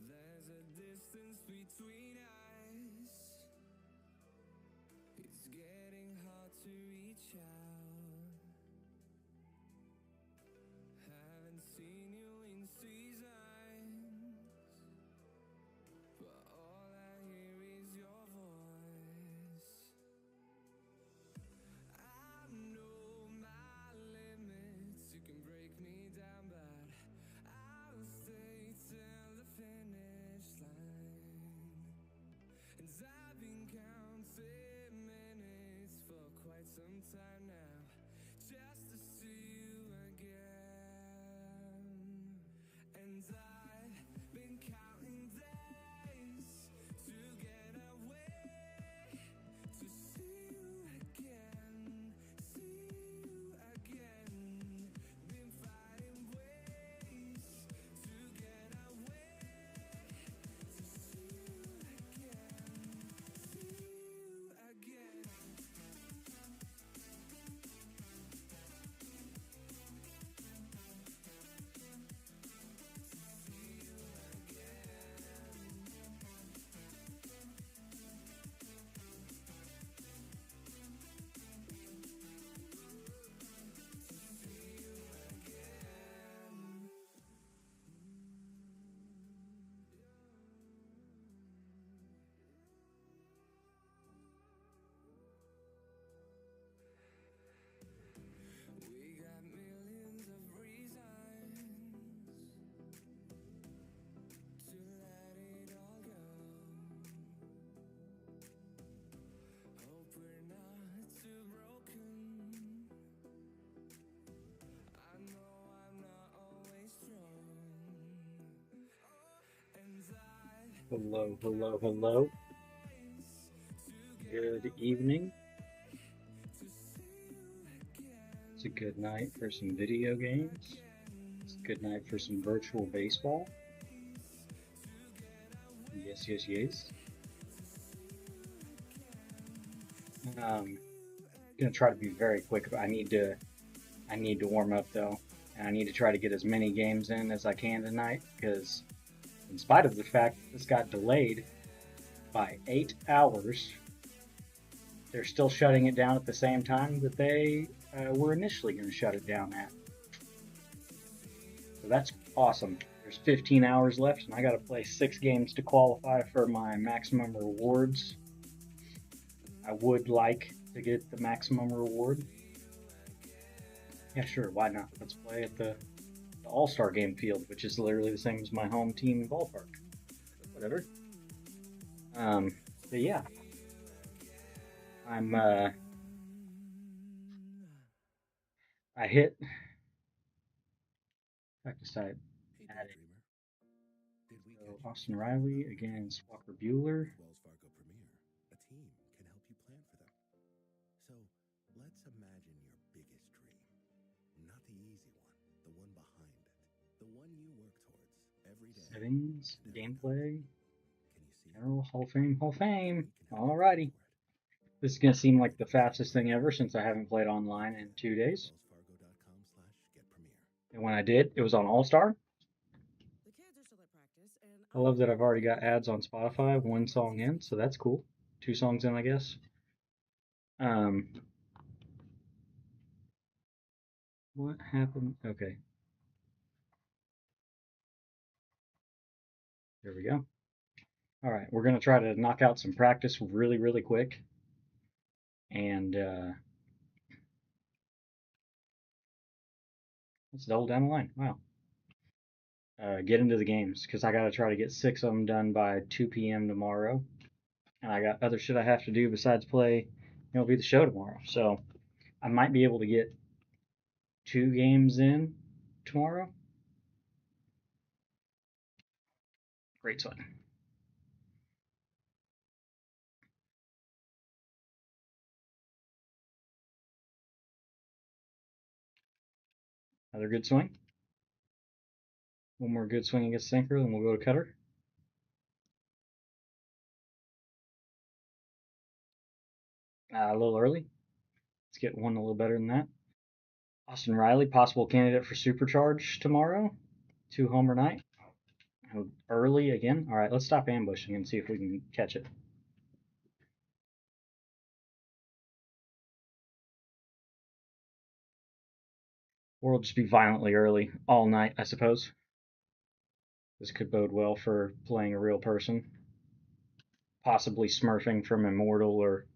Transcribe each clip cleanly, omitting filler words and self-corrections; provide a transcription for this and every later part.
There's a distance between us. It's getting hard to reach out. Haven't seen you in seasons, but all I hear is your voice. I know my limits, you can break me down, but I'll stay till the finish line. And I've been counting minutes for quite some time now, just to see you again. And I've been counting days to get away, to see you again, see you again. Been finding ways to get away, to see you again, see you again. We got millions of reasons to let it all go. Hope we're not too broken. I know I'm not always strong. And Hello, hello, hello. Good evening. It's a good night for some video games. It's a good night for some virtual baseball. Yes, yes, yes. Gonna try to be very quick. I need to warm up though, and I need to try to get as many games in as I can tonight, because in spite of the fact that this got delayed by 8 hours, they're still shutting it down at the same time that they were initially going to shut it down at. So that's awesome. There's 15 hours left, and I got to play 6 games to qualify for my maximum rewards. I would like to get the maximum reward. Yeah, sure, why not? Let's play at the the All-Star game field, which is literally the same as my home team ballpark. But whatever. But yeah, I'm I hit practice site Hey, added. Daydreamer. Did we So catch you Austin slipping Riley away from against the Walker Bueller. Wells Fargo Premier? A team can help you plan for them. So let's imagine your biggest dream. Not the easy one, the one behind it. The one you work towards every day. Settings, and every gameplay, night. Can you see it? general, Hall of Fame, Hall of Fame. We can help you Alrighty. plan for it. This is gonna seem like the fastest thing ever since I haven't played online in 2 days. WellsFargo.com/getpremier. And when I did, it was on All Star. The kids are still at practice, and I love that I've already got ads on Spotify, one song in, so that's cool. 2 songs in, I guess. What happened? Okay. There we go. All right, we're gonna try to knock out some practice really, really quick, and let's double down the line. Wow. Get into the games because I gotta try to get 6 of them done by 2 p.m. tomorrow, and I got other shit I have to do besides play MLB The Show tomorrow. So I might be able to get 2 games in tomorrow. Great swing. Another good swing. One more good swing against sinker, then we'll go to cutter. A little early. Let's get one a little better than that. Austin Riley, possible candidate for Supercharge tomorrow. 2-homer night. Early again. All right, let's stop ambushing and see if we can catch it. Or we'll just be violently early all night, I suppose. This could bode well for playing a real person. Possibly smurfing from Immortal or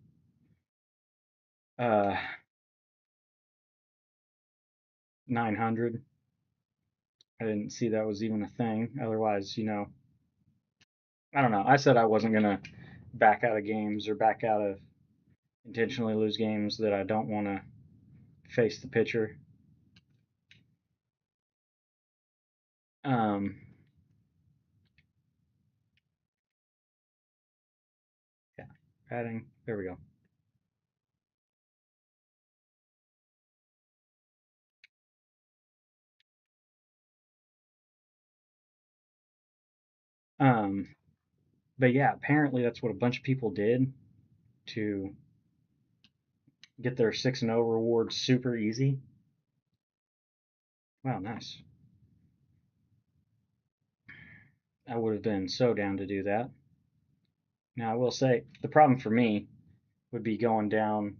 900. I didn't see that was even a thing. Otherwise, I don't know. I said I wasn't going to back out of games or back out of intentionally lose games that I don't want to face the pitcher. Yeah, padding. There we go. But yeah, apparently that's what a bunch of people did to get their 6-0 reward super easy. Wow, nice. I would have been so down to do that. Now, I will say, the problem for me would be going down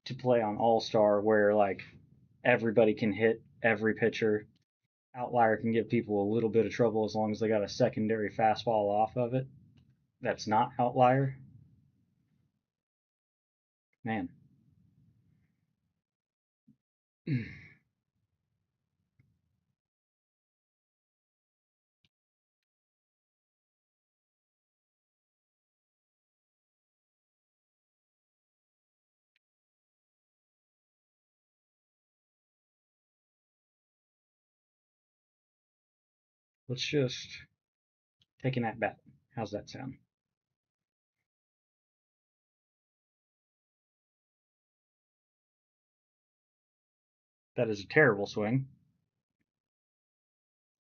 to play on All Star where, like, everybody can hit every pitcher. Outlier can give people a little bit of trouble as long as they got a secondary fastball off of it. That's not outlier. Man. Let's just take an at bat. How's that sound? That is a terrible swing.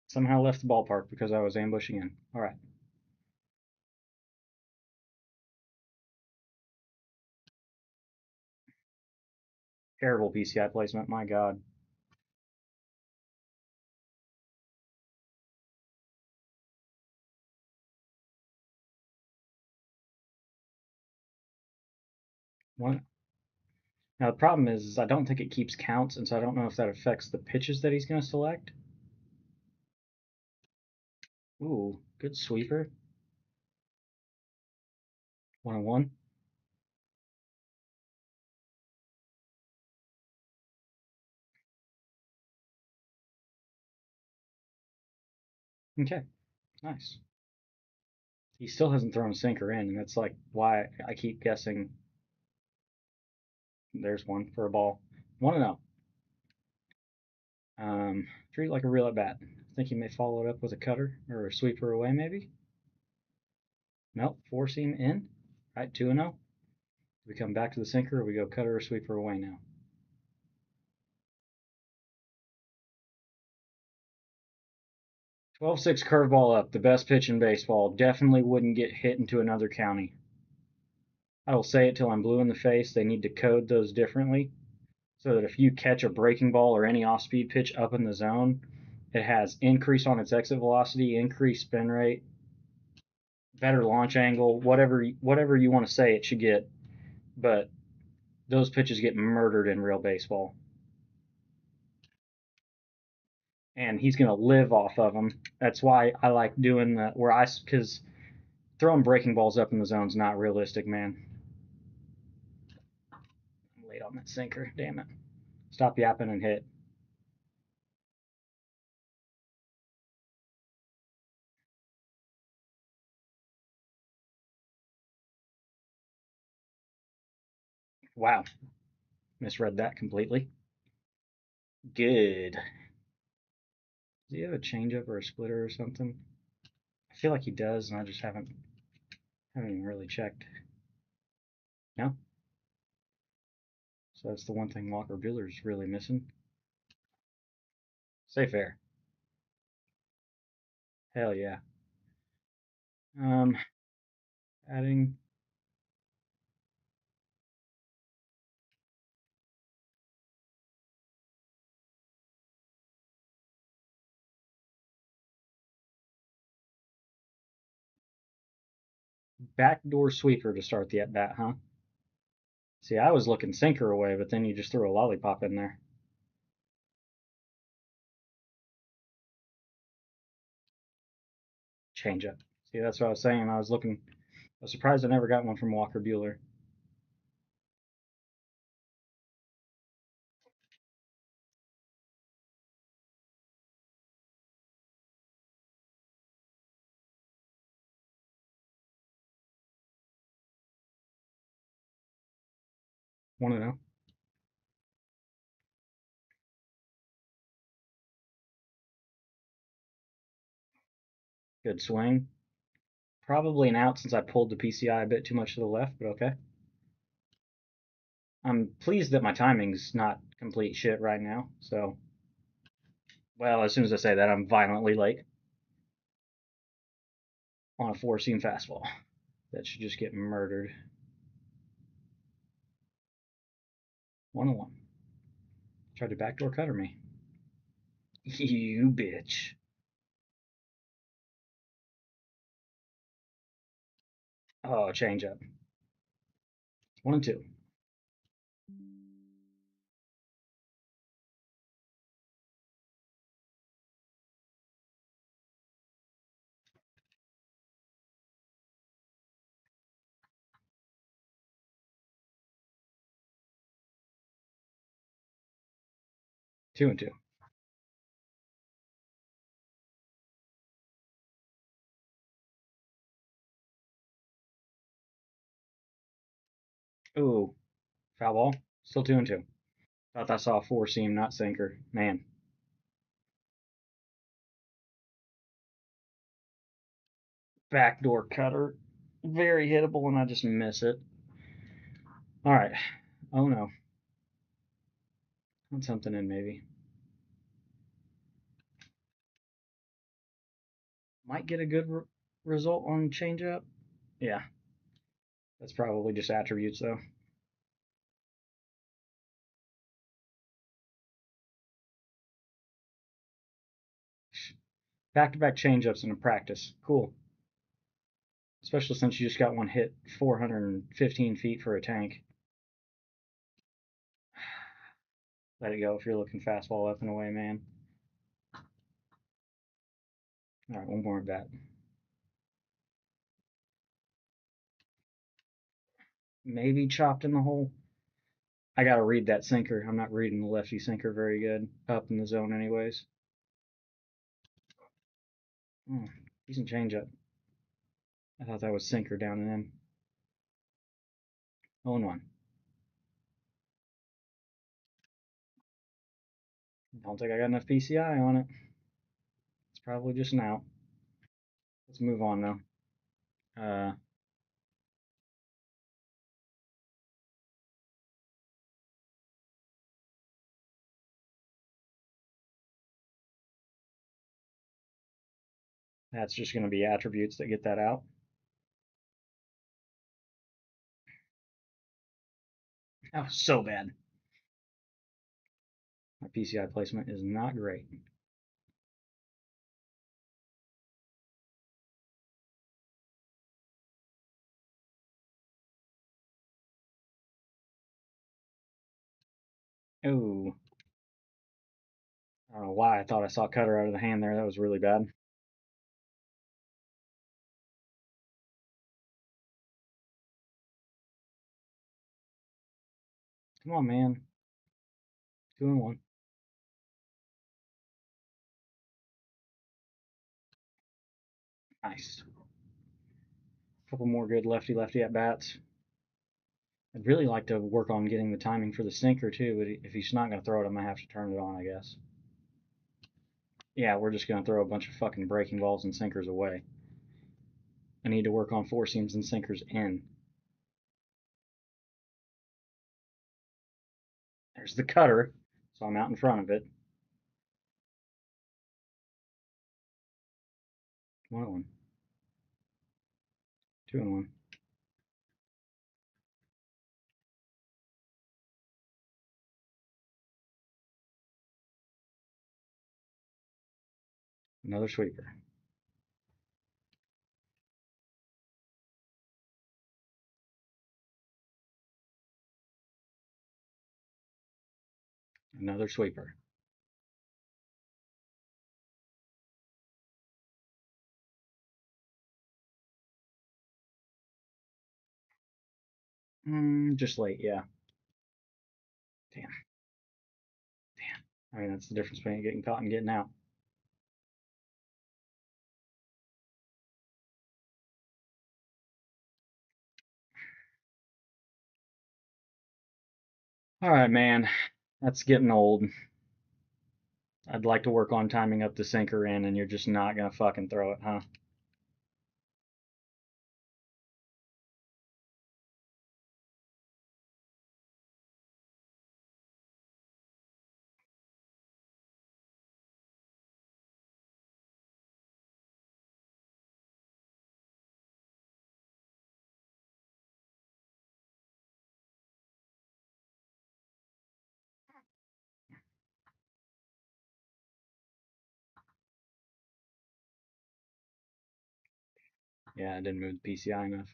Somehow left the ballpark because I was ambushing in. All right. Terrible PCI placement. My God. What? Now the problem is I don't think it keeps counts, and so I don't know if that affects the pitches that he's going to select. Ooh, good sweeper. 1-1. Okay, nice. He still hasn't thrown a sinker in, and that's like why I keep guessing. There's one for a ball. 1-0. Treat it like a real at bat. Think he may follow it up with a cutter or a sweeper away, maybe? Nope, four seam in. Right, 2-0. We come back to the sinker, or we go cutter or sweeper away now. 12-6 curveball up, the best pitch in baseball. Definitely wouldn't get hit into another county. I will say it till I'm blue in the face. They need to code those differently so that if you catch a breaking ball or any off-speed pitch up in the zone, it has increase on its exit velocity, increased spin rate, better launch angle, whatever you want to say it should get. But those pitches get murdered in real baseball. And he's going to live off of them. That's why I like doing that because throwing breaking balls up in the zone is not realistic, man. I'm late on that sinker, damn it. Stop yapping and hit. Wow, misread that completely. Good. Does he have a changeup or a splitter or something? I feel like he does, and I just haven't even really checked. No? So that's the one thing Walker Buehler's really missing. Say fair. Hell yeah. Adding backdoor sweeper to start the at bat, huh? See, I was looking sinker away, but then you just threw a lollipop in there. Changeup. See, that's what I was saying. I was surprised I never got one from Walker Buehler. Want to know? Good swing. Probably an out since I pulled the PCI a bit too much to the left, but okay. I'm pleased that my timing's not complete shit right now, so. Well, as soon as I say that, I'm violently late on a four seam fastball. That should just get murdered. 1-1. Tried to backdoor cutter me. You bitch. Oh, change up. 1-2. 2-2. Ooh, foul ball. Still 2-2. Thought I saw a four seam, not sinker. Man. Backdoor cutter. Very hittable, and I just miss it. All right. Oh no. Put something in maybe. Might get a good result on changeup. Yeah. That's probably just attributes though. Back-to-back changeups in a practice. Cool. Especially since you just got one hit 415 feet for a tank. Let it go if you're looking fastball up and away, man. All right, one more at bat. Maybe chopped in the hole. I gotta read that sinker. I'm not reading the lefty sinker very good up in the zone, anyways. Decent changeup. I thought that was sinker down and in. 0-1. Don't think I got enough PCI on it. It's probably just an out. Let's move on though. That's just going to be attributes that get that out. Oh, so bad. My PCI placement is not great. Oh, I don't know why I thought I saw cutter out of the hand there. That was really bad. Come on, man. 2-1. Nice. A couple more good lefty-lefty at bats. I'd really like to work on getting the timing for the sinker too, but if he's not going to throw it, I'm going to have to turn it on, I guess. Yeah, we're just going to throw a bunch of fucking breaking balls and sinkers away. I need to work on four seams and sinkers in. There's the cutter, so I'm out in front of it. 1-1. 2-1. Another sweeper. Another sweeper. Just late, yeah. Damn. I mean, that's the difference between getting caught and getting out. All right, man. That's getting old. I'd like to work on timing up the sinker in, and you're just not going to fucking throw it, huh? Yeah, I didn't move the PCI enough.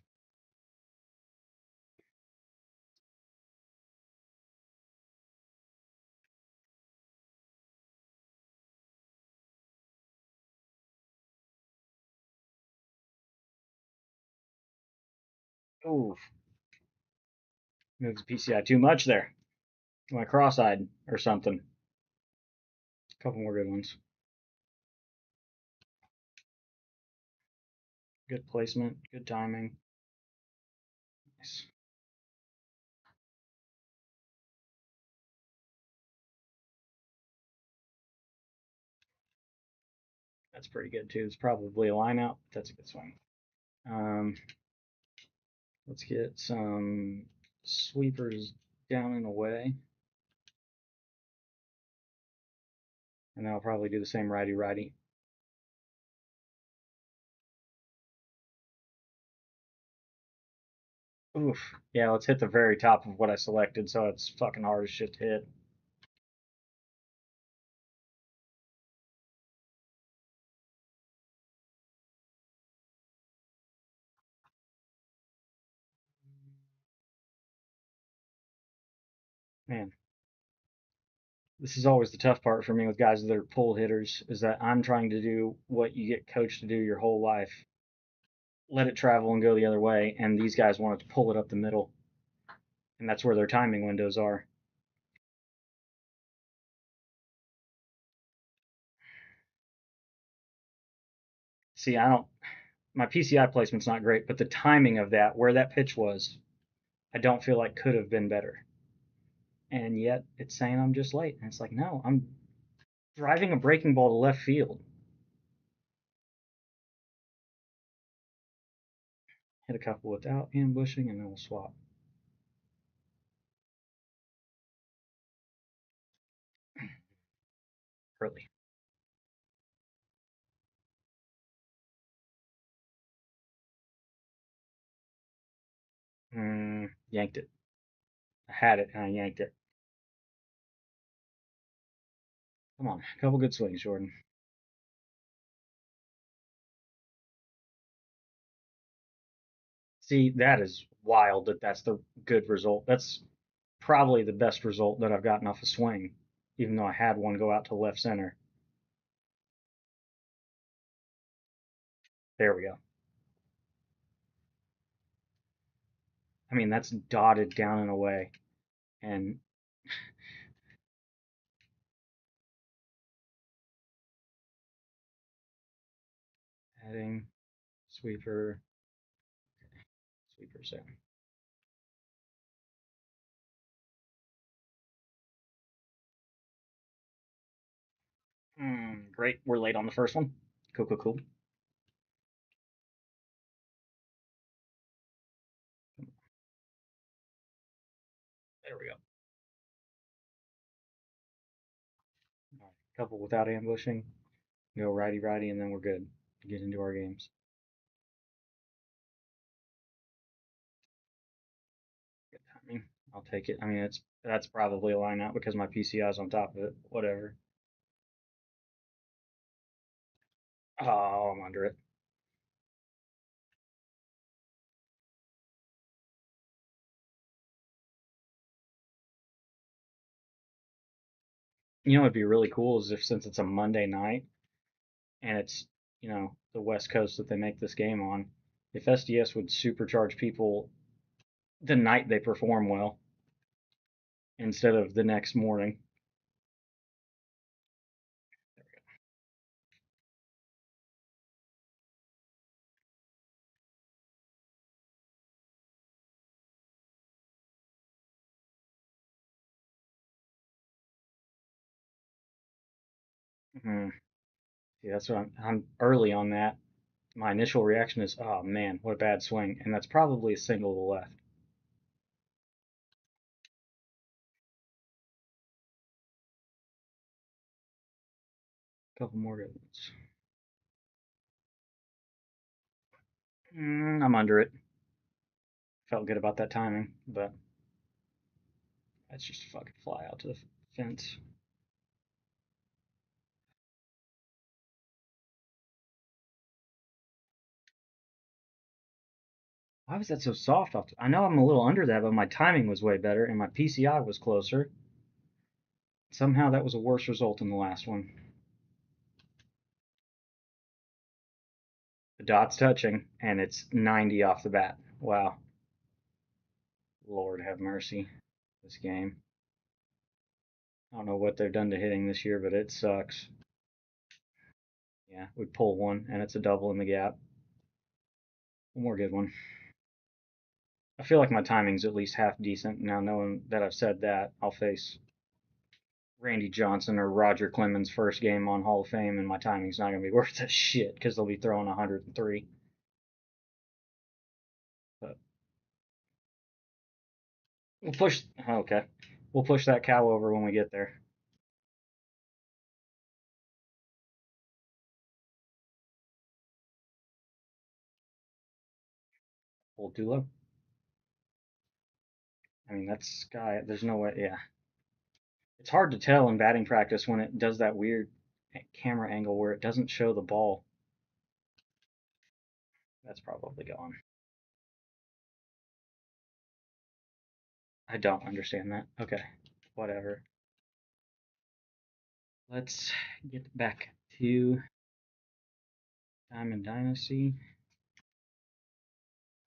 Oof. Moved the PCI too much there. Went cross-eyed or something. A couple more good ones. Good placement, good timing. Nice. That's pretty good too. It's probably a line out. That's a good swing. Let's get some sweepers down and away. And then I'll probably do the same righty-righty. Oof. Yeah, let's hit the very top of what I selected so it's fucking hard as shit to hit. Man, this is always the tough part for me with guys that are pull hitters, is that I'm trying to do what you get coached to do your whole life. Let it travel and go the other way, and these guys want it to pull it up the middle. And that's where their timing windows are. See, I don't. My PCI placement's not great, but the timing of that, where that pitch was, I don't feel like could have been better. And yet it's saying I'm just late. And it's like, no, I'm driving a breaking ball to left field. Hit a couple without ambushing, and then we'll swap. Early. Yanked it. I had it, and I yanked it. Come on, a couple good swings, Jordan. See, that is wild that that's the good result. That's probably the best result that I've gotten off a swing, even though I had one go out to left center. There we go. I mean, that's dotted down and away. And adding sweeper, sweeper's in. Great. We're late on the first one. Cool, cool, cool. There we go. All right. Couple without ambushing. Go righty, righty, and then we're good. Get into our games. Good timing. I'll take it. I mean, that's probably a line out because my PCI is on top of it. Whatever. Oh, I'm under it. You know, it'd be really cool is if since it's a Monday night and it's the West Coast that they make this game on, if SDS would supercharge people the night they perform well instead of the next morning. Mm-hmm. See, that's what I'm early on that. My initial reaction is, oh man, what a bad swing, and that's probably a single to the left. A couple more good ones. I'm under it. Felt good about that timing, but that's just a fucking fly out to the fence. Why was that so soft? I know I'm a little under that, but my timing was way better and my PCI was closer. Somehow that was a worse result than the last one. The dot's touching and it's 90 off the bat. Wow. Lord have mercy. This game. I don't know what they've done to hitting this year, but it sucks. Yeah, we pull one and it's a double in the gap. One more good one. I feel like my timing's at least half decent. Now, knowing that I've said that, I'll face Randy Johnson or Roger Clemens' first game on Hall of Fame, and my timing's not going to be worth a shit because they'll be throwing 103. But we'll push. Okay, we'll push that cow over when we get there. Pull too low. I mean, that's sky. There's no way. Yeah, it's hard to tell in batting practice when it does that weird camera angle where it doesn't show the ball. That's probably gone. I don't understand that. Okay, whatever. Let's get back to Diamond Dynasty.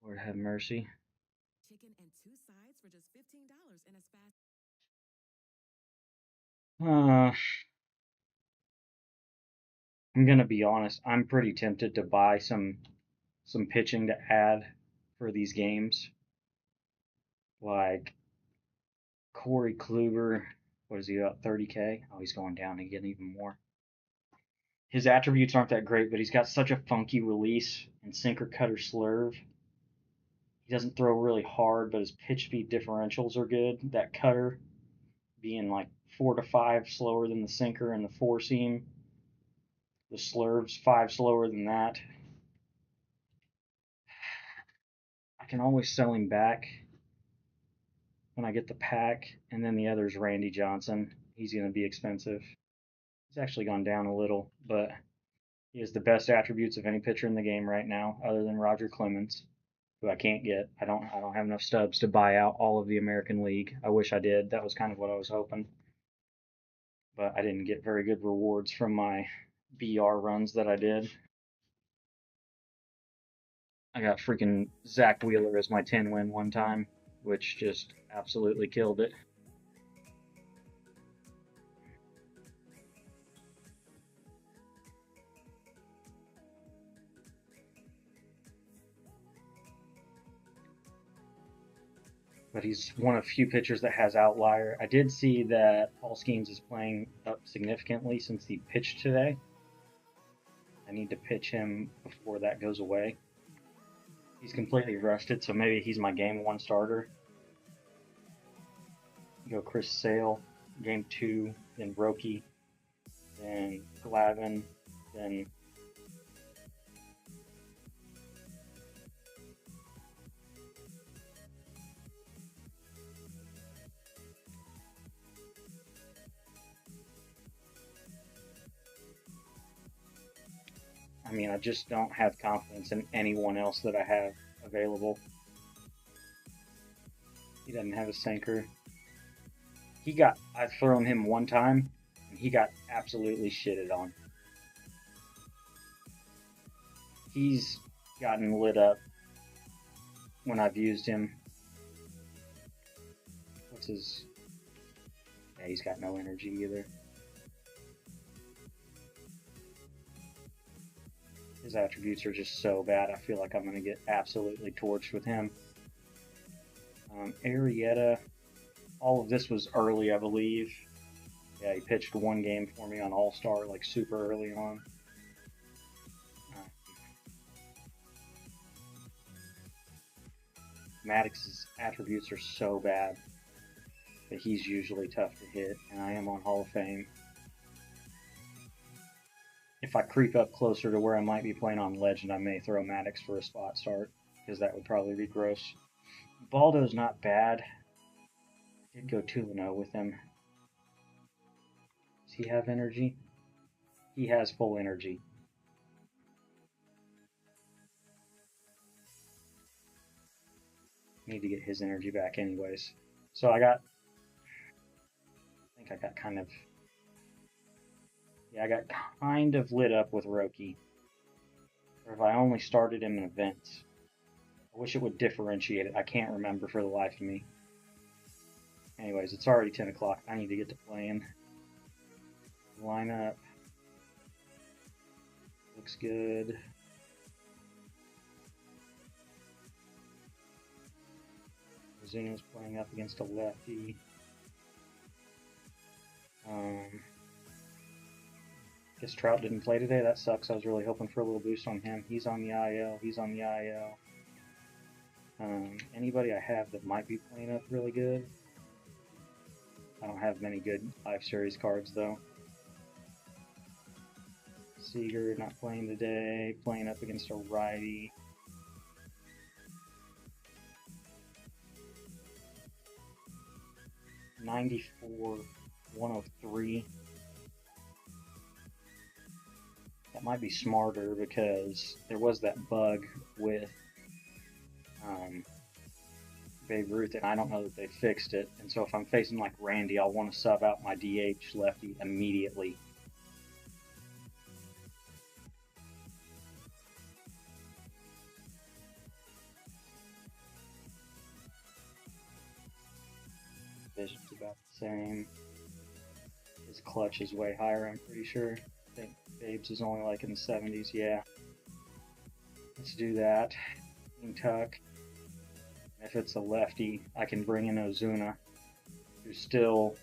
Lord have mercy. Chicken and 2 sides for just $15 and as fast. Uh, I'm gonna be honest, I'm pretty tempted to buy some pitching to add for these games. Like Corey Kluber, what is he about 30K? Oh, he's going down again even more. His attributes aren't that great, but he's got such a funky release and sinker cutter slurve. He doesn't throw really hard, but his pitch speed differentials are good. That cutter being like 4 to 5 slower than the sinker and the four seam. The slurve's 5 slower than that. I can always sell him back when I get the pack, and then the other is Randy Johnson. He's going to be expensive. He's actually gone down a little, but he has the best attributes of any pitcher in the game right now, other than Roger Clemens, who I can't get. I don't have enough stubs to buy out all of the American League. I wish I did. That was kind of what I was hoping, but I didn't get very good rewards from my BR runs that I did. I got freaking Zach Wheeler as my 10 win one time, which just absolutely killed it. But he's one of few pitchers that has outlier. I did see that Paul Skeens is playing up significantly since he pitched today. I need to pitch him before that goes away. He's completely rusted, so maybe he's my game 1 starter. Go Chris Sale, game 2, then Roki, then Glavin, then I mean, I just don't have confidence in anyone else that I have available. He doesn't have a sinker. I've thrown him one time, and he got absolutely shitted on. He's gotten lit up when I've used him. What's his... Yeah, he's got no energy either. His attributes are just so bad, I feel like I'm going to get absolutely torched with him. Arrieta, all of this was early, I believe. Yeah, he pitched one game for me on All-Star, like super early on. Maddox's attributes are so bad that he's usually tough to hit, and I am on Hall of Fame. If I creep up closer to where I might be playing on Legend, I may throw Maddox for a spot start, because that would probably be gross. Baldo's not bad. I did go 2-0 with him. Does he have energy? He has full energy. Need to get his energy back anyways. So I got kind of lit up with Roki. Or if I only started him in events. I wish it would differentiate it. I can't remember for the life of me. Anyways, it's already 10 o'clock. I need to get to playing. Lineup. Looks good. Ozuna's playing up against a lefty. Guess Trout didn't play today. That sucks. I was really hoping for a little boost on him. He's on the IL. He's on the IL. Anybody I have that might be playing up really good? I don't have many good Live Series cards, though. Seager not playing today. Playing up against a righty. .94, 103. That might be smarter because there was that bug with Babe Ruth, and I don't know that they fixed it. And so if I'm facing like Randy, I'll want to sub out my DH lefty immediately. Vision's about the same. His clutch is way higher, I'm pretty sure. think Babes is only like in the 70s. Yeah. Let's do that. King Tuck. If it's a lefty, I can bring in Ozuna, who's still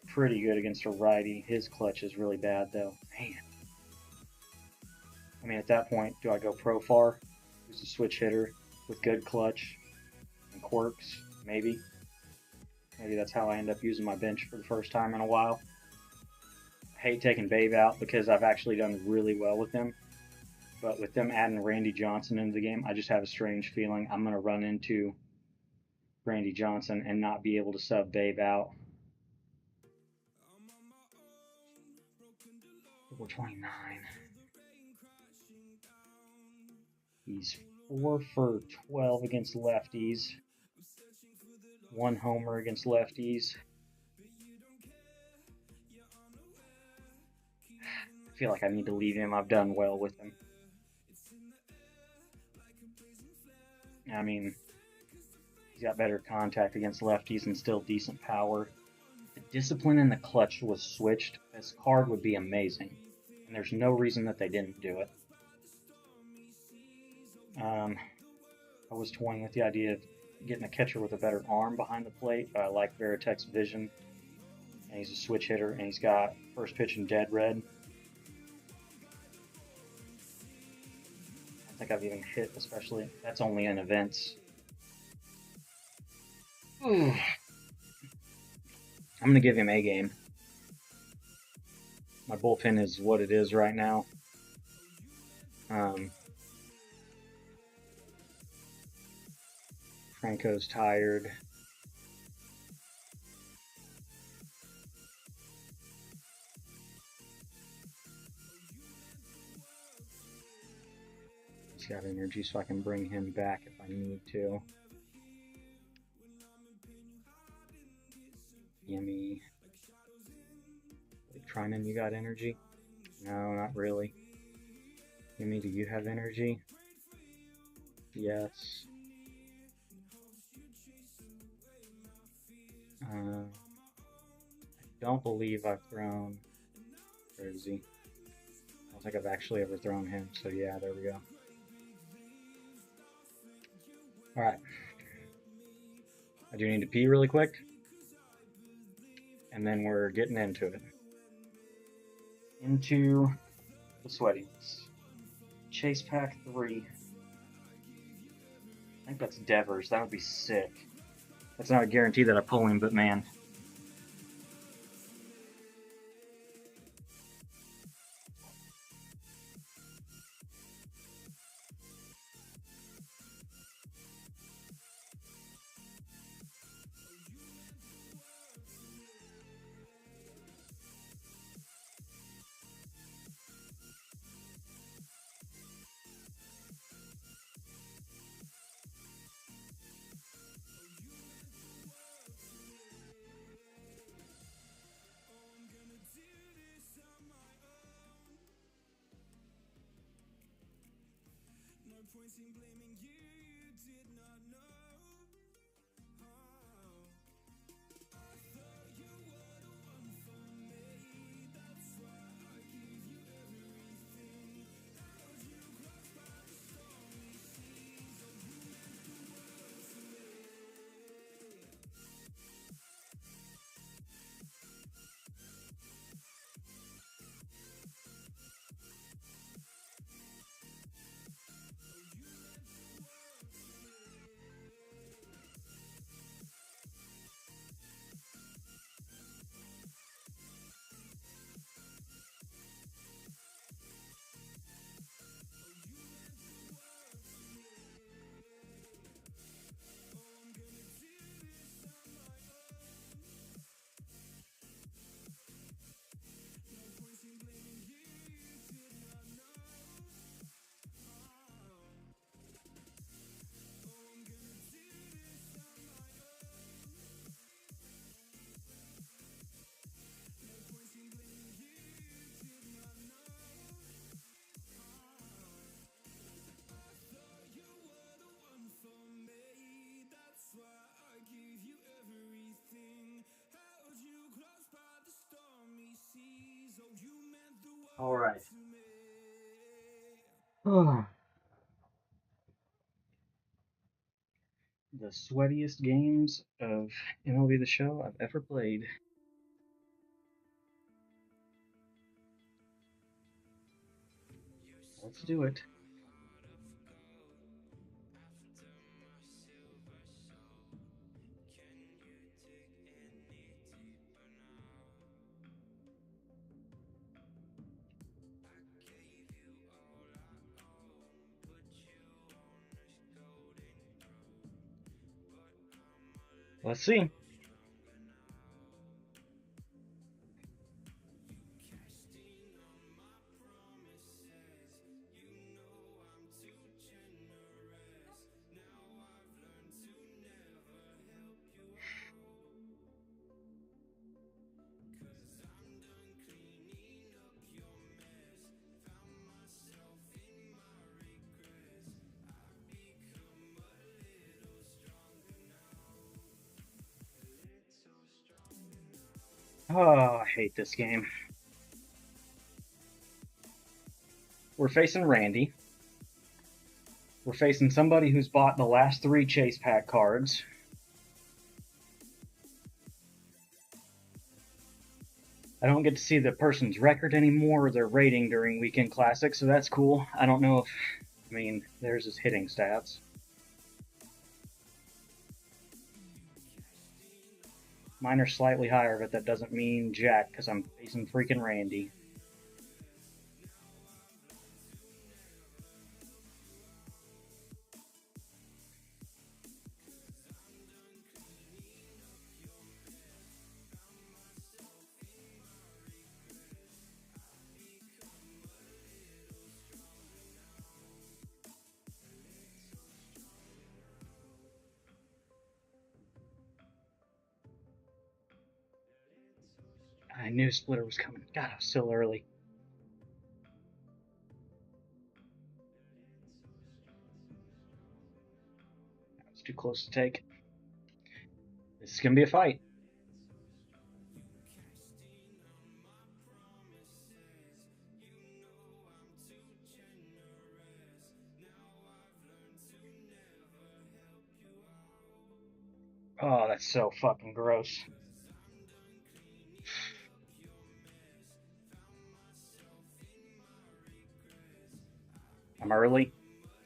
pretty good against a righty. His clutch is really bad, though. Man. I mean, at that point, do I go Profar, who's a switch hitter with good clutch and quirks? Maybe. Maybe that's how I end up using my bench for the first time in a while. I hate taking Babe out because I've actually done really well with him. But with them adding Randy Johnson into the game, I just have a strange feeling I'm going to run into Randy Johnson and not be able to sub Babe out. 429. He's 4 for 12 against lefties. 1 homer against lefties. I feel like I need to leave him. I've done well with him. I mean, he's got better contact against lefties and still decent power. The discipline in the clutch was switched. This card would be amazing. And there's no reason that they didn't do it. I was toying with the idea of getting a catcher with a better arm behind the plate, but I like Veritek's vision. And he's a switch hitter, and he's got first pitch in dead red. I think I've even hit, especially. That's only in events. Ooh. I'm going to give him a game. My bullpen is what it is right now. Franco's tired. He's got energy, so I can bring him back if I need to. Yummy. Trinan, you got energy? No, not really. Yummy, do you have energy? Yes. I don't believe I've thrown... Where is he? I don't think I've actually ever thrown him, so yeah, there we go. Alright. I do need to pee really quick. And then we're getting into it. Into the sweatiness. Chase Pack 3. I think that's Devers. That would be sick. That's not a guarantee that I pull him, but man. All right. The sweatiest games of MLB The Show I've ever played. Let's do it. Let's see. Oh, I hate this game. We're facing Randy. We're facing somebody who's bought the last 3 chase pack cards. I don't get to see the person's record anymore or their rating during Weekend Classic, so that's cool. I don't know if, I mean, there's his hitting stats. Mine are slightly higher, but that doesn't mean jack, because I'm facing freaking Randy. I knew Splitter was coming. God, I was still early. That was too close to take. This is going to be a fight. Oh, that's so fucking gross. I'm early.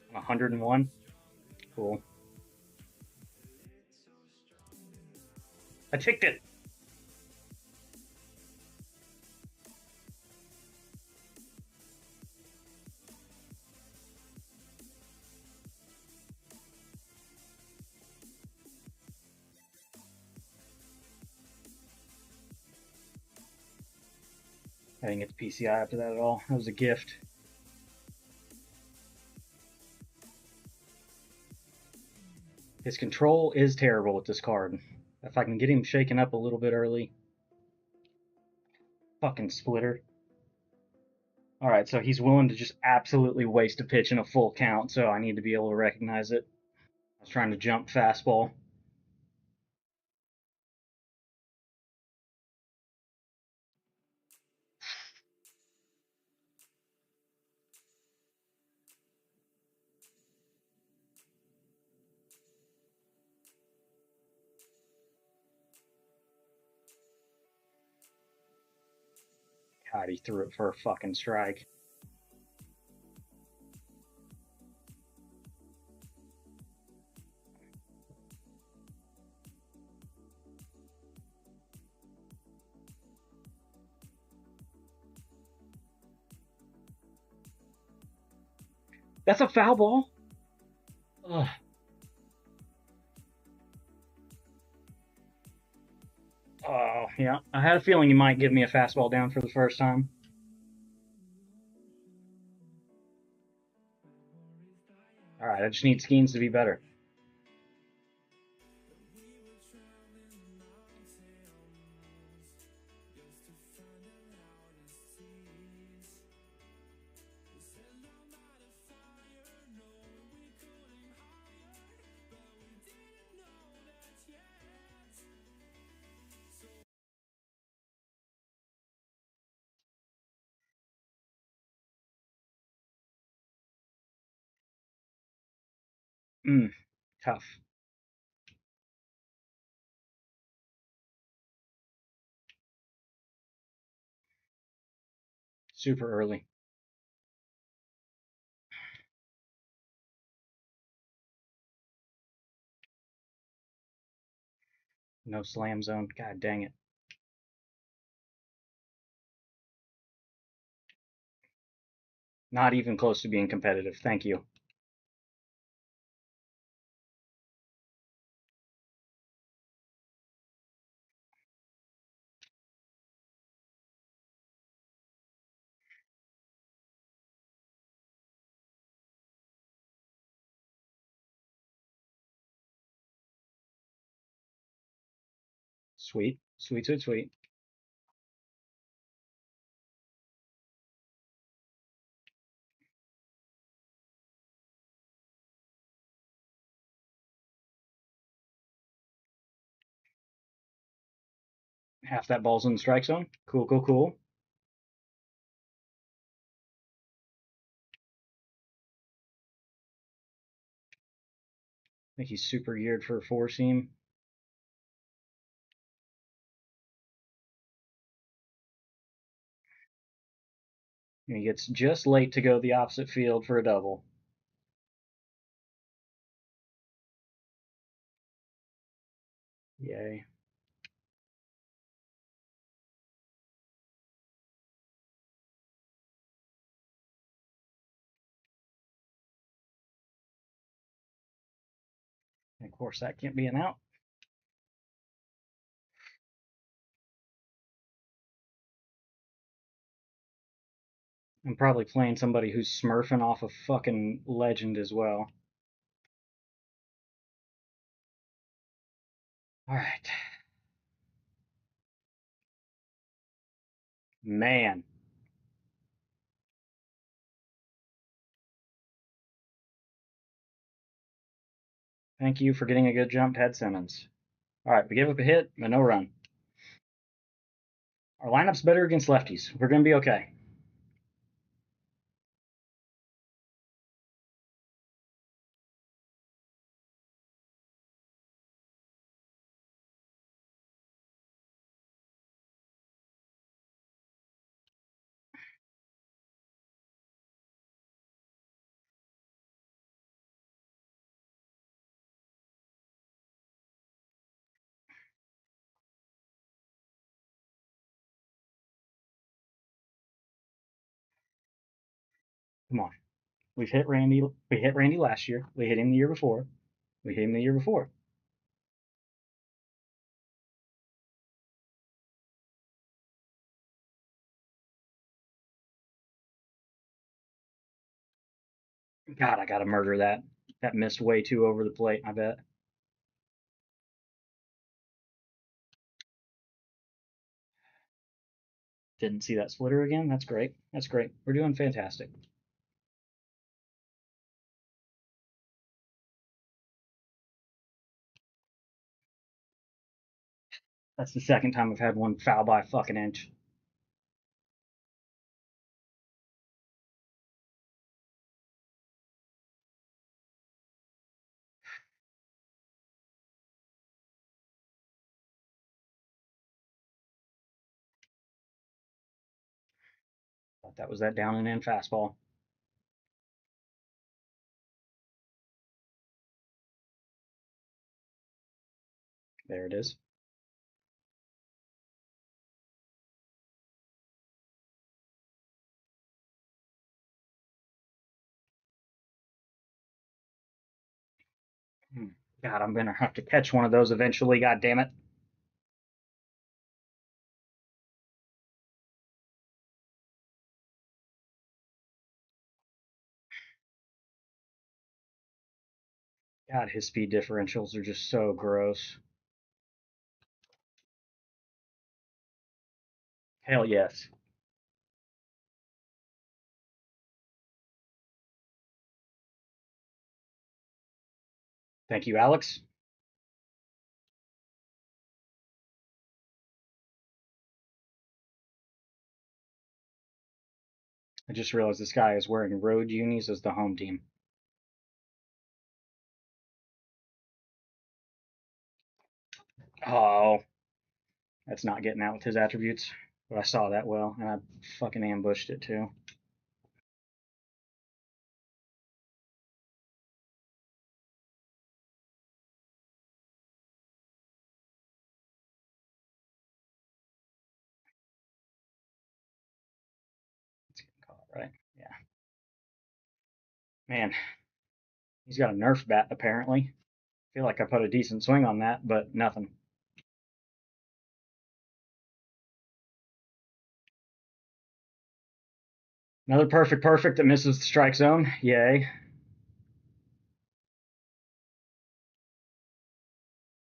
I'm 101. Cool. I ticked it. I didn't get the PCI after that at all. That was a gift. His control is terrible with this card. If I can get him shaken up a little bit early. Fucking Splitter. Alright, so he's willing to just absolutely waste a pitch in a full count, so I need to be able to recognize it. I was trying to jump fastball. God, he threw it for a fucking strike. That's a foul ball? Ugh. Oh, yeah. I had a feeling he might give me a fastball down for the first time. Alright, I just need Skeens to be better. Tough. Super early. No slam zone. God dang it. Not even close to being competitive. Thank you. Sweet. Sweet, sweet, sweet. Half that ball's in the strike zone. Cool, cool, cool. I think he's super geared for a four seam. And he gets just late to go the opposite field for a double. Yay. And of course, that can't be an out. I'm probably playing somebody who's smurfing off a fucking legend as well. All right. Man. Thank you for getting a good jump, Ted Simmons. All right, we gave up a hit, but no run. Our lineup's better against lefties. We're going to be okay. Come on. We've hit Randy. We hit Randy last year. We hit him the year before. We hit him the year before. God, I gotta murder that. That missed way too over the plate, I bet. Didn't see that splitter again. That's great. That's great. We're doing fantastic. That's the second time I've had one foul by a fucking inch. Thought that was that down and in fastball. There it is. God, I'm gonna have to catch one of those eventually. God damn it. God, his speed differentials are just so gross. Hell yes. Thank you, Alex. I just realized this guy is wearing road unis as the home team. Oh, that's not getting out with his attributes. But I saw that well, and I fucking ambushed it too. It's getting caught, right? Yeah. Man, he's got a Nerf bat apparently. I feel like I put a decent swing on that, but nothing. Another perfect that misses the strike zone. Yay.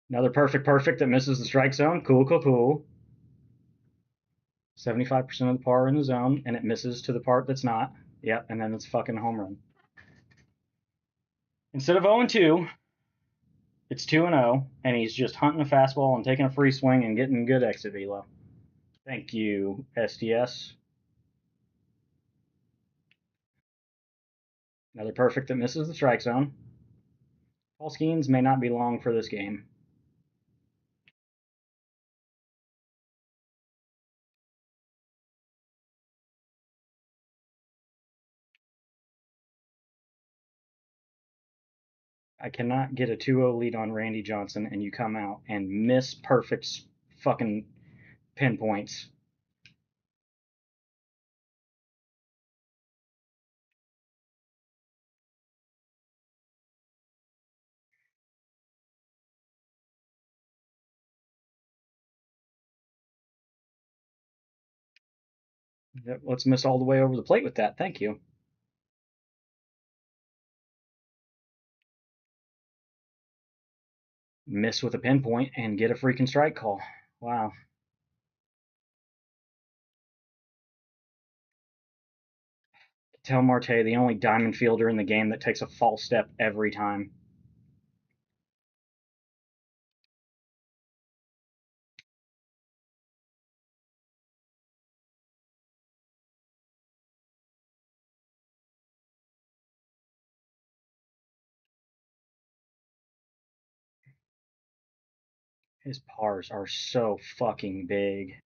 Another perfect that misses the strike zone. Cool. 75% of the par in the zone, and it misses to the part that's not. Yep, and then it's fucking home run. Instead of 0-2, it's 2-0, and he's just hunting a fastball and taking a free swing and getting good exit velo. Thank you, SDS. Another perfect that misses the strike zone. Paul Skeens may not be long for this game. I cannot get a 2-0 lead on Randy Johnson, and you come out and miss perfect fucking pinpoints. Yep, let's miss all the way over the plate with that. Thank you. Miss with a pinpoint and get a freaking strike call. Wow. Tell Marte, the only diamond fielder in the game that takes a false step every time. His pars are so fucking big.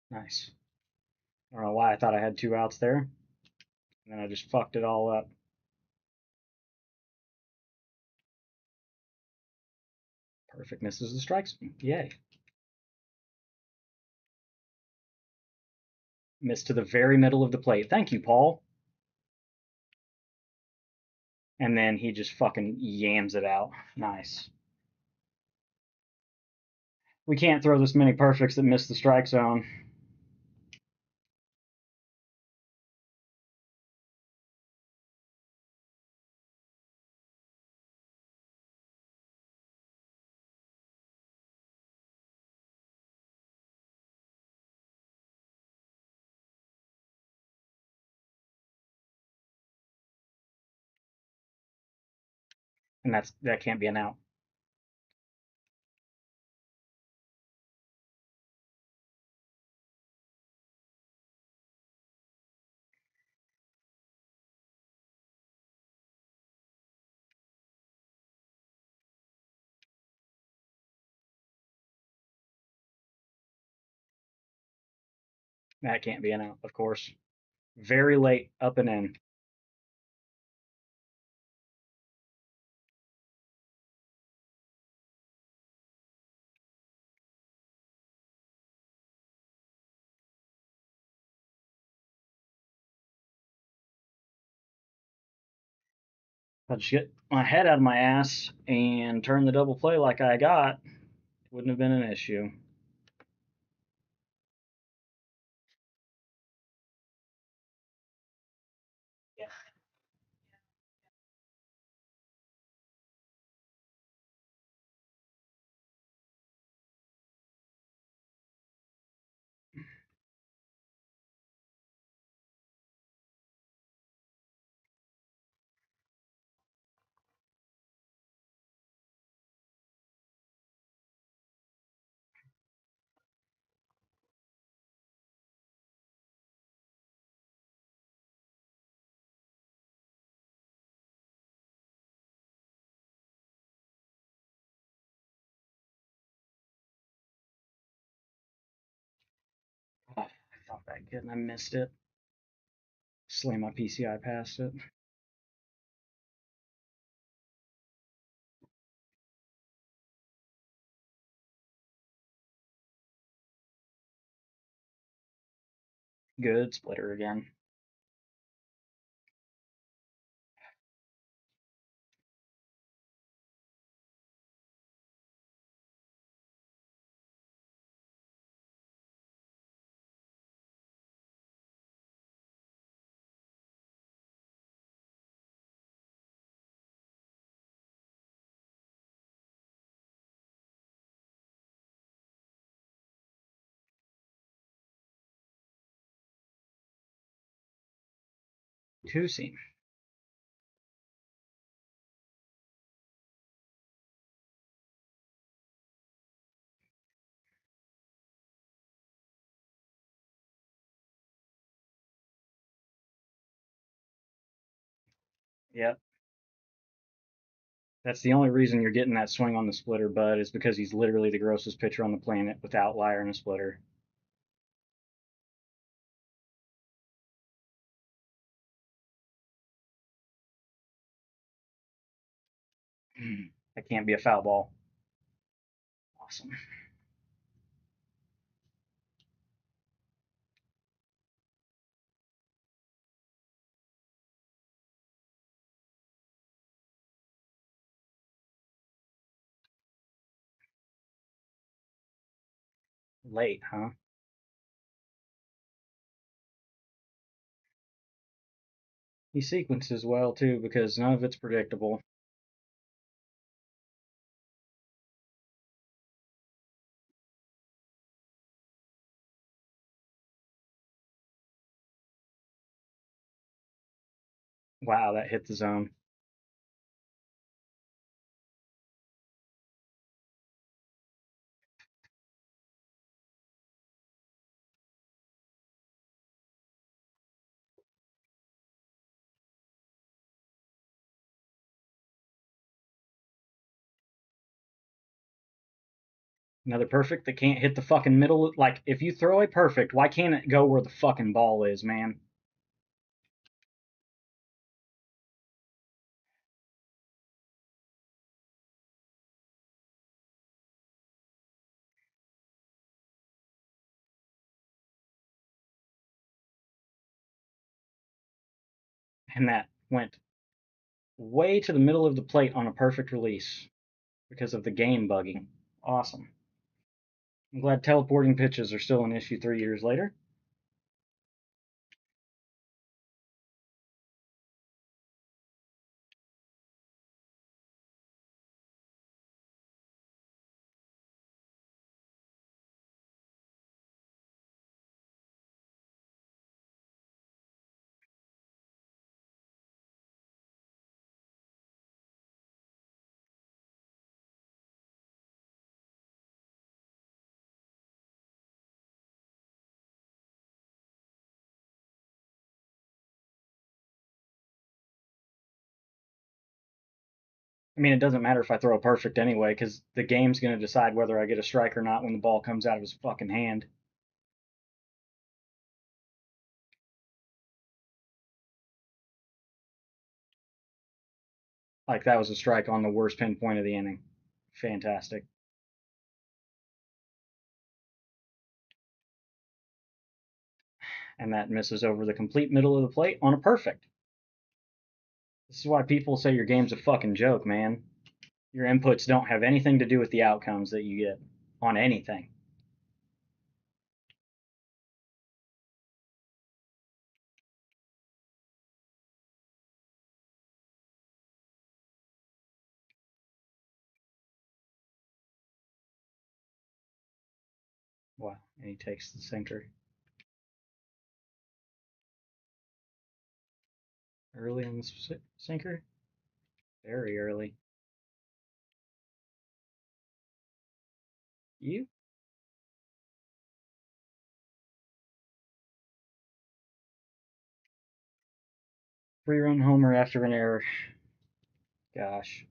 Nice. I don't know why I thought I had 2 outs there. And then I just fucked it all up. Perfect misses the strikes. Yay. Missed to the very middle of the plate. Thank you, Paul. And then he just fucking yams it out. Nice. We can't throw this many perfects that miss the strike zone. And that can't be an out. That can't be an out, of course. Very late, up and in. If I just get my head out of my ass and turn the double play like I got, it wouldn't have been an issue. not that good and I missed it. Slam my PCI past it. Good splitter again. Two seam. Yep. That's the only reason you're getting that swing on the splitter, bud, is because he's literally the grossest pitcher on the planet with outlier and a splitter. That can't be a foul ball. Awesome. Late, huh? He sequences well, too, because none of it's predictable. Wow, that hit the zone. Another perfect that can't hit the fucking middle. Like, if you throw a perfect, why can't it go where the fucking ball is, man? And that went way to the middle of the plate on a perfect release because of the game bugging. Awesome. I'm glad teleporting pitches are still an issue 3 years later. I mean, it doesn't matter if I throw a perfect anyway, because the game's going to decide whether I get a strike or not when the ball comes out of his fucking hand. Like, that was a strike on the worst pinpoint of the inning. Fantastic. And that misses over the complete middle of the plate on a perfect. This is why people say your game's a fucking joke, man. Your inputs don't have anything to do with the outcomes that you get on anything. Wow. And he takes the sinker. Early on the sinker? Very early. You? 3-run homer after an error. Gosh.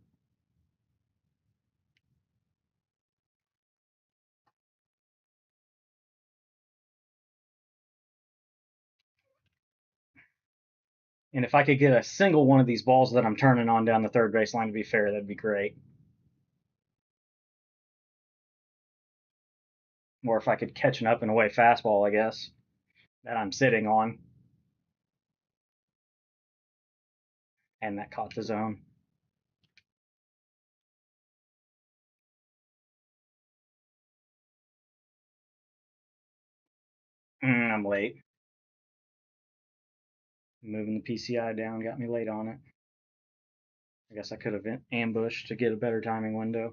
And if I could get a single one of these balls that I'm turning on down the third baseline to be fair, that'd be great. Or if I could catch an up and away fastball, I guess, that I'm sitting on. And that caught the zone. I'm late. Moving the PCI down got me late on it. I guess I could have ambushed to get a better timing window.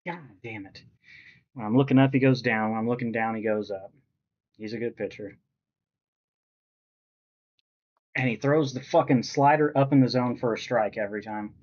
God damn it. When I'm looking up, he goes down. When I'm looking down, he goes up. He's a good pitcher. And he throws the fucking slider up in the zone for a strike every time.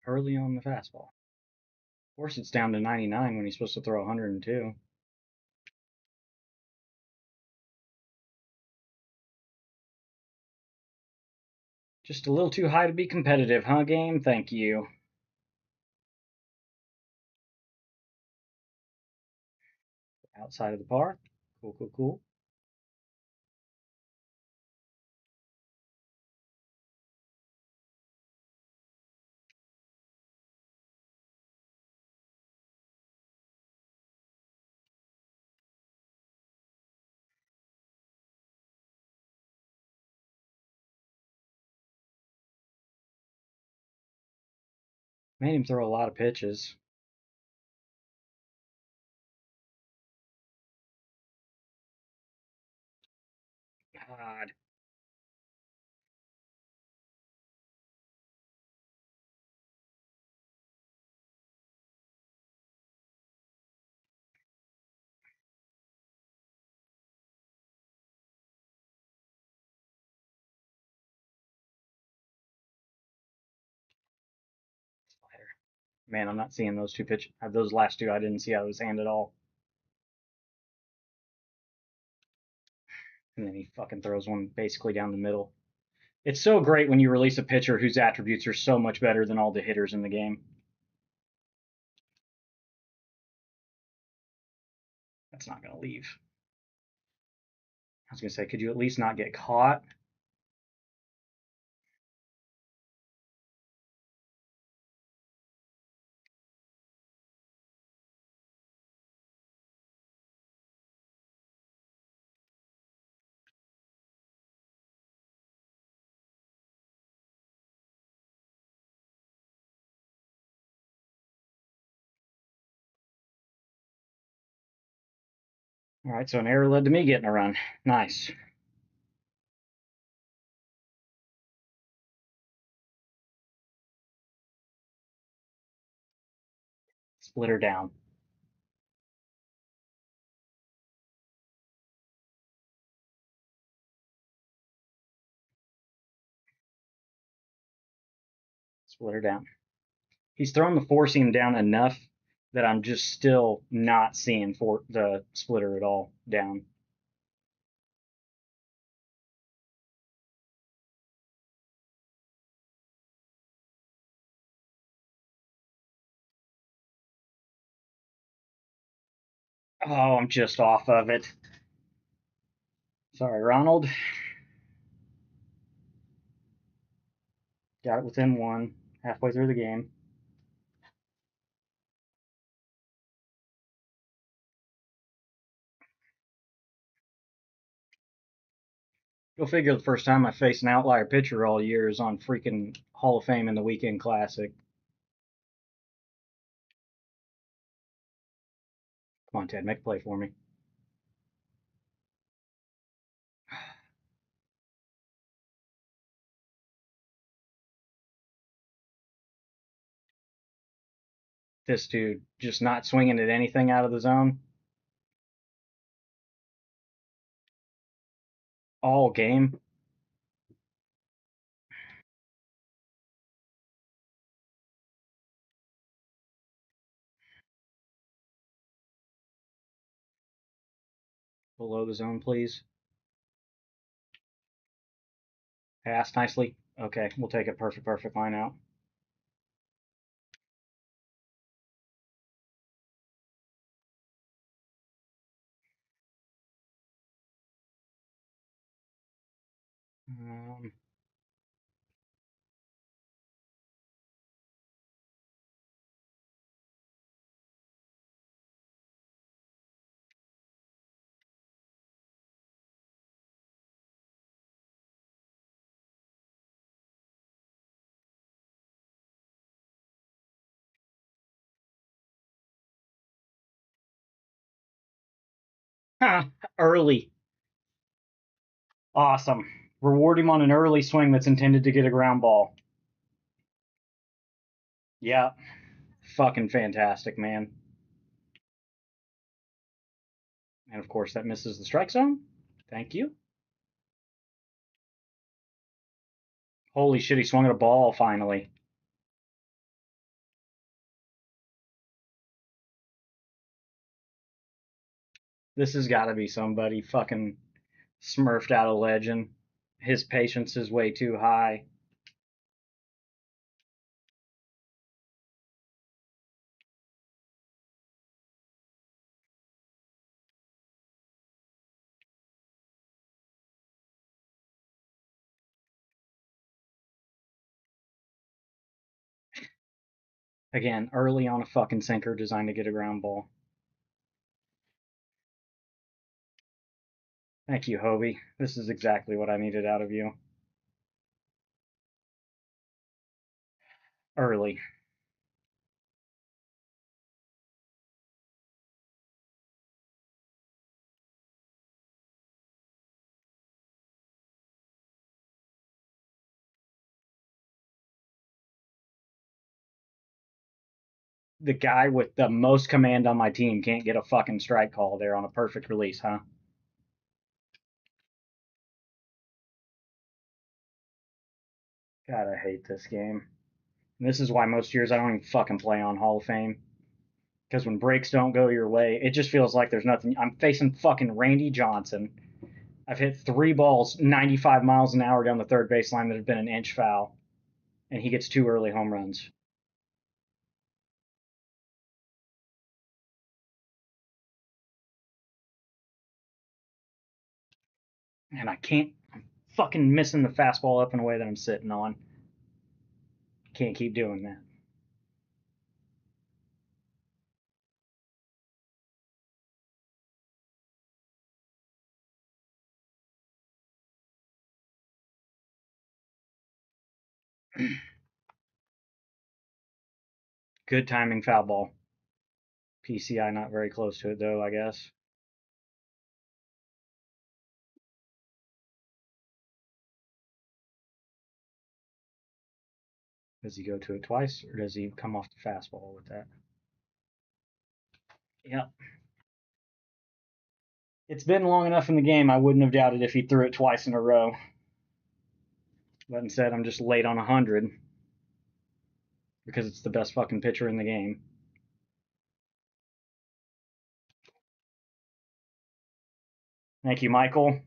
Early on the fastball. Of course, it's down to 99 when he's supposed to throw 102. Just a little too high to be competitive, huh, game? Thank you. Outside of the park. Cool, cool, cool. Made him throw a lot of pitches. God. Slider. Man, I'm not seeing those two pitches. Those last two, I didn't see out of his hand at all. And then he fucking throws one basically down the middle. It's so great when you release a pitcher whose attributes are so much better than all the hitters in the game. That's not going to leave. I was going to say, could you at least not get caught? All right, so an error led to me getting a run. Nice. Split her down. Split her down. He's thrown the four seam down enough that I'm just still not seeing for the splitter at all down. Oh, I'm just off of it. Sorry, Ronald. Got it within one, halfway through the game. Go figure the first time I faced an outlier pitcher all year is on freaking Hall of Fame in the Weekend Classic. Come on, Ted, make a play for me. This dude just not swinging at anything out of the zone all game. Below the zone, please. Pass nicely. Okay, we'll take a perfect line out. Um, early. Awesome. Reward him on an early swing that's intended to get a ground ball. Yeah, fucking fantastic, man. And of course, that misses the strike zone. Thank you. Holy shit, he swung at a ball finally. This has got to be somebody fucking smurfed out a legend. His patience is way too high. Again, early on a fucking sinker designed to get a ground ball. Thank you, Hobie. This is exactly what I needed out of you. Early. The guy with the most command on my team can't get a fucking strike call there on a perfect release, huh? God, I hate this game. And this is why most years I don't even fucking play on Hall of Fame. Because when breaks don't go your way, it just feels like there's nothing. I'm facing fucking Randy Johnson. I've hit three balls 95 miles an hour down the third baseline that have been an inch foul, and he gets two early home runs. And I can't. I'm fucking missing the fastball up and away that I'm sitting on. Can't keep doing that. Good timing foul ball. PCI not very close to it though, I guess. Does he go to it twice, or does he come off the fastball with that? Yep. It's been long enough in the game, I wouldn't have doubted if he threw it twice in a row. But instead, I'm just late on 100 because it's the best fucking pitcher in the game. Thank you, Michael.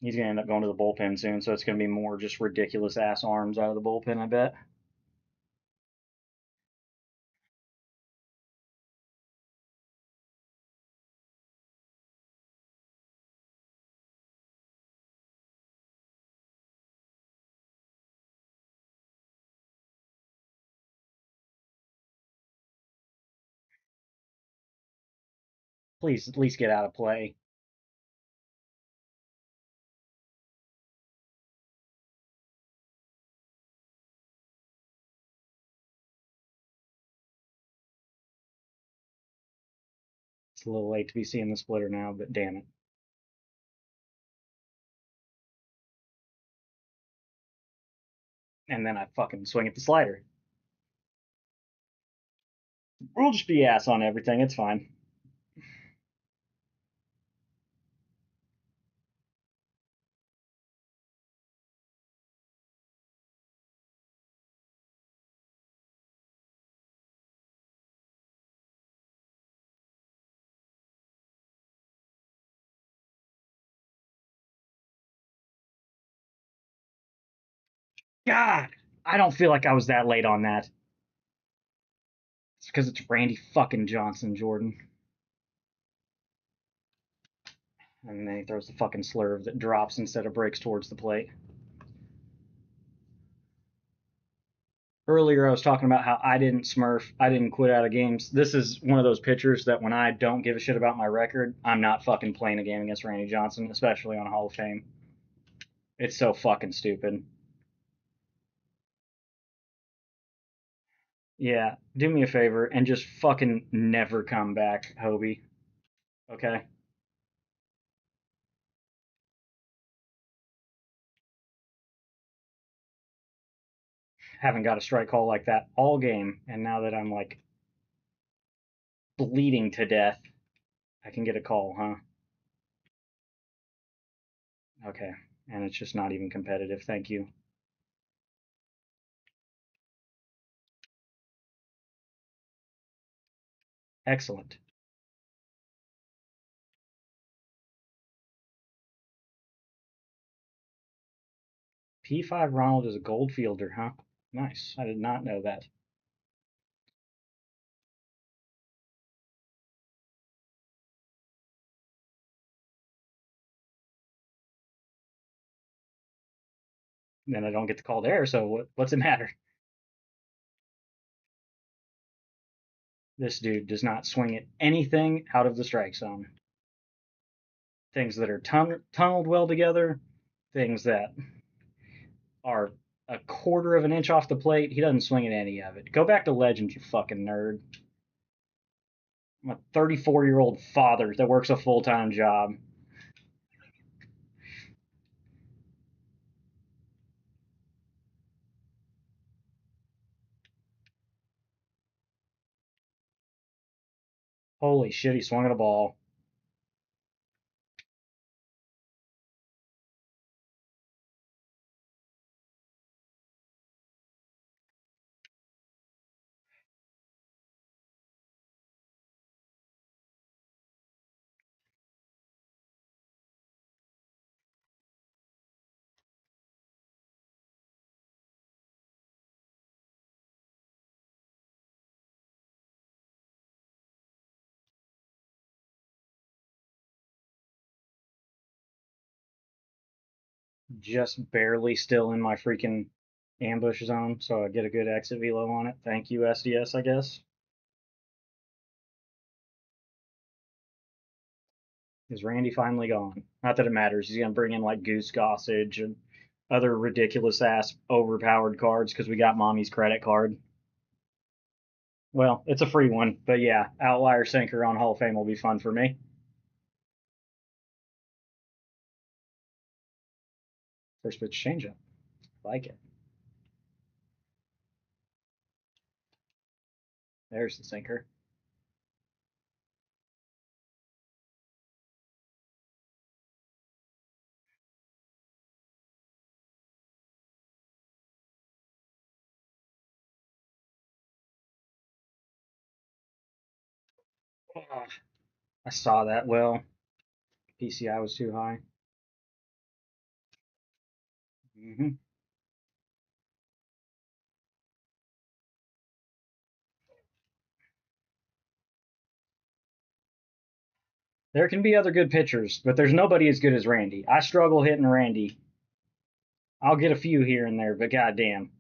He's going to end up going to the bullpen soon, so it's going to be more just ridiculous ass arms out of the bullpen, I bet. Please at least get out of play. It's a little late to be seeing the splitter now, but damn it. And then I fucking swing at the slider. We'll just be ass on everything. It's fine. God, I don't feel like I was that late on that. It's because it's Randy fucking Johnson, Jordan. And then he throws the fucking slurve that drops instead of breaks towards the plate. Earlier, I was talking about how I didn't smurf, I didn't quit out of games. This is one of those pitchers that when I don't give a shit about my record, I'm not fucking playing a game against Randy Johnson, especially on Hall of Fame. It's so fucking stupid. Yeah, do me a favor and just fucking never come back, Hobie. Okay? Haven't got a strike call like that all game, and now that I'm like bleeding to death, I can get a call, huh? Okay. And it's just not even competitive. Thank you. Excellent. P5 Ronald is a gold fielder, huh? Nice. I did not know that. Then I don't get the call there, so what's it matter? This dude does not swing at anything out of the strike zone. Things that are tunneled well together, things that are a quarter of an inch off the plate, he doesn't swing at any of it. Go back to Legends, you fucking nerd. I'm a 34-year-old father that works a full-time job. Holy shit, he swung at a ball. Just barely still in my freaking ambush zone, so I get a good exit velo on it. Thank you, SDS, I guess. Is Randy finally gone? Not that it matters. He's gonna bring in like Goose Gossage and other ridiculous ass overpowered cards because we got mommy's credit card. Well, it's a free one, but yeah, Outlier Sinker on Hall of Fame will be fun for me. First pitch changeup. Like it. There's the sinker. Oh, I saw that well. PCI was too high. Hmm. There can be other good pitchers, but there's nobody as good as Randy. I struggle hitting Randy. I'll get a few here and there, but goddamn.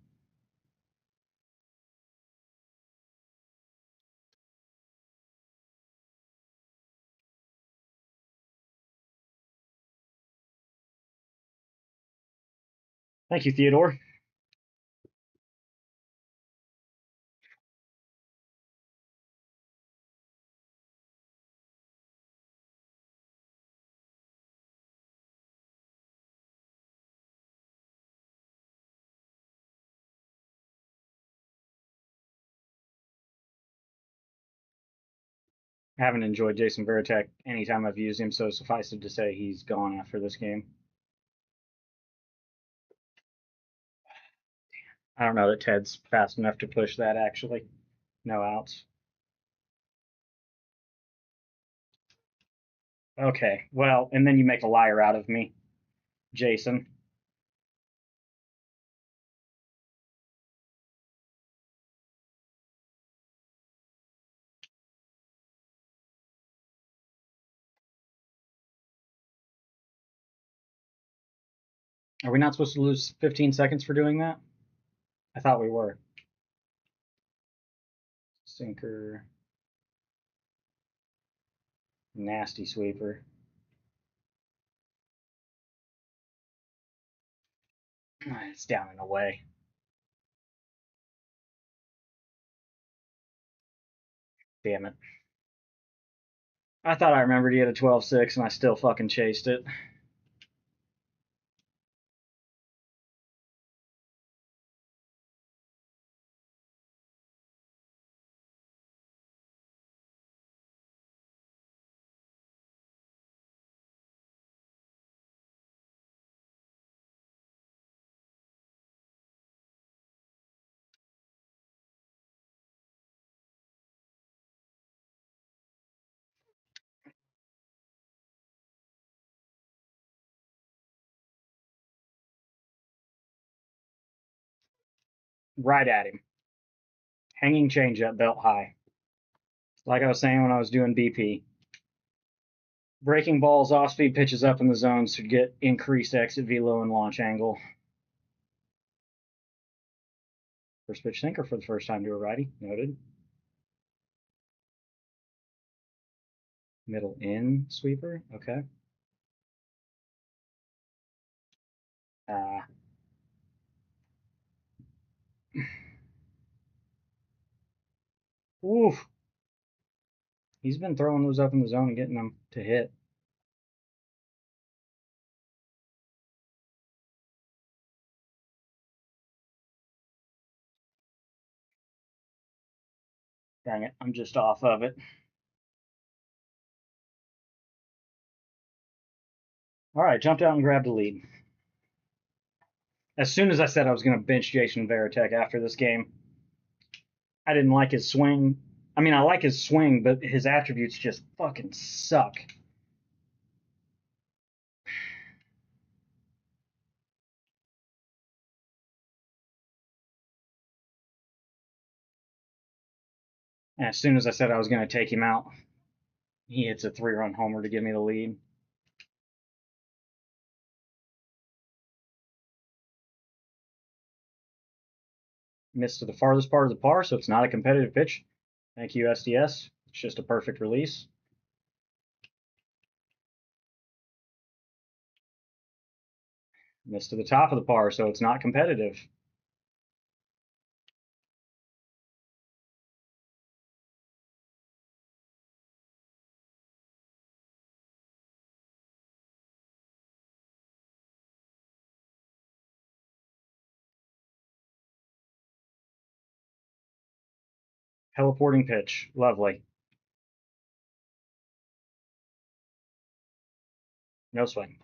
Thank you, Theodore. I haven't enjoyed Jason Veritek anytime I've used him, so suffice it to say he's gone after this game. I don't know that Ted's fast enough to push that, actually. No outs. Okay, well, and then you make a liar out of me, Jason. Are we not supposed to lose 15 seconds for doing that? I thought we were. Sinker. Nasty sweeper. It's down and away. Damn it. I thought I remembered he had a 12-6 and I still fucking chased it. Right at him. Hanging changeup, belt high. Like I was saying when I was doing BP. Breaking balls, off speed pitches up in the zones to get increased exit velo and launch angle. First pitch sinker for the first time to a righty. Noted. Middle in sweeper. Okay. Uh, oof. He's been throwing those up in the zone and getting them to hit. Dang it, I'm just off of it. All right, jumped out and grabbed the lead. As soon as I said I was going to bench Jason Veritek after this game, I didn't like his swing. I mean, I like his swing, but his attributes just fucking suck. And as soon as I said I was going to take him out, he hits a 3-run homer to give me the lead. Missed to the farthest part of the par, so it's not a competitive pitch. Thank you, SDS. It's just a perfect release. Missed to the top of the par, so it's not competitive. Teleporting pitch. Lovely. No swing.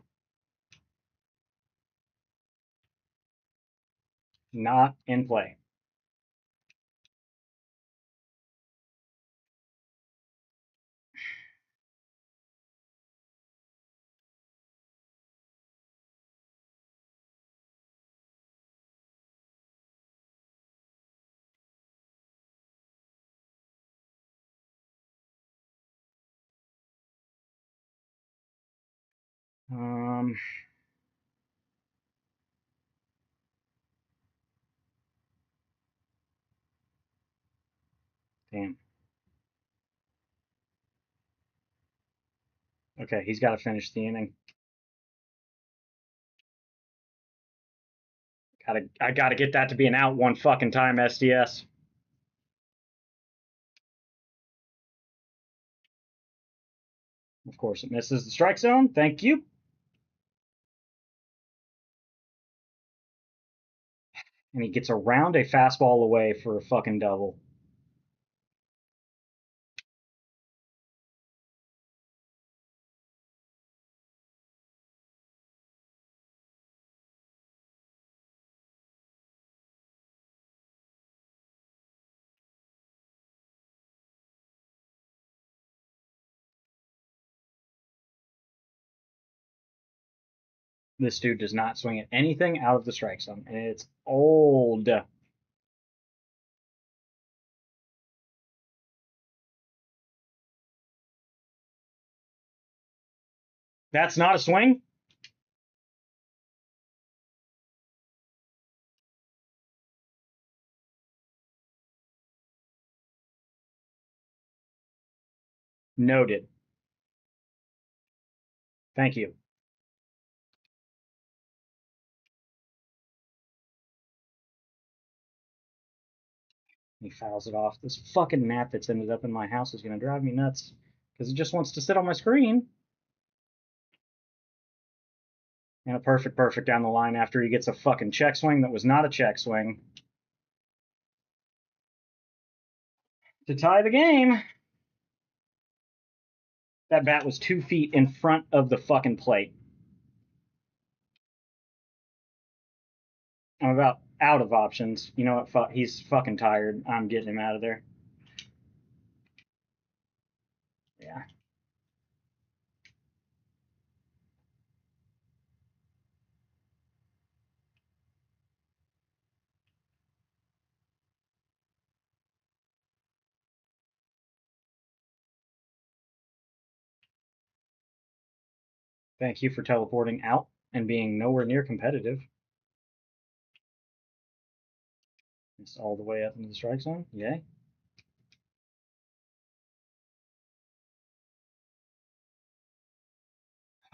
Not in play. Um, damn. Okay, he's got to finish the inning. I gotta get that to be an out one fucking time, SDS. Of course, it misses the strike zone. Thank you. And he gets around a fastball away for a fucking double. This dude does not swing at anything out of the strike zone, and it's old. That's not a swing? Noted. Thank you. He fouls it off. This fucking mat that's ended up in my house is going to drive me nuts because it just wants to sit on my screen. And a perfect down the line after he gets a fucking check swing that was not a check swing to tie the game. That bat was 2 feet in front of the fucking plate. I'm about out of options. You know what? He's fucking tired. I'm getting him out of there. Yeah. Thank you for teleporting out and being nowhere near competitive. It's all the way up into the strike zone. Yay.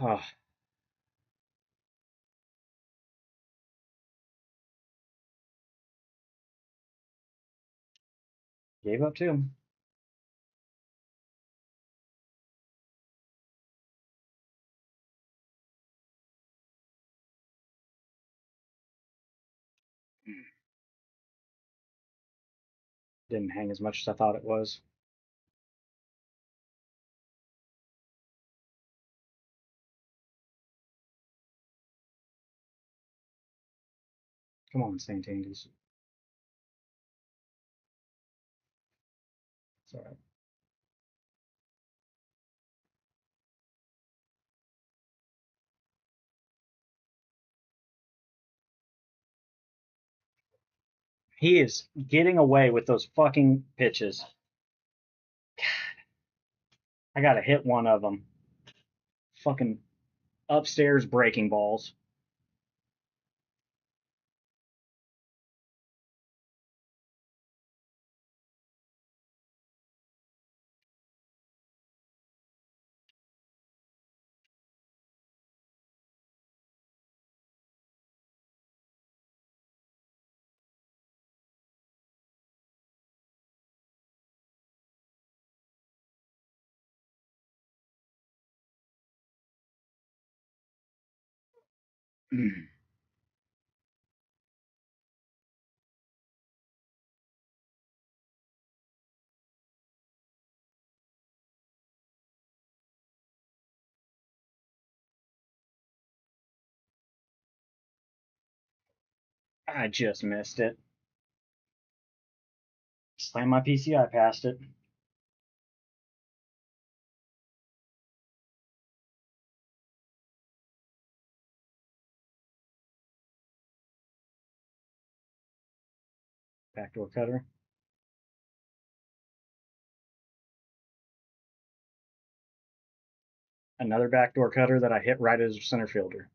Oh, gave up too. Didn't hang as much as I thought it was. Come on, St. Andy's. It's all right. He is getting away with those fucking pitches. I gotta hit one of them. Fucking upstairs breaking balls. I just missed it. Slam my PCI past it. Backdoor cutter. Another backdoor cutter that I hit right as a center fielder.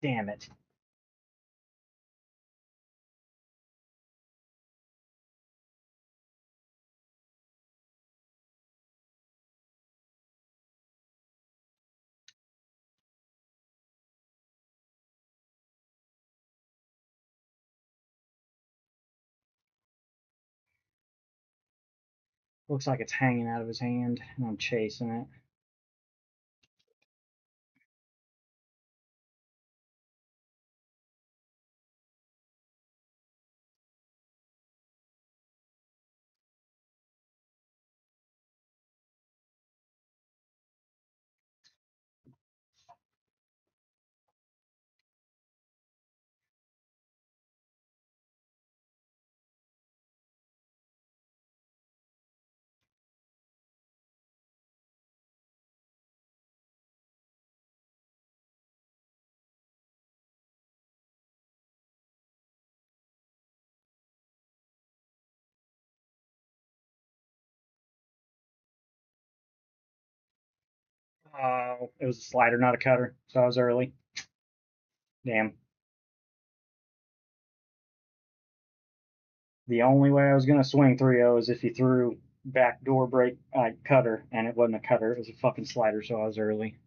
Damn it. Looks like it's hanging out of his hand, and I'm chasing it. Oh, it was a slider, not a cutter, so I was early. Damn. The only way I was going to swing 3-0 is if he threw backdoor break cutter, and it wasn't a cutter, it was a fucking slider, so I was early.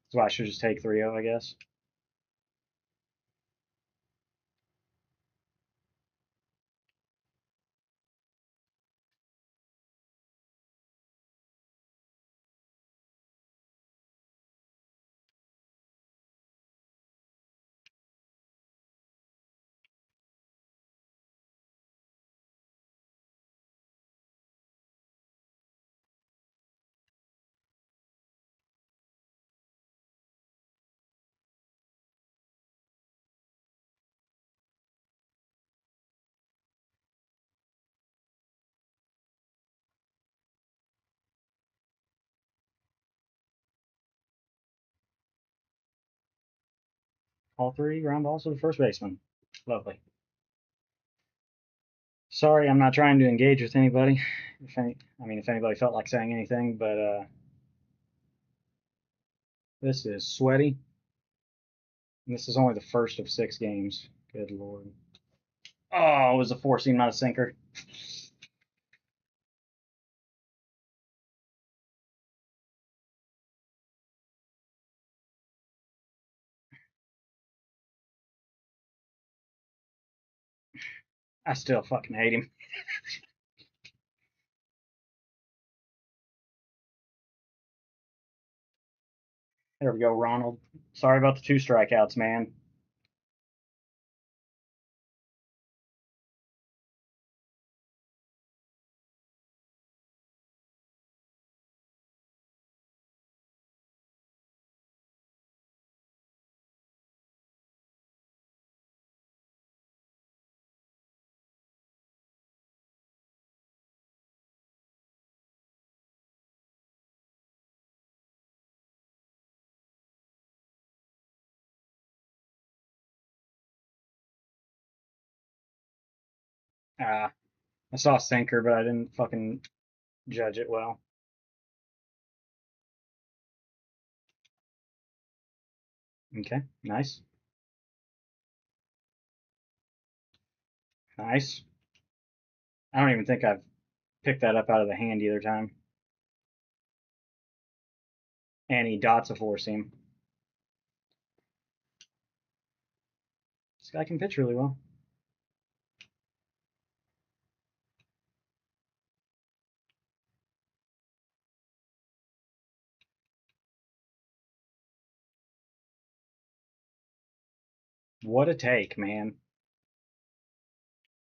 So I should just take 3-0, I guess. All three ground balls to the first baseman. Lovely. Sorry, I'm not trying to engage with anybody. If anybody felt like saying anything, but this is sweaty. And this is only the first of 6 games. Good lord. Oh, it was a 4-seam, not a sinker. I still fucking hate him. There we go, Ronald. Sorry about the 2 strikeouts, man. I saw a sinker, but I didn't fucking judge it well. Okay, nice. Nice. I don't even think I've picked that up out of the hand either time. And he dots a 4-seam. This guy can pitch really well. What a take, man.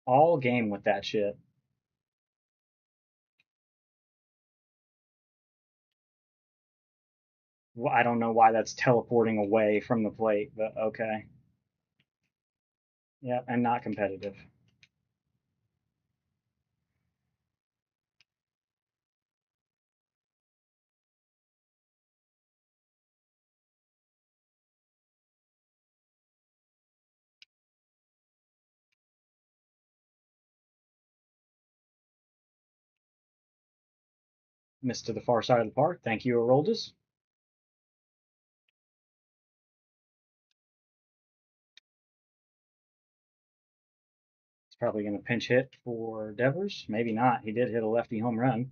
All game with that shit. Well, I don't know why that's teleporting away from the plate, but okay. Yeah, and not competitive. Missed to the far side of the park. Thank you, Aroldis. He's probably going to pinch hit for Devers. Maybe not. He did hit a lefty home run.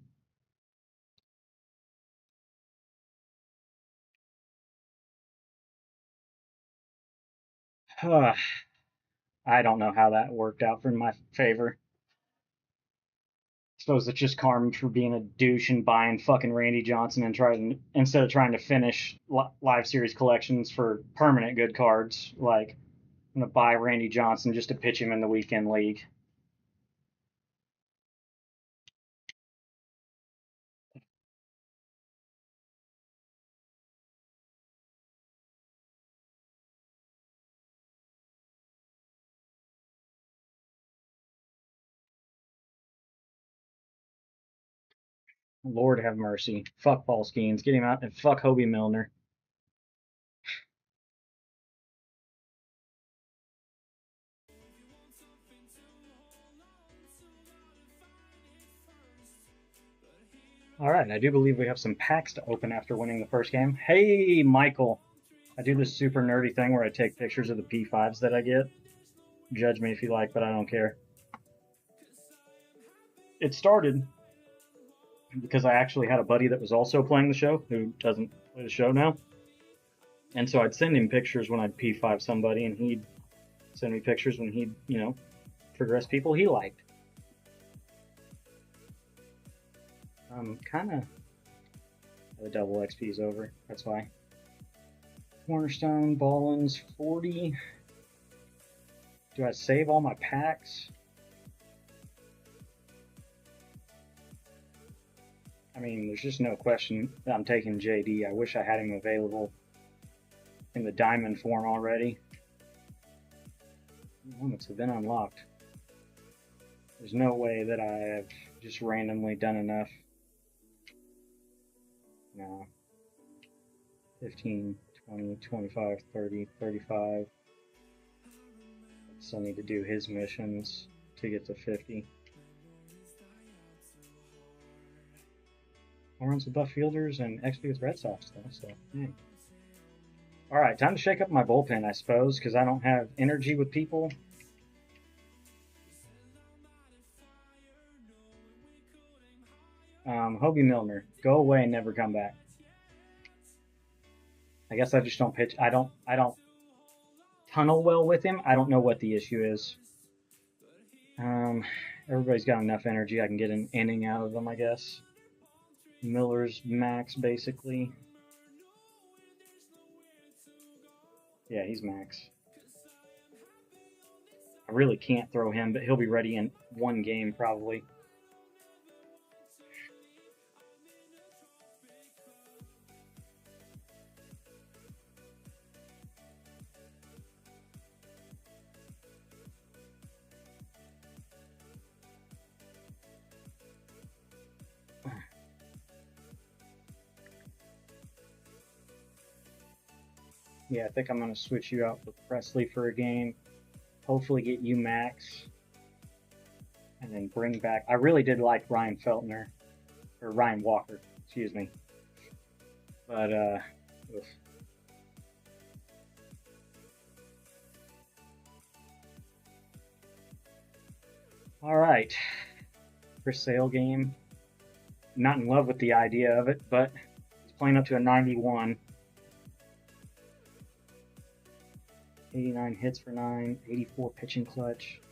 I don't know how that worked out for my favor. Suppose it's just karma for being a douche and buying fucking Randy Johnson and trying instead of trying to finish live series collections for permanent good cards. Like I'm gonna buy Randy Johnson just to pitch him in the weekend league. Lord have mercy. Fuck Paul Skeens. Get him out and fuck Hobie Milner. All right, I do believe we have some packs to open after winning the first game. Hey, Michael. I do this super nerdy thing where I take pictures of the P5s that I get. Judge me if you like, but I don't care. It started because I actually had a buddy that was also playing the show who doesn't play the show now. And so I'd send him pictures when I'd P5 somebody, and he'd send me pictures when he'd, progress people he liked. Kind of. The double XP is over. That's why. Cornerstone, Ballins, 40. Do I save all my packs? I mean, there's just no question that I'm taking JD. I wish I had him available in the diamond form already. Limits have been unlocked. There's no way that I have just randomly done enough. No. 15, 20, 25, 30, 35. So I need to do his missions to get to 50. Home runs with Buff Fielders and XP with Red Sox, though, so, Alright, time to shake up my bullpen, I suppose, because I don't have energy with people. Hobie Milner, go away and never come back. I guess I just don't pitch. I don't tunnel well with him. I don't know what the issue is. Everybody's got enough energy. I can get an inning out of them, I guess. Miller's max, basically. Yeah, he's max. I really can't throw him, but he'll be ready in one game, probably. Yeah, I think I'm going to switch you out with Presley for a game. Hopefully get you max. And then bring back... I really did like Ryan Feltner. Or Ryan Walker, excuse me. But, oof. Alright. Chris Sale game. Not in love with the idea of it, but he's playing up to a 91. 89 hits for 9, 84 pitching clutch.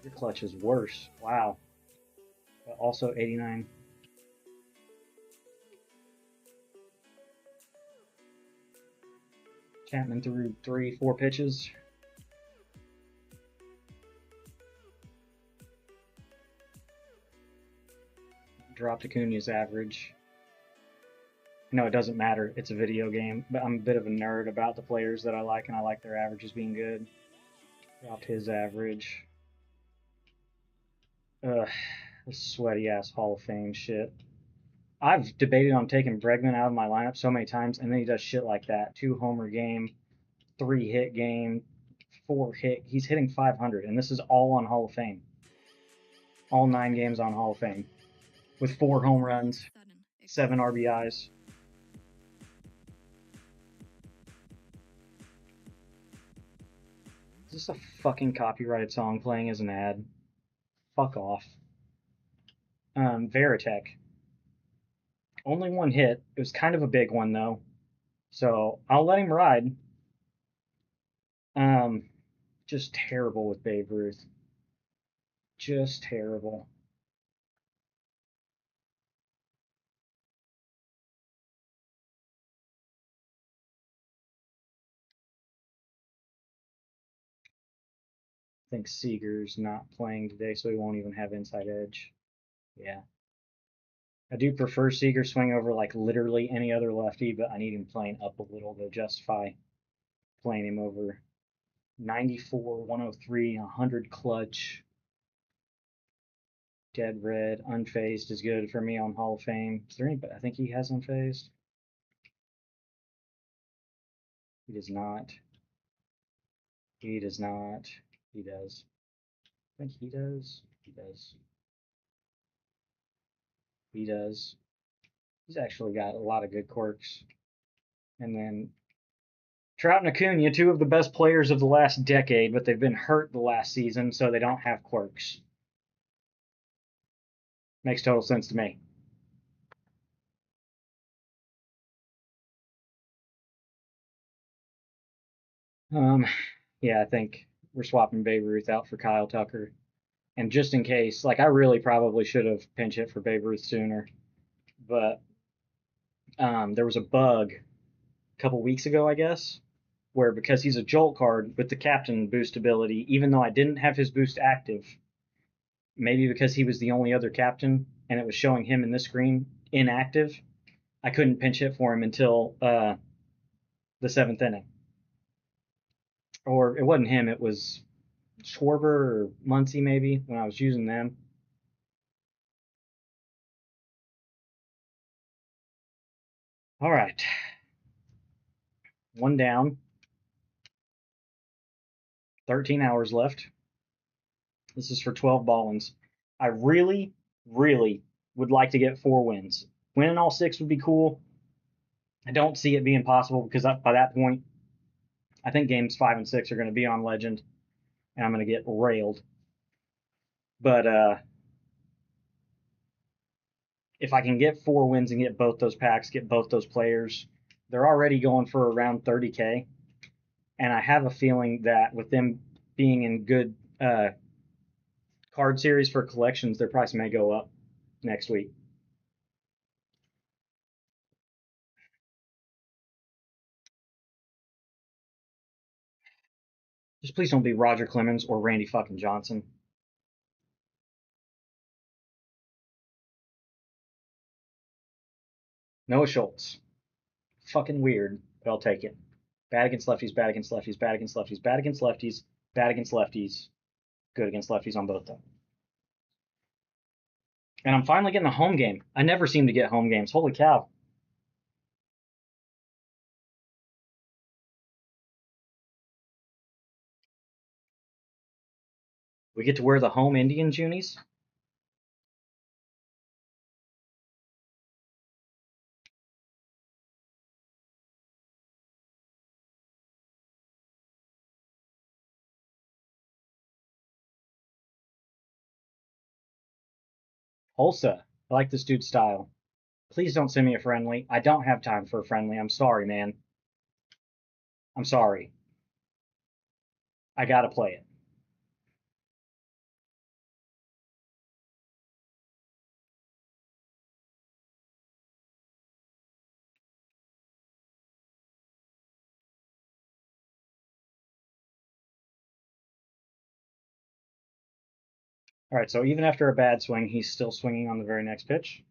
Your clutch is worse. Wow. But also 89. Chapman threw 4 pitches. Dropped Acuna's average. No, it doesn't matter. It's a video game, but I'm a bit of a nerd about the players that I like, and I like their averages being good. Dropped his average. Ugh, this sweaty-ass Hall of Fame shit. I've debated on taking Bregman out of my lineup so many times, and then he does shit like that. 2-homer game, 3-hit game, 4-hit. He's hitting 500, and this is all on Hall of Fame. All 9 games on Hall of Fame. With 4 home runs, 7 RBIs. Is this a fucking copyrighted song playing as an ad? Fuck off. Veritek. Only 1 hit. It was kind of a big one, though. So, I'll let him ride. Just terrible with Babe Ruth. Just terrible. I think Seager's not playing today, so he won't even have inside edge. Yeah. I do prefer Seager swing over like literally any other lefty, but I need him playing up a little to justify playing him over 94, 103, 100 clutch. Dead red, unfazed is good for me on Hall of Fame. Is there anybody? I think he has unfazed. He does not. He does not. He does. I think he does. He does. He does. He's actually got a lot of good quirks. And then Trout and Acuna, two of the best players of the last decade, but they've been hurt the last season, so they don't have quirks. Makes total sense to me. Um, yeah, I think we're swapping Babe Ruth out for Kyle Tucker. And just in case, like I really probably should have pinch hit for Babe Ruth sooner, but there was a bug a couple weeks ago, I guess, where because he's a jolt card with the captain boost ability, even though I didn't have his boost active, maybe because he was the only other captain and it was showing him in this screen inactive, I couldn't pinch hit for him until the seventh inning. Or it wasn't him, it was Schwarber or Muncie maybe when I was using them. All right. One down. 13 hours left. This is for 12 ballins. I really, really would like to get 4 wins. Winning all 6 would be cool. I don't see it being possible because by that point, I think games 5 and 6 are going to be on Legend, and I'm going to get railed. But if I can get 4 wins and get both those packs, get both those players, they're already going for around 30K. And I have a feeling that with them being in good card series for collections, their price may go up next week. Just please don't be Roger Clemens or Randy fucking Johnson. Noah Schultz. Fucking weird, but I'll take it. Bad against lefties, bad against lefties, bad against lefties, bad against lefties, bad against lefties, good against lefties on both of them. And I'm finally getting a home game. I never seem to get home games. Holy cow. We get to wear the home Indians unis. Hulsa. I like this dude's style. Please don't send me a friendly. I don't have time for a friendly. I'm sorry, man. I'm sorry. I gotta play it. All right, so even after a bad swing, he's still swinging on the very next pitch.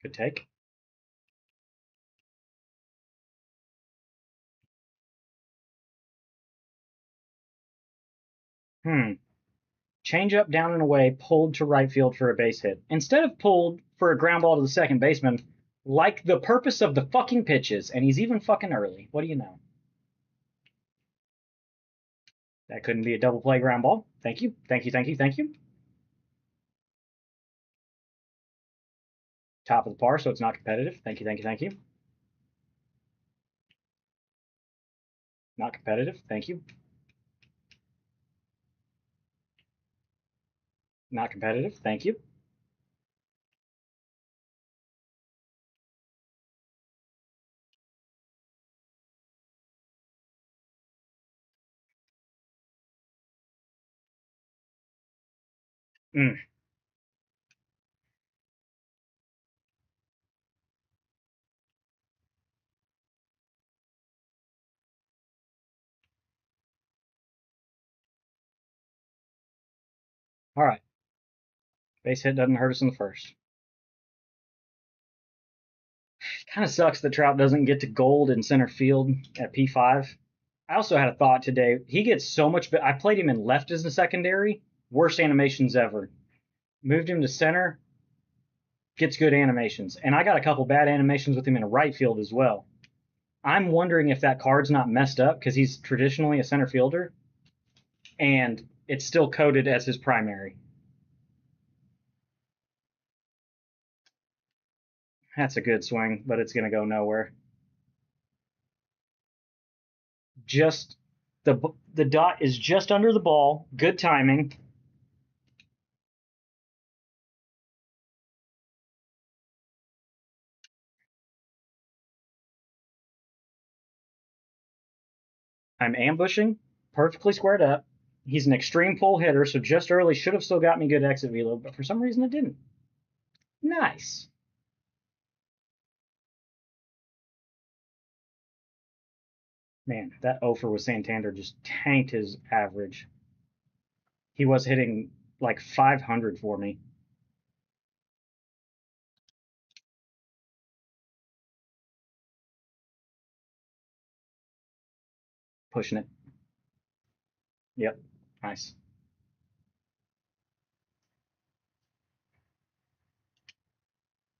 Good take. Change up down and away, pulled to right field for a base hit. Instead of pulled for a ground ball to the second baseman, like the purpose of the fucking pitches, and he's even fucking early. What do you know? That couldn't be a double play ground ball. Thank you. Thank you. Thank you. Thank you. Top of the par, so it's not competitive. Thank you. Thank you. Thank you. Not competitive. Thank you. Not competitive. Thank you. All right. Base hit doesn't hurt us in the first. Kind of sucks that Trout doesn't get to gold in center field at P5. I also had a thought today. He gets so much. I played him in left as the secondary. Worst animations ever. Moved him to center. Gets good animations. And I got a couple bad animations with him in right field as well. I'm wondering if that card's not messed up because he's traditionally a center fielder and it's still coded as his primary. That's a good swing, but it's going to go nowhere. Just the dot is just under the ball. Good timing. I'm ambushing, perfectly squared up. He's an extreme pull hitter, so just early should have still got me good exit velo, but for some reason it didn't. Nice. Man, that offer with Santander just tanked his average. He was hitting like 500 for me. Pushing it. Yep. Nice.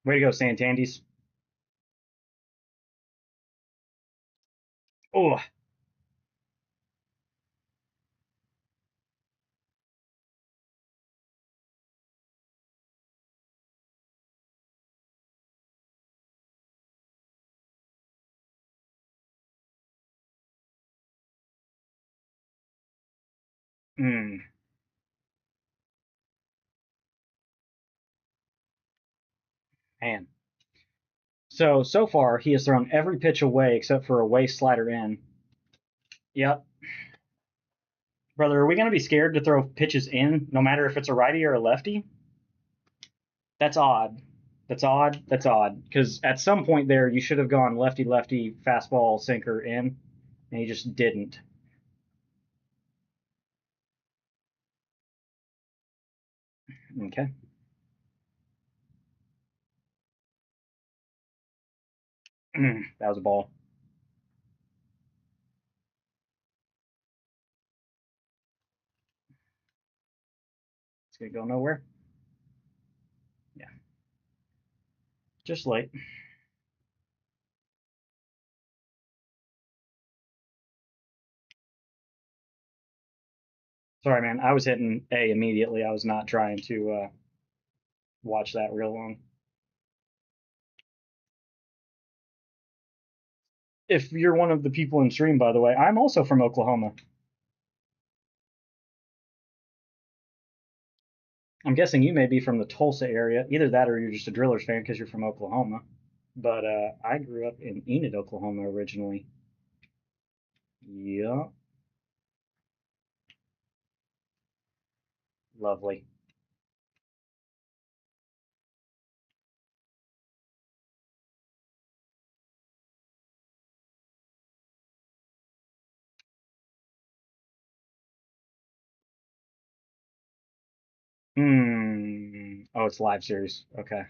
Way to go, Santandis. Oh. Mm, man. So far, he has thrown every pitch away except for a waist slider in. Yep. Brother, are we going to be scared to throw pitches in, no matter if it's a righty or a lefty? That's odd. That's odd. That's odd. Because at some point there, you should have gone lefty, lefty, fastball, sinker in, and you just didn't. Okay. That was a ball. It's going to go nowhere. Yeah. Just late. Sorry, man. I was hitting A immediately. I was not trying to watch that real long. If you're one of the people in stream, by the way, I'm also from Oklahoma. I'm guessing you may be from the Tulsa area. Either that or you're just a Drillers fan because you're from Oklahoma. But I grew up in Enid, Oklahoma originally. Yeah. Lovely. Hmm. Oh, it's live series. Okay.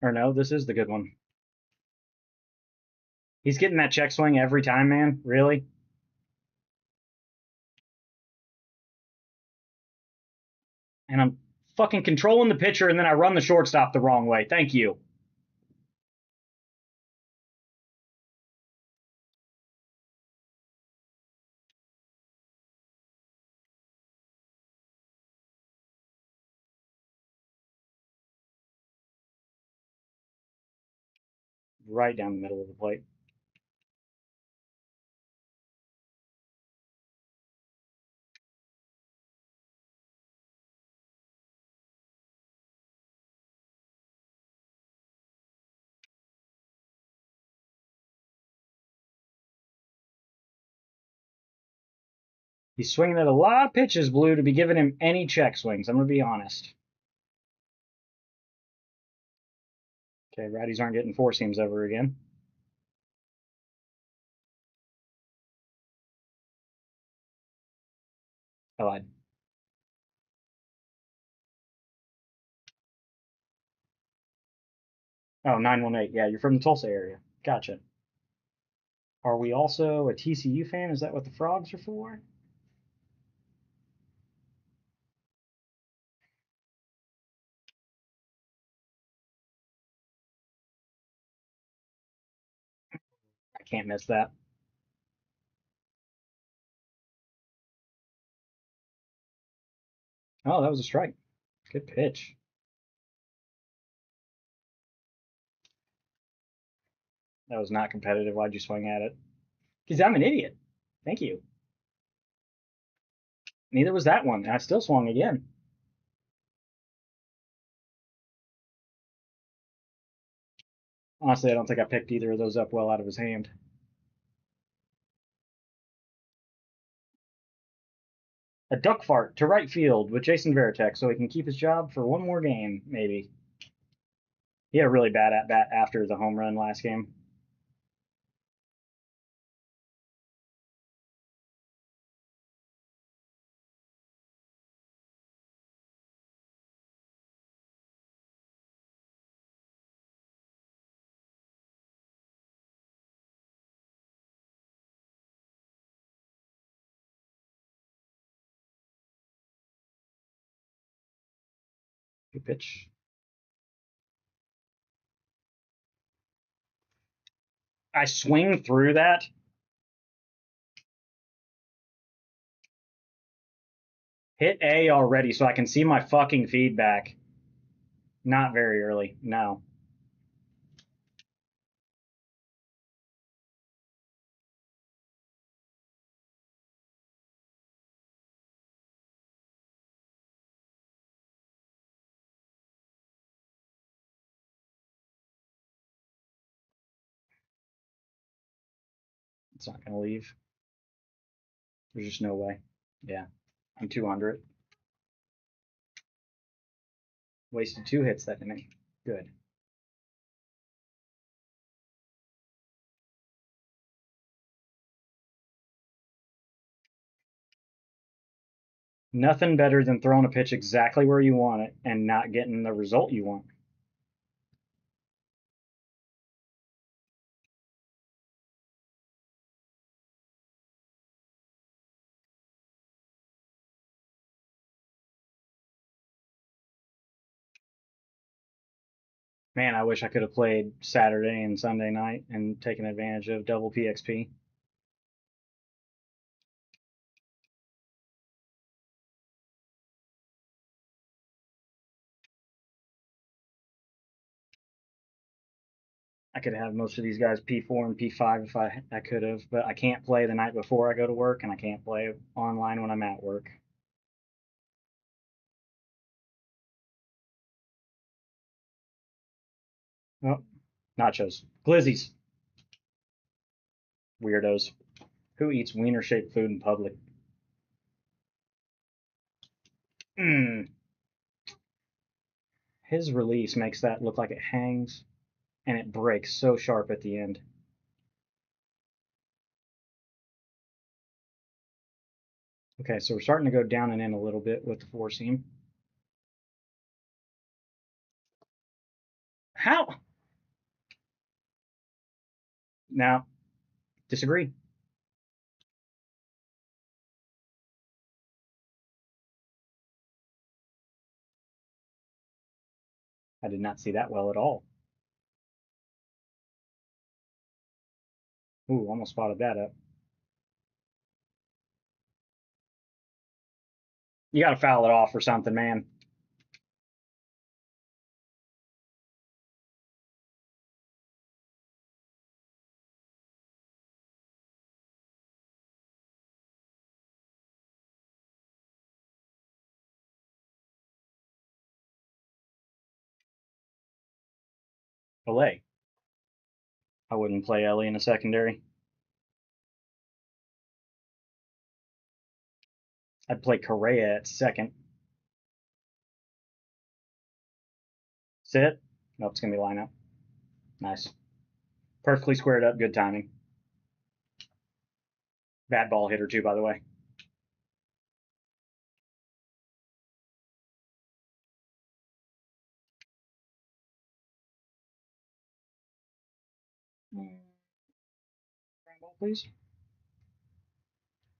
Or no, this is the good one. He's getting that check swing every time, man. Really? And I'm fucking controlling the pitcher and then I run the shortstop the wrong way. Thank you. Right down the middle of the plate. He's swinging at a lot of pitches, Blue, to be giving him any check swings. I'm going to be honest. Okay, righties aren't getting four seams ever again. I lied. Oh, 918. Yeah, you're from the Tulsa area. Gotcha. Are we also a TCU fan? Is that what the frogs are for? I can't miss that. Oh, that was a strike. Good pitch. That was not competitive. Why'd you swing at it? Because I'm an idiot. Thank you. Neither was that one. And I still swung again. Honestly, I don't think I picked either of those up well out of his hand. A duck fart to right field with Jason Varitek so he can keep his job for one more game, maybe. He had a really bad at bat after the home run last game. Good pitch. I swing through that. Hit A already so I can see my fucking feedback. Not very early. No. It's not going to leave. There's just no way. Yeah. I'm 200. Wasted two hits that inning. Good. Nothing better than throwing a pitch exactly where you want it and not getting the result you want. Man, I wish I could have played Saturday and Sunday night and taken advantage of double PXP. I could have most of these guys P4 and P5 if I could have, but I can't play the night before I go to work, and I can't play online when I'm at work. Oh, nachos. Glizzies. Weirdos. Who eats wiener shaped food in public? Mm. His release makes that look like it hangs, and it breaks so sharp at the end. Okay, so we're starting to go down and in a little bit with the four seam. How? Now, disagree. I did not see that well at all. Ooh, almost spotted that up. You got to foul it off or something, man. Olay. I wouldn't play Ellie in a secondary. I'd play Correa at second. Sit. Nope, it's going to be lineup. Nice. Perfectly squared up. Good timing. Bad ball hitter, too, by the way. Ball, please.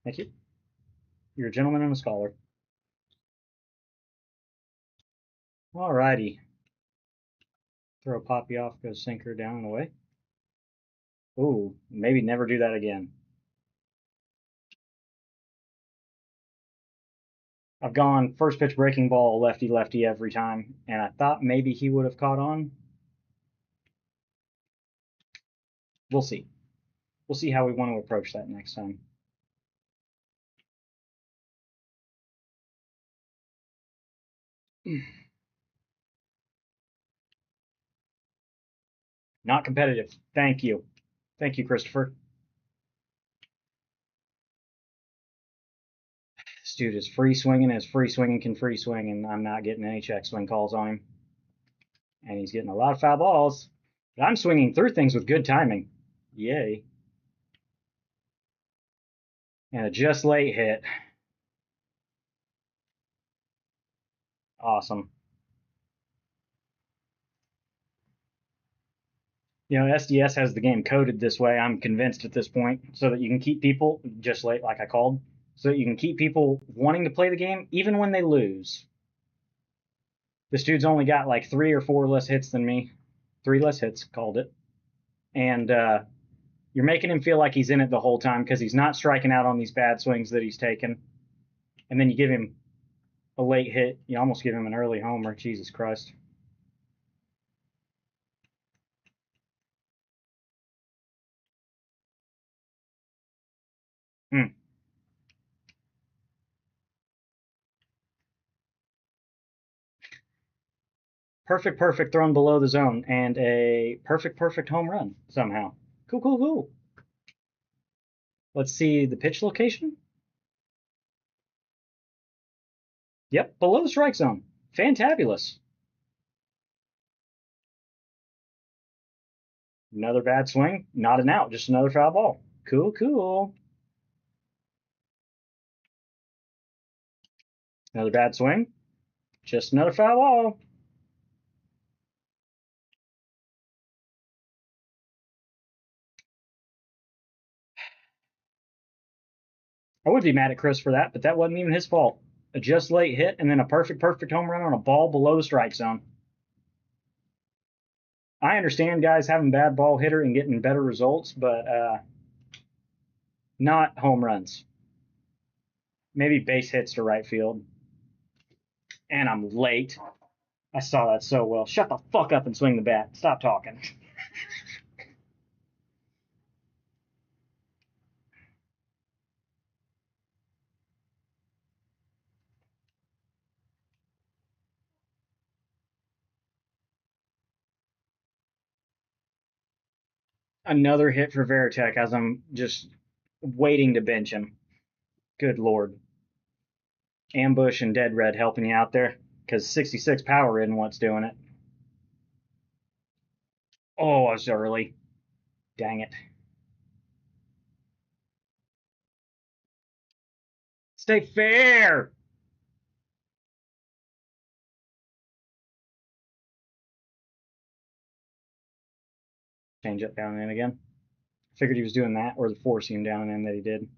Thank you. You're a gentleman and a scholar. Alrighty. Throw Poppy off, go sinker down and away. Ooh, maybe never do that again. I've gone first pitch breaking ball lefty lefty every time, and I thought maybe he would have caught on. We'll see. We'll see how we want to approach that next time. Not competitive. Thank you. Thank you, Christopher. This dude is free swinging as free swinging can free swing, and I'm not getting any check swing calls on him. And he's getting a lot of foul balls. But I'm swinging through things with good timing. Yay. And a just late hit. Awesome. You know, SDS has the game coded this way, I'm convinced at this point, so that you can keep people, just late like I called, so that you can keep people wanting to play the game even when they lose. This dude's only got like 3 or 4 less hits than me. 3 less hits, called it. And you're making him feel like he's in it the whole time because he's not striking out on these bad swings that he's taken. And then you give him a late hit. You almost give him an early homer. Jesus Christ. Hmm. Perfect thrown below the zone and a perfect home run somehow. Cool. Let's see the pitch location. Yep, below the strike zone. Fantabulous. Another bad swing. Not an out, just another foul ball. Cool. Another bad swing. Just another foul ball. I would be mad at Chris for that, but that wasn't even his fault. A just late hit and then a perfect home run on a ball below the strike zone. I understand guys having bad ball hitter and getting better results, but not home runs. Maybe base hits to right field. And I'm late. I saw that so well. Shut the fuck up and swing the bat. Stop talking. Another hit for Veritek as I'm just waiting to bench him. Good lord. Ambush and Dead Red helping you out there because 66 power isn't what's doing it. Oh, I was early. Dang it. Stay fair! Change up down and in again. Figured he was doing that or the four seam down and in that he did.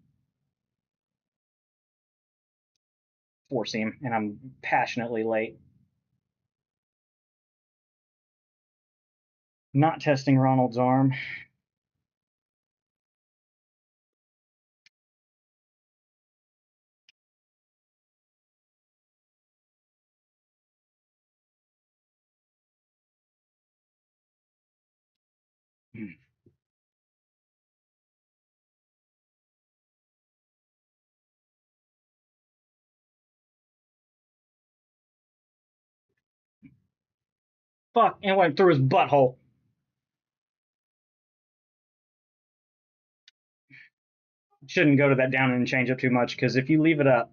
Four seam, and I'm passionately late. Not testing Ronald's arm. Fuck, and went through his butthole. Shouldn't go to that down and change up too much because if you leave it up,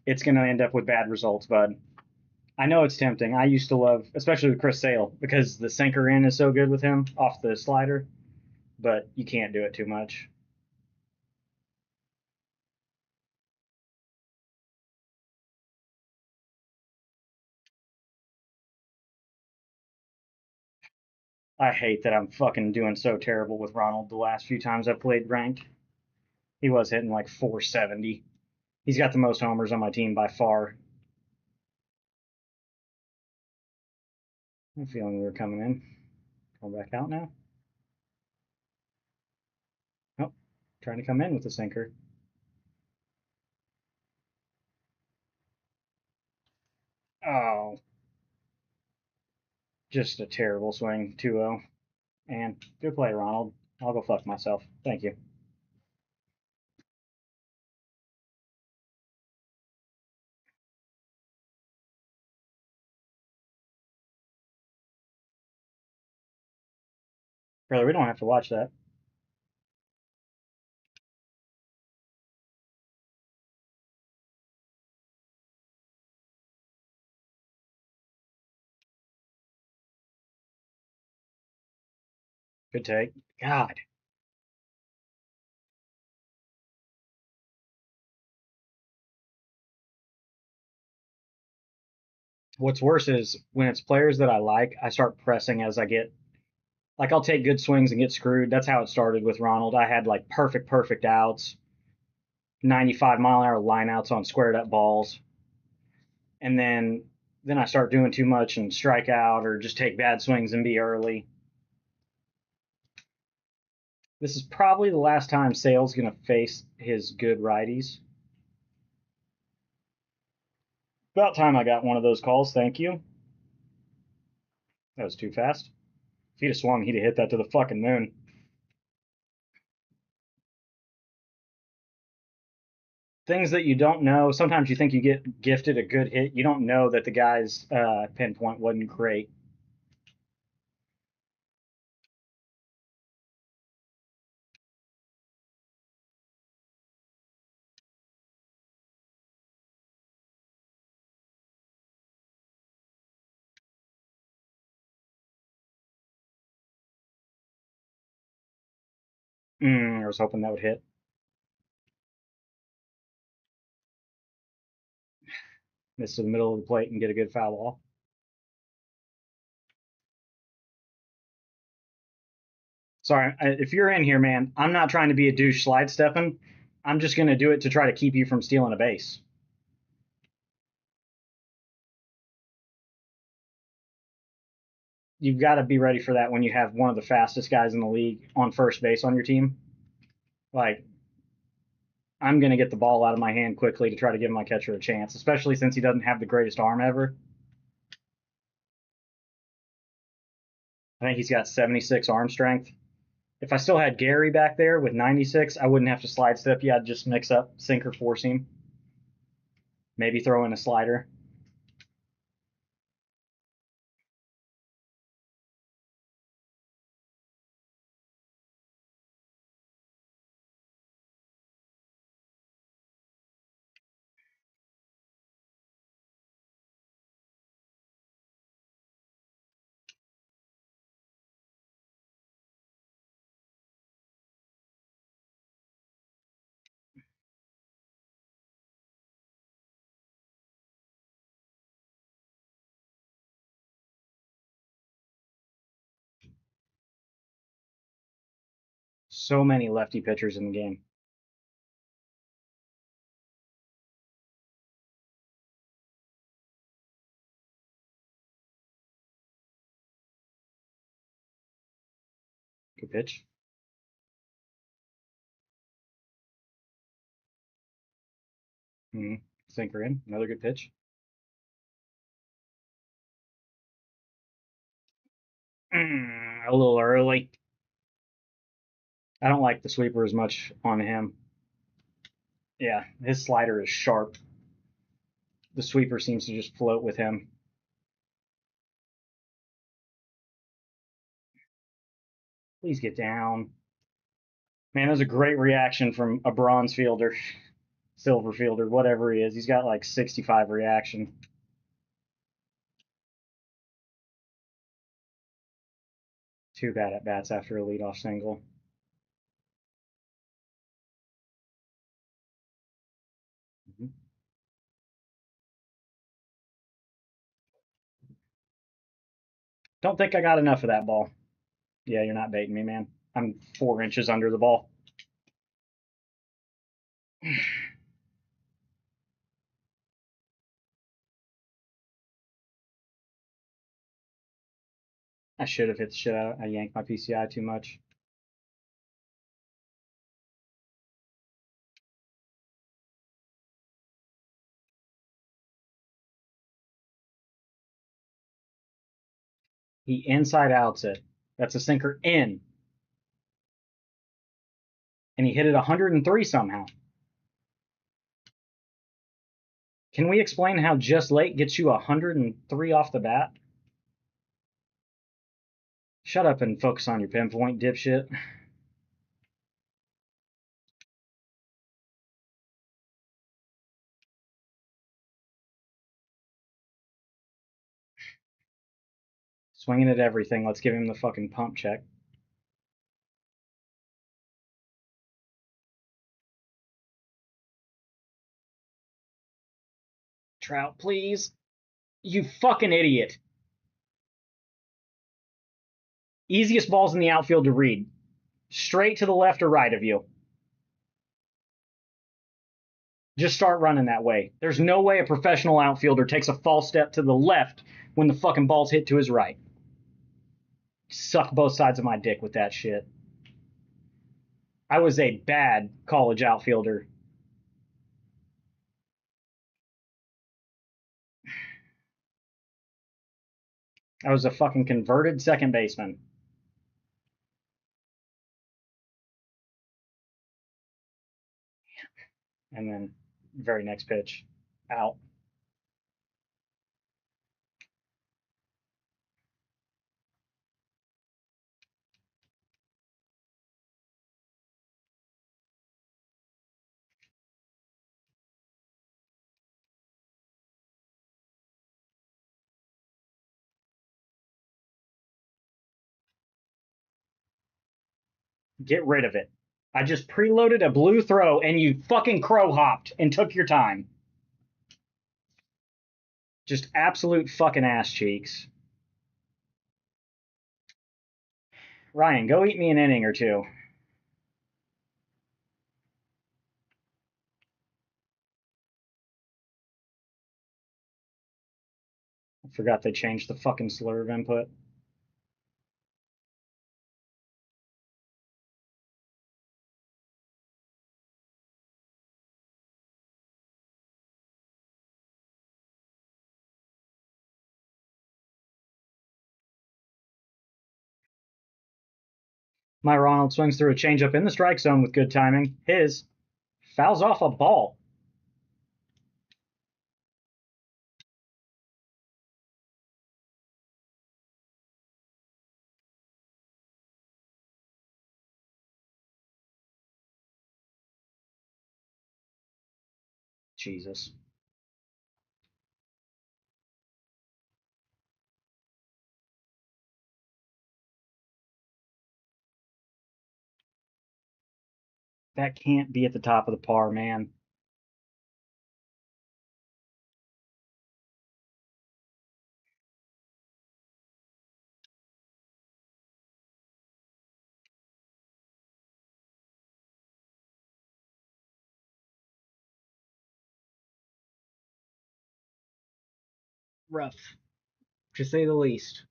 it's going to end up with bad results, bud. I know it's tempting. I used to love, especially with Chris Sale, because the sinker in is so good with him off the slider, but you can't do it too much. I hate that I'm fucking doing so terrible with Ronald the last few times I've played ranked. He was hitting like 470. He's got the most homers on my team by far. I'm feeling we were coming in. Going back out now. Oh, trying to come in with the sinker. Oh, just a terrible swing. 2-0. And good play, Ronald. I'll go fuck myself. Thank you. Brother, we don't have to watch that. Good take. God. What's worse is when it's players that I like, I start pressing as I get. Like, I'll take good swings and get screwed. That's how it started with Ronald. I had like perfect outs, 95-mile-an-hour lineouts on squared up balls. And then I start doing too much and strike out or just take bad swings and be early. This is probably the last time Sale's going to face his good righties. About time I got one of those calls. Thank you. That was too fast. If he'd have swung, he'd have hit that to the fucking moon. Things that you don't know. Sometimes you think you get gifted a good hit. You don't know that the guy's pinpoint wasn't great. I was hoping that would hit. Miss to the middle of the plate and get a good foul ball. Sorry, if you're in here, man, I'm not trying to be a douche slide stepping. I'm just going to do it to try to keep you from stealing a base. You've got to be ready for that when you have one of the fastest guys in the league on first base on your team. Like, I'm going to get the ball out of my hand quickly to try to give my catcher a chance, especially since he doesn't have the greatest arm ever. I think he's got 76 arm strength. If I still had Gary back there with 96, I wouldn't have to slide step you. I'd just mix up sinker, four seam, maybe throw in a slider. So many lefty pitchers in the game. Good pitch. Sinker in. Another good pitch. A little early. I don't like the sweeper as much on him. Yeah, his slider is sharp. The sweeper seems to just float with him. Please get down. Man, that was a great reaction from a bronze fielder, silver fielder, whatever he is. He's got like 65 reaction. Two bad at bats after a leadoff single. Mhm. Don't think I got enough of that ball. Yeah, you're not baiting me, man. I'm 4 inches under the ball. I should have hit the shit out. I yanked my PCI too much. He inside outs it. That's a sinker in. And he hit it 103 somehow. Can we explain how just late gets you 103 off the bat? Shut up and focus on your pinpoint, dipshit. Swinging at everything. Let's give him the fucking pump check. Trout, please. You fucking idiot. Easiest balls in the outfield to read. Straight to the left or right of you. Just start running that way. There's no way a professional outfielder takes a false step to the left when the fucking ball's hit to his right. Suck both sides of my dick with that shit. I was a bad college outfielder. I was a fucking converted second baseman. And then, very next pitch, out. Get rid of it. I just preloaded a blue throw and you fucking crow hopped and took your time. Just absolute fucking ass cheeks. Ryan, go eat me an inning or two. I forgot they changed the fucking slurve input. My Ronald swings through a changeup in the strike zone with good timing. His fouls off a ball. Jesus. That can't be at the top of the par, man. Rough, to say the least.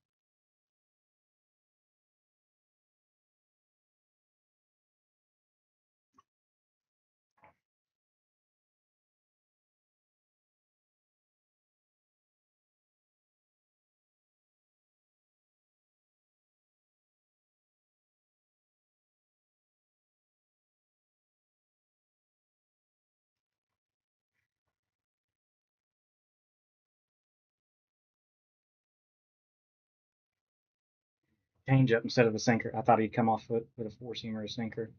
Changeup instead of a sinker. I thought he'd come off with a four seamer or a sinker.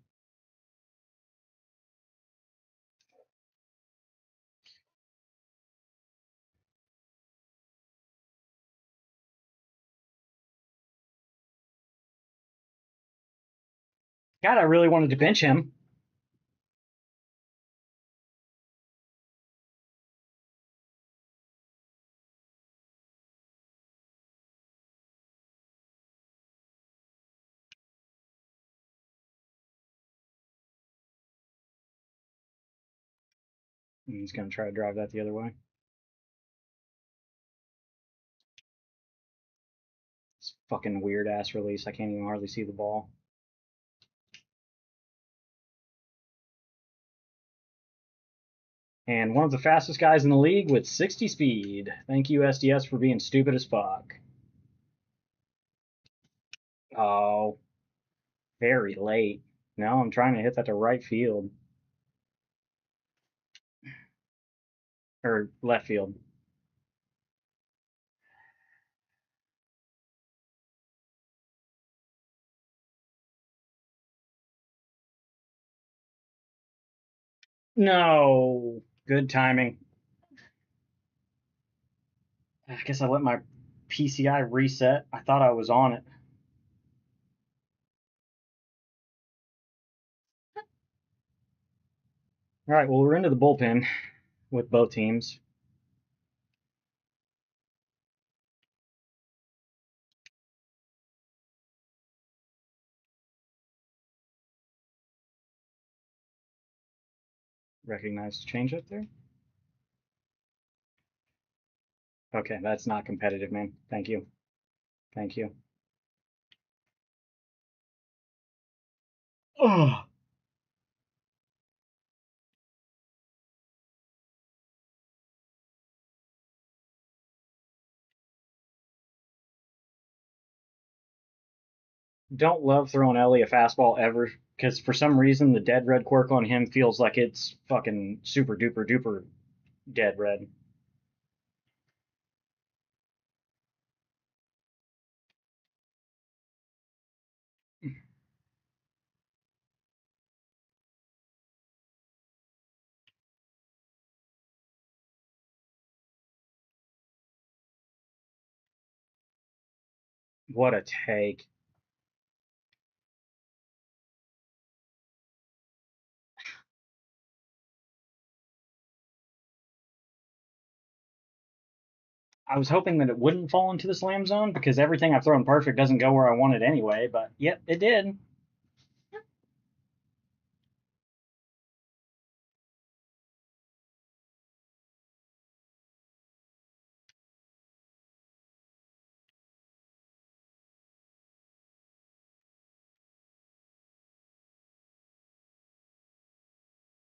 God, I really wanted to bench him. He's going to try to drive that the other way. It's fucking weird ass release. I can't even hardly see the ball. And one of the fastest guys in the league with 60 speed. Thank you, SDS, for being stupid as fuck. Oh, very late. No, I'm trying to hit that to right field. Or left field. No. Good timing. I guess I let my PCI reset. I thought I was on it. All right, well, we're into the bullpen with both teams. Recognize change up there. Okay, that's not competitive, man. Thank you. Thank you. Oh, don't love throwing Ellie a fastball ever because for some reason the dead red quirk on him feels like it's fucking super duper duper dead red. What a take. I was hoping that it wouldn't fall into the slam zone because everything I've thrown perfect doesn't go where I want it anyway, but yep, it did.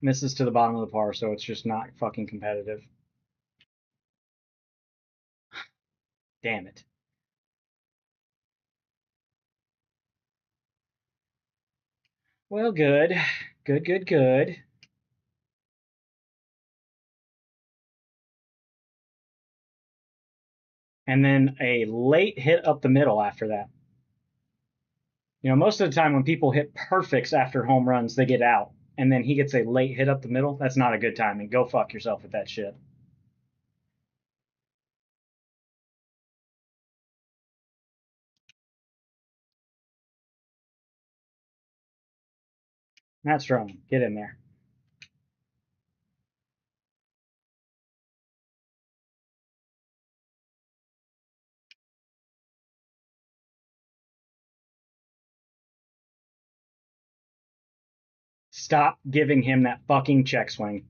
Misses to the bottom of the par, so it's just not fucking competitive. Damn it. Well, good. Good, good, good. And then a late hit up the middle after that. You know, most of the time when people hit perfects after home runs, they get out. And then he gets a late hit up the middle. That's not a good timing. Go fuck yourself with that shit. Matt Strom, get in there. Stop giving him that fucking check swing.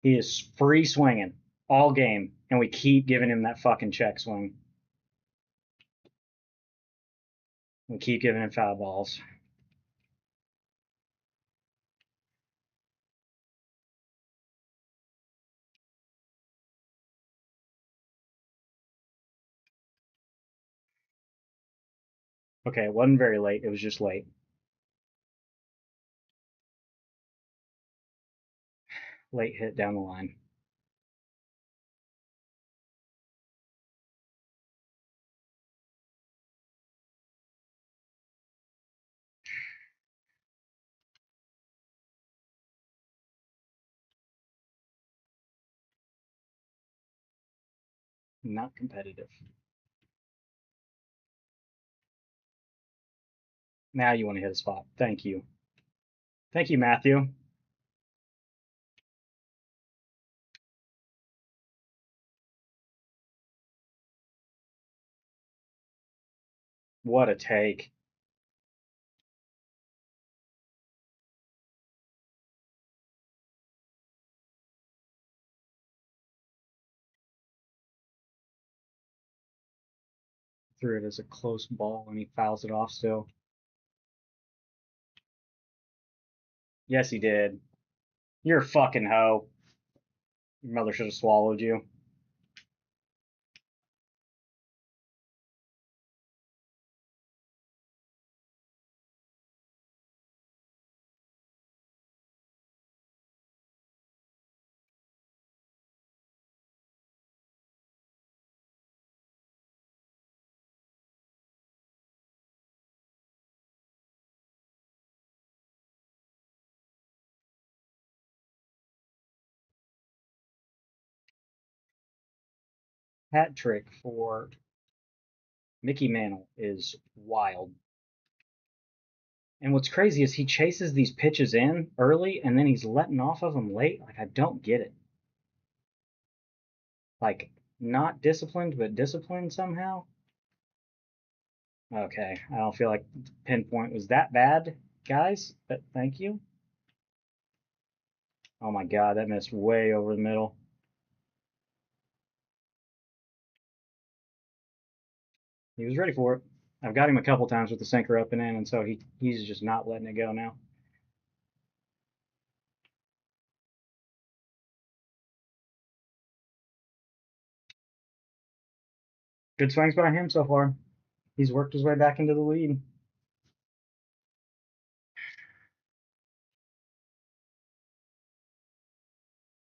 He is free swinging all game, and we keep giving him that fucking check swing. We keep giving him foul balls. Okay, it wasn't very late. It was just late. Late hit down the line. Not competitive. Now you want to hit a spot. Thank you. Thank you, Matthew. What a take. Threw it as a close ball and he fouls it off still. Yes, he did. You're a fucking hoe. Your mother should have swallowed you. Hat trick for Mickey Mantle is wild. And what's crazy is he chases these pitches in early and then he's letting off of them late. Like, I don't get it. Like, not disciplined, but disciplined somehow. Okay, I don't feel like pinpoint was that bad, guys, but thank you. Oh my god, that missed way over the middle. He was ready for it. I've got him a couple times with the sinker up and in, and so he's just not letting it go now. Good swings by him so far. He's worked his way back into the lead.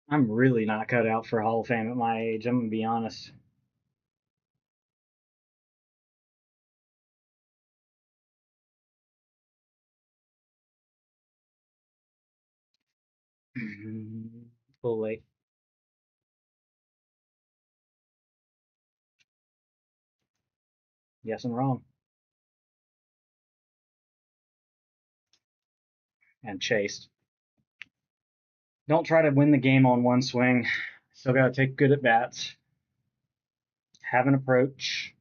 I'm really not cut out for Hall of Fame at my age. I'm gonna be honest. A little late. Yes, I'm wrong. And chased. Don't try to win the game on one swing. Still got to take good at bats. Have an approach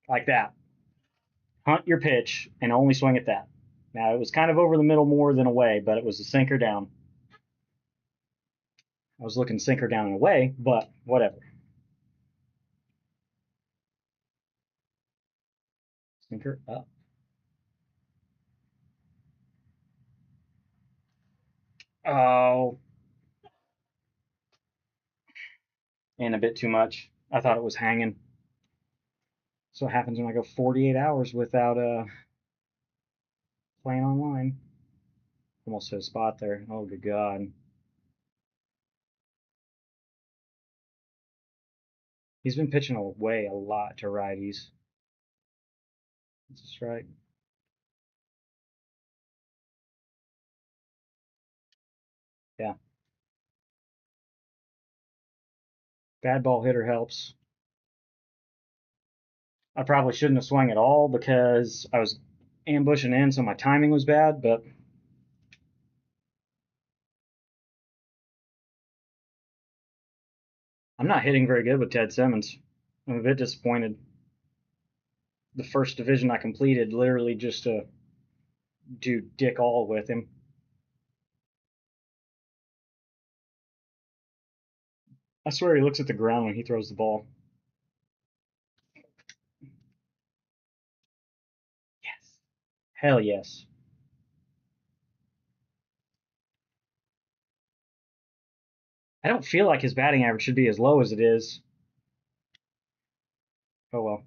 like that. Hunt your pitch and only swing at that. Now, it was kind of over the middle more than away, but it was a sinker down. I was looking sinker down and away, but whatever. Sinker up. Oh, and a bit too much. I thought it was hanging. So what happens when I go 48 hours without playing online? Almost hit a spot there. Oh, good God. He's been pitching away a lot to righties. That's a strike. Yeah. Bad ball hitter helps. I probably shouldn't have swung at all because I was ambushing in, so my timing was bad, but I'm not hitting very good with Ted Simmons. I'm a bit disappointed. The first division I completed literally just to do dick all with him. I swear he looks at the ground when he throws the ball. Yes. Hell yes. I don't feel like his batting average should be as low as it is. Oh well.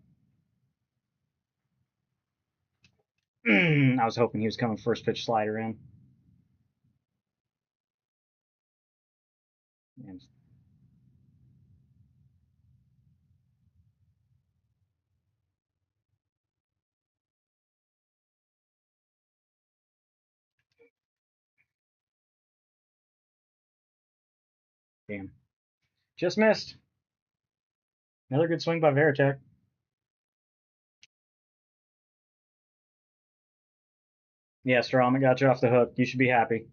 I was hoping he was coming first pitch slider in. And damn. Just missed. Another good swing by Veritek. Yeah, Strom, I got you off the hook. You should be happy. Is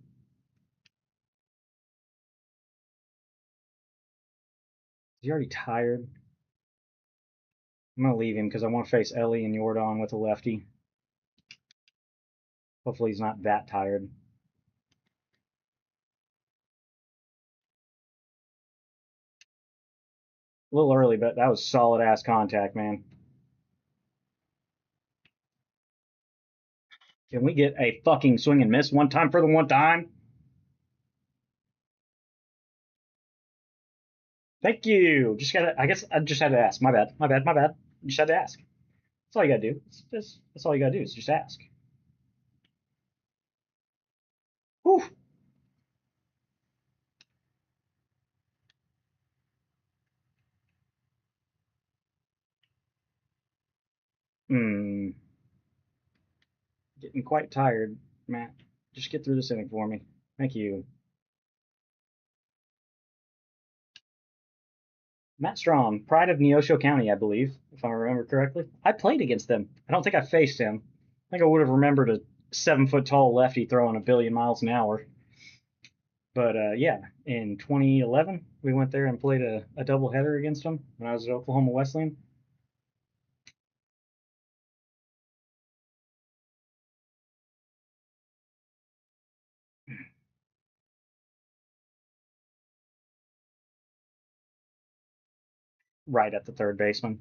he already tired? I'm gonna leave him because I want to face Ellie and Jordan with a lefty. Hopefully he's not that tired. A little early, but that was solid ass contact, man. Can we get a fucking swing and miss one time for the one time? Thank you. Just gotta. I guess I just had to ask. My bad. My bad. My bad. Just had to ask. That's all you gotta do. That's all you gotta do is just ask. Whew. Hmm. Getting quite tired, Matt. Just get through this inning for me. Thank you. Matt Strom, pride of Neosho County, I believe, if I remember correctly. I played against them. I don't think I faced him. I think I would have remembered a 7 foot tall lefty throwing a billion miles an hour. But yeah, in 2011, we went there and played a doubleheader against them when I was at Oklahoma Wesleyan. Right at the third baseman.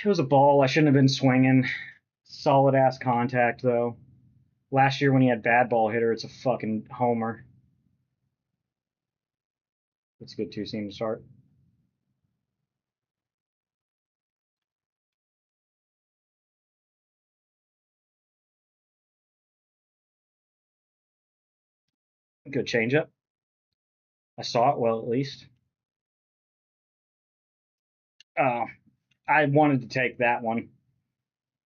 It was a ball. I shouldn't have been swinging. Solid ass contact, though. Last year when he had bad ball hitter, it's a fucking homer. It's a good two seam to start. Good changeup. I saw it well, at least. Oh, I wanted to take that one.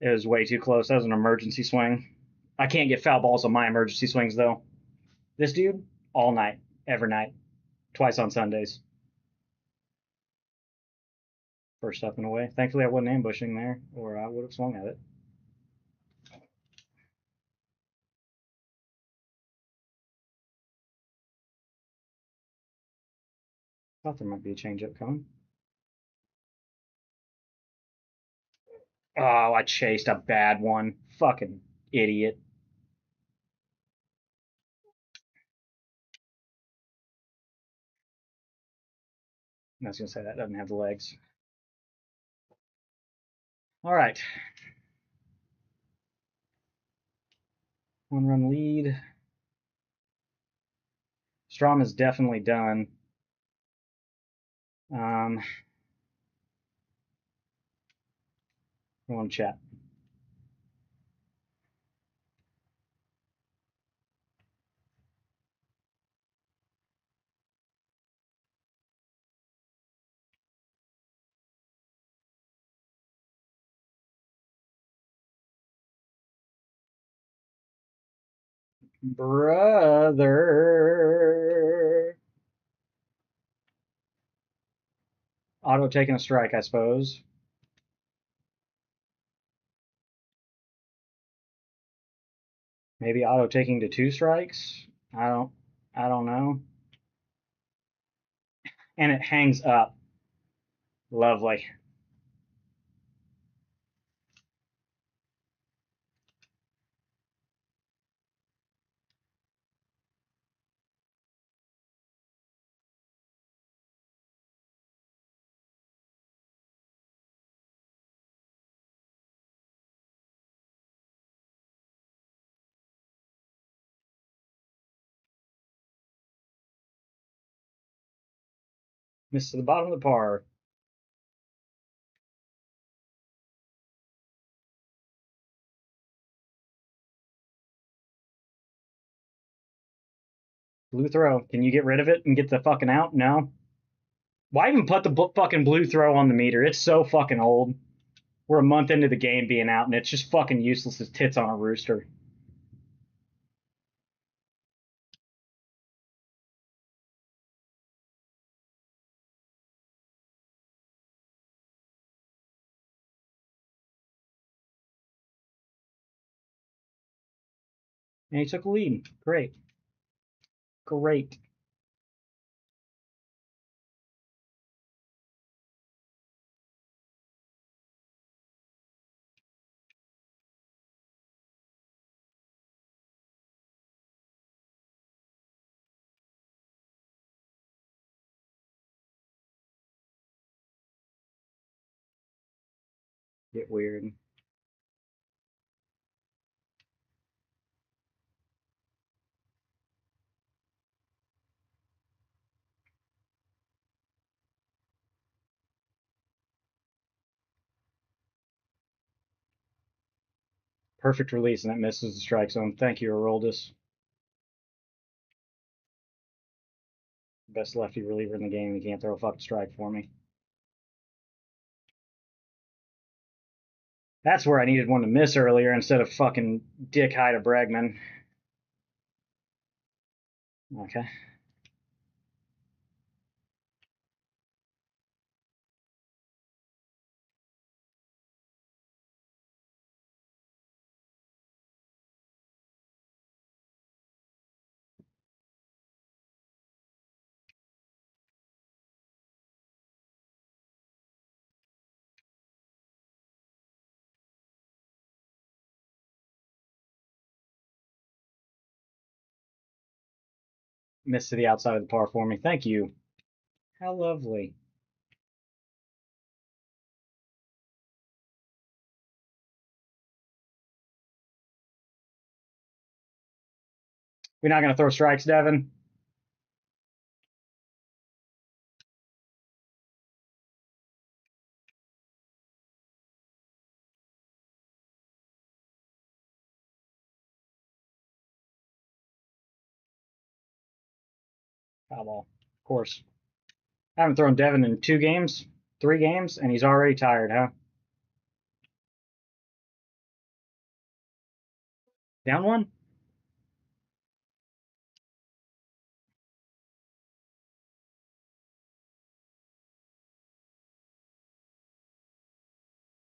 It was way too close. That was an emergency swing. I can't get foul balls on my emergency swings, though. This dude, all night, every night, twice on Sundays. First up and away. Thankfully, I wasn't ambushing there, or I would have swung at it. Thought there might be a changeup coming. Oh, I chased a bad one. Fucking idiot. I was going to say that doesn't have the legs. All right. 1 run lead. Strom is definitely done. I want to chat. Brother. Auto taking a strike, I suppose. Maybe auto taking to 2 strikes. I don't know. And it hangs up. Lovely. Missed to the bottom of the par. Blue throw. Can you get rid of it and get the fucking out? No. Why even put the fucking blue throw on the meter? It's so fucking old. We're a month into the game being out, and it's just fucking useless as tits on a rooster. And he took a lead. Great. Great. Get weird. Perfect release, and that misses the strike zone. Thank you, Aroldis. Best lefty reliever in the game. He can't throw a fucking strike for me. That's where I needed one to miss earlier instead of fucking dick high to Bregman. Okay. Missed to the outside of the par for me. Thank you. How lovely. We're not going to throw strikes, Devin. Foul ball. Of course. I haven't thrown Devin in 2 games, 3 games, and he's already tired, huh? Down 1?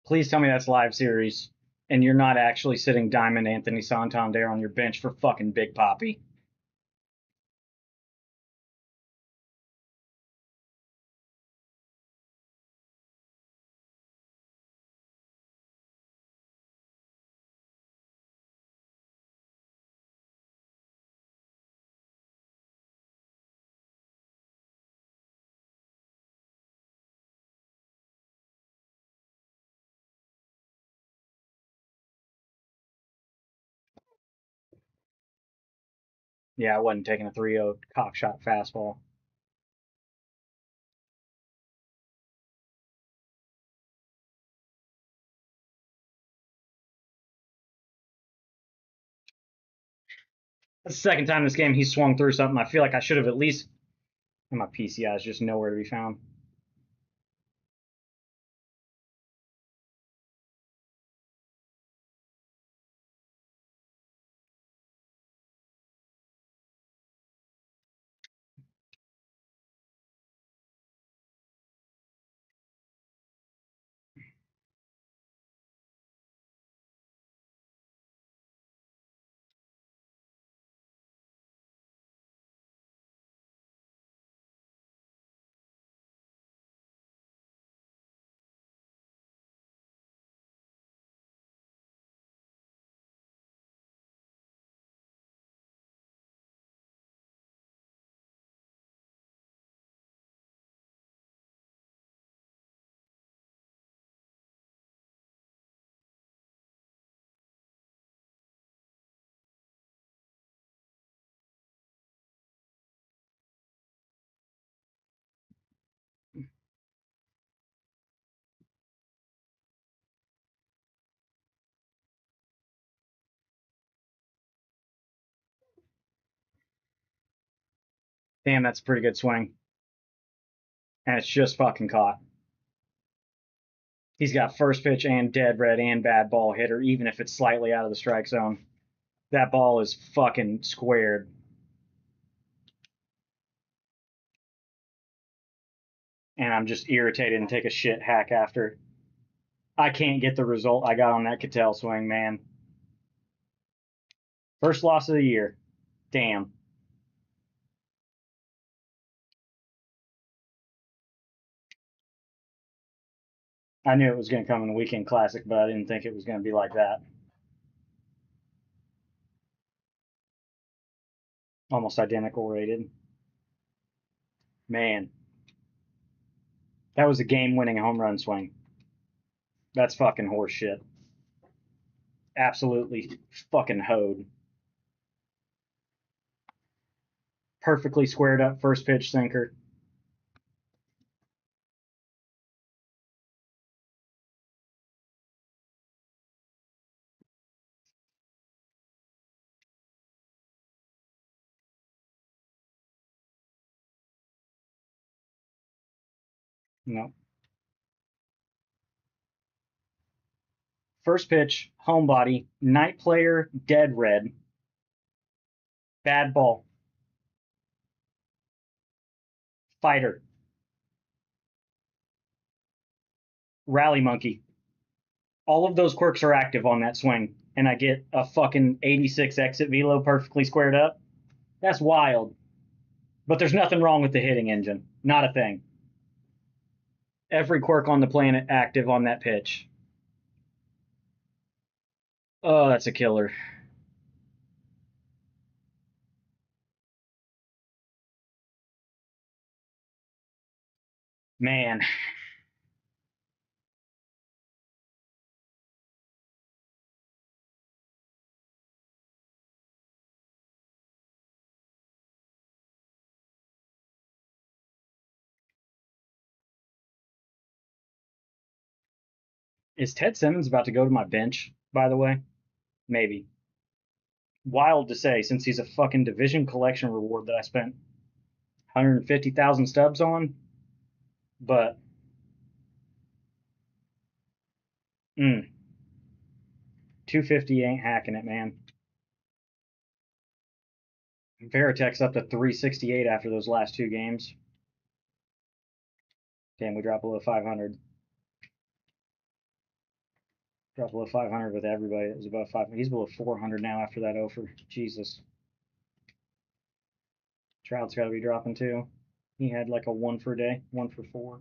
Please tell me that's live series, and you're not actually sitting Diamond Anthony Santander on your bench for fucking Big Poppy. Yeah, I wasn't taking a 3-0 cockshot fastball. That's the second time this game he's swung through something. I feel like I should have at least. And my PCI is just nowhere to be found. Damn, that's a pretty good swing. And it's just fucking caught. He's got first pitch and dead red and bad ball hitter, even if it's slightly out of the strike zone. That ball is fucking squared. And I'm just irritated and take a shit hack after. I can't get the result I got on that Cattell swing, man. First loss of the year. Damn. I knew it was going to come in the weekend classic, but I didn't think it was going to be like that. Almost identical rated. Man, that was a game-winning home run swing. That's fucking horseshit. Absolutely fucking hoed. Perfectly squared up first pitch sinker. No. First pitch, home body, night player, dead red. Bad ball. Fighter. Rally monkey. All of those quirks are active on that swing, and I get a fucking 86 exit velo perfectly squared up. That's wild. But there's nothing wrong with the hitting engine. Not a thing. Every quirk on the planet active on that pitch. Oh, that's a killer. Man. Is Ted Simmons about to go to my bench, by the way? Maybe. Wild to say, since he's a fucking division collection reward that I spent 150,000 stubs on. But, 250 ain't hacking it, man. Veritek's up to 368 after those last two games. Damn, we dropped below 500. Dropped below 500 with everybody. It was above 500. He's below 400 now after that offer. Jesus. Trout's got to be dropping too. He had like a 1 for day, 1 for 4.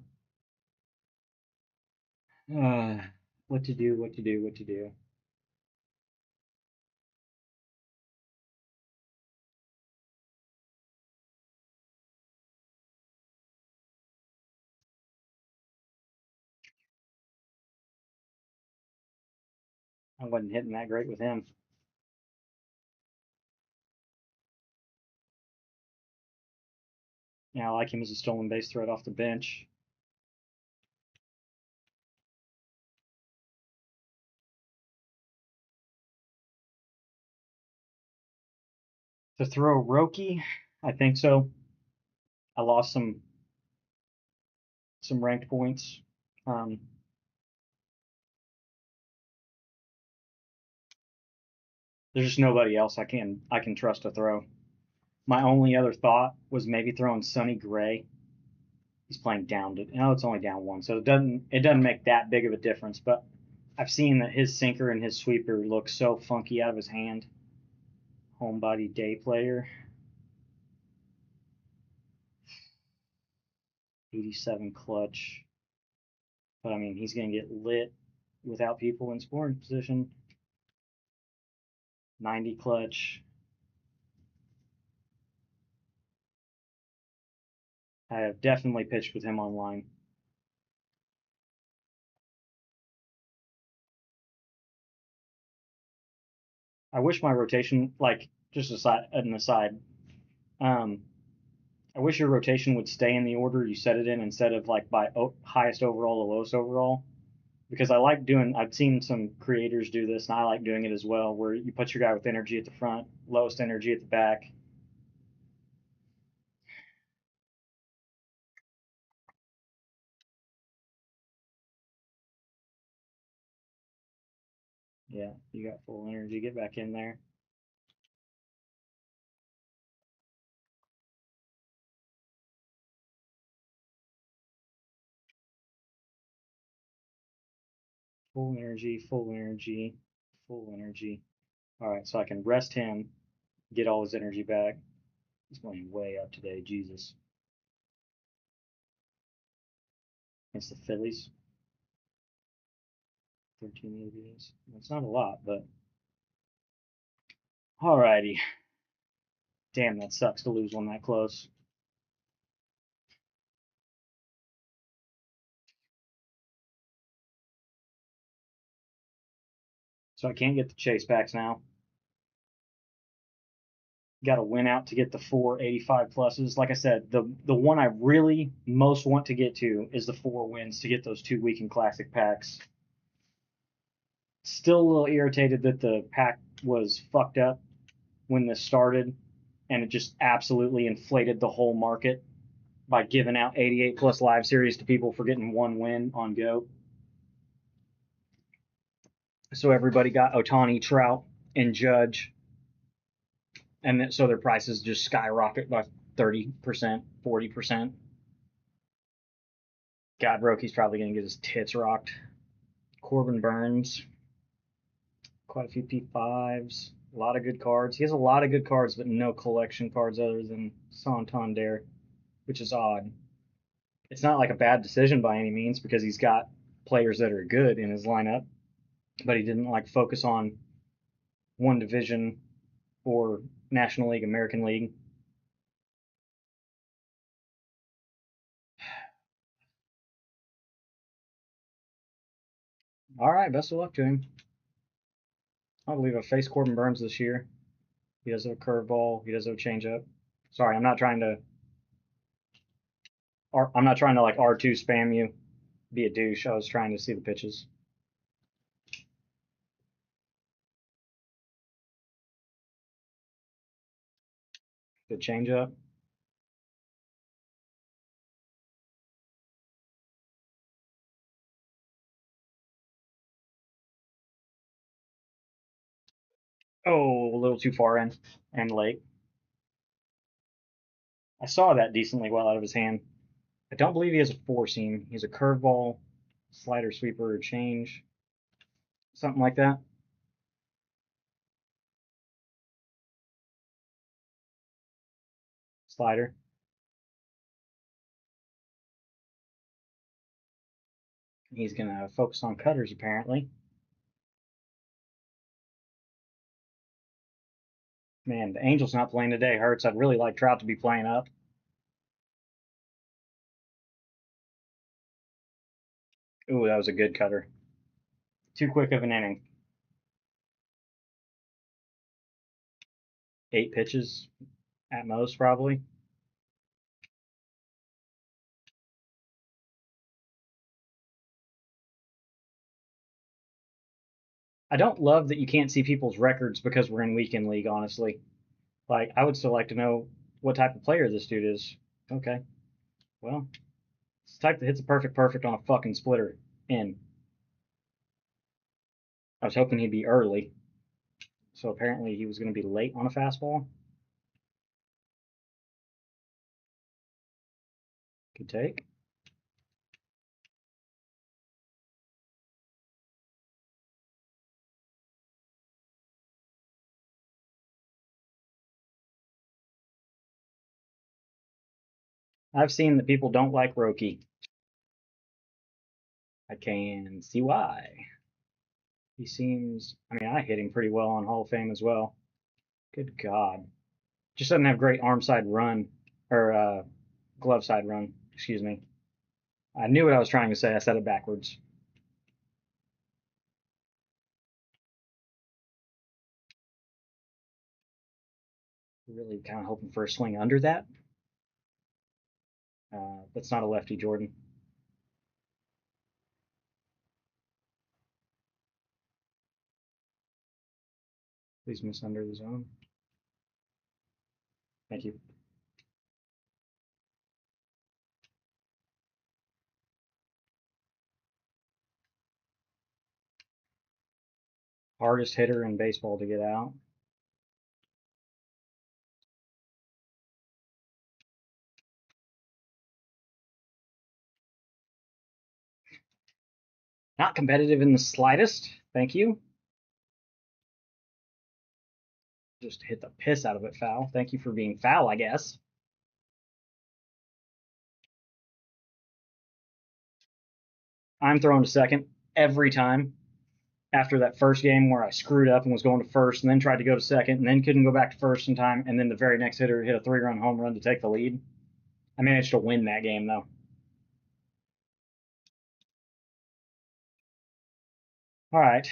What to do, what to do, what to do. I wasn't hitting that great with him. Yeah, I like him as a stolen base threat off the bench. To throw Roki, I think so. I lost some ranked points. Um, there's just nobody else I can trust to throw. My only other thought was maybe throwing Sonny Gray. He's playing down to no, it's only down one, so it doesn't make that big of a difference. But I've seen that his sinker and his sweeper look so funky out of his hand. Homebody day player. 87 clutch. But I mean, he's going to get lit without people in scoring position. 90 clutch. I have definitely pitched with him online. I wish my rotation, like, just an aside, um, I wish your rotation would stay in the order you set it in instead of like by highest overall to lowest overall. Because I like doing, I've seen some creators do this, and I like doing it as well, where you put your guy with energy at the front, lowest energy at the back. Yeah, you got full energy. Get back in there. Full energy, full energy, full energy. Alright, so I can rest him, get all his energy back. He's playing way up today, Jesus. Against the Phillies. 13 ABs. It's not a lot, but. Alrighty. Damn, that sucks to lose one that close. So I can't get the chase backs now. Got to win out to get the 485 pluses. Like I said, the one I really most want to get to is the 4 wins to get those 2 weekend classic packs. Still a little irritated that the pack was fucked up when this started, and it just absolutely inflated the whole market by giving out 88 plus live series to people for getting 1 win on Go. So everybody got Otani, Trout, and Judge, and so their prices just skyrocket by 30%, 40%. God, Rocky's probably going to get his tits rocked. Corbin Burns, quite a few P5s, a lot of good cards. He has a lot of good cards, but no collection cards other than Santander, which is odd. It's not like a bad decision by any means because he's got players that are good in his lineup, but he didn't like focus on one division or National League, American League. All right, best of luck to him. I believe I faced Corbin Burns this year. He does have a curveball. He does have a changeup. Sorry, I'm not trying to. I'm not trying to like R2 spam you, be a douche. I was trying to see the pitches. The changeup. Oh, a little too far in and late. I saw that decently well out of his hand. I don't believe he has a 4-seam. He has a curveball, slider, sweeper, or change, something like that. Slider. He's gonna focus on cutters apparently. Man, the Angels not playing today hurts. I'd really like Trout to be playing up. Ooh, that was a good cutter. Too quick of an inning. 8 pitches at most, probably. I don't love that you can't see people's records because we're in weekend league, honestly. Like, I would still like to know what type of player this dude is. Okay. Well, it's the type that hits a perfect on a fucking splitter. In. I was hoping he'd be early. So apparently he was going to be late on a fastball. Good take. I've seen that people don't like Roki. I can see why. He seems, I mean, I hit him pretty well on Hall of Fame as well. Good God. Just doesn't have great arm side run, or glove side run, excuse me. I knew what I was trying to say. I said it backwards. Really kind of hoping for a swing under that. That's not a lefty, Jordan. Please miss under the zone. Thank you. Hardest hitter in baseball to get out. Not competitive in the slightest. Thank you. Just hit the piss out of it, foul. Thank you for being foul, I guess. I'm throwing to second every time. After that first game where I screwed up and was going to first and then tried to go to second and then couldn't go back to first in time, and then the very next hitter hit a 3-run home run to take the lead. I managed to win that game, though. All right.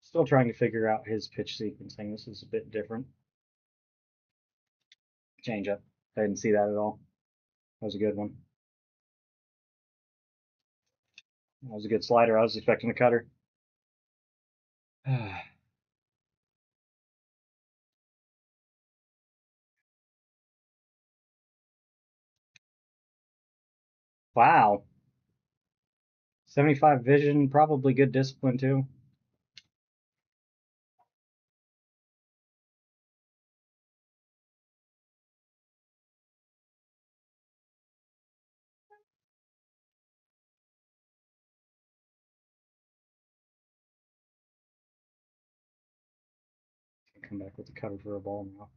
Still trying to figure out his pitch sequencing. This is a bit different. Change up. I didn't see that at all. That was a good one. That was a good slider. I was expecting a cutter. Wow. 75 vision, probably good discipline too. Come back with the cutter for a ball now.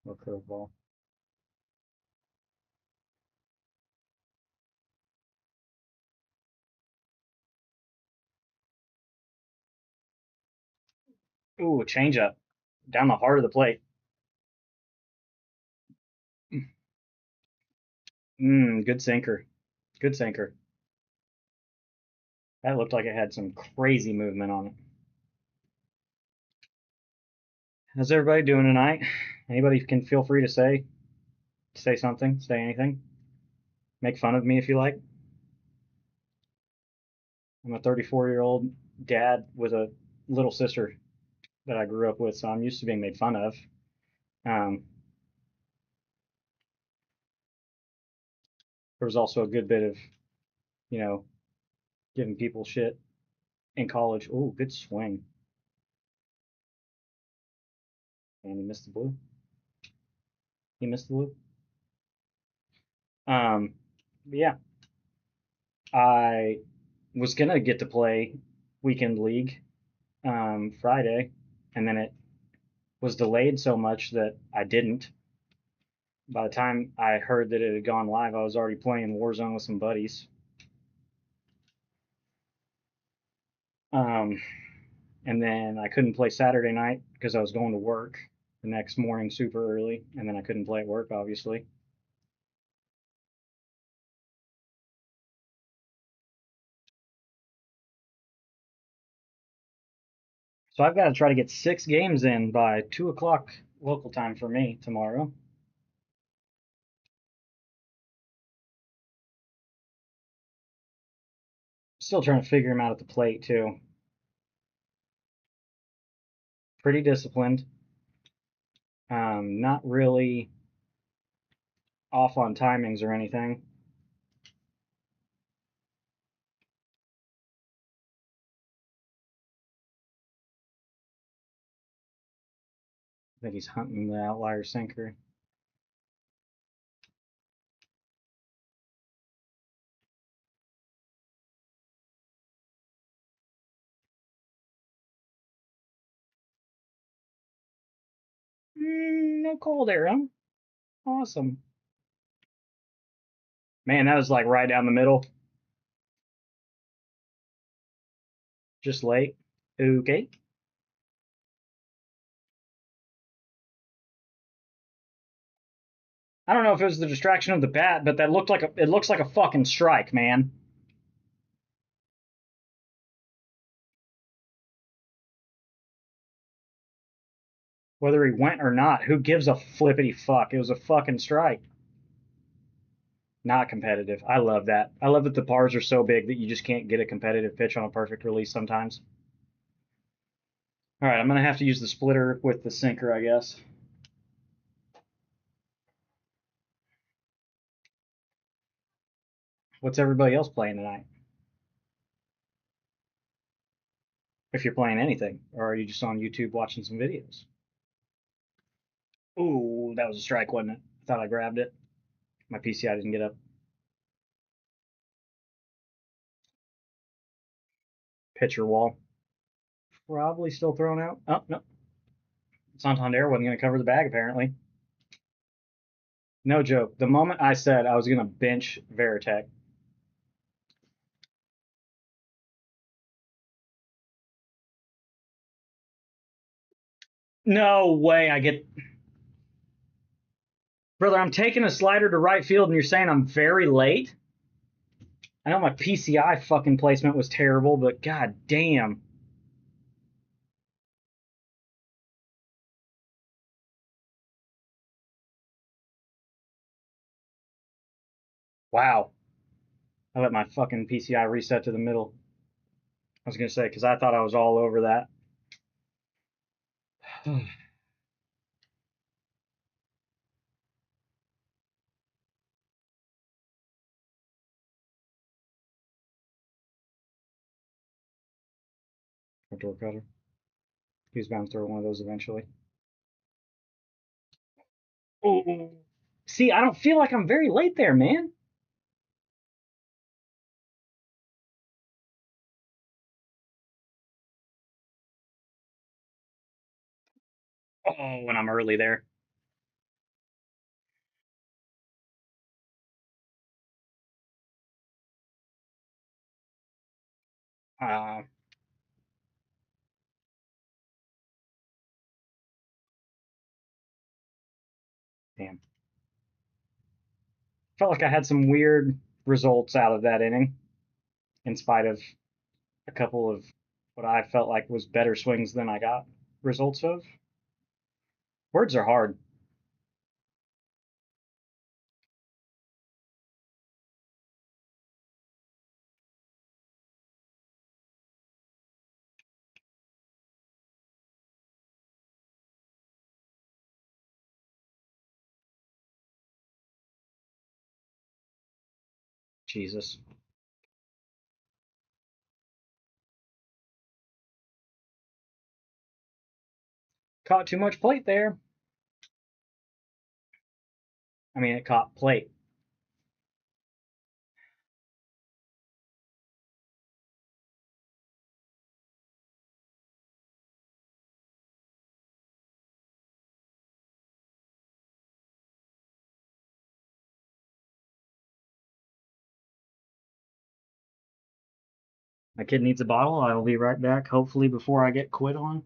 Or curveball. Ooh, change up. Down the heart of the plate. Good sinker. Good sinker. That looked like it had some crazy movement on it. How's everybody doing tonight? Anybody can feel free to say something, say anything. Make fun of me if you like. I'm a 34-year-old dad with a little sister that I grew up with, so I'm used to being made fun of. There was also a good bit of, you know, giving people shit in college. Ooh, good swing. And he missed the blue. He missed the blue. But yeah, I was gonna get to play weekend league Friday, and then it was delayed so much that I didn't. By the time I heard that it had gone live, I was already playing Warzone with some buddies. Um, and then I couldn't play Saturday night because I was going to work the next morning super early, and then I couldn't play at work, obviously. So I've got to try to get 6 games in by 2 o'clock local time for me tomorrow. Still trying to figure him out at the plate, too. Pretty disciplined. Not really off on timings or anything. I think he's hunting the outlier sinker. No call there, huh? Awesome. Man, that was like right down the middle. Just late. Okay. I don't know if it was the distraction of the bat, but that looked like it looks like a fucking strike, man. Whether he went or not, who gives a flippity fuck? It was a fucking strike. Not competitive. I love that. I love that the bars are so big that you just can't get a competitive pitch on a perfect release sometimes. All right, I'm going to have to use the splitter with the sinker, I guess. What's everybody else playing tonight? If you're playing anything, or are you just on YouTube watching some videos? Ooh, that was a strike, wasn't it? I thought I grabbed it. My PCI didn't get up. Pitcher wall. Probably still thrown out. Oh, no. Santander wasn't going to cover the bag, apparently. No joke. The moment I said I was going to bench Veritek, no way I get. Brother, I'm taking a slider to right field and you're saying I'm very late? I know my PCI fucking placement was terrible, but god damn. Wow. I let my fucking PCI reset to the middle. I was going to say, because I thought I was all over that. A door cutter. He's bound to throw one of those eventually. Oh, see, I don't feel like I'm very late there, man. Oh, and I'm early there. Uh, Damn. Felt like I had some weird results out of that inning, in spite of a couple of what I felt like was better swings than I got results of. Words are hard. Jesus. Caught too much plate there. I mean, it caught plate. My kid needs a bottle. I'll be right back, hopefully, before I get quit on.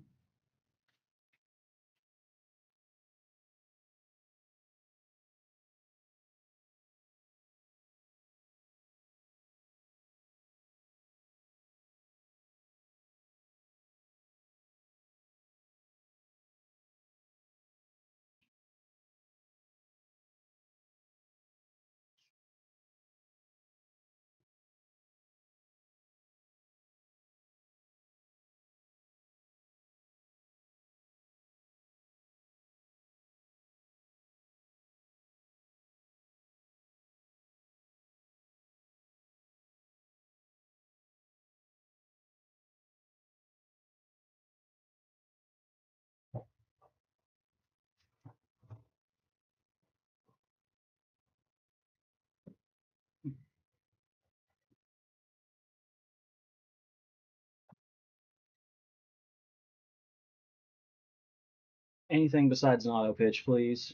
Anything besides an auto pitch, please.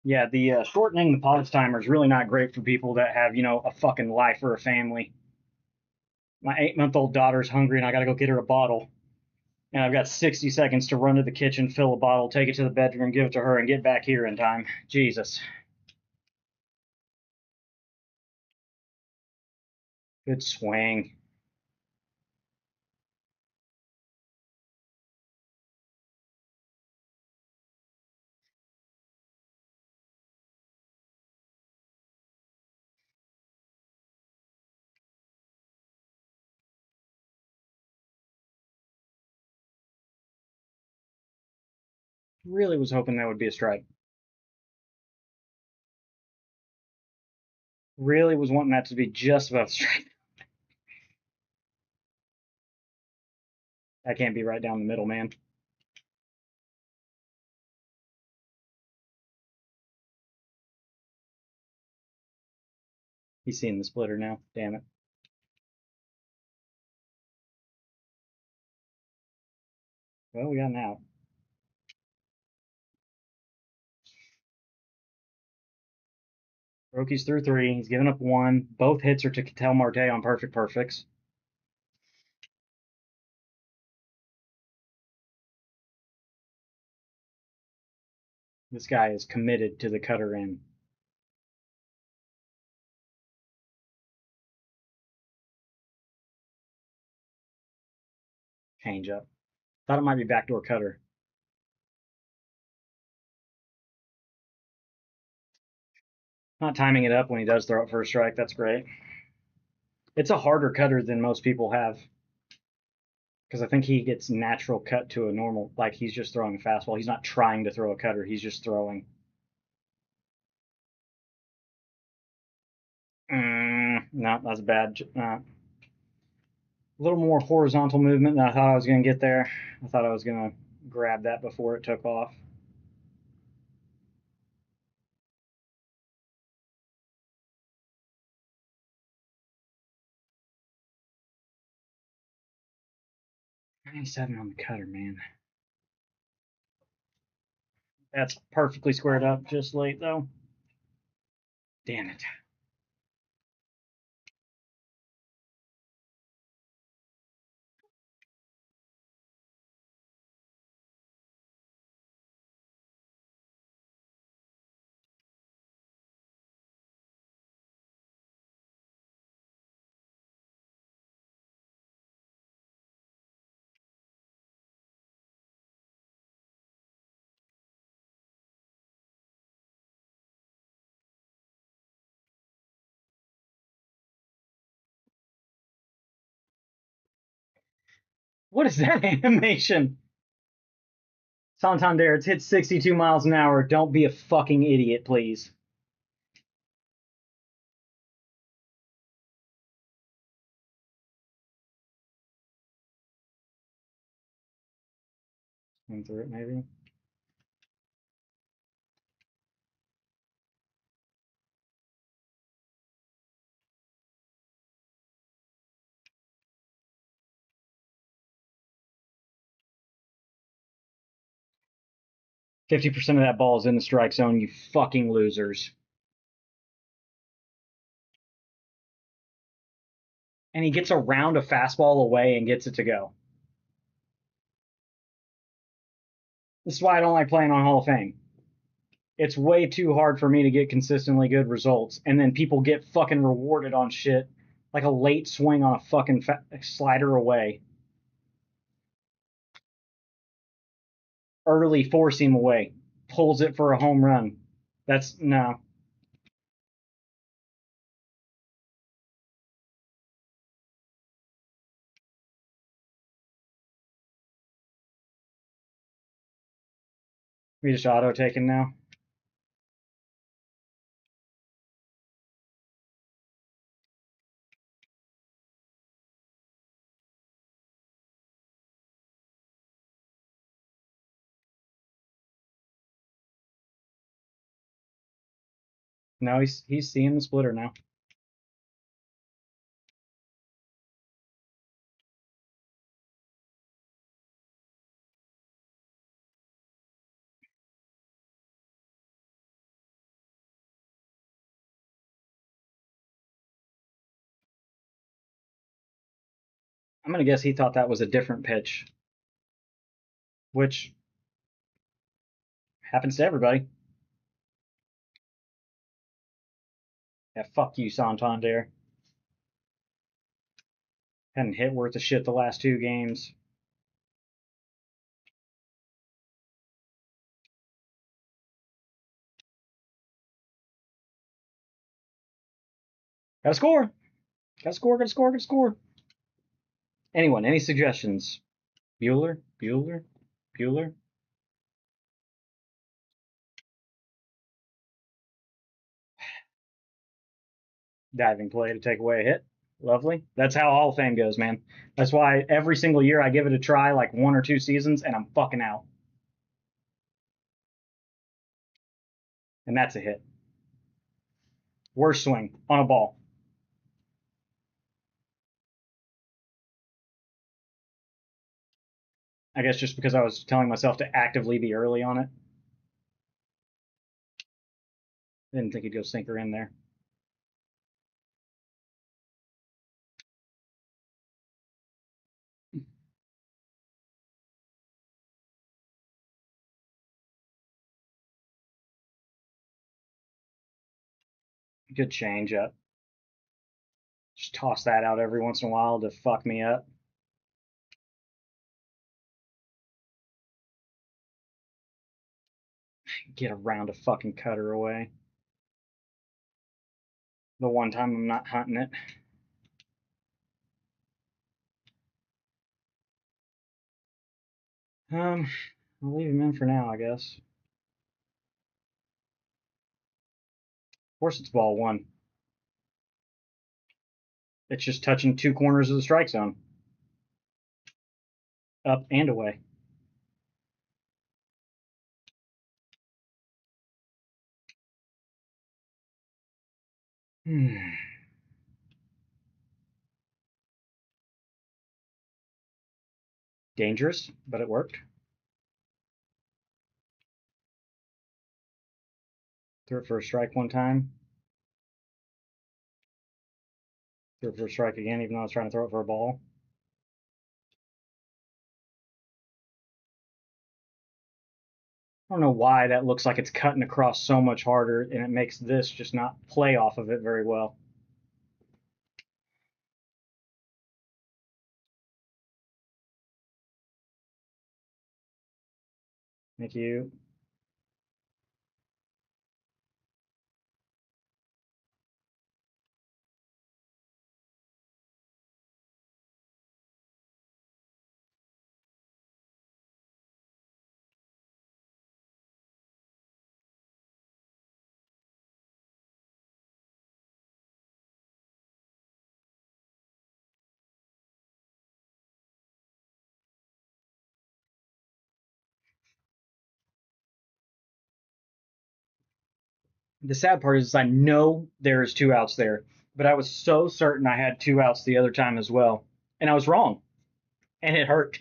Yeah, the shortening the pause timer is really not great for people that have, a fucking life or a family. My 8-month-old daughter's hungry and I gotta go get her a bottle. And I've got 60 seconds to run to the kitchen, fill a bottle, take it to the bedroom, give it to her, and get back here in time. Jesus. Good swing. Really was hoping that would be a strike. Really was wanting that to be just above strike. That can't be right down the middle, man. He's seeing the splitter now. Damn it. Well, we got an out. Rocky's through 3. He's given up 1. Both hits are to Ketel Marte on perfect perfects. This guy is committed to the cutter in. Change up. Thought it might be backdoor cutter. Not timing it up when he does throw it for a strike. That's great. It's a harder cutter than most people have. Because I think he gets natural cut to a normal, like he's just throwing a fastball. He's not trying to throw a cutter. He's just throwing. No, that's bad. A little more horizontal movement than I thought I was going to get there. I thought I was going to grab that before it took off. $97 on the cutter, man. That's perfectly squared up, just late though. Damn it. What is that animation? Santander, it's hit 62 miles an hour. Don't be a fucking idiot, please. Swing through it, maybe. $50% of that ball is in the strike zone, you fucking losers. And he gets around a fastball away and gets it to go. This is why I don't like playing on Hall of Fame. It's way too hard for me to get consistently good results, and then people get fucking rewarded on shit like a late swing on a fucking slider away. Early four seam away. Pulls it for a home run. That's no. We just auto taken now. No, he's seeing the splitter now. I'm gonna guess he thought that was a different pitch, which happens to everybody. Yeah, fuck you, Santander. Hadn't hit worth a shit the last 2 games. Gotta score. Gotta score, gotta score, gotta score. Anyone, any suggestions? Bueller? Bueller? Bueller? Diving play to take away a hit. Lovely. That's how Hall of Fame goes, man. That's why every single year I give it a try, like 1 or 2 seasons, and I'm fucking out. And that's a hit. Worst swing on a ball. I guess just because I was telling myself to actively be early on it. Didn't think he'd go sinker in there. Good change up. Just toss that out every once in a while to fuck me up. Get around a fucking cutter away. The one time I'm not hunting it. I'll leave him in for now, I guess. Of course it's ball one. It's just touching 2 corners of the strike zone. Up and away. Dangerous, but it worked. Threw it for a strike one time. Threw it for a strike again, even though I was trying to throw it for a ball. I don't know why that looks like it's cutting across so much harder, and it makes this just not play off of it very well. Thank you. The sad part is I know there's 2 outs there, but I was so certain I had 2 outs the other time as well, and I was wrong, and it hurt.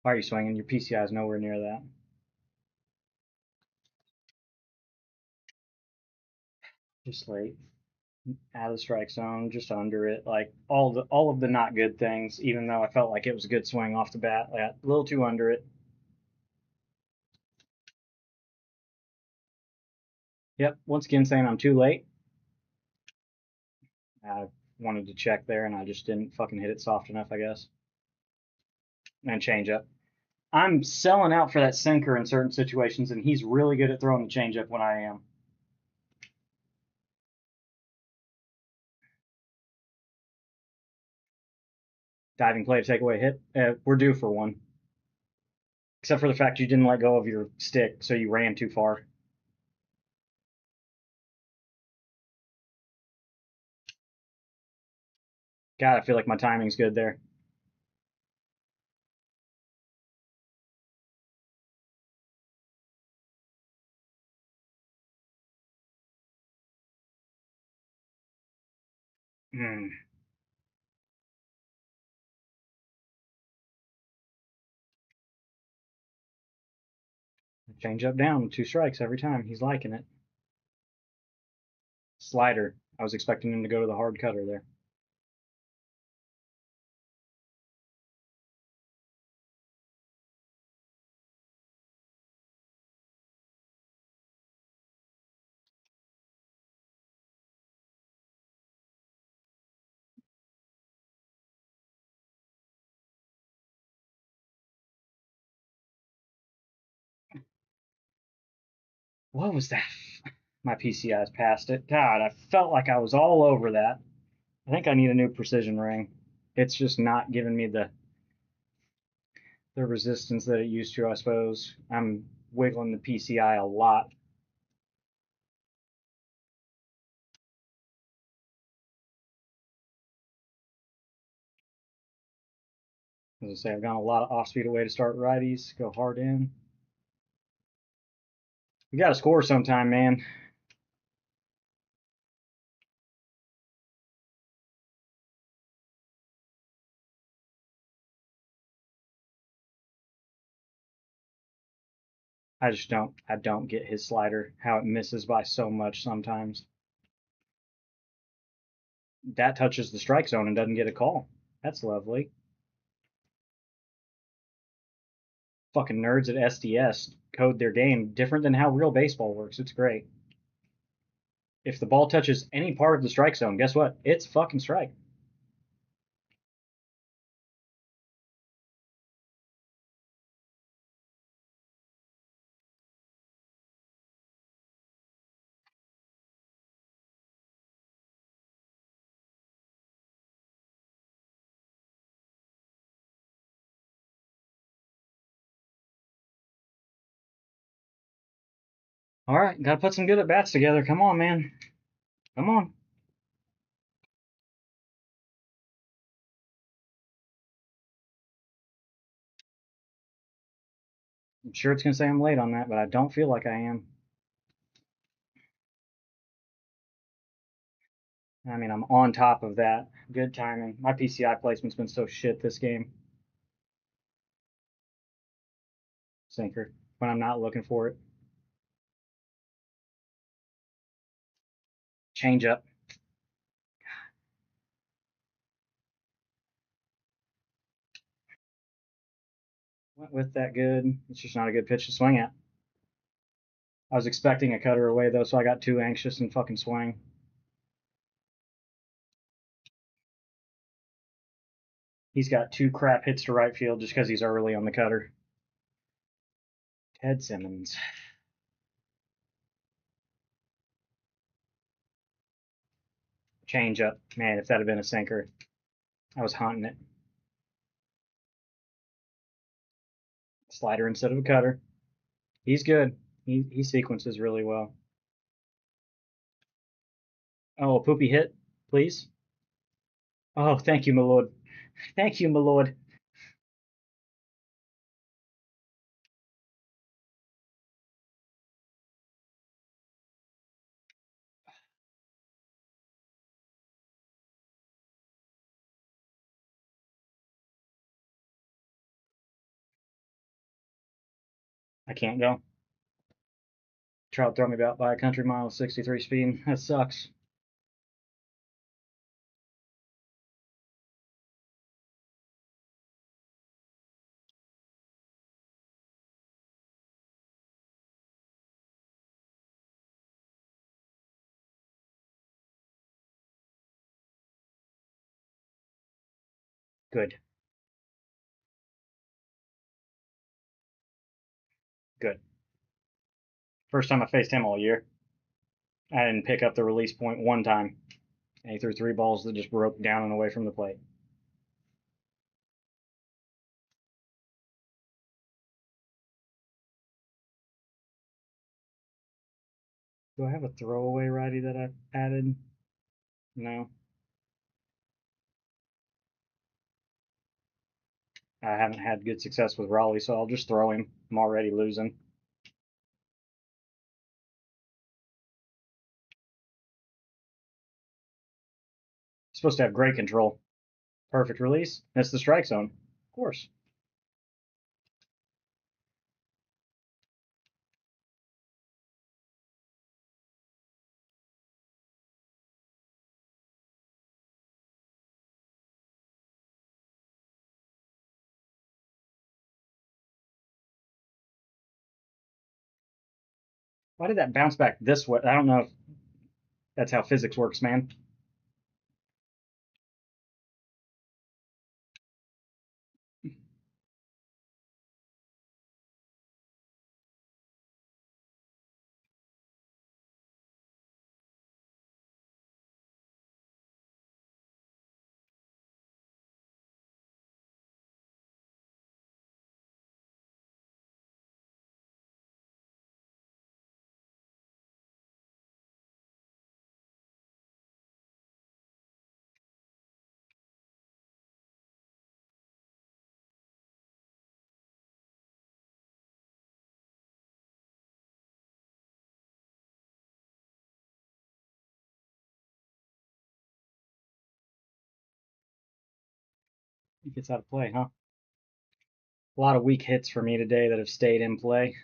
Why are you swinging? Your PCI is nowhere near that. Just late, out of the strike zone, just under it, like all of the not good things. Even though I felt like it was a good swing off the bat, like a little too under it. Yep. Once again, saying I'm too late. I wanted to check there, and I just didn't fucking hit it soft enough, I guess. And change up. I'm selling out for that sinker in certain situations, and he's really good at throwing the changeup when I am. Diving play to take away a hit. We're due for one. Except for the fact you didn't let go of your stick, so you ran too far. God, I feel like my timing's good there. Hmm. Change up down, 2 strikes every time. He's liking it. Slider. I was expecting him to go to the hard cutter there. What was that? My PCI's past it. God, I felt like I was all over that. I think I need a new precision ring. It's just not giving me the the resistance that it used to, I suppose. I'm wiggling the PCI a lot. As I say, I've gone a lot of off-speed away to start righties. Go hard in. We got to score sometime, man. I don't get his slider, how it misses by so much sometimes. That touches the strike zone and doesn't get a call. That's lovely. Fucking nerds at SDS code their game different than how real baseball works. It's great. If the ball touches any part of the strike zone, guess what? It's fucking strike. All right, gotta put some good at bats together. Come on, man. Come on. I'm sure it's gonna say I'm late on that, but I don't feel like I am. I mean, I'm on top of that. Good timing. My PCI placement's been so shit this game. Sinker. When I'm not looking for it. Change up. Went with that good. It's just not a good pitch to swing at. I was expecting a cutter away though, so I got too anxious and fucking swang. He's got two crap hits to right field just because he's early on the cutter. Ted Simmons. Change up. Man, if that had been a sinker, I was hunting it. Slider instead of a cutter. He's good. He sequences really well. Oh, a poopy hit, please. Oh, thank you, my lord. Thank you, my lord. I can't go. Trout throw me about by a country mile with 63 speed. That sucks. Good. Good. First time I faced him all year. I didn't pick up the release point one time. And he threw three balls that just broke down and away from the plate. Do I have a throwaway righty that I added? No. I haven't had good success with Raleigh, so I'll just throw him. I'm already losing. Supposed to have great control. Perfect release. That's the strike zone. Of course. Why did that bounce back this way? I don't know if that's how physics works, man. He gets out of play, huh? A lot of weak hits for me today that have stayed in play.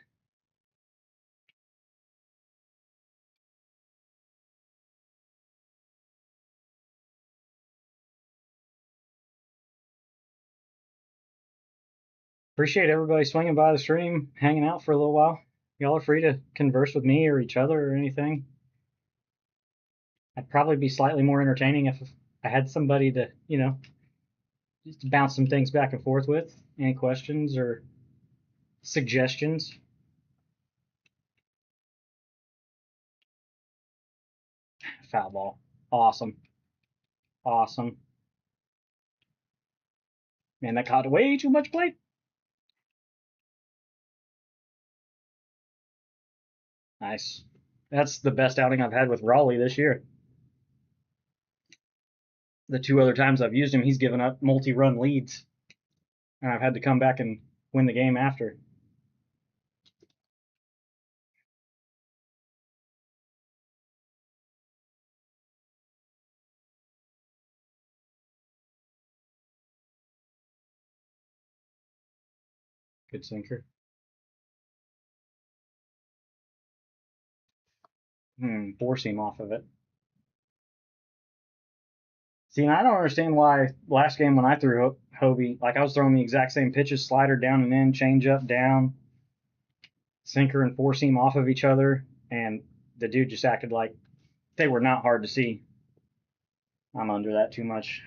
Appreciate everybody swinging by the stream, hanging out for a little while. Y'all are free to converse with me or each other or anything. I'd probably be slightly more entertaining if I had somebody to, just bounce some things back and forth with. Any questions or suggestions? Foul ball. Awesome. Awesome. Man, that caught way too much plate. Nice. That's the best outing I've had with Raleigh this year. The two other times I've used him, he's given up multi-run leads, and I've had to come back and win the game after. Good sinker. Four seam off of it. See, and I don't understand why last game when I threw Hobie, like I was throwing the exact same pitches, slider down and in, change up, down, sinker and four seam off of each other, and the dude just acted like they were not hard to see. I'm under that too much.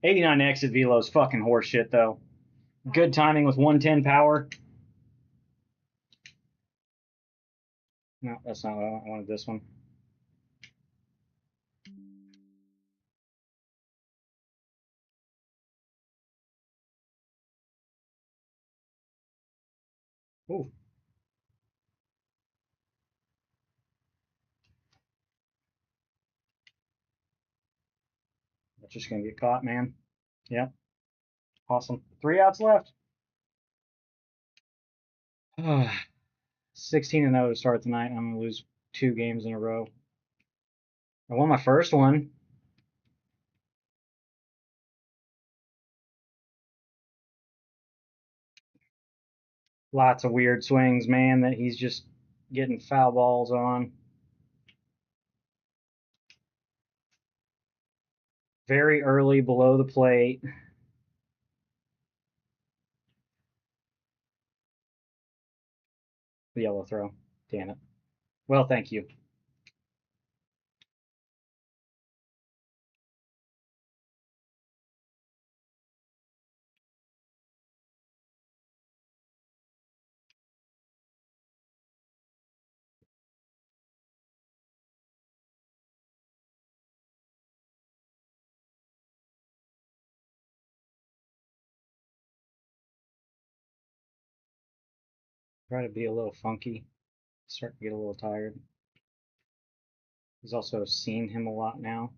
89 exit velo is fucking horseshit though. Good timing with 110 power. No, that's not what I wanted. This one. Ooh. That's just gonna get caught, man. Yep. Awesome. 3 outs left. 16-0 to start tonight. I'm gonna lose 2 games in a row. I won my first one. Lots of weird swings, man, that he's just getting foul balls on. Very early below the plate. The yellow throw. Damn it. Well, thank you. Try to be a little funky. Start to get a little tired. He's also seen him a lot now.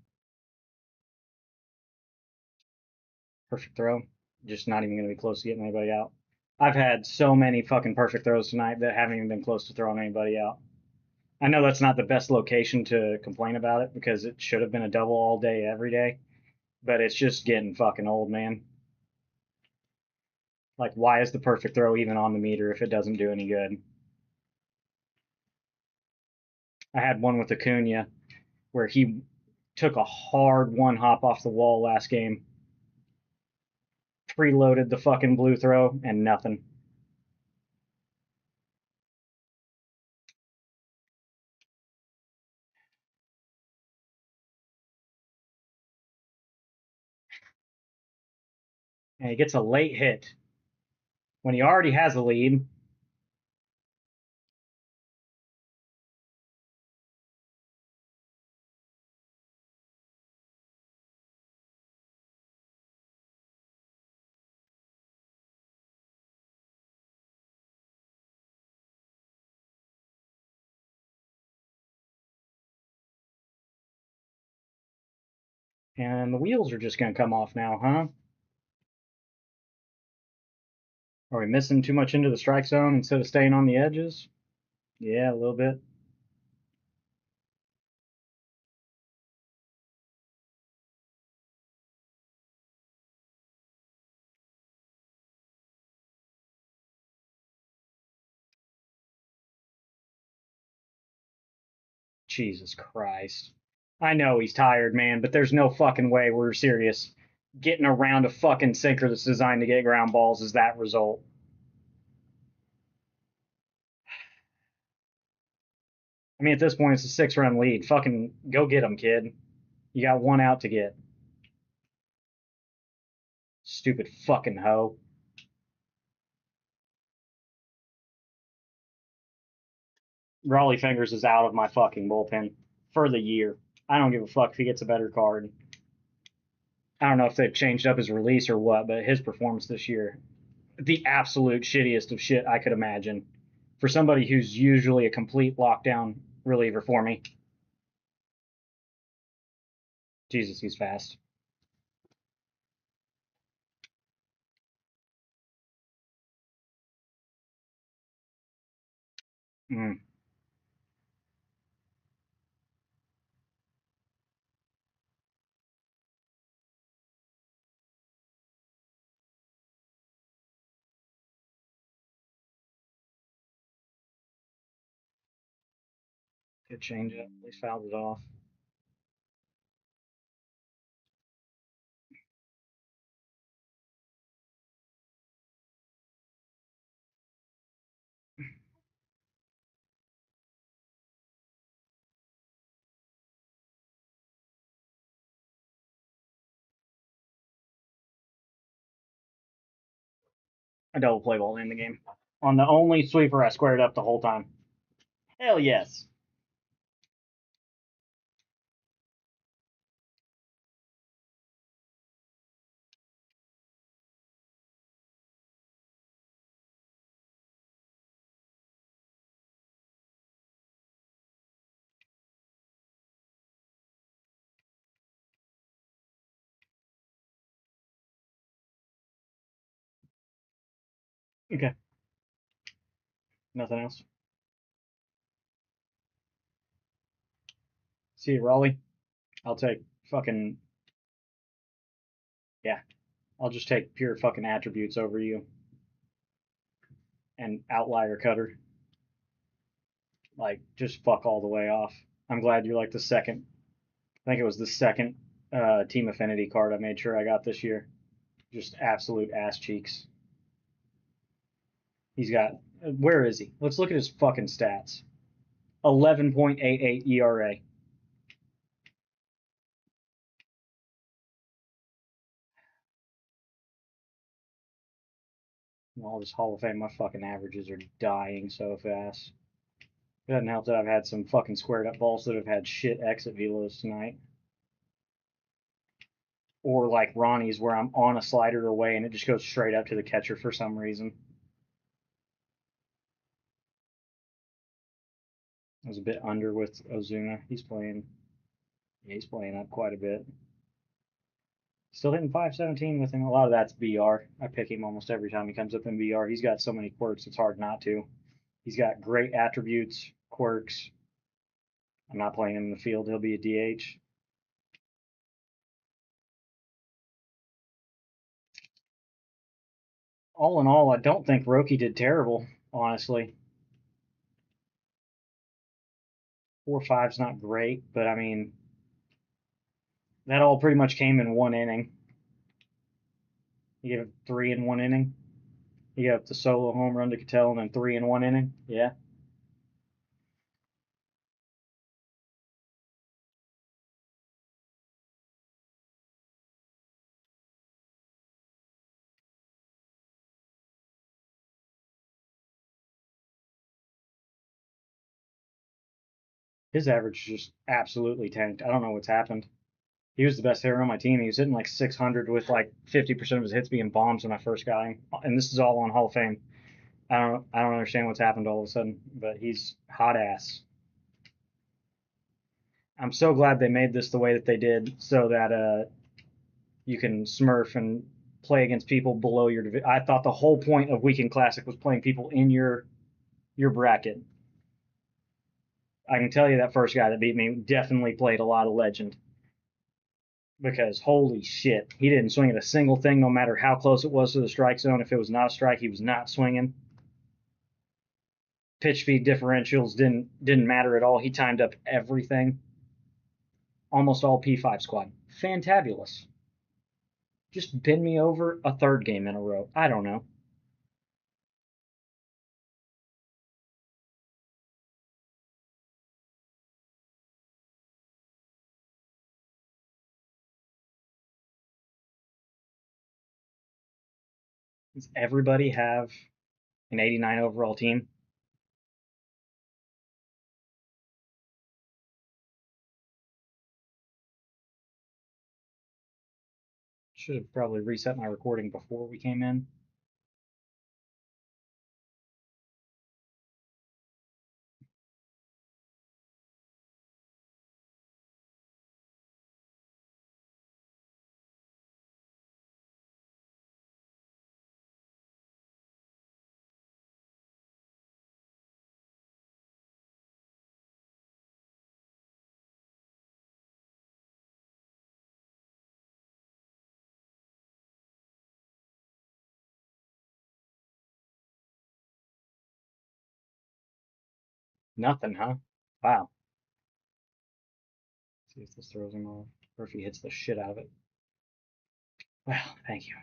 Perfect throw. Just not even going to be close to getting anybody out. I've had so many fucking perfect throws tonight that haven't even been close to throwing anybody out. I know that's not the best location to complain about it because it should have been a double all day, every day, but it's just getting fucking old, man. Like, why is the perfect throw even on the meter if it doesn't do any good? I had one with Acuna where he took a hard one hop off the wall last game, preloaded the fucking blue throw, and nothing. And he gets a late hit when he already has a lead. And the wheels are just going to come off now, huh? Are we missing too much into the strike zone instead of staying on the edges? Yeah, a little bit. Jesus Christ. I know he's tired, man, but there's no fucking way we're serious. Getting around a fucking sinker that's designed to get ground balls is that result. I mean, at this point, it's a 6-run lead. Fucking go get him, kid. You got one out to get. Stupid fucking hoe. Raleigh Fingers is out of my fucking bullpen for the year. I don't give a fuck if he gets a better card. I don't know if they've changed up his release or what, but his performance this year, the absolute shittiest of shit I could imagine. For somebody who's usually a complete lockdown reliever for me. Jesus, he's fast. Mm. Good changeup. At least fouled it off. A double play ball in the game. On the only sweeper I squared up the whole time. Hell yes. Okay. Nothing else. See you, Raleigh. I'll take fucking. Yeah. I'll just take pure fucking attributes over you. And outlier cutter. Like, just fuck all the way off. I'm glad you're like the second. I think it was the second Team Affinity card I made sure I got this year. Just absolute ass cheeks. He's got. Where is he? Let's look at his fucking stats. 11.88 ERA. All this Hall of Fame, my fucking averages are dying so fast. It doesn't help that I've had some fucking squared up balls that have had shit exit velos tonight. Or like Ronnie's where I'm on a slider away and it just goes straight up to the catcher for some reason. I was a bit under with Ozuna. He's playing up quite a bit. Still hitting 517 with him. A lot of that's BR. I pick him almost every time he comes up in BR. He's got so many quirks, it's hard not to. He's got great attributes, quirks. I'm not playing him in the field. He'll be a DH. All in all, I don't think Roki did terrible, honestly. 4-5's not great, but I mean, that all pretty much came in one inning. He gave 3 in 1 inning. He gave up the solo home run to Cattell and then 3 in 1 inning. Yeah. His average just absolutely tanked. I don't know what's happened. He was the best hitter on my team. He was hitting like 600 with like 50% of his hits being bombs when I first got him. And this is all on Hall of Fame. I don't understand what's happened all of a sudden, but he's hot ass. I'm so glad they made this the way that they did, so that you can smurf and play against people below your division. I thought the whole point of Weekend Classic was playing people in your bracket. I can tell you that first guy that beat me definitely played a lot of Legend. Because holy shit, he didn't swing at a single thing, no matter how close it was to the strike zone. If it was not a strike, he was not swinging. pitch speed differentials didn't matter at all. He timed up everything. Almost all P5 squad. Fantabulous. Just bend me over a third game in a row. I don't know. Does everybody have an 89 overall team? Should have probably reset my recording before we came in. Nothing, huh? Wow. Let's see if this throws him off, or if he hits the shit out of it. Well, thank you.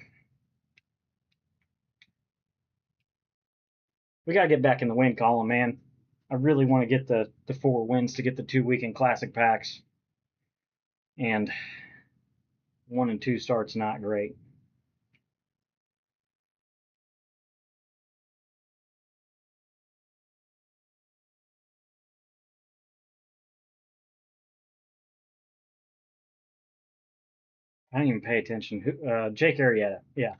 We gotta get back in the win column, man. I really want to get the 4 wins to get the 2 weekend classic packs. And 1 and 2 starts not great. I didn't even pay attention. Jake Arrieta. Yeah.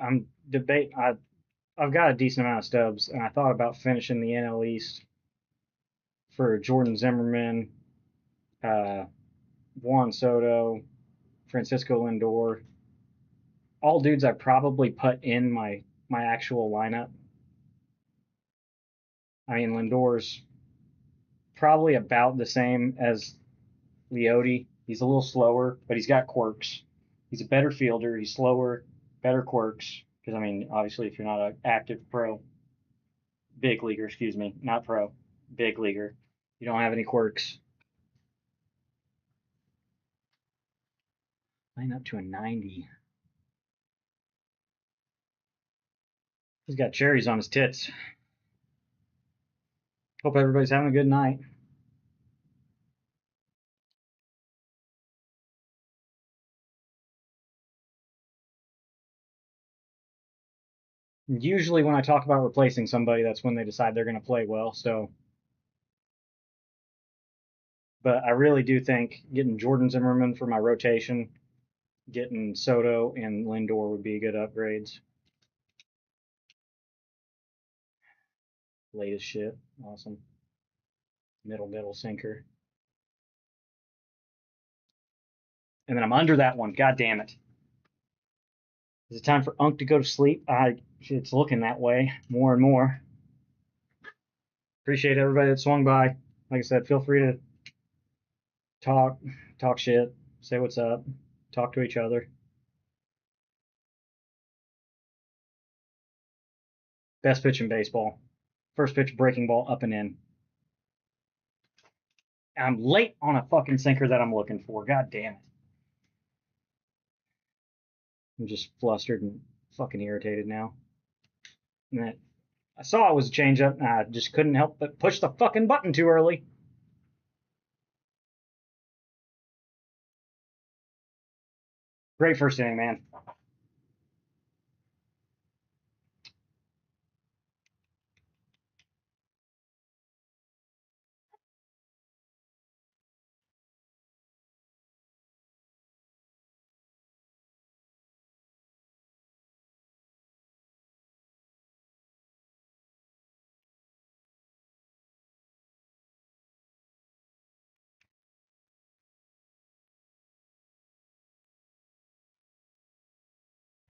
I'm debating. I've got a decent amount of stubs, and I thought about finishing the NL East for Jordan Zimmerman, Juan Soto, Francisco Lindor. All dudes I probably put in my actual lineup. I mean, Lindor's probably about the same as Leote. He's a little slower, but he's got quirks. He's a better fielder. He's slower, better quirks. Because, I mean, obviously, if you're not an active big leaguer, excuse me, not pro, big leaguer, you don't have any quirks. Line up to a 90. He's got cherries on his tits. Hope everybody's having a good night. Usually, when I talk about replacing somebody, that's when they decide they're going to play well. So, but I really do think getting Jordan Zimmerman for my rotation, getting Soto and Lindor would be good upgrades. Latest shit. Awesome. Middle sinker. And then I'm under that one. God damn it. Is it time for Unk to go to sleep? It's looking that way more and more. Appreciate everybody that swung by. Like I said, feel free to talk shit, say what's up, talk to each other. Best pitch in baseball. First pitch, breaking ball, up and in. I'm late on a fucking sinker that I'm looking for. God damn it. I'm just flustered and fucking irritated now. And I saw it was a changeup, and I just couldn't help but push the fucking button too early. Great first inning, man.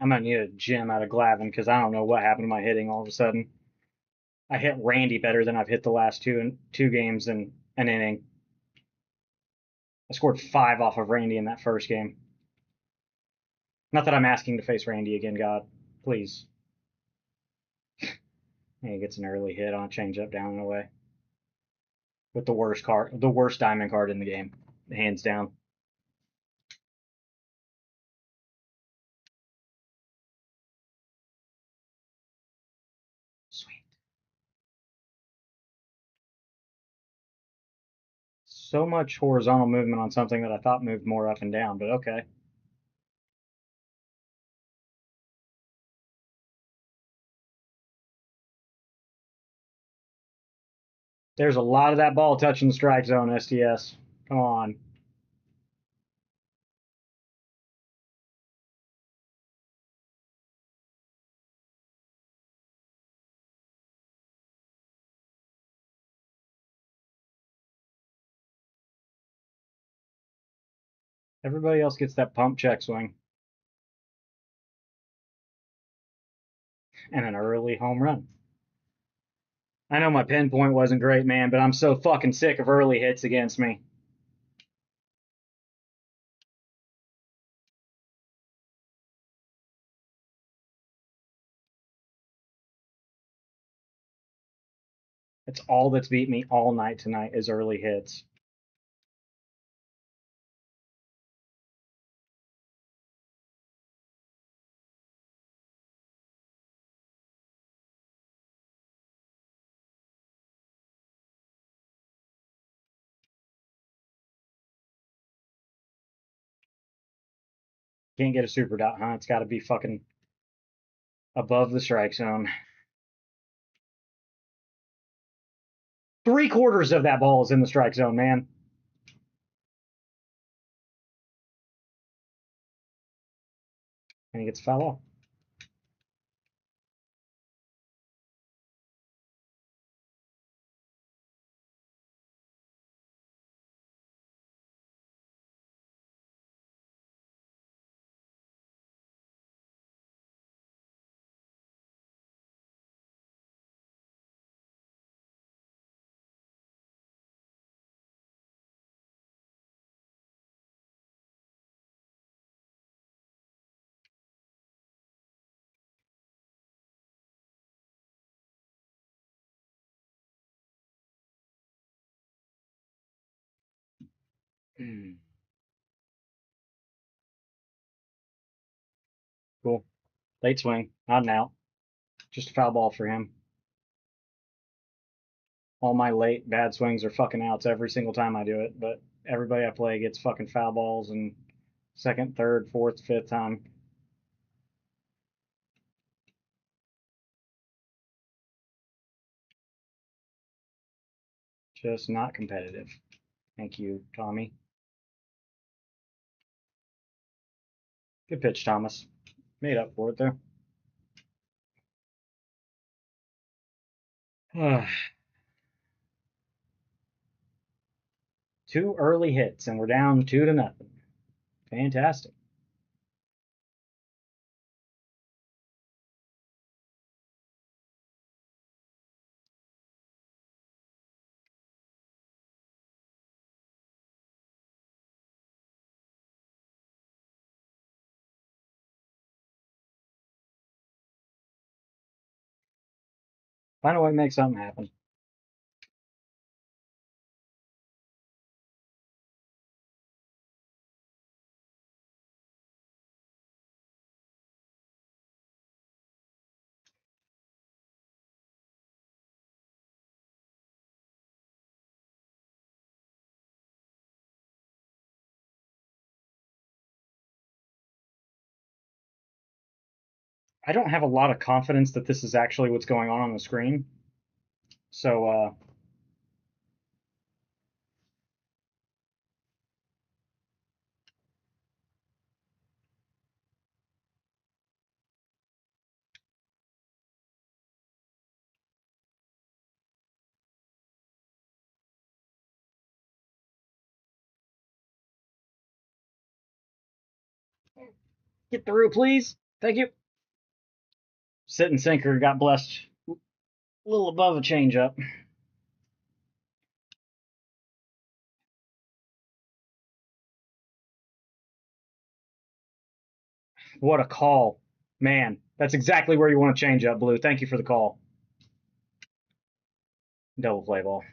I might need a gem out of Glavin because I don't know what happened to my hitting all of a sudden. I hit Randy better than I've hit the last two games in an inning. I scored 5 off of Randy in that first game. Not that I'm asking to face Randy again, God. Please. And he gets an early hit on a changeup down and away. With the worst diamond card in the game. Hands down. Sweet. So much horizontal movement on something that I thought moved more up and down, but okay. There's a lot of that ball touching the strike zone, STS. Come on. Everybody else gets that pump check swing. And an early home run. I know my pinpoint wasn't great, man, but I'm so fucking sick of early hits against me. It's all that's beat me all night tonight is early hits. Can't get a super dot, huh? It's got to be fucking above the strike zone. 3/4 of that ball is in the strike zone, man. And he gets foul off. Cool. Late swing. Not an out. Just a foul ball for him. All my late bad swings are fucking outs every single time I do it, but everybody I play gets fucking foul balls and second, third, fourth, fifth time. Just not competitive. Thank you, Tommy. Good pitch, Thomas. Made up for it there. Two early hits, and we're down 2-0. Fantastic. Find a way to make something happen. I don't have a lot of confidence that this is actually what's going on the screen. So, get through, please. Thank you. Sitting sinker got blessed a little above a changeup. What a call. Man, that's exactly where you want to change up, Blue. Thank you for the call. Double play ball.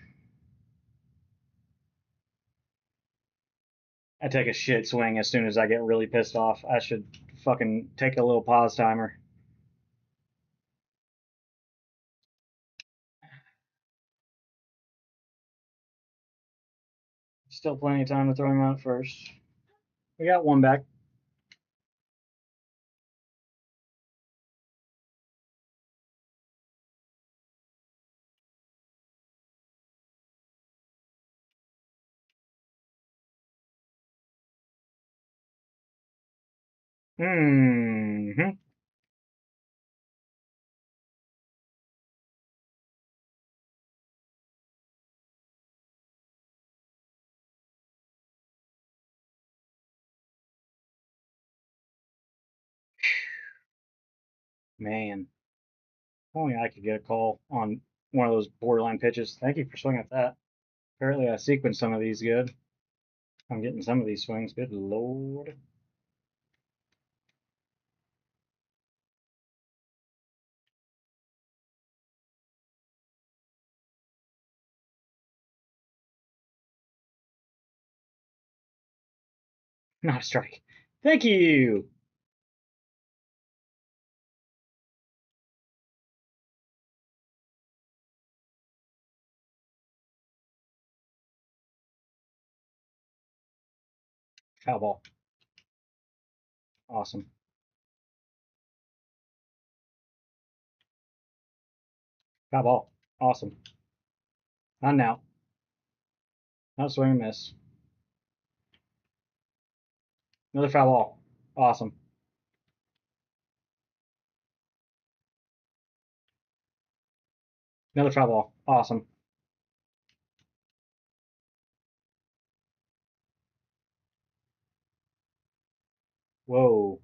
I take a shit swing as soon as I get really pissed off. I should fucking take a little pause timer. Still plenty of time to throw him out first. We got one back. Mm-hmm. Man, if only I could get a call on one of those borderline pitches. Thank you for swinging at that. Apparently I sequenced some of these good. I'm getting some of these swings. Good lord. Not a strike. Thank you. Foul ball. Awesome. Foul ball. Awesome. Not now. Not swing and miss. Another foul ball. Awesome. Another foul ball. Awesome. Whoa.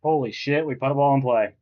Holy shit, we put a ball in play.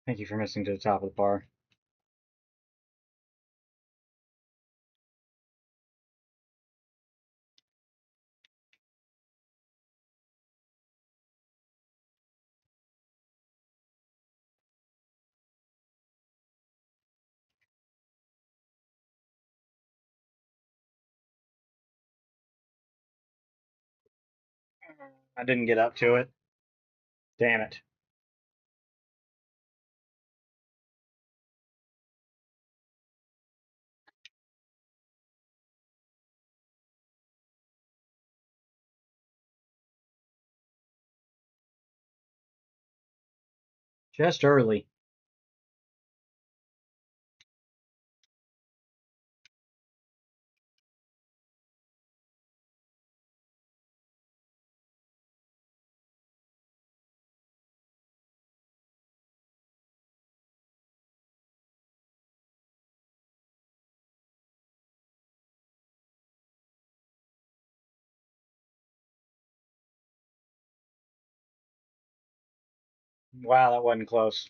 Thank you for missing to the top of the bar. I didn't get up to it. Damn it. Just early. Wow, that wasn't close.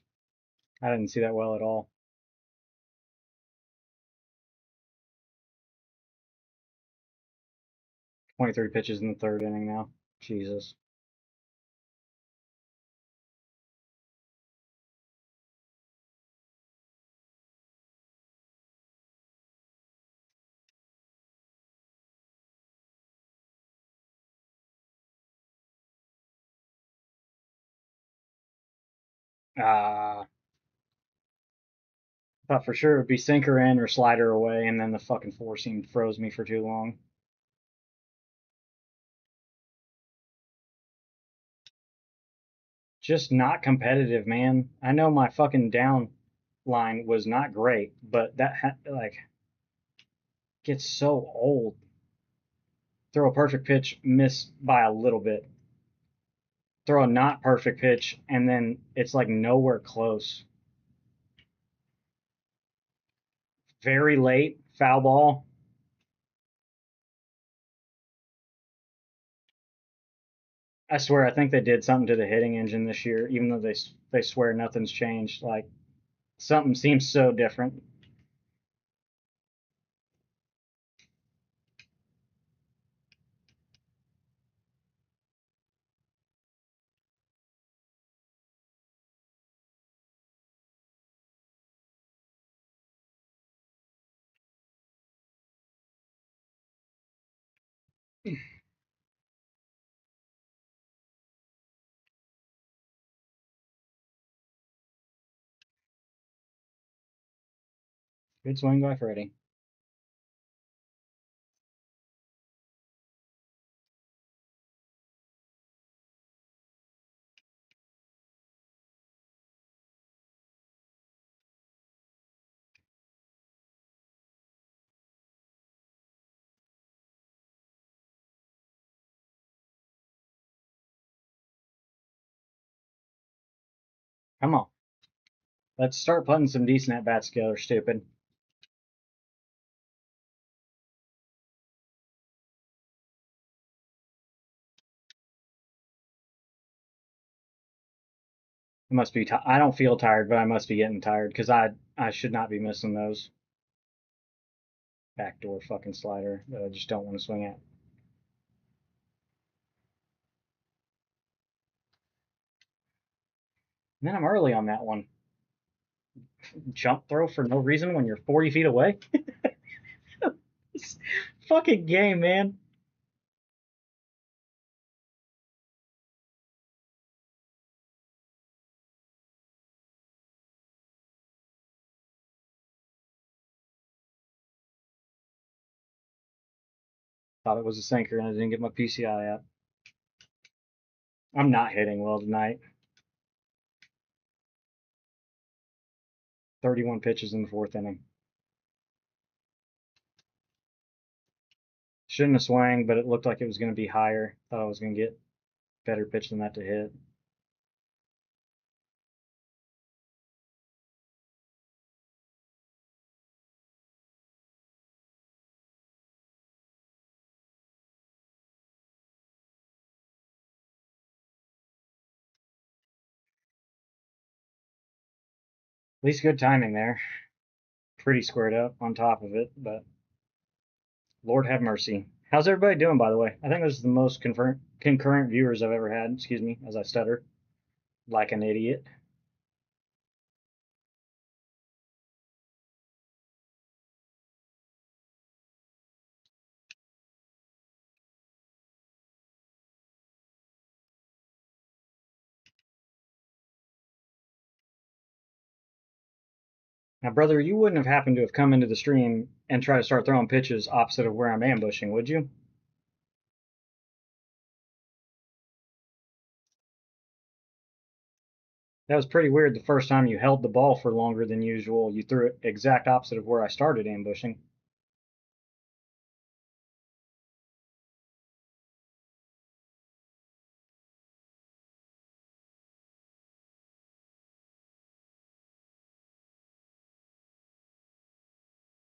I didn't see that well at all. 23 pitches in the third inning now. Jesus. I thought for sure it would be sinker in or slider away, and then the fucking four seam froze me for too long. Just not competitive, man. I know my fucking down line was not great, but that like gets so old. Throw a perfect pitch, miss by a little bit. Throw a not perfect pitch, and then it's like nowhere close. Very late, foul ball. I swear, I think they did something to the hitting engine this year, even though they swear nothing's changed. Like something seems so different. Good swing by Freddie. Come on. Let's start putting some decent at bats together, stupid. I must be. I don't feel tired, but I must be getting tired because I should not be missing those backdoor fucking slider that I just don't want to swing at. And then I'm early on that one. Jump throw for no reason when you're 40 feet away. This fucking game, man. Thought it was a sinker and I didn't get my PCI out. I'm not hitting well tonight. 31 pitches in the fourth inning. Shouldn't have swung, but it looked like it was going to be higher. Thought I was going to get better pitch than that to hit. At least good timing there. Pretty squared up on top of it, but Lord have mercy. How's everybody doing, by the way? I think this is the most concurrent viewers I've ever had. Excuse me, as I stutter like an idiot. Now, brother, you wouldn't have happened to have come into the stream and try to start throwing pitches opposite of where I'm ambushing, would you? That was pretty weird the first time you held the ball for longer than usual. You threw it exact opposite of where I started ambushing.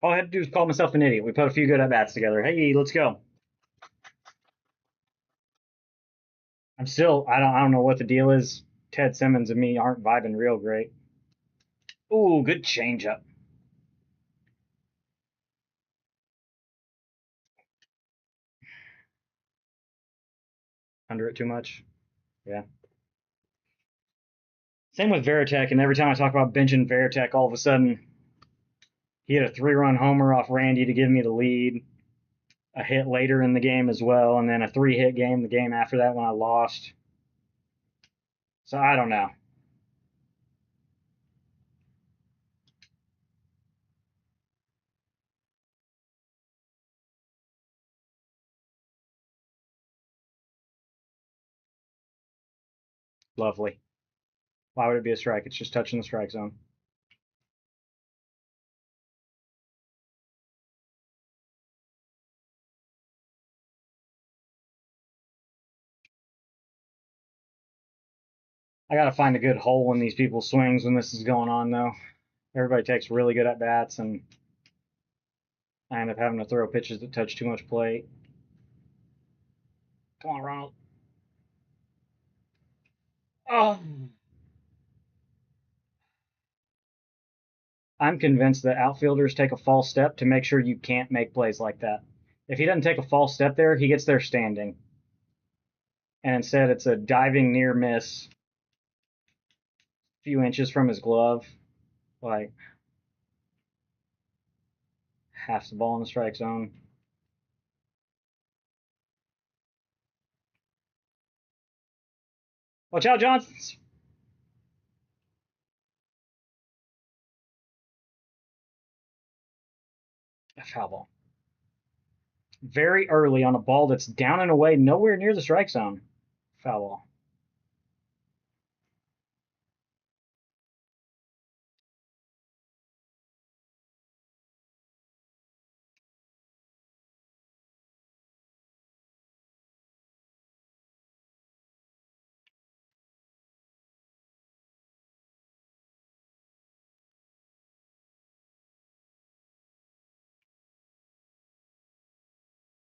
All I had to do was call myself an idiot. We put a few good at bats together. Hey, let's go. I don't know what the deal is. Ted Simmons and me aren't vibing real great. Ooh, good changeup. Under it too much. Yeah. Same with Veritek, and every time I talk about benching Veritek, all of a sudden he had a 3-run homer off Randy to give me the lead. A hit later in the game as well, and then a 3-hit game the game after that when I lost. So I don't know. Lovely. Why would it be a strike? It's just touching the strike zone. I gotta find a good hole in these people's swings when this is going on, though. Everybody takes really good at bats, and I end up having to throw pitches that touch too much plate. Come on, Ronald. Oh. I'm convinced that outfielders take a false step to make sure you can't make plays like that. If he doesn't take a false step there, he gets there standing. And instead, it's a diving near miss, a few inches from his glove, like half the ball in the strike zone. Watch out, Johnsons. A foul ball. Very early on a ball that's down and away, nowhere near the strike zone. Foul ball.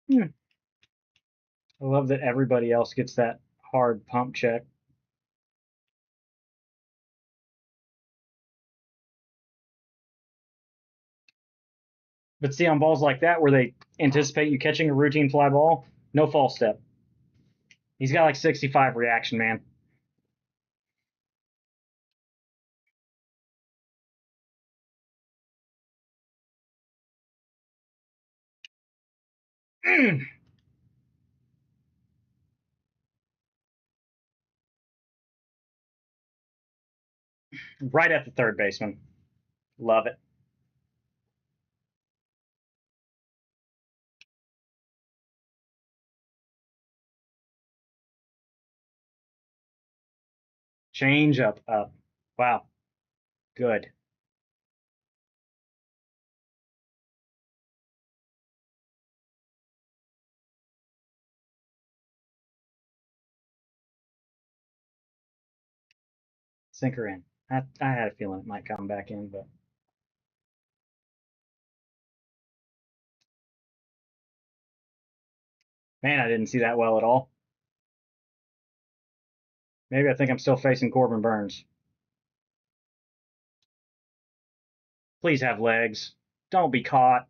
I love that everybody else gets that hard pump check. But see, on balls like that where they anticipate you catching a routine fly ball, no false step. He's got like 65 reaction, man. Right at the third baseman. Love it. Change up. Wow. Good. Sinker in. I had a feeling it might come back in, but man, I didn't see that well at all. Maybe I think I'm still facing Corbin Burns. Please have legs. Don't be caught.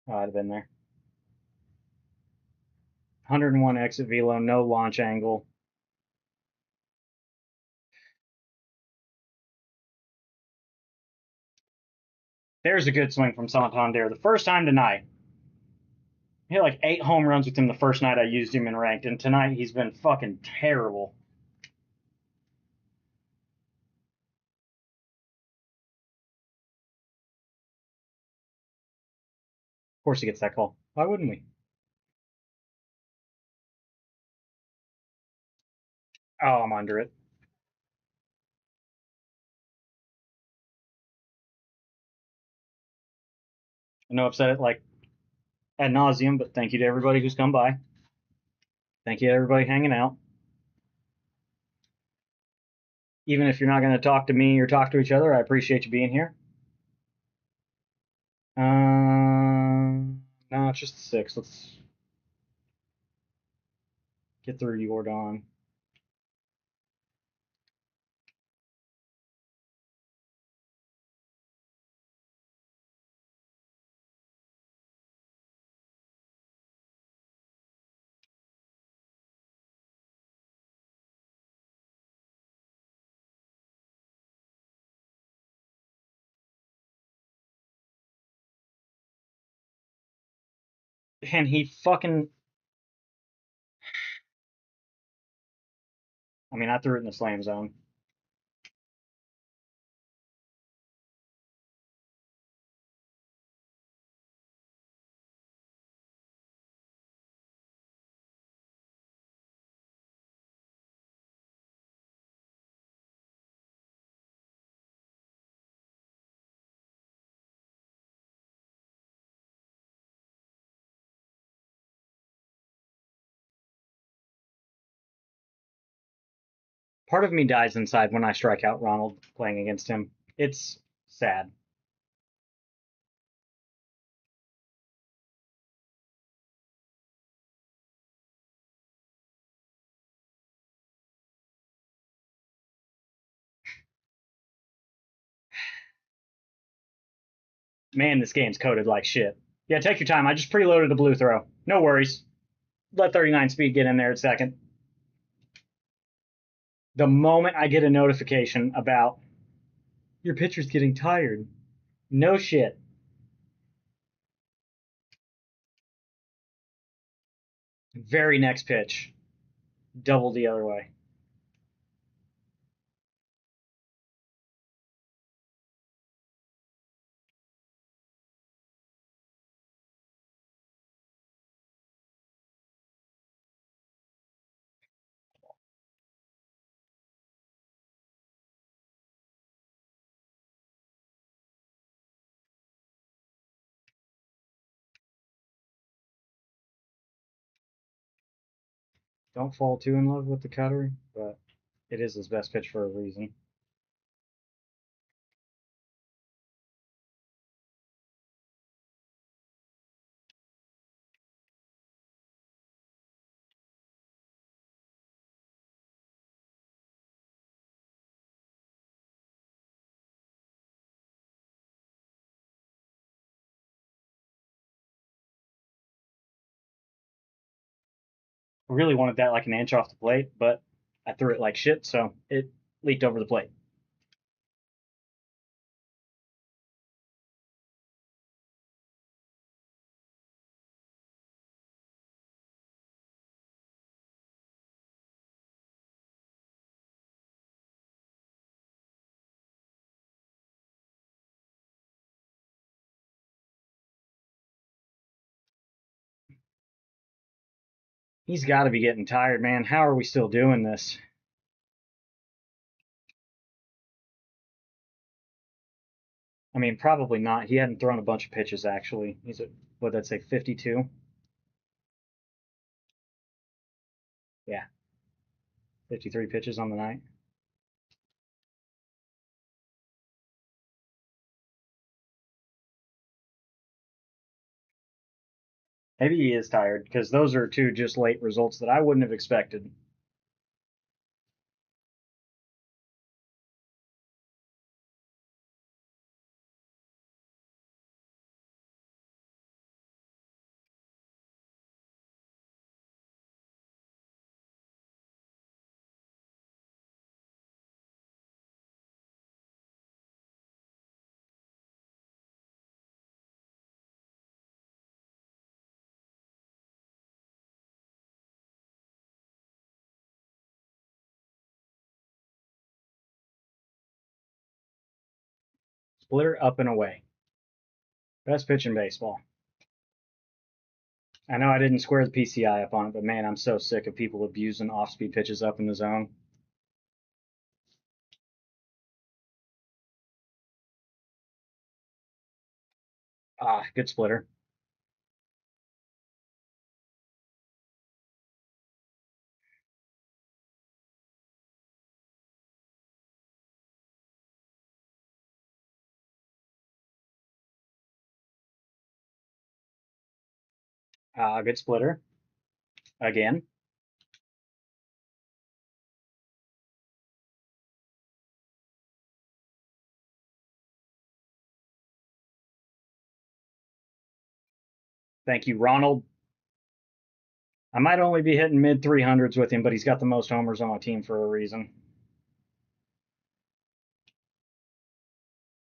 Oh, I'd have been there. 101 exit velo, no launch angle. There's a good swing from Santander. The first time tonight. He had like 8 home runs with him the first night I used him in ranked, and tonight he's been fucking terrible. Of course he gets that call. Why wouldn't we? Oh, I'm under it. I know I've said it like ad nauseum, but thank you to everybody who's come by. Thank you to everybody hanging out. Even if you're not going to talk to me or talk to each other, I appreciate you being here. No, it's just 6. Let's get through Jordan. And he fucking. I mean, I threw it in the slam zone. Part of me dies inside when I strike out Ronald playing against him. It's sad. Man, this game's coded like shit. Yeah, take your time. I just preloaded a blue throw. No worries. Let 39 speed get in there at second. The moment I get a notification about your pitcher's getting tired, no shit. Very next pitch, double the other way. Don't fall too in love with the cutter, but it is his best pitch for a reason. I really wanted that like an inch off the plate, but I threw it like shit, so it leaked over the plate. He's got to be getting tired, man. How are we still doing this? I mean, probably not. He hadn't thrown a bunch of pitches, actually. He's at, what, that'd say 52? Yeah, 53 pitches on the night. Maybe he is tired, because those are two just late results that I wouldn't have expected. Splitter up and away. Best pitch in baseball. I know I didn't square the PCI up on it, but man, I'm so sick of people abusing off-speed pitches up in the zone. Ah, good splitter. Ah, good splitter. Again. Thank you, Ronald. I might only be hitting mid 300s with him, but he's got the most homers on my team for a reason.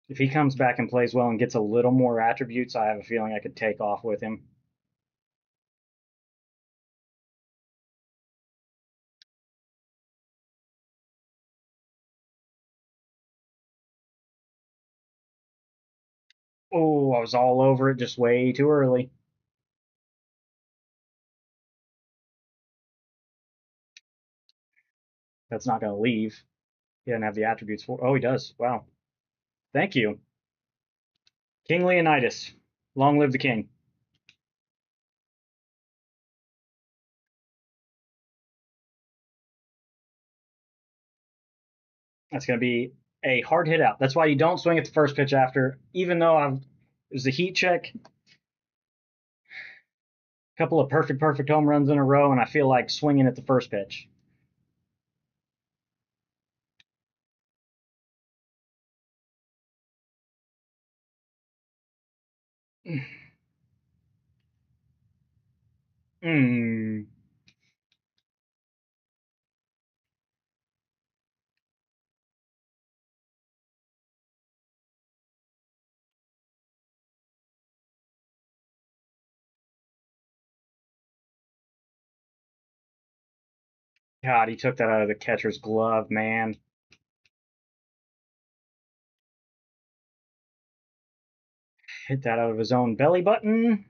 If he comes back and plays well and gets a little more attributes, I have a feeling I could take off with him. Oh, I was all over it just way too early. That's not going to leave. He doesn't have the attributes for. Oh, he does. Wow. Thank you. King Leonidas. Long live the king. That's going to be a hard hit out. That's why you don't swing at the first pitch after, even though it was a heat check. A couple of perfect home runs in a row, and I feel like swinging at the first pitch. Mm. God, he took that out of the catcher's glove, man. Hit that out of his own belly button.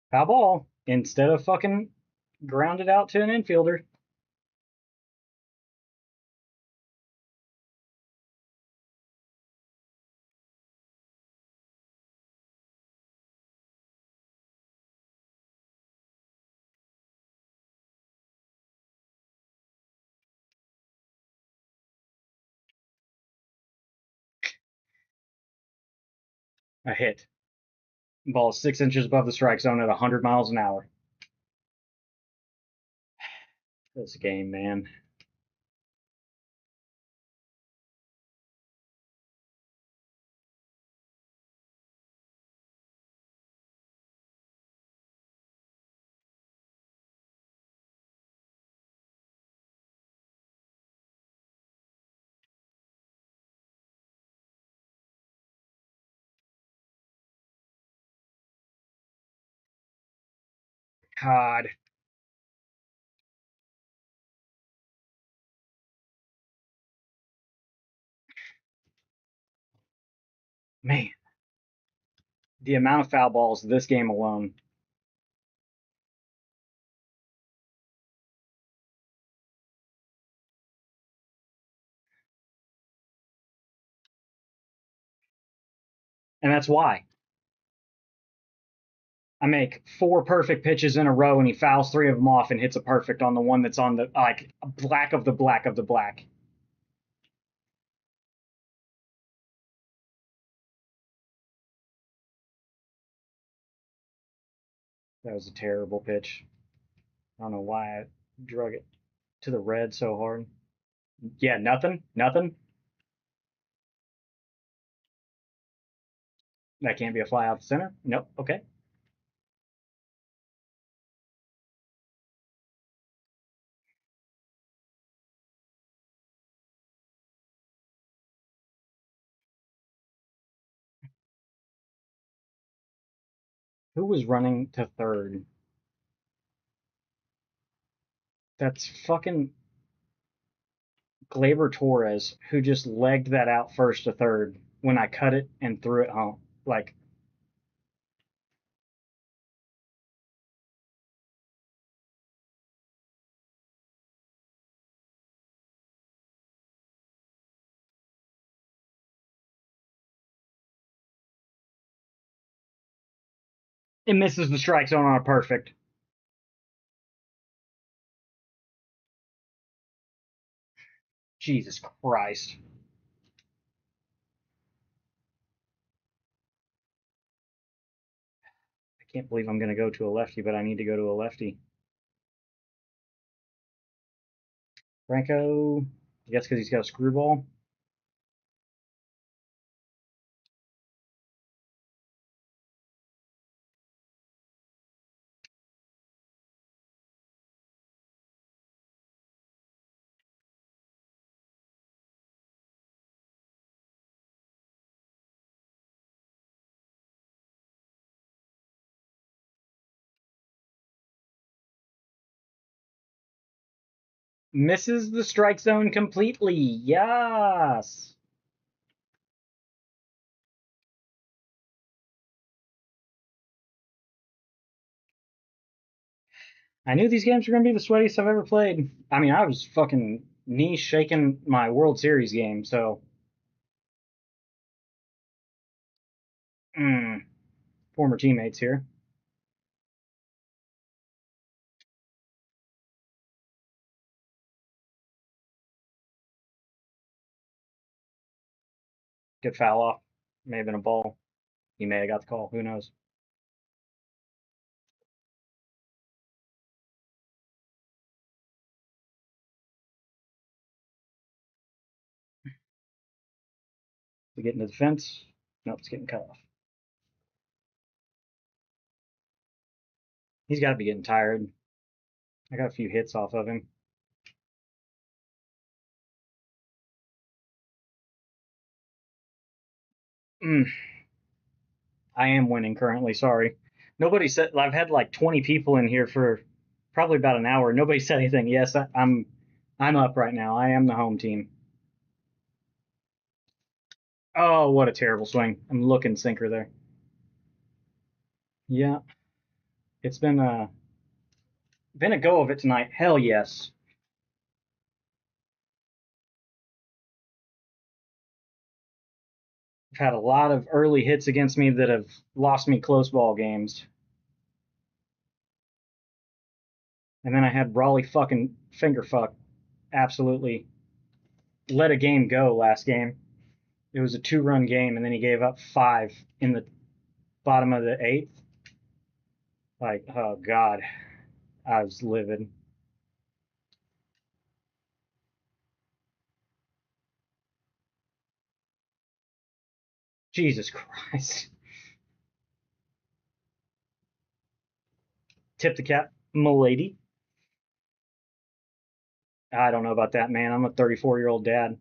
Foul ball. Instead of fucking grounded out to an infielder. A hit. Ball is 6 inches above the strike zone at 100 miles an hour. This game, man. God. Man. The amount of foul balls this game alone. And that's why. I make 4 perfect pitches in a row and he fouls 3 of them off and hits a perfect on the one that's on the like black of the black of the black. That was a terrible pitch. I don't know why I drug it to the red so hard. Yeah, nothing. Nothing. That can't be a fly out the center. Nope. Okay. Who was running to third? That's fucking Glaber Torres, who just legged that out first to third when I cut it and threw it home. Like, it misses the strike zone on a perfect. Jesus Christ. I can't believe I'm going to go to a lefty, but I need to go to a lefty. Franco, I guess because he's got a screwball. Misses the strike zone completely. Yes. I knew these games were going to be the sweatiest I've ever played. I mean, I was fucking knee shaking my World Series game, so former teammates here. Good foul off. May have been a ball. He may have got the call. Who knows? We get into the fence. Nope, it's getting cut off. He's got to be getting tired. I got a few hits off of him. I am winning currently. Sorry. Nobody said. I've had like 20 people in here for probably about an hour. Nobody said anything. Yes, I'm up right now. I am the home team. Oh, what a terrible swing. I'm looking sinker there. Yeah, it's been a go of it tonight. Hell yes. I've had a lot of early hits against me that have lost me close ball games. And then I had Raleigh fucking finger fuck absolutely let a game go last game. It was a 2-run game, and then he gave up 5 in the bottom of the 8th. Like, oh God, I was livid. Jesus Christ. Tip the cap, m'lady. I don't know about that, man. I'm a 34-year-old dad.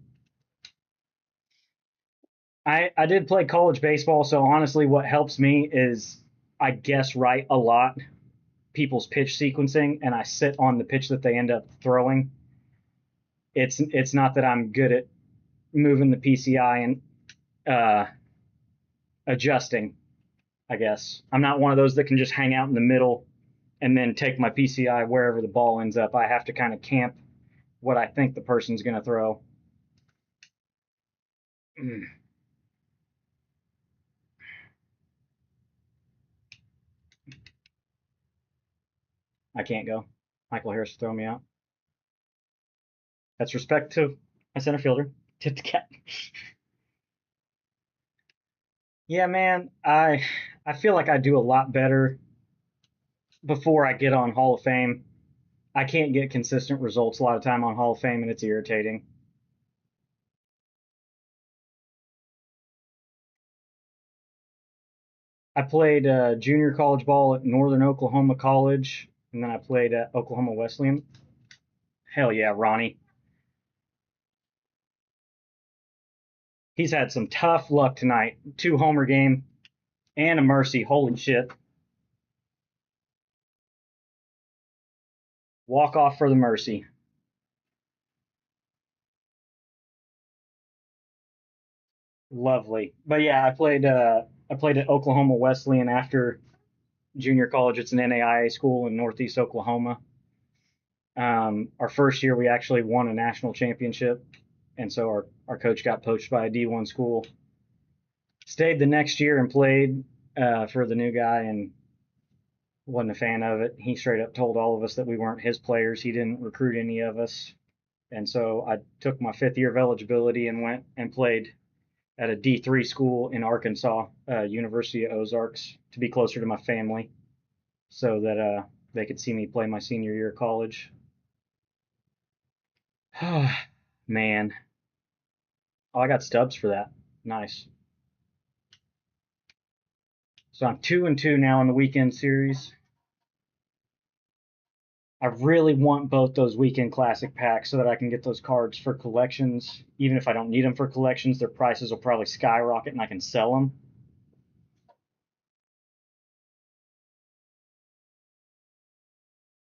I did play college baseball, so honestly, what helps me is I guess right a lot people's pitch sequencing, and I sit on the pitch that they end up throwing. It's not that I'm good at moving the PCI and uh, adjusting. I guess I'm not one of those that can just hang out in the middle and then take my PCI wherever the ball ends up. I have to kind of camp what I think the person's going to throw. I can't go. Michael Harris throw me out. That's respect to my center fielder. Tip the cap. Yeah, man. I feel like I do a lot better before I get on Hall of Fame. I can't get consistent results a lot of time on Hall of Fame, and it's irritating. I played junior college ball at Northern Oklahoma College, and then I played at Oklahoma Wesleyan. Hell yeah, Ronnie. He's had some tough luck tonight. 2-homer game and a mercy. Holy shit. Walk off for the mercy. Lovely. But yeah, I played at Oklahoma Wesleyan after junior college. It's an NAIA school in Northeast Oklahoma. Our first year, we actually won a national championship, and so our coach got poached by a D1 school. Stayed the next year and played for the new guy, and wasn't a fan of it. He straight up told all of us that we weren't his players. He didn't recruit any of us, and so I took my 5th year of eligibility and went and played at a D3 school in Arkansas, University of Ozarks, to be closer to my family, so that they could see me play my senior year of college. Man. Oh, I got stubs for that. Nice. So I'm 2-2 now in the weekend series. I really want both those weekend classic packs so that I can get those cards for collections. Even if I don't need them for collections, their prices will probably skyrocket and I can sell them.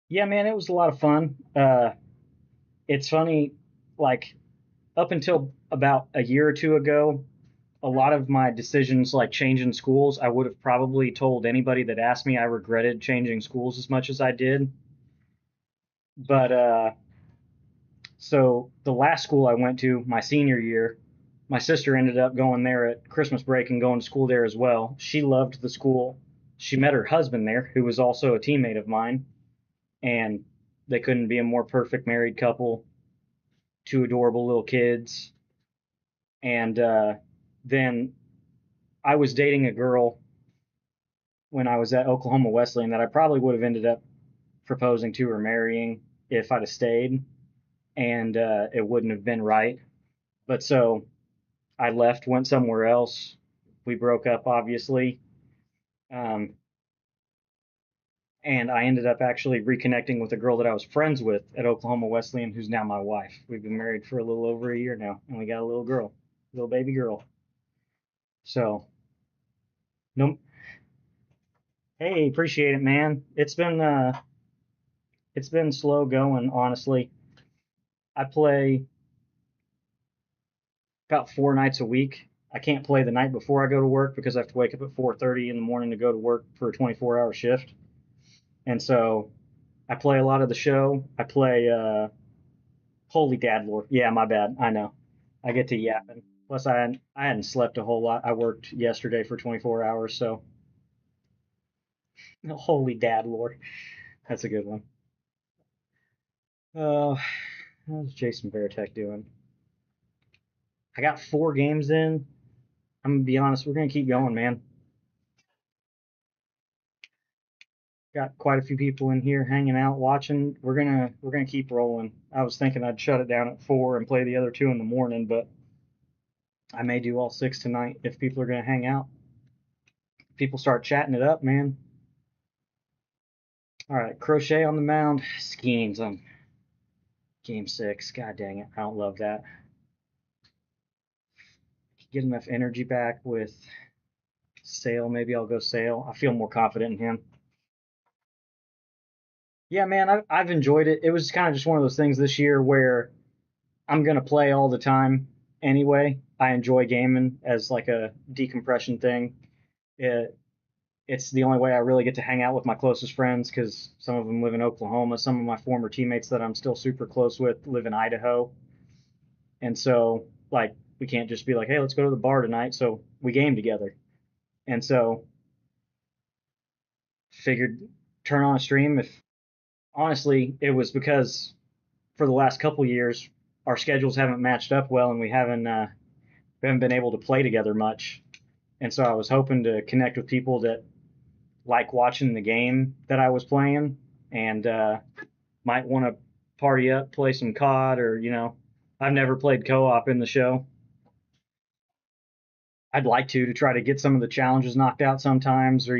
Yeah, man, it was a lot of fun. It's funny, like up until about a year or two ago, a lot of my decisions, like changing schools, I would have probably told anybody that asked me I regretted changing schools as much as I did. But So the last school I went to, my senior year, my sister ended up going there at Christmas break and going to school there as well. She loved the school. She met her husband there, who was also a teammate of mine, and they couldn't be a more perfect married couple. Two adorable little kids. And then I was dating a girl when I was at Oklahoma Wesleyan that I probably would have ended up proposing to or marrying if I'd have stayed, and it wouldn't have been right. But so I left, went somewhere else. We broke up, obviously, um, and I ended up actually reconnecting with a girl that I was friends with at Oklahoma Wesleyan, who's now my wife. We've been married for a little over a year now, and we got a little girl, little baby girl. So, no, hey, appreciate it, man. It's been slow going, honestly. I play about 4 nights a week. I can't play the night before I go to work because I have to wake up at 4:30 in the morning to go to work for a 24-hour shift. And so I play a lot of the show. I play Holy Dad Lord. Yeah, my bad. I know. I get to yapping. Plus, I hadn't slept a whole lot. I worked yesterday for 24 hours, so Holy Dad Lord. That's a good one. How's Jason Veritek doing? I got 4 games in. I'm gonna be honest. We're gonna keep going, man. Got quite a few people in here hanging out, watching. We're gonna keep rolling. I was thinking I'd shut it down at 4 and play the other 2 in the morning, but I may do all 6 tonight if people are gonna hang out. People start chatting it up, man. All right, Crochet on the mound. Schemes on game 6. God dang it, I don't love that. Get enough energy back with Sale. Maybe I'll go Sale. I feel more confident in him. Yeah, man, I've enjoyed it. It was kind of just one of those things this year where I'm gonna play all the time anyway. I enjoy gaming as like a decompression thing. It, it's the only way I really get to hang out with my closest friends because some of them live in Oklahoma. Some of my former teammates that I'm still super close with live in Idaho, and so like we can't just be like, hey, let's go to the bar tonight. So we game together, and so figured turn on a stream. If honestly, it was because for the last couple years our schedules haven't matched up well, and we haven't been able to play together much. And so I was hoping to connect with people that like watching the game that I was playing and might want to party up, play some COD, or I've never played co-op in the show. I'd like to try to get some of the challenges knocked out sometimes, or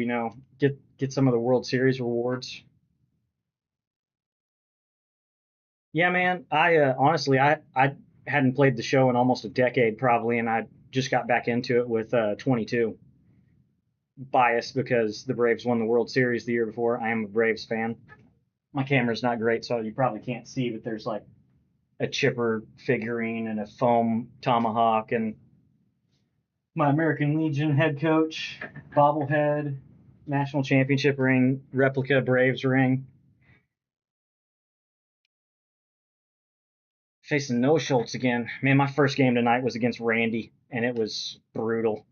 get some of the World Series rewards. Yeah, man. I honestly, I hadn't played the show in almost a decade probably, and I just got back into it with 22. Biased because the Braves won the World Series the year before. I am a Braves fan. My camera's not great, so you probably can't see, but there's like a chipper figurine and a foam tomahawk and my American Legion head coach, bobblehead, national championship ring, replica Braves ring. Facing no Schultz again. Man, my first game tonight was against Randy, and it was brutal.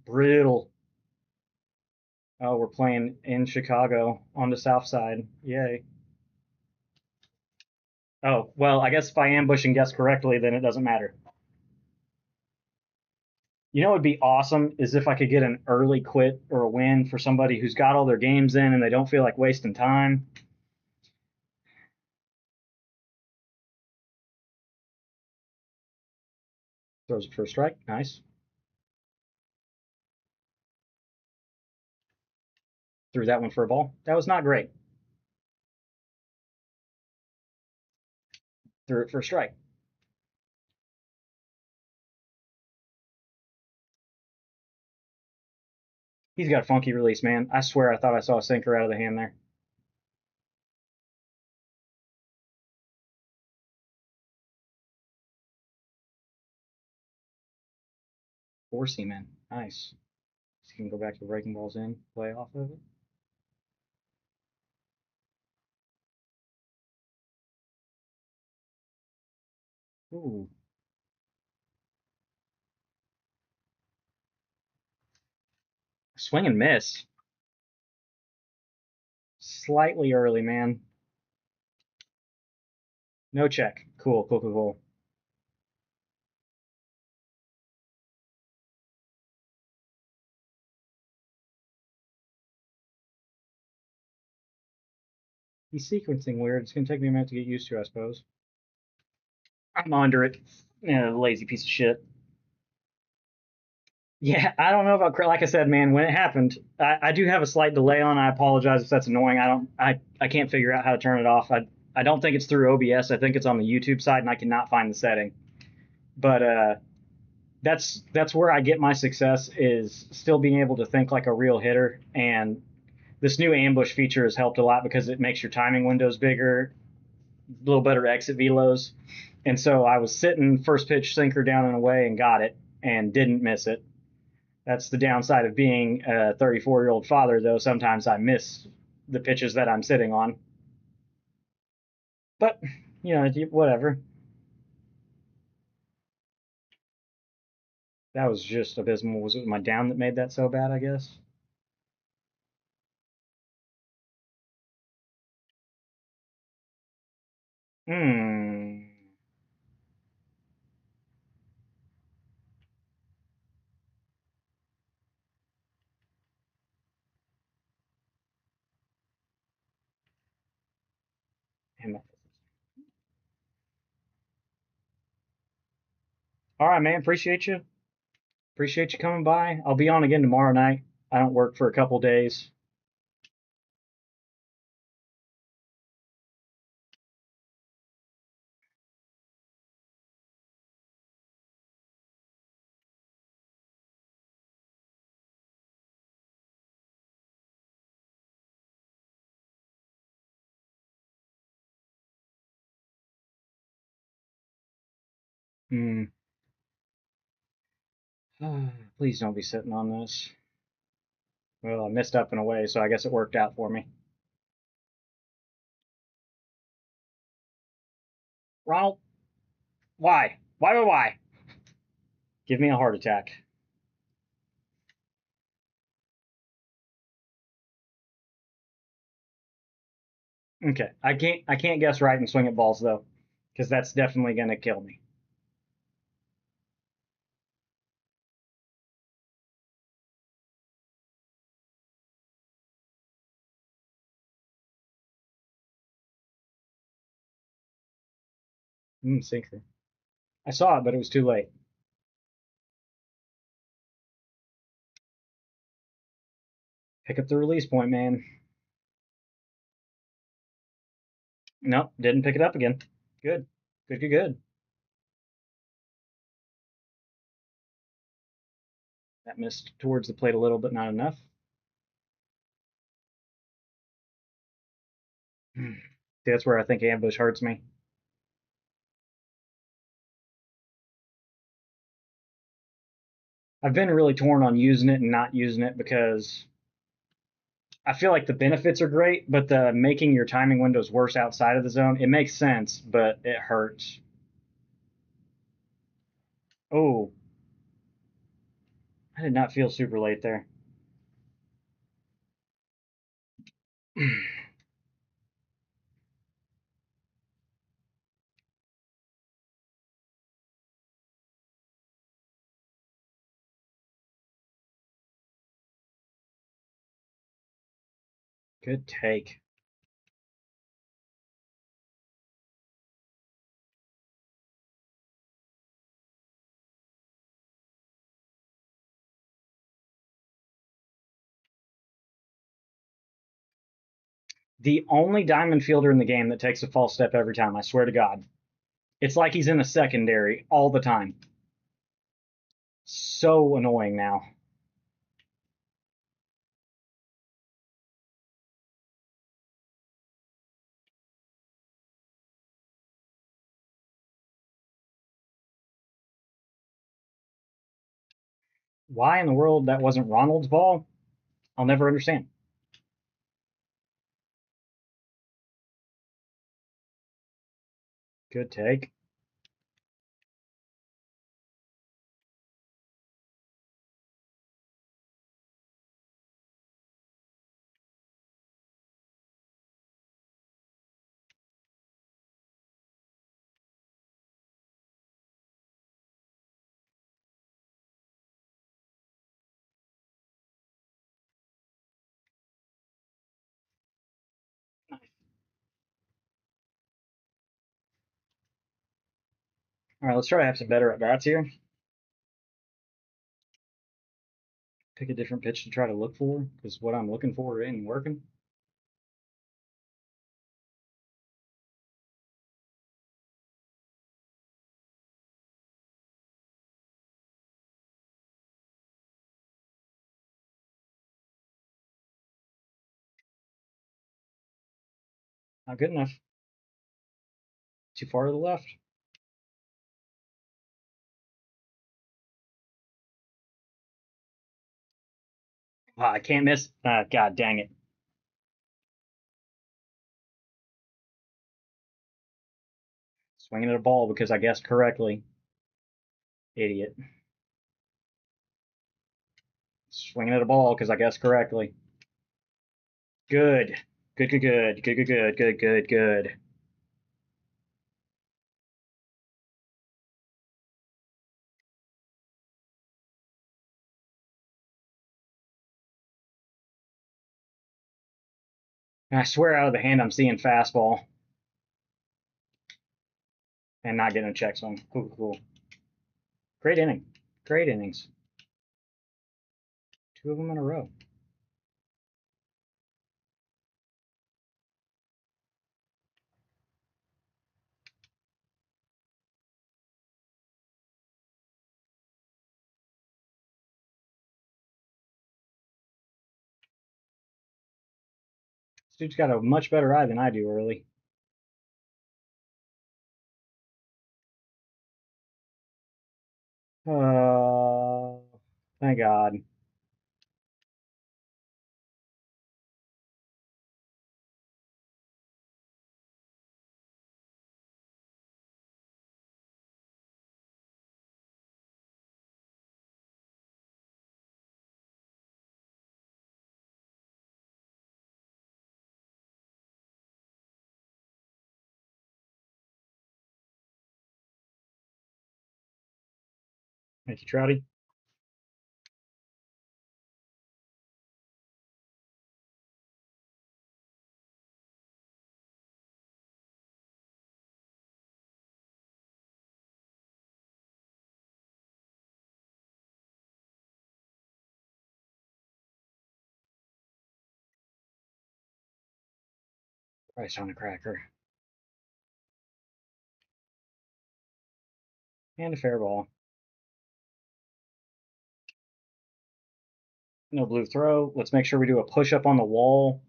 Brutal. Oh, we're playing in Chicago on the south side. Yay. Oh, well, I guess if I ambush and guess correctly, then it doesn't matter. You know what would be awesome is if I could get an early quit or a win for somebody who's got all their games in and they don't feel like wasting time. Throws it for a strike. Nice. Threw that one for a ball. That was not great. Threw it for a strike. He's got a funky release, man. I swear I thought I saw a sinker out of the hand there. Four seaman. Nice. So you can go back to breaking balls in, play off of it. Ooh. Swing and miss. Slightly early, man. No check. Cool, cool, cool, cool. He's sequencing weird. It's gonna take me a minute to get used to, I suppose. I'm under it. Yeah, lazy piece of shit. Yeah, I don't know about like I said, man. When it happened, I do have a slight delay on. I apologize if that's annoying. I can't figure out how to turn it off. I don't think it's through OBS. I think it's on the YouTube side, and I cannot find the setting. But that's where I get my success is still being able to think like a real hitter. And this new ambush feature has helped a lot because it makes your timing windows bigger, a little better exit velos. And so I was sitting first pitch sinker down and away and got it and didn't miss it. That's the downside of being a 34-year-old father, though. Sometimes I miss the pitches that I'm sitting on. But, whatever. That was just abysmal. Was it my down that made that so bad, I guess? Hmm. All right, man. Appreciate you. Appreciate you coming by. I'll be on again tomorrow night. I don't work for a couple days. Hmm. Please don't be sitting on this. Well, I missed up and away, so I guess it worked out for me. Ronald, why? Why? Give me a heart attack. Okay, I can't guess right and swing at balls though, because that's definitely gonna kill me. Sinker. I saw it, but it was too late. Pick up the release point, man. Nope, didn't pick it up again. Good, good, good, good. That missed towards the plate a little, but not enough. See, that's where I think ambush hurts me. I've been really torn on using it and not using it because I feel like the benefits are great, but the making your timing windows worse outside of the zone, it makes sense, but it hurts. Oh, I did not feel super late there. Good take. The only diamond fielder in the game that takes a false step every time, I swear to God. It's like he's in a secondary all the time. So annoying now. Why in the world that wasn't Ronald's ball? I'll never understand. Good take. All right, let's try to have some better at bats here. Pick a different pitch to try to look for, because what I'm looking for ain't working. Not good enough. Too far to the left. I can't miss. God dang it. Swinging at a ball because I guessed correctly. Idiot. Swinging at a ball because I guessed correctly. Good. Good, good, good. Good, good, good, good, good, good. And I swear out of the hand I'm seeing fastball. And not getting a check swing. Cool, cool. Great inning. Great innings. 2 of them in a row. This dude's got a much better eye than I do early. Thank God. Thank you, Trouty. Rice on a cracker. And a fair ball. No blue throw. Let's make sure we do a push up on the wall.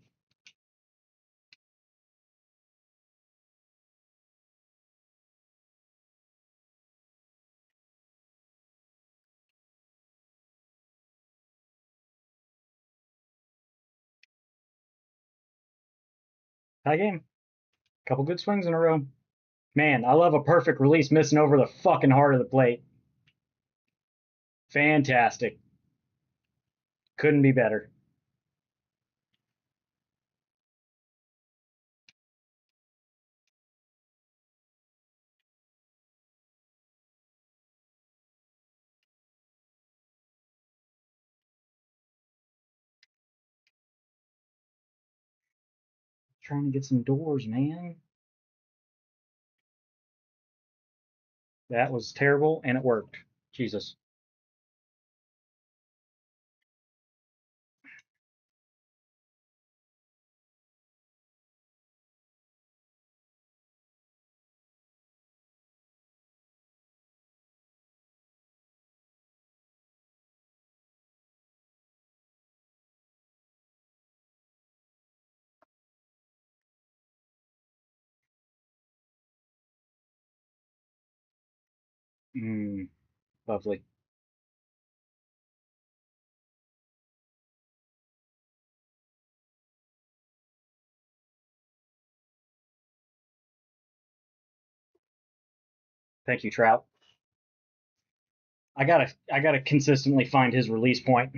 Tie game. Couple good swings in a row. Man, I love a perfect release missing over the fucking heart of the plate. Fantastic. Couldn't be better. Trying to get some doors, man. That was terrible, and it worked. Jesus. Lovely. Thank you, Trout. I gotta consistently find his release point.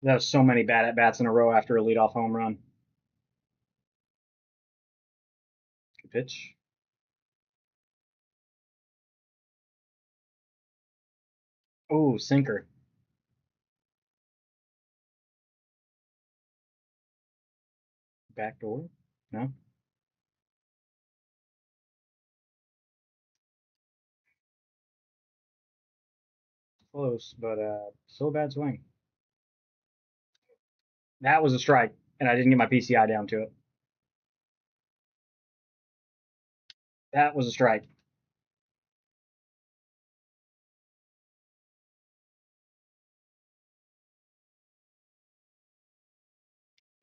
That was so many bad at bats in a row after a leadoff home run. Good pitch. Oh, sinker. Back door. No. close, but still a bad swing. That was a strike, and I didn't get my PCI down to it. That was a strike.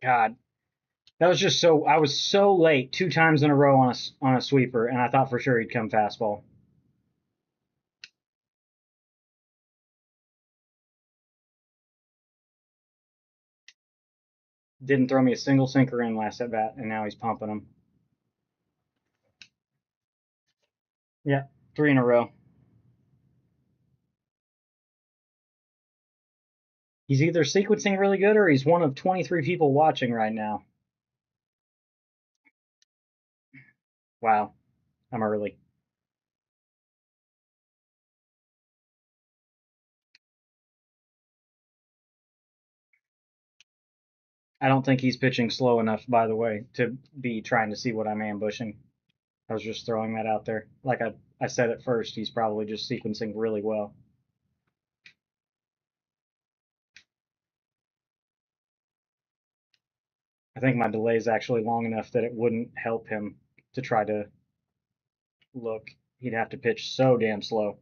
God, that was just so. I was so late 2 times in a row on a sweeper, and I thought for sure he'd come fastball. Didn't throw me a single sinker in last at bat, and now he's pumping them. Yeah, 3 in a row. He's either sequencing really good or he's one of 23 people watching right now. Wow, I'm early. I don't think he's pitching slow enough, by the way, to be trying to see what I'm ambushing. I was just throwing that out there. Like I said at first, he's probably just sequencing really well. I think my delay is actually long enough that it wouldn't help him to try to look. He'd have to pitch so damn slow.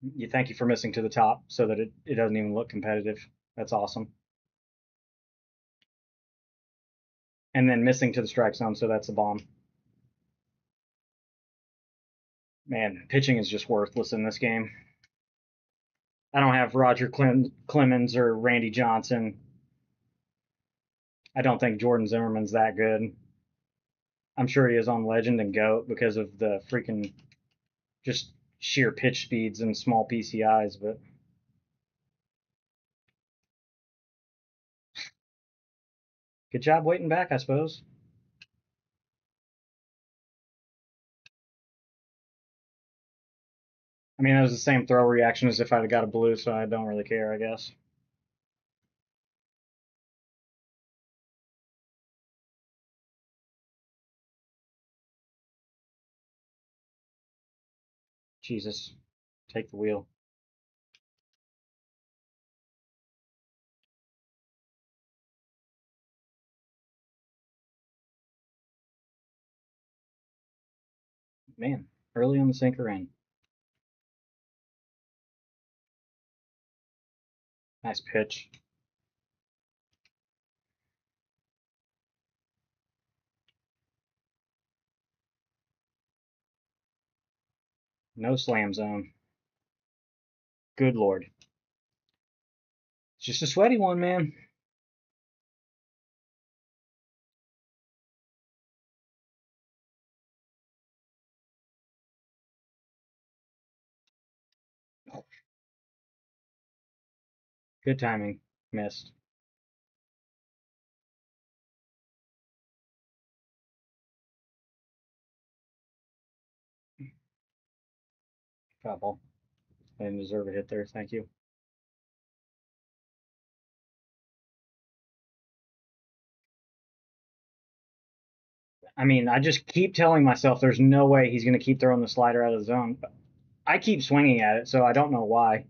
You thank you for missing to the top so that it doesn't even look competitive. That's awesome. And then missing to the strike zone, so that's a bomb. Man, pitching is just worthless in this game. I don't have Roger Clemens or Randy Johnson. I don't think Jordan Zimmerman's that good. I'm sure he is on Legend and GOAT because of the freaking just sheer pitch speeds and small PCIs, but good job waiting back, I suppose. I mean, that was the same throw reaction as if I'd have got a blue, so I don't really care, I guess. Jesus, take the wheel. Man, early on the sinker in. Nice pitch. No slam zone. Good lord. It's just a sweaty one, man. Good timing. Missed. Foul ball. I didn't deserve a hit there. Thank you. I mean, I just keep telling myself there's no way he's going to keep throwing the slider out of the zone. But I keep swinging at it, so I don't know why.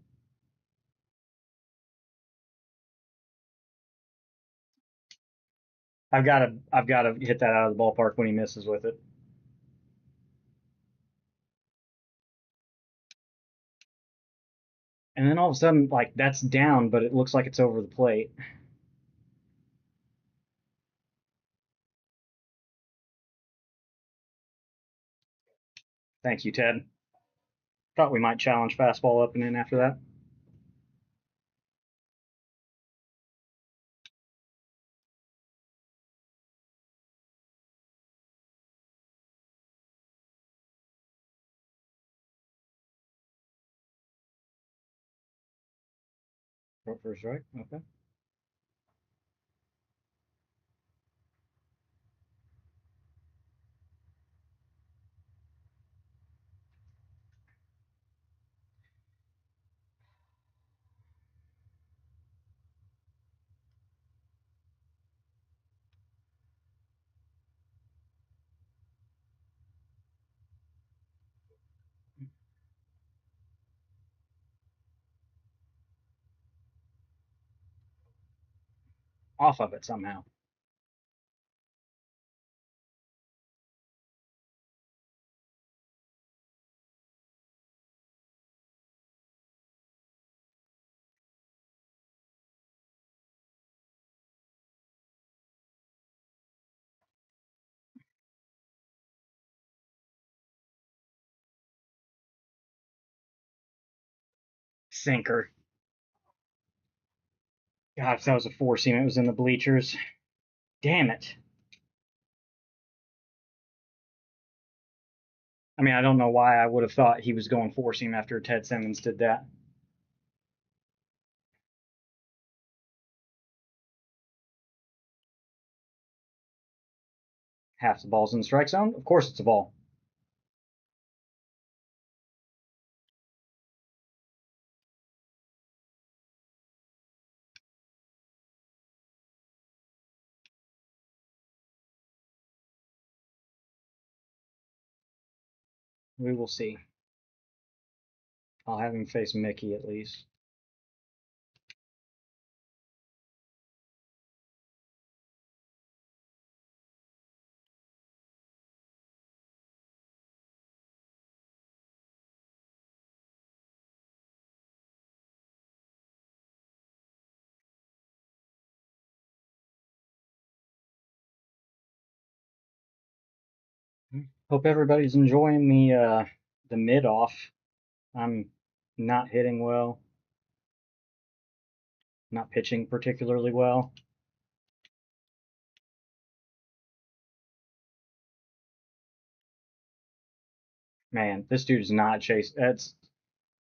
I've got to hit that out of the ballpark when he misses with it. And then all of a sudden, like that's down, but it looks like it's over the plate. Thank you, Ted. Thought we might challenge fastball up and in after that. First strike. Okay. off of it somehow. Sinker. God, if that was a four seam, it was in the bleachers. Damn it. I mean, I don't know why I would have thought he was going four seam after Ted Simmons did that. Half the ball's in the strike zone. Of course it's a ball. We will see. I'll have him face Mickey at least. Hope everybody's enjoying the mid off. I'm not hitting well, not pitching particularly well. Man, this dude's not chasing. That's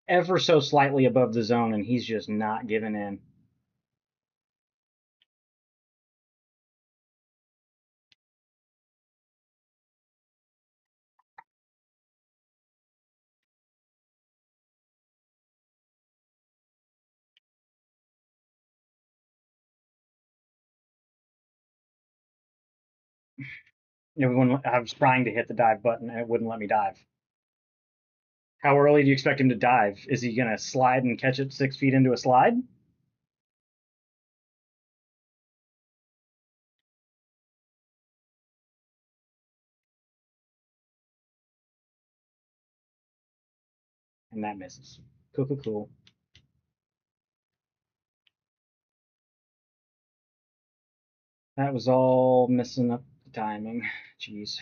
ever so slightly above the zone, and he's just not giving in. I was trying to hit the dive button, and it wouldn't let me dive. How early do you expect him to dive? Is he going to slide and catch it 6 feet into a slide? And that misses. Cool. That was all messing up the timing. Jeez.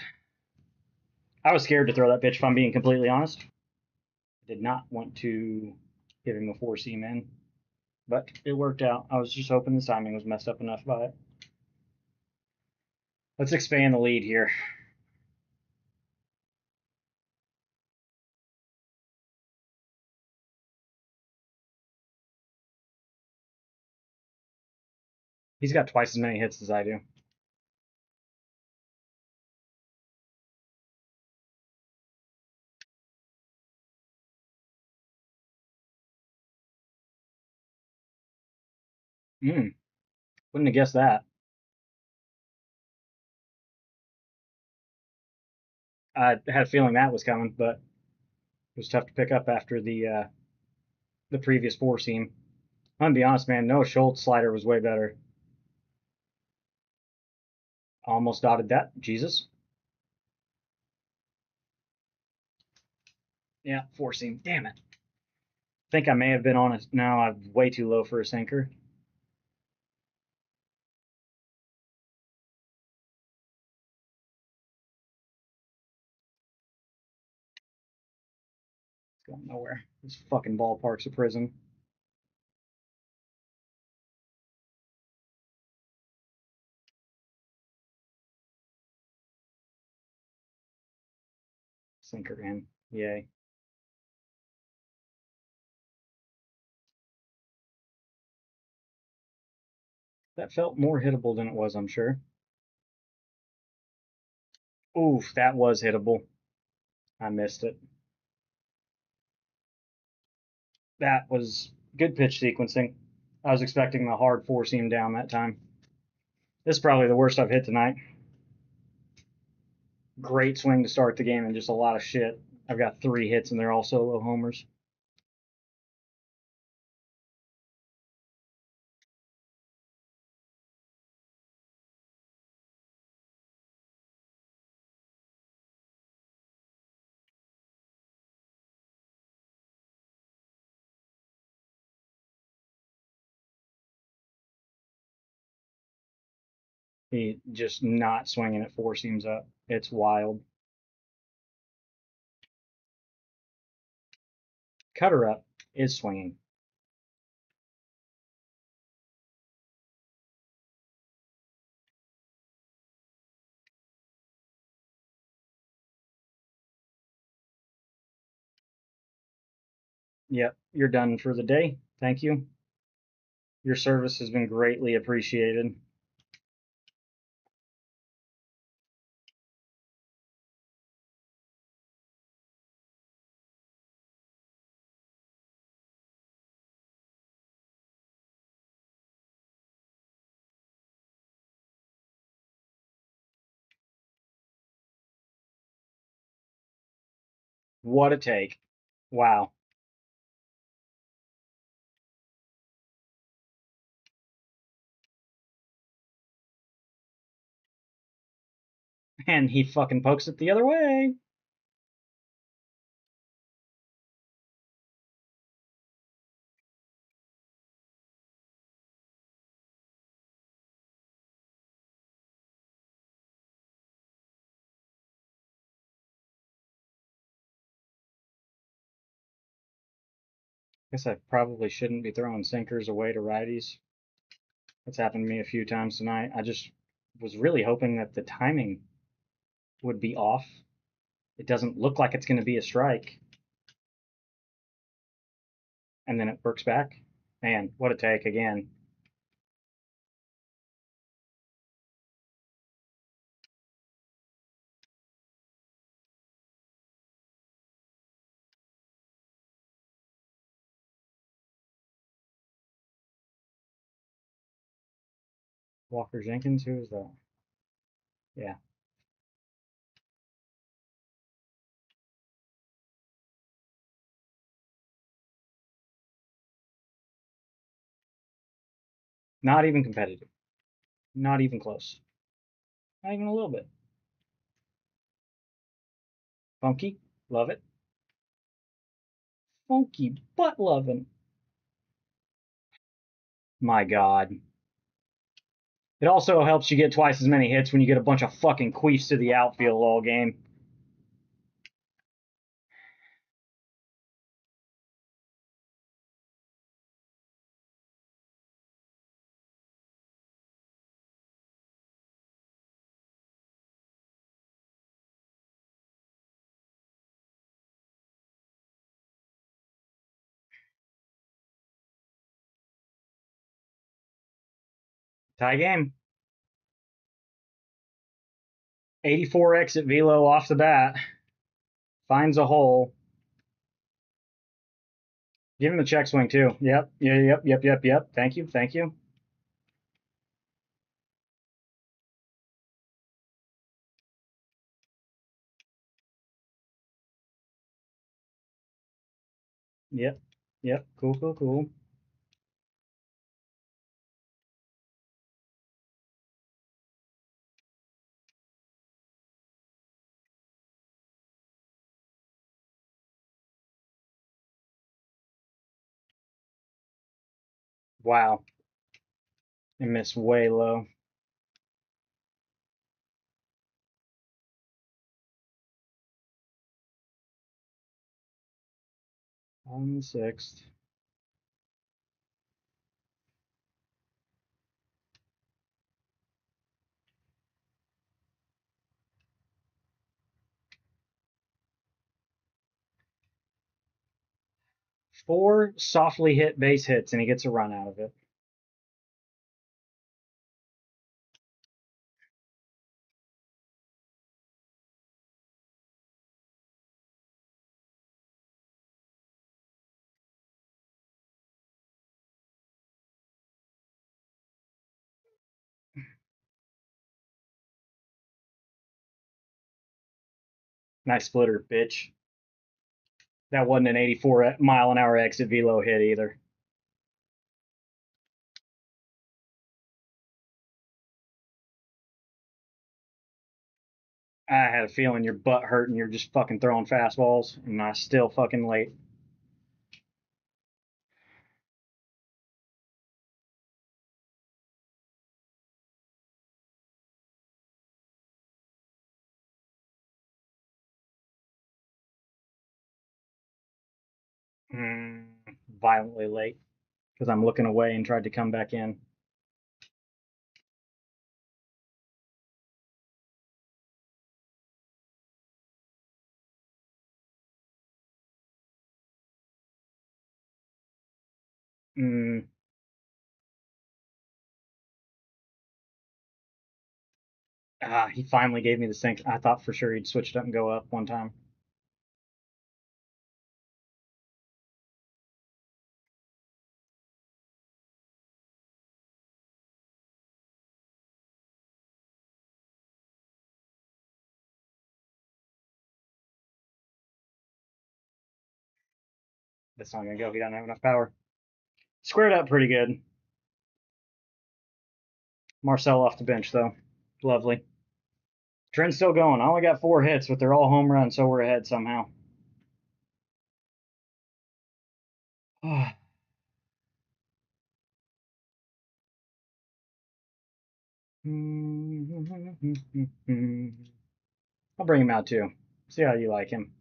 I was scared to throw that pitch, if I'm being completely honest. I did not want to give him a four seam in, but it worked out. I was just hoping the timing was messed up enough by it. Let's expand the lead here. He's got twice as many hits as I do. Wouldn't have guessed that. I had a feeling that was coming, but it was tough to pick up after the previous four seam. I'm gonna be honest, man. Noah Schultz slider was way better. Almost dotted that. Jesus. Yeah, four seam. Damn it. I think I may have been on it. No, I'm way too low for a sinker. It's going nowhere. This fucking ballpark's a prison. Sinker in. Yay. That felt more hittable than it was, I'm sure. Oof, that was hittable. I missed it. That was good pitch sequencing. I was expecting the hard four seam down that time. This is probably the worst I've hit tonight. Great swing to start the game and just a lot of shit. I've got 3 hits and they're all solo homers. He just not swinging at four seams up. It's wild. Cutter up is swinging. Yep, you're done for the day. Thank you. Your service has been greatly appreciated. What a take. Wow. And he fucking pokes it the other way. Guess I probably shouldn't be throwing sinkers away to righties. That's happened to me a few times tonight. I just was really hoping that the timing would be off. It doesn't look like it's going to be a strike. And then it works back. Man, what a take again. Walker Jenkins, who is that? Yeah. Not even competitive. Not even close. Not even a little bit. Funky. Love it. Funky butt loving. My God. It also helps you get twice as many hits when you get a bunch of fucking queefs to the outfield all game. Tie game. 84 exit velo off the bat. Finds a hole. Give him the check swing too. Yep. Yep. Thank you. Thank you. Yep. Yep. Cool. Wow. I missed way low. On the sixth. Four softly hit base hits, and he gets a run out of it. Nice splitter, bitch. That wasn't an 84 mile an hour exit velo hit either. I had a feeling your butt hurt and you're just fucking throwing fastballs, and I still fucking late. Violently late because I'm looking away and tried to come back in. He finally gave me the sync. I thought for sure he'd switch it up and go up one time. That's not going to go. He doesn't have enough power. Squared up pretty good. Marcel off the bench, though. Lovely. Trend's still going. I only got 4 hits, but they're all home runs, so we're ahead somehow. I'll bring him out too. See how you like him.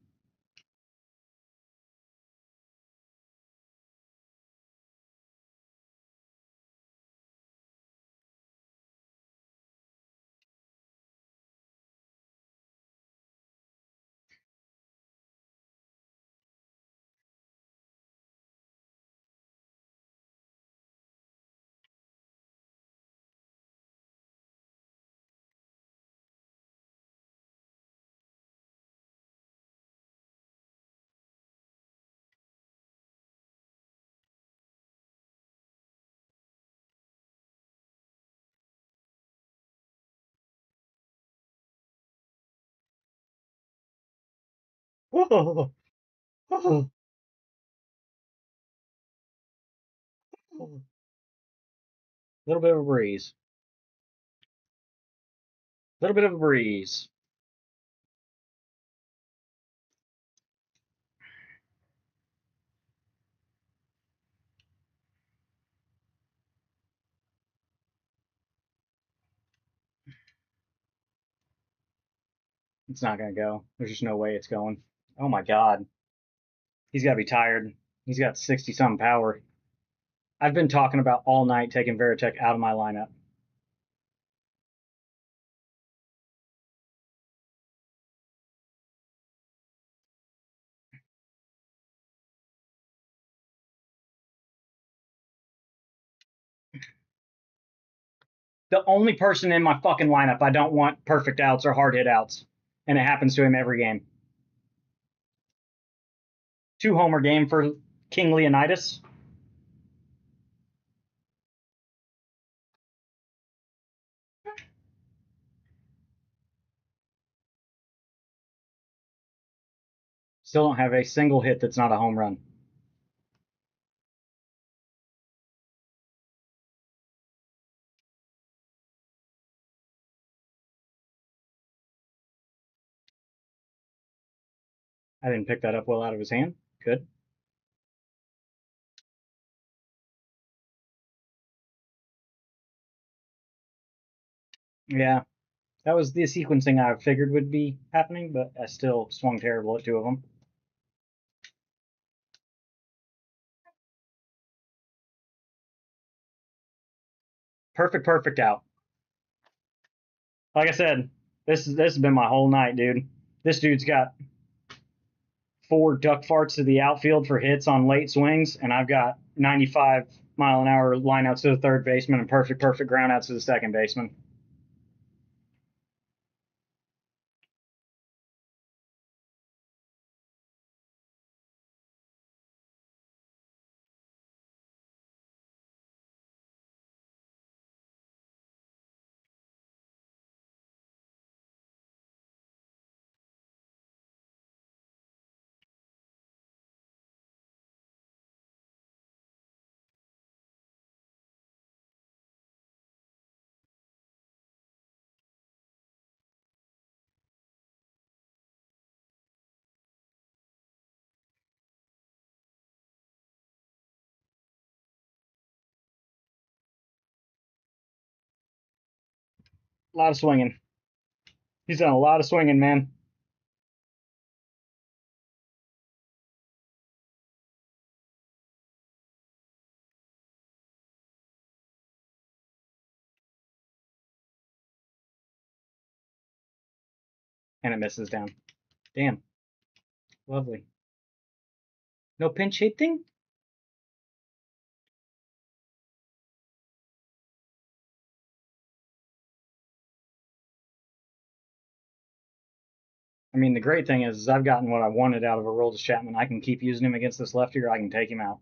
A little bit of a breeze. A little bit of a breeze. It's not going to go. There's just no way it's going. Oh my God. He's got to be tired. He's got 60 something power. I've been talking about all night taking Veritek out of my lineup. The only person in my fucking lineup I don't want perfect outs or hard hit outs. And it happens to him every game. 2-homer game for King Leonidas. Still don't have a single hit that's not a home run. I didn't pick that up well out of his hand. Good. Yeah, that was the sequencing I figured would be happening, but I still swung terrible at 2 of them. Perfect out. Like I said, this has been my whole night, dude. This dude's got 4 duck farts to the outfield for hits on late swings, and I've got 95-mile-an-hour lineouts to the third baseman and perfect groundouts to the second baseman. A lot of swinging. He's done a lot of swinging, man. And it misses down. Damn. Lovely. No pinch hitting? I mean, the great thing is I've gotten what I wanted out of a Aroldis Chapman. I can keep using him against this lefty, or I can take him out.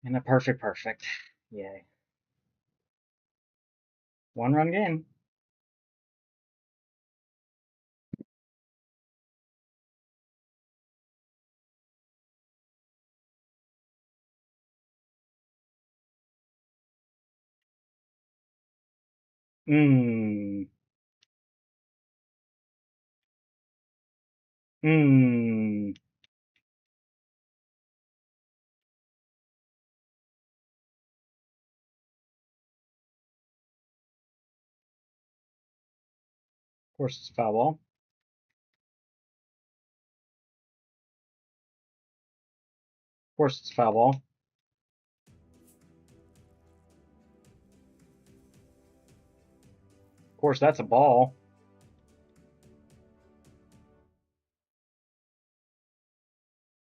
And a perfect. Yay. 1-run game. Mmm. Mmm. Of course it's foul ball. Of course it's foul ball. Of course that's a ball.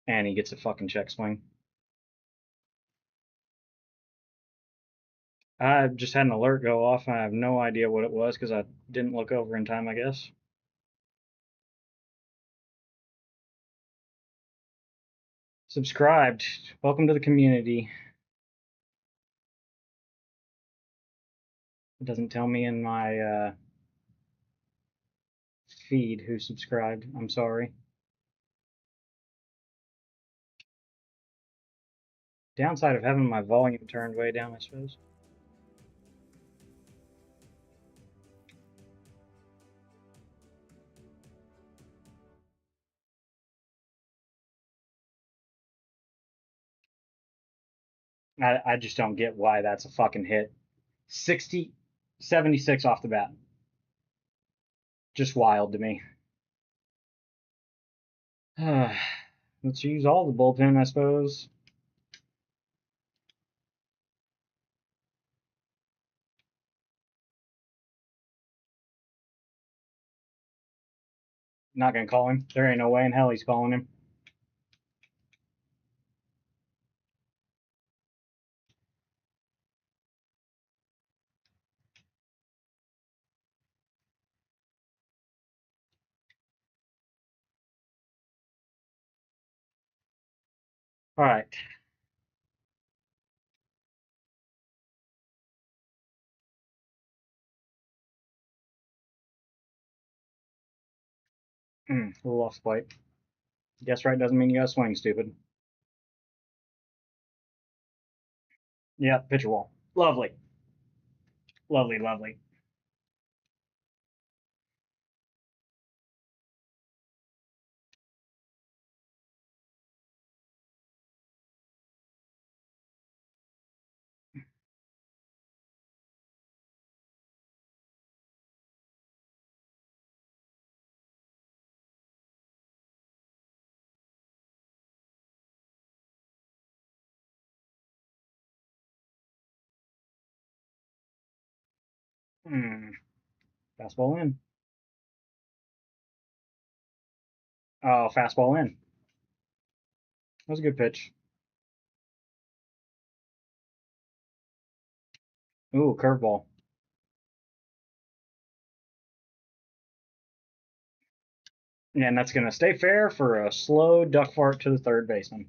And he gets a fucking check swing. I just had an alert go off. I have no idea what it was because I didn't look over in time, I guess. Subscribed. Welcome to the community. It doesn't tell me in my feed who subscribed. I'm sorry. Downside of having my volume turned way down, I suppose. I just don't get why that's a fucking hit. 60, 76 off the bat. Just wild to me. Let's use all the bullpen, I suppose. Not gonna call him. There ain't no way in hell he's calling him. All right. A little off spite. Guess right doesn't mean you gotta swing, stupid. Yeah, pitcher wall. Lovely. Lovely, lovely. Fastball in. Oh, fastball in. That was a good pitch. Ooh, curveball. And that's going to stay fair for a slow duck fart to the third baseman.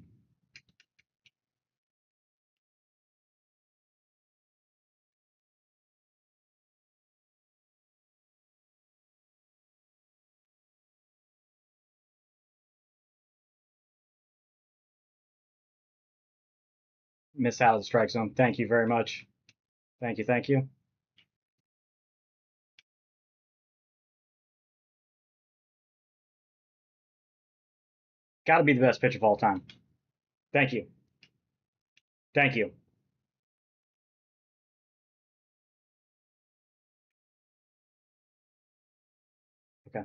Miss out of the strike zone. Thank you very much. Thank you, thank you. Got to be the best pitch of all time. Thank you. Thank you. Okay.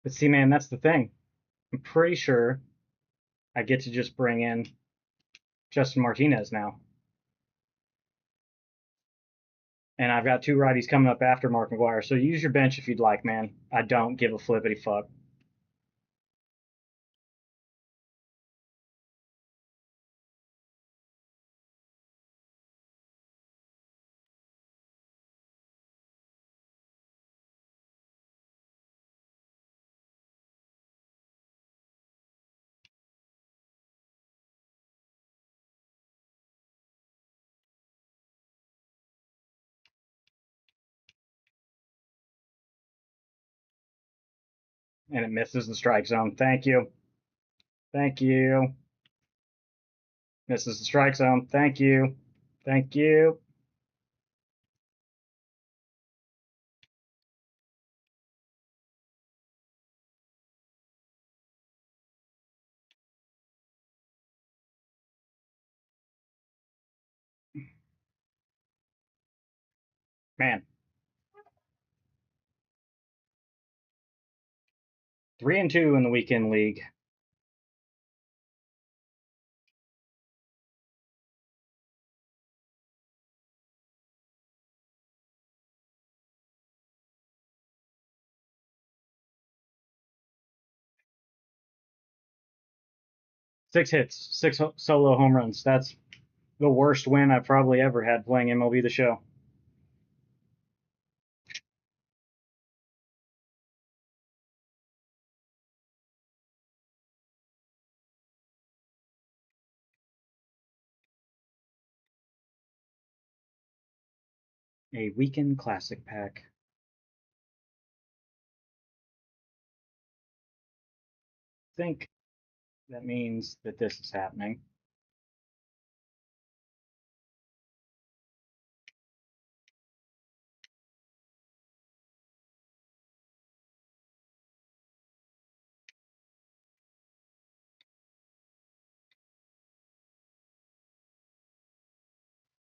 But see, man, that's the thing. I'm pretty sure I get to just bring in Justin Martinez now. And I've got two righties coming up after Mark McGwire. So use your bench if you'd like, man. I don't give a flippity fuck. And it misses the strike zone. Thank you. Thank you. Misses the strike zone. Thank you. Thank you. Man. 3-2 in the weekend league. Six hits, six solo home runs. That's the worst win I've probably ever had playing MLB The Show. A weekend classic pack. I think that means that this is happening.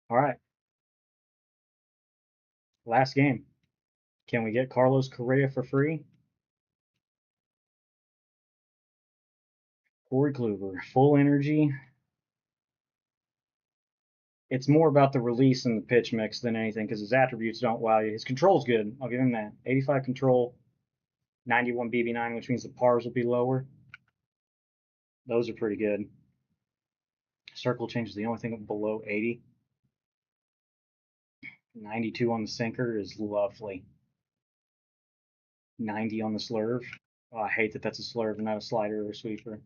All right. Last game. Can we get Carlos Correa for free? Corey Kluber, full energy. It's more about the release and the pitch mix than anything because his attributes don't wow you. His control's good. I'll give him that. 85 control, 91 BB9, which means the pars will be lower. Those are pretty good. Circle change is the only thing below 80. 92 on the sinker is lovely. 90 on the slurve. Oh, I hate that that's a slurve and not a slider or a sweeper.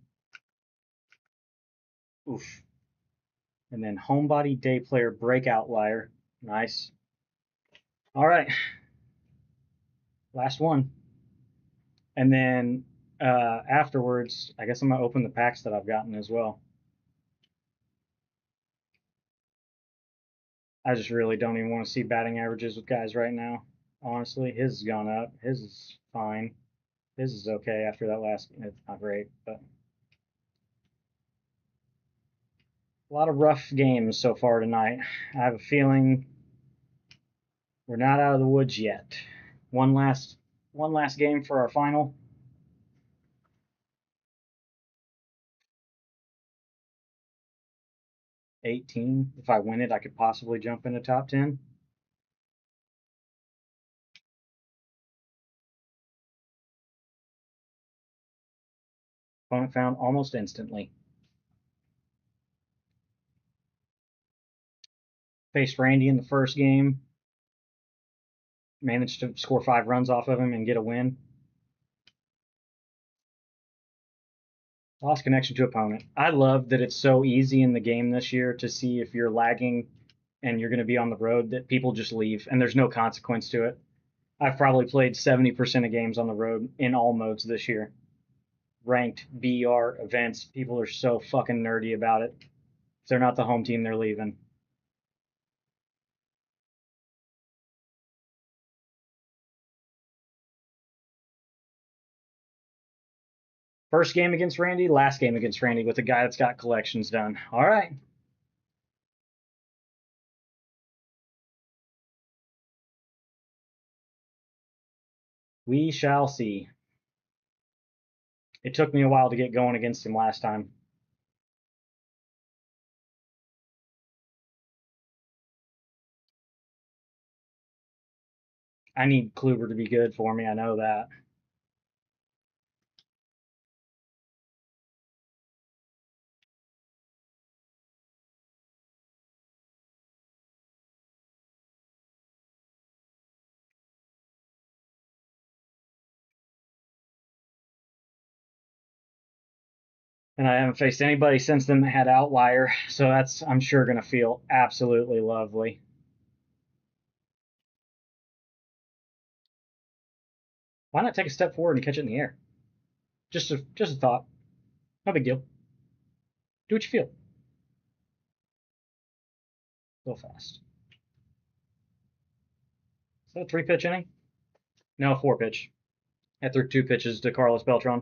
Oof. And then homebody day player breakout liar. Nice. All right. Last one. And then afterwards, I guess I'm going to open the packs that I've gotten as well. I just really don't even want to see batting averages with guys right now. Honestly, his has gone up. His is fine. His is okay after that last. It's not great, but a lot of rough games so far tonight. I have a feeling we're not out of the woods yet. One last game for our final. 18. If I win it, I could possibly jump into top 10. Opponent found almost instantly. Faced Randy in the first game. Managed to score 5 runs off of him and get a win. Lost connection to opponent. I love that it's so easy in the game this year to see if you're lagging and you're going to be on the road that people just leave and there's no consequence to it. I've probably played 70% of games on the road in all modes this year. Ranked, BR, events, people are so fucking nerdy about it. If they're not the home team, they're leaving. First game against Randy, last game against Randy with a guy that's got collections done. All right. We shall see. It took me a while to get going against him last time. I need Kluber to be good for me. I know that. And I haven't faced anybody since then that had outlier, so that's, I'm sure, going to feel absolutely lovely. Why not take a step forward and catch it in the air? Just a thought. No big deal. Do what you feel. Go fast. Is that a 3-pitch inning? No, 4-pitch. I threw 2 pitches to Carlos Beltran.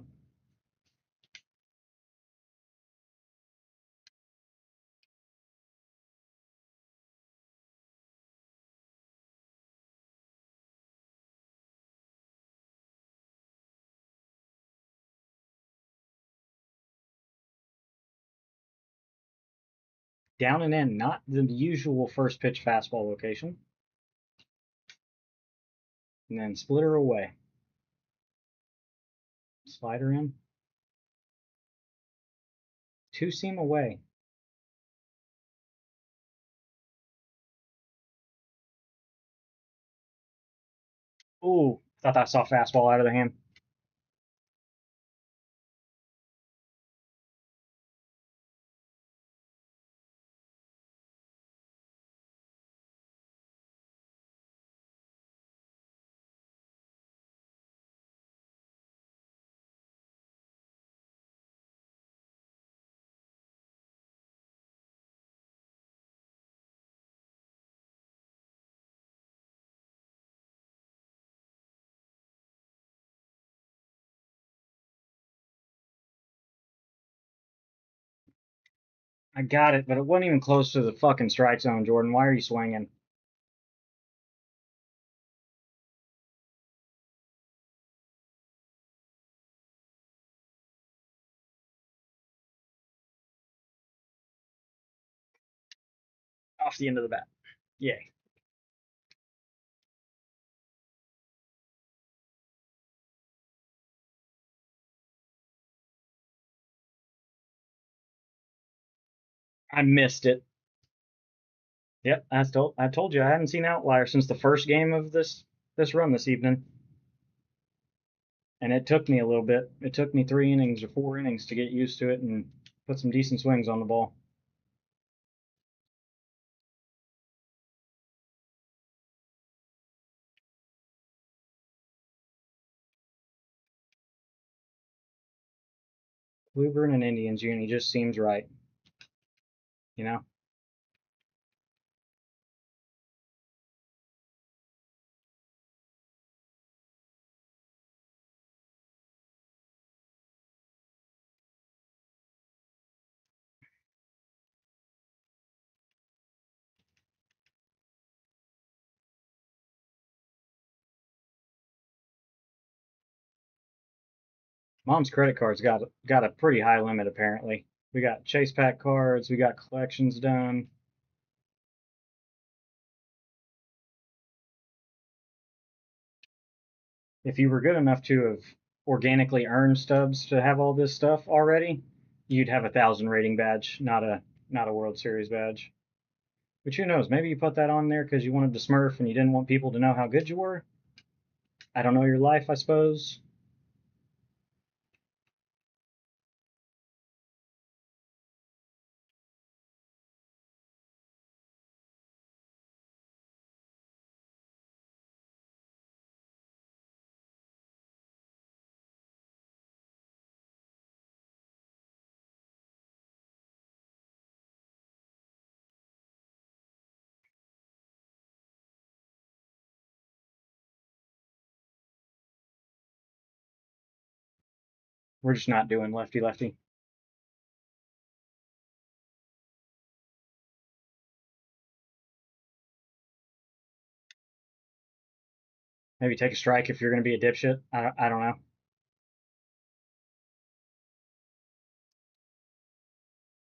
Down and in, not the usual first pitch fastball location. And then splitter away. Slider in. 2-seam away. Ooh, thought I saw fastball out of the hand. I got it, but it wasn't even close to the fucking strike zone, Jordan. Why are you swinging? Off the end of the bat. Yay. I missed it. Yep, I told you I hadn't seen outlier since the first game of this run this evening. And it took me a little bit. It took me 3 innings or 4 innings to get used to it and put some decent swings on the ball. Kluber in an Indians uni just seems right. You know? Mom's credit card's got a pretty high limit apparently. We got chase pack cards, we got collections done. If you were good enough to have organically earn stubs to have all this stuff already, you'd have 1,000 rating badge, not a World Series badge. But who knows? Maybe you put that on there because you wanted to smurf and you didn't want people to know how good you were. I don't know your life, I suppose. We're just not doing lefty lefty. Maybe take a strike if you're going to be a dipshit. I don't know.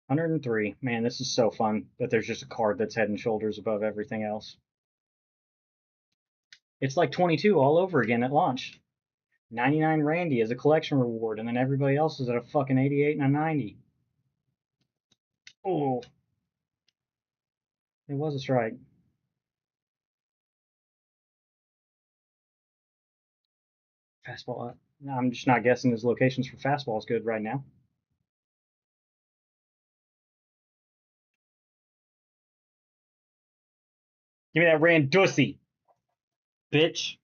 103. Man, this is so fun that there's just a card that's head and shoulders above everything else. It's like 22 all over again at launch. 99 Randy as a collection reward, and then everybody else is at a fucking 88 and a 90. Oh, it was a strike. Fastball. I'm just not guessing his locations for fastballs good right now. Give me that Randussy, bitch.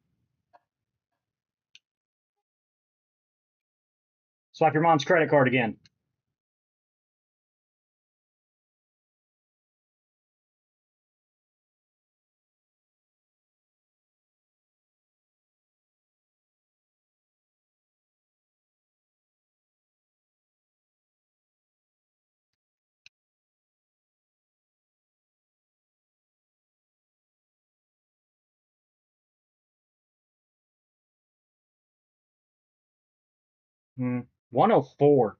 Swipe your mom's credit card again. Hmm. 104.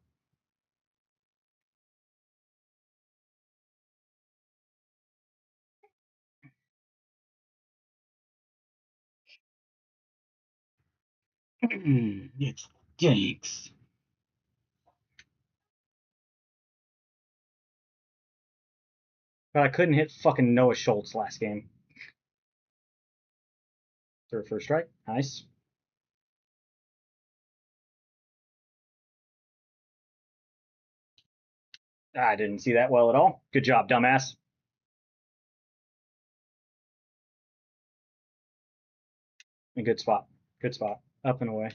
It stinks. But I couldn't hit fucking Noah Schultz last game. Third first strike. Nice. I didn't see that well at all. Good job, dumbass. A good spot. Good spot. Up and away.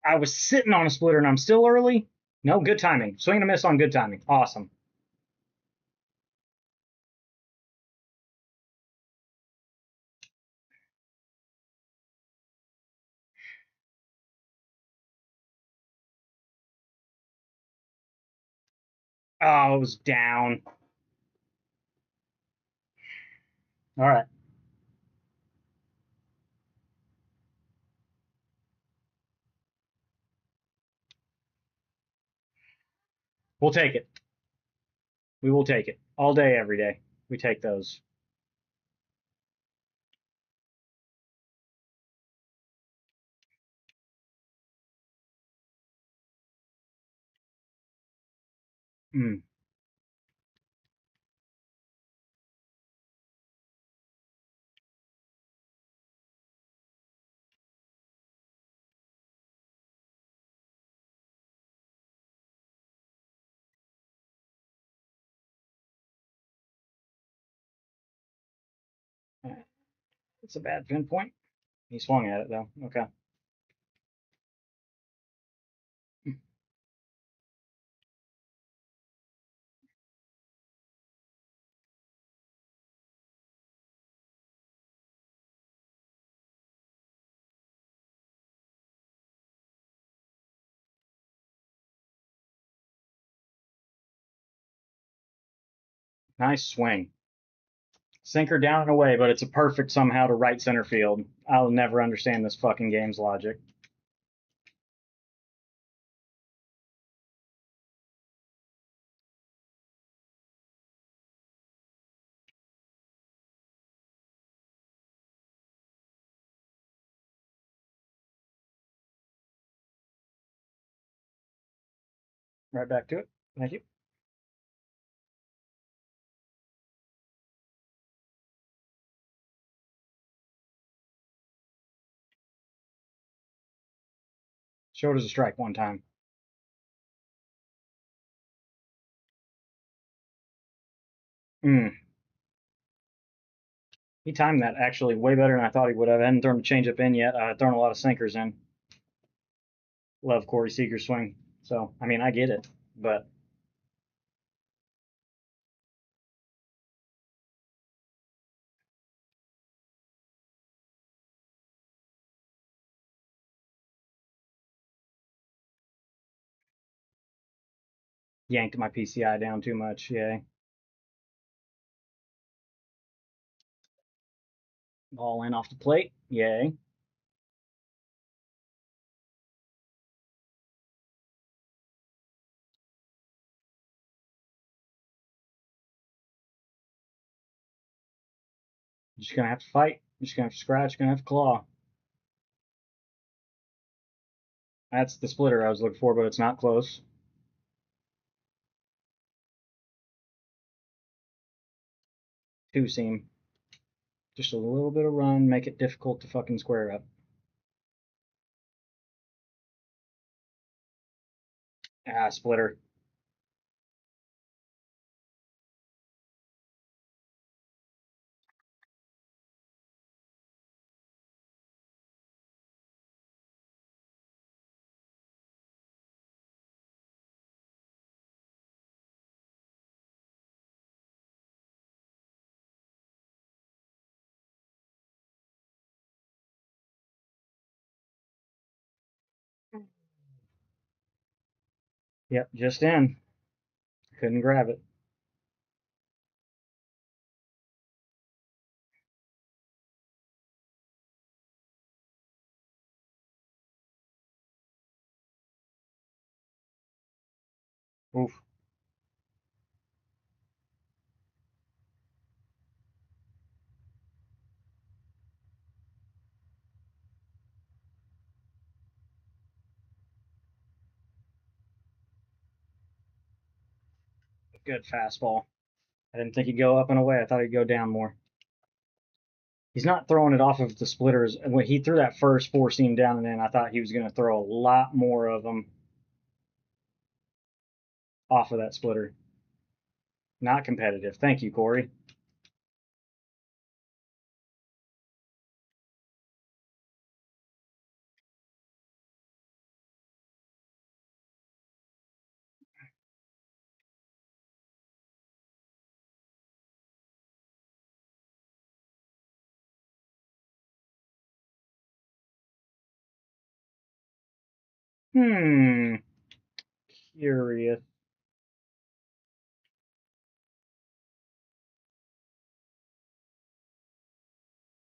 I was sitting on a splitter and I'm still early. No, good timing. Swing and a miss on good timing. Awesome. Oh, it was down. All right. We'll take it. We will take it. All day, every day. We take those. Mm. It's a bad pinpoint. He swung at it, though. Okay. Nice swing. Sinker down and away, but it's a perfect somehow to right center field. I'll never understand this fucking game's logic. Right back to it. Thank you. Show it as a strike one time. Mm. He timed that actually way better than I thought he would have. I hadn't thrown the changeup in yet. I've thrown a lot of sinkers in. Love Corey Seager's swing. So, I mean, I get it, but yanked my PCI down too much. Yay. Ball in off the plate. Yay. Just gonna have to fight. Just gonna have to scratch. Gonna have to claw. That's the splitter I was looking for, but it's not close. Two seam. Just a little bit of run, make it difficult to fucking square up. Ah, splitter. Yep, just in. Couldn't grab it. Oof. Good fastball. I didn't think he'd go up and away. I thought he'd go down more. He's not throwing it off of the splitters. When he threw that first four seam down and in, I thought he was going to throw a lot more of them off of that splitter. Not competitive. Thank you, Corey. Hmm. Curious.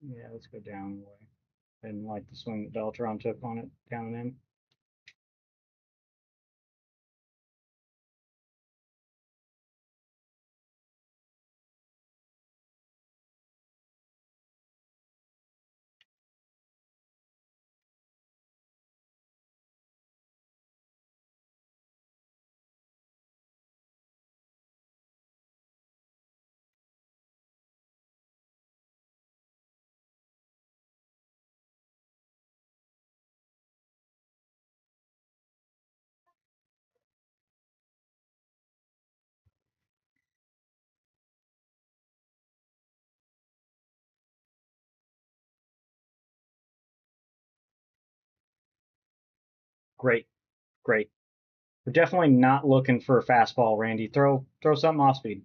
Yeah, let's go down and away. I didn't like the swing that Beltran took on it down and in. Great, great. We're definitely not looking for a fastball, Randy. Throw something off speed.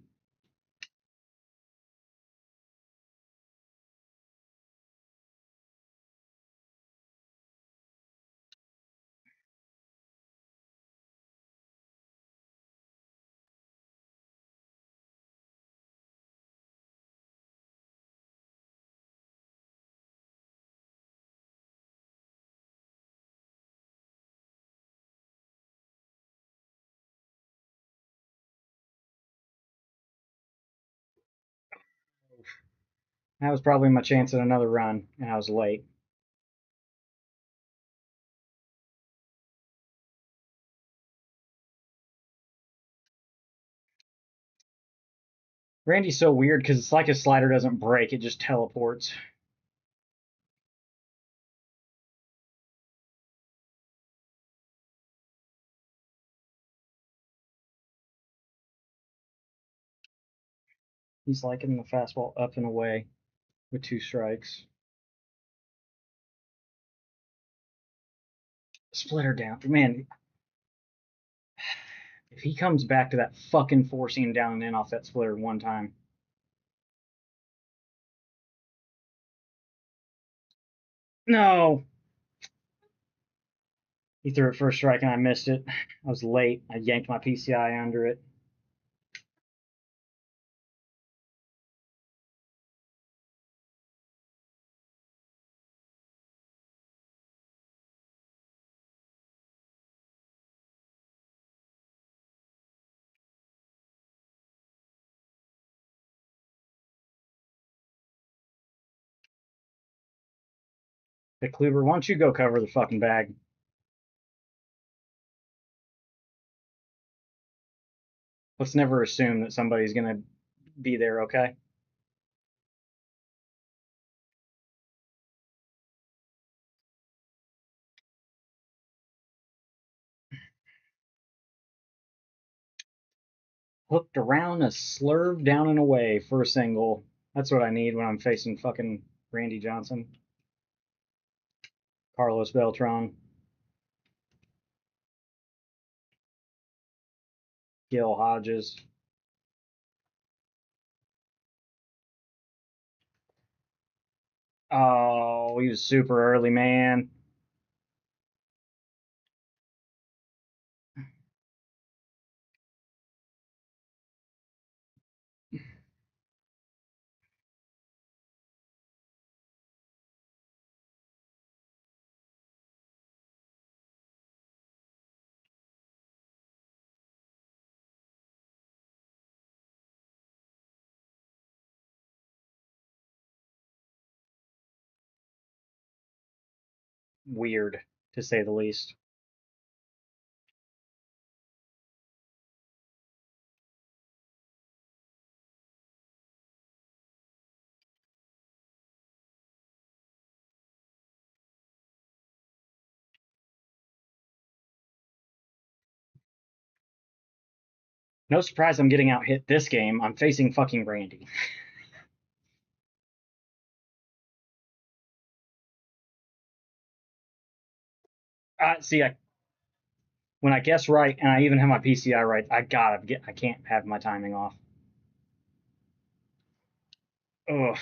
That was probably my chance at another run, and I was late. Randy's so weird because it's like his slider doesn't break, it just teleports. He's liking the fastball up and away with 2 strikes. Splitter down. Man, if he comes back to that fucking forcing down and in off that splitter one time. No! He threw it for a strike and I missed it. I was late. I yanked my PCI under it. Hey, Kluber, why don't you go cover the fucking bag? Let's never assume that somebody's gonna be there, okay? Hooked around a slurve down and away for a single. That's what I need when I'm facing fucking Randy Johnson. Carlos Beltran. Gil Hodges. Oh, he was super early, man. Weird, to say the least. No surprise I'm getting out hit this game. I'm facing fucking Randy. See, when I guess right and I even have my PCI right, I can't have my timing off. Ugh.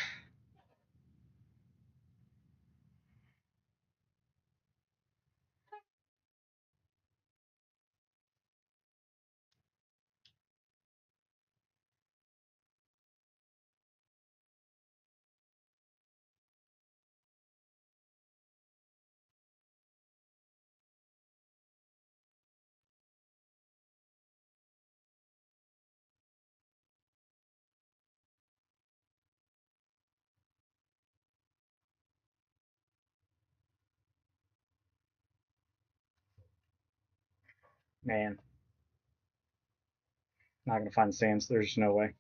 Man, not gonna find the stands. There's just no way.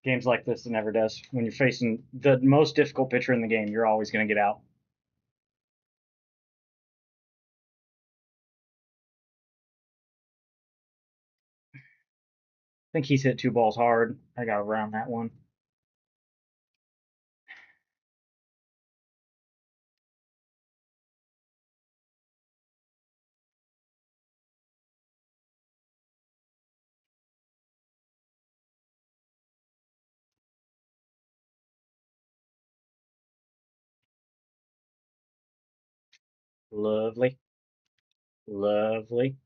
Games like this, it never does. When you're facing the most difficult pitcher in the game, you're always gonna get out. I think he's hit 2 balls hard. I got around that one. Lovely. Lovely.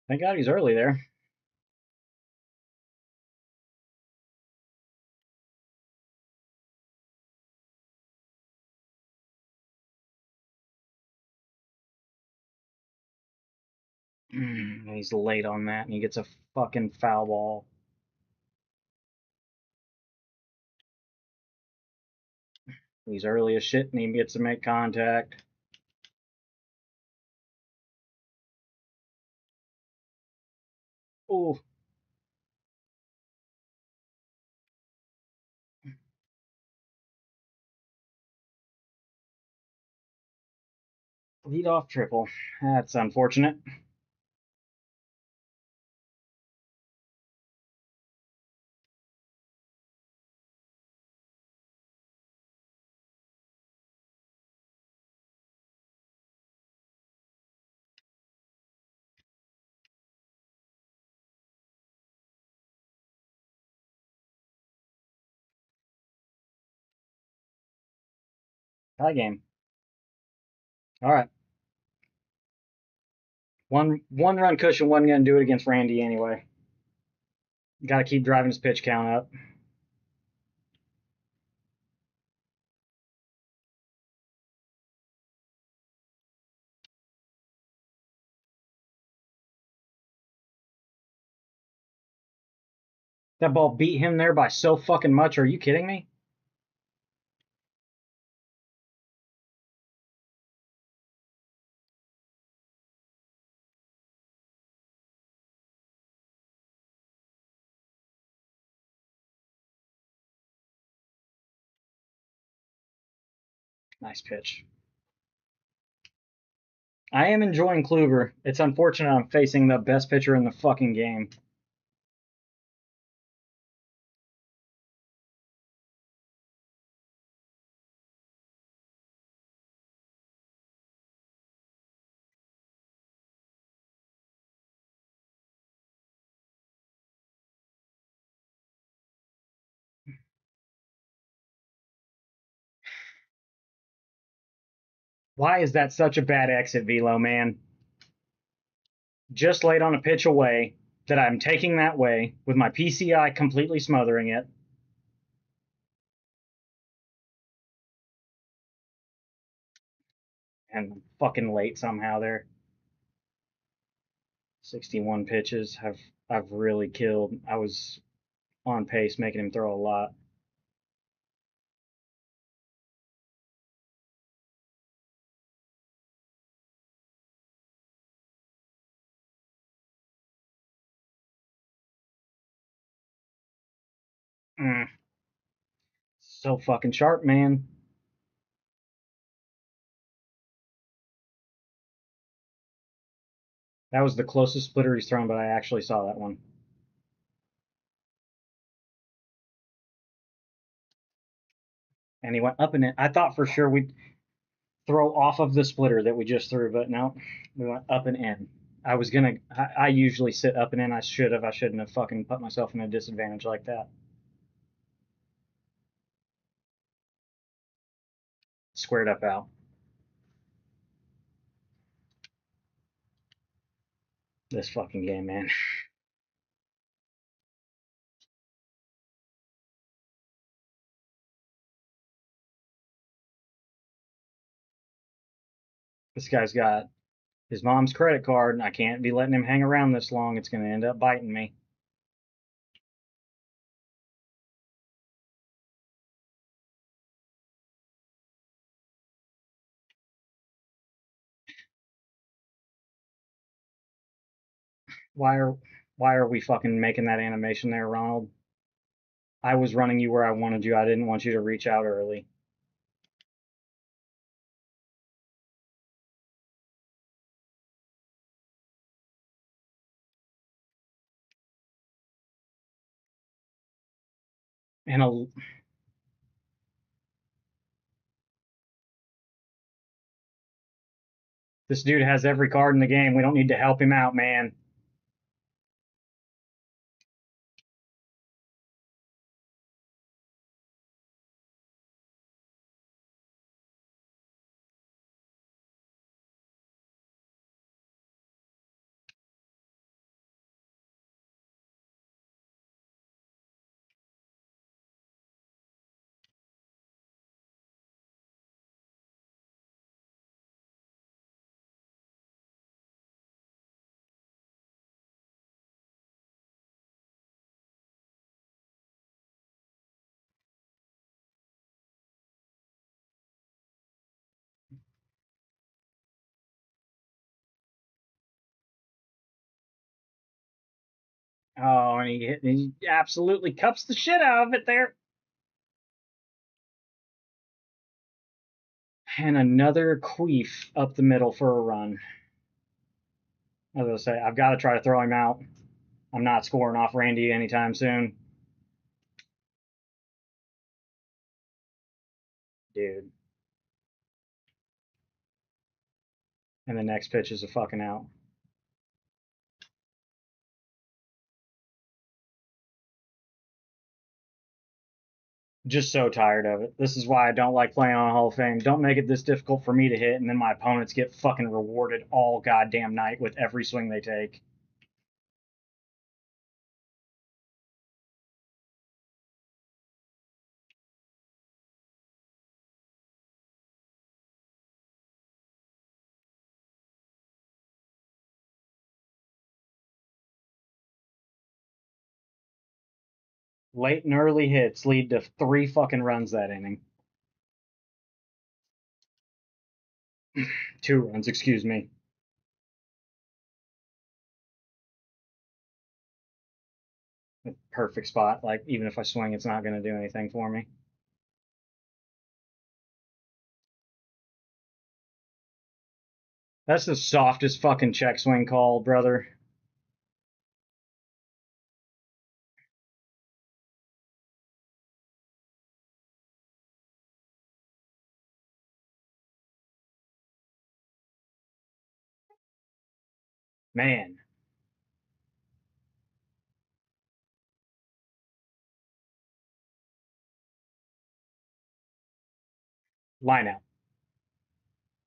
Thank God he's early there. He's late on that, and he gets a fucking foul ball. He's early as shit and he gets to make contact. Oh. Lead off triple. That's unfortunate. Tie game. All right. One run cushion wasn't going to do it against Randy anyway. Got to keep driving his pitch count up. That ball beat him there by so fucking much. Are you kidding me? Nice pitch. I am enjoying Kluber. It's unfortunate I'm facing the best pitcher in the fucking game. Why is that such a bad exit, Velo, man? Just laid on a pitch away that I'm taking that way with my PCI completely smothering it. And I'm fucking late somehow there. 61 pitches. I've really killed. I was on pace making him throw a lot. Mm, so fucking sharp, man. That was the closest splitter he's thrown, but I actually saw that one. And he went up and in. I thought for sure we'd throw off of the splitter that we just threw, but no, we went up and in. I was gonna. I usually sit up and in. I should have. I shouldn't have fucking put myself in a disadvantage like that. Squared up out. This fucking game, man. This guy's got his mom's credit card, and I can't be letting him hang around this long. It's gonna end up biting me. Why are why are we fucking making that animation there, Ronald? I was running you where I wanted you. I didn't want you to reach out early. And this dude has every card in the game. We don't need to help him out, man. Oh, and he absolutely cups the shit out of it there. And another queef up the middle for a run. As I was say, I've got to try to throw him out. I'm not scoring off Randy anytime soon. Dude. And the next pitch is a fucking out. Just so tired of it. This is why I don't like playing on Hall of Fame. Don't make it this difficult for me to hit, and then my opponents get fucking rewarded all goddamn night with every swing they take. Late and early hits lead to 3 fucking runs that inning. 2 runs, excuse me. Perfect spot. Like, even if I swing, it's not going to do anything for me. That's the softest fucking check swing call, brother. Man. Line out.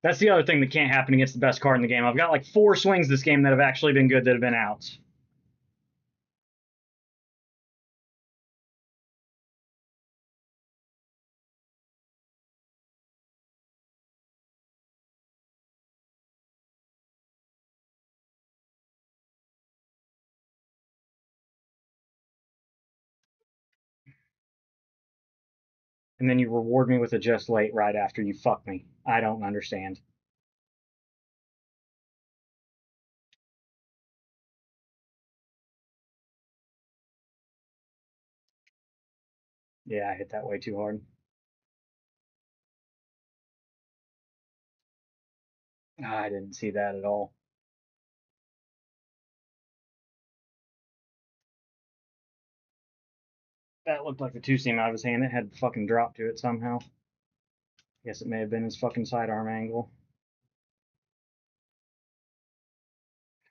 That's the other thing that can't happen against the best card in the game. I've got like 4 swings this game that have actually been good that have been outs. And then you reward me with a just late right after you fuck me. I don't understand. Yeah, I hit that way too hard. I didn't see that at all. That looked like the 2-seam out of his hand. It had fucking dropped to it somehow. Guess it may have been his fucking sidearm angle.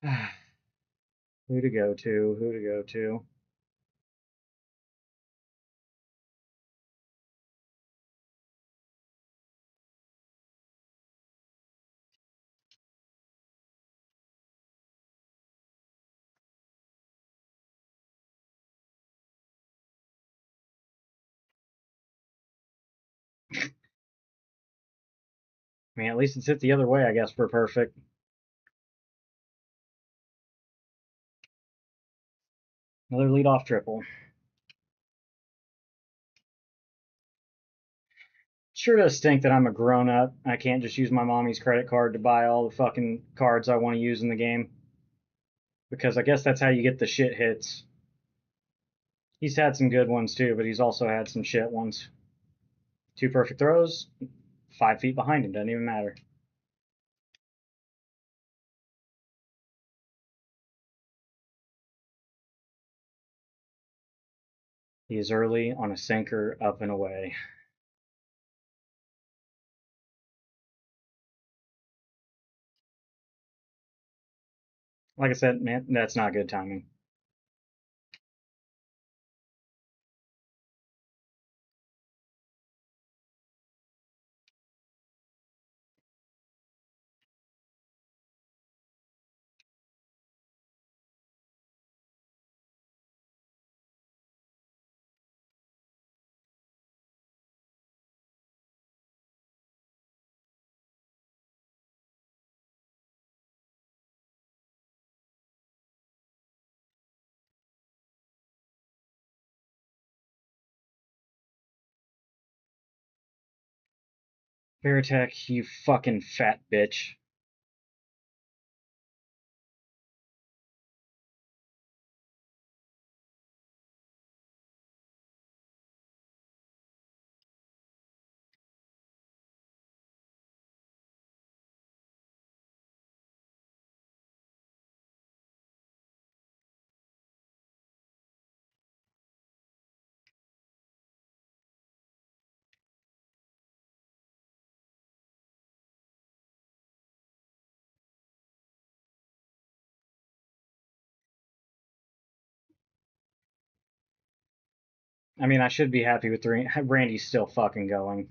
Who to go to? Who to go to? I mean, at least it's hit the other way, I guess, for perfect. Another leadoff triple. Sure does stink that I'm a grown up. I can't just use my mommy's credit card to buy all the fucking cards I want to use in the game. Because I guess that's how you get the shit hits. He's had some good ones too, but he's also had some shit ones. 2 perfect throws, 5 feet behind him, doesn't even matter. He is early on a sinker up and away. Like I said, man, that's not good timing. Veritek, you fucking fat bitch. I mean, I should be happy with 3. Randy's still fucking going.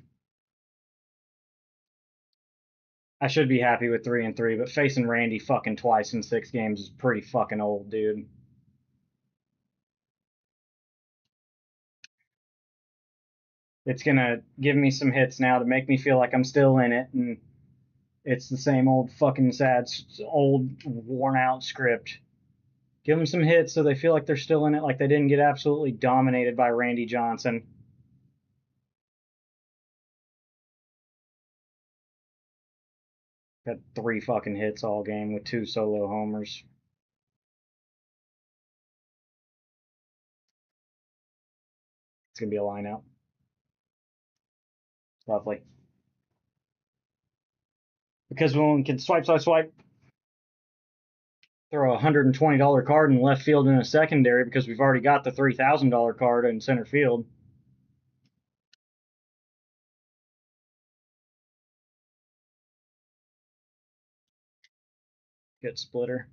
I should be happy with 3-3, but facing Randy fucking twice in 6 games is pretty fucking old, dude. It's gonna give me some hits now to make me feel like I'm still in it, and it's the same old fucking sad, old worn out script. Give them some hits so they feel like they're still in it, like they didn't get absolutely dominated by Randy Johnson. Got 3 fucking hits all game with 2 solo homers. It's gonna be a lineout. Lovely. Because when we can swipe, swipe, swipe, throw a $120 card in left field in a secondary because we've already got the $3,000 card in center field. Good splitter.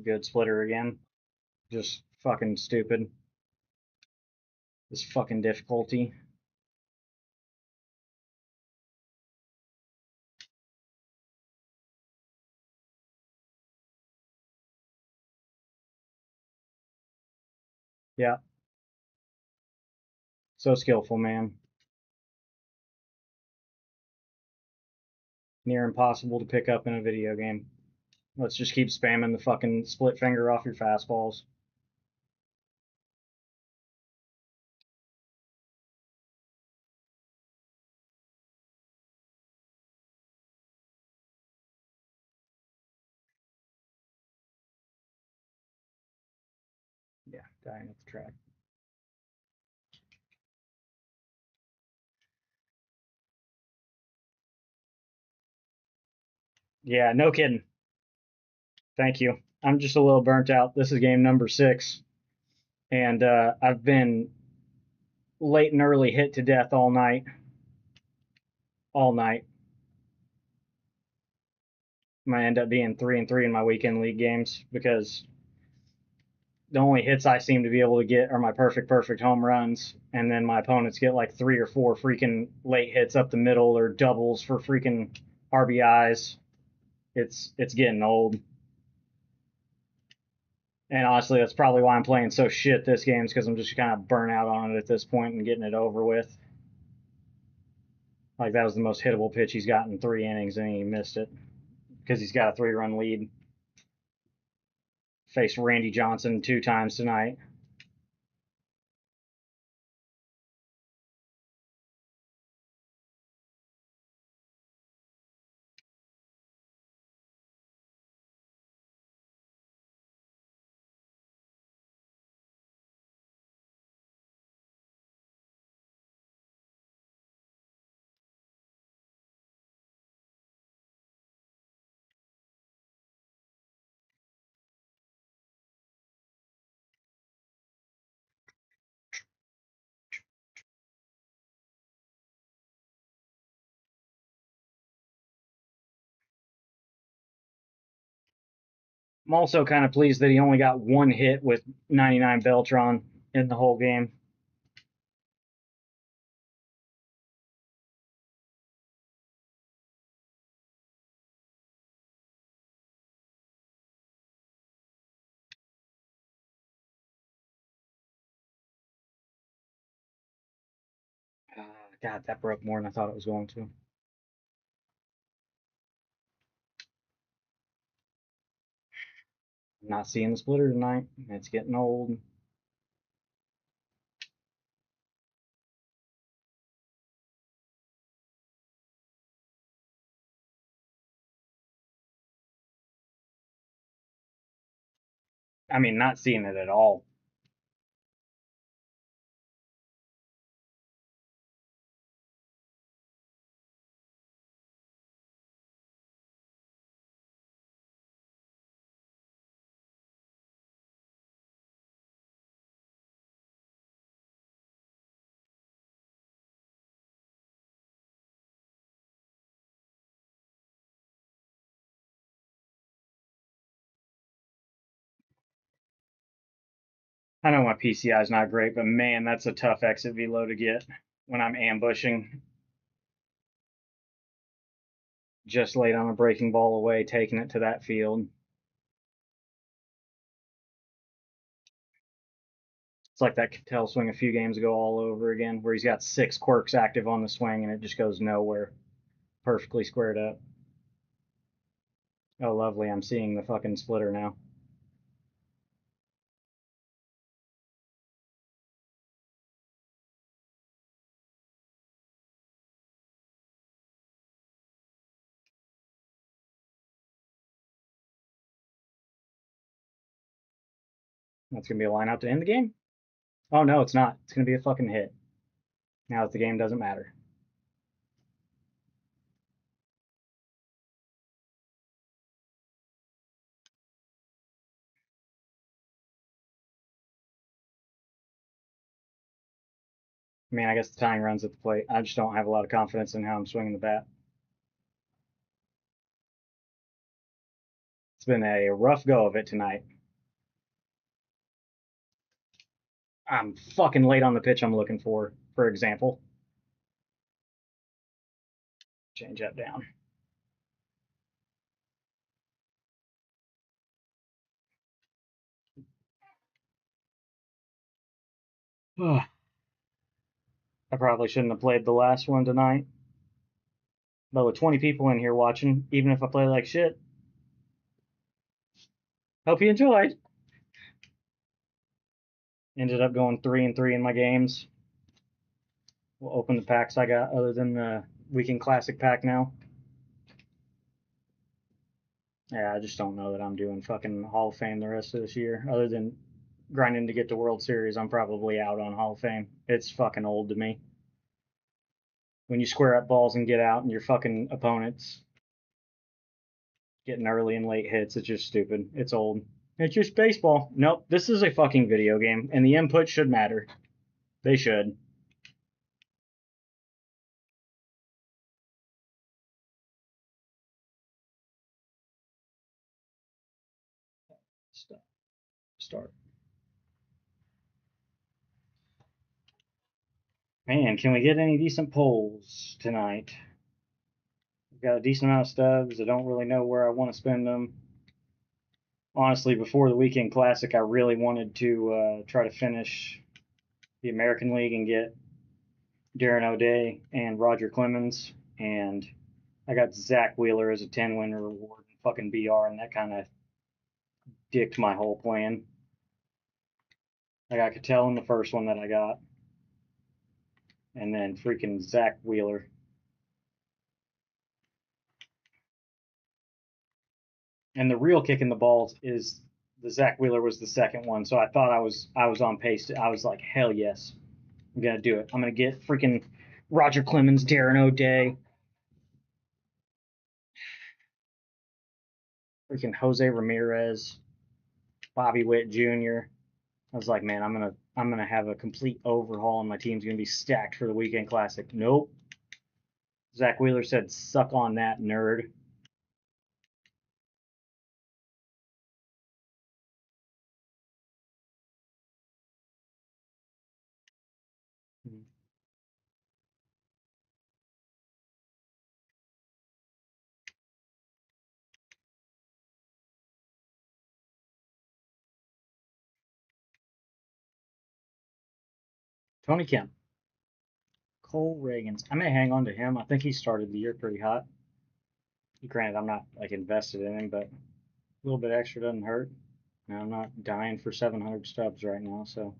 Good splitter again. Just fucking stupid. This fucking difficulty. Yeah. So skillful, man. Near impossible to pick up in a video game. Let's just keep spamming the fucking split finger off your fastballs. Yeah, dying at the track. Yeah, no kidding. Thank you. I'm just a little burnt out. This is game number 6, and I've been late and early hit to death all night. All night. Might end up being 3-3 in my weekend league games because the only hits I seem to be able to get are my perfect home runs, and then my opponents get like 3 or 4 freaking late hits up the middle or doubles for freaking RBIs. It's getting old. And honestly, that's probably why I'm playing so shit this game, is because I'm just kind of burnt out on it at this point and getting it over with. Like, that was the most hittable pitch he's got in 3 innings, and he missed it because he's got a 3-run lead. Faced Randy Johnson 2 times tonight. I'm also kind of pleased that he only got 1 hit with 99 Beltron in the whole game. God, that broke more than I thought it was going to. I'm not seeing the splitter tonight. It's getting old. I mean, not seeing it at all. I know my PCI is not great, but man, that's a tough exit velo to get when I'm ambushing. Just laid on a breaking ball away, taking it to that field. It's like that Cattell swing a few games ago all over again, where he's got 6 quirks active on the swing and it just goes nowhere. Perfectly squared up. Oh, lovely. I'm seeing the fucking splitter now. That's going to be a line out to end the game. Oh, no, it's not. It's going to be a fucking hit. Now that the game doesn't matter. I mean, I guess the tying runs at the plate. I just don't have a lot of confidence in how I'm swinging the bat. It's been a rough go of it tonight. I'm fucking late on the pitch I'm looking for example. Change that down. I probably shouldn't have played the last one tonight. But with 20 people in here watching, even if I play like shit, hope you enjoyed. Ended up going 3-3 in my games. We'll open the packs I got other than the Weekend Classic pack now. Yeah, I just don't know that I'm doing fucking Hall of Fame the rest of this year. Other than grinding to get to World Series, I'm probably out on Hall of Fame. It's fucking old to me. When you square up balls and get out and your fucking opponent's getting early and late hits, it's just stupid. It's old. It's just baseball. Nope, this is a fucking video game, and the input should matter. They should. Start. Man, can we get any decent polls tonight? We've got a decent amount of stubs. I don't really know where I want to spend them. Honestly, before the Weekend Classic, I really wanted to try to finish the American League and get Darren O'Day and Roger Clemens, and I got Zach Wheeler as a 10-win reward and fucking BR, and that kind of dicked my whole plan. I got Cattell in the first one that I got, and then freaking Zach Wheeler. And the real kick in the balls is the Zach Wheeler was the second one, so I thought I was on pace. I was like, hell yes, I'm gonna do it. I'm gonna get freaking Roger Clemens, Darren O'Day, freaking Jose Ramirez, Bobby Witt Jr. I was like, man, I'm gonna have a complete overhaul, and my team's gonna be stacked for the Weekend Classic. Nope. Zach Wheeler said, "Suck on that, nerd." Tony Kemp, Cole Reagans. I may hang on to him. I think he started the year pretty hot. Granted, I'm not like invested in him, but a little bit extra doesn't hurt. And I'm not dying for 700 stubs right now, so.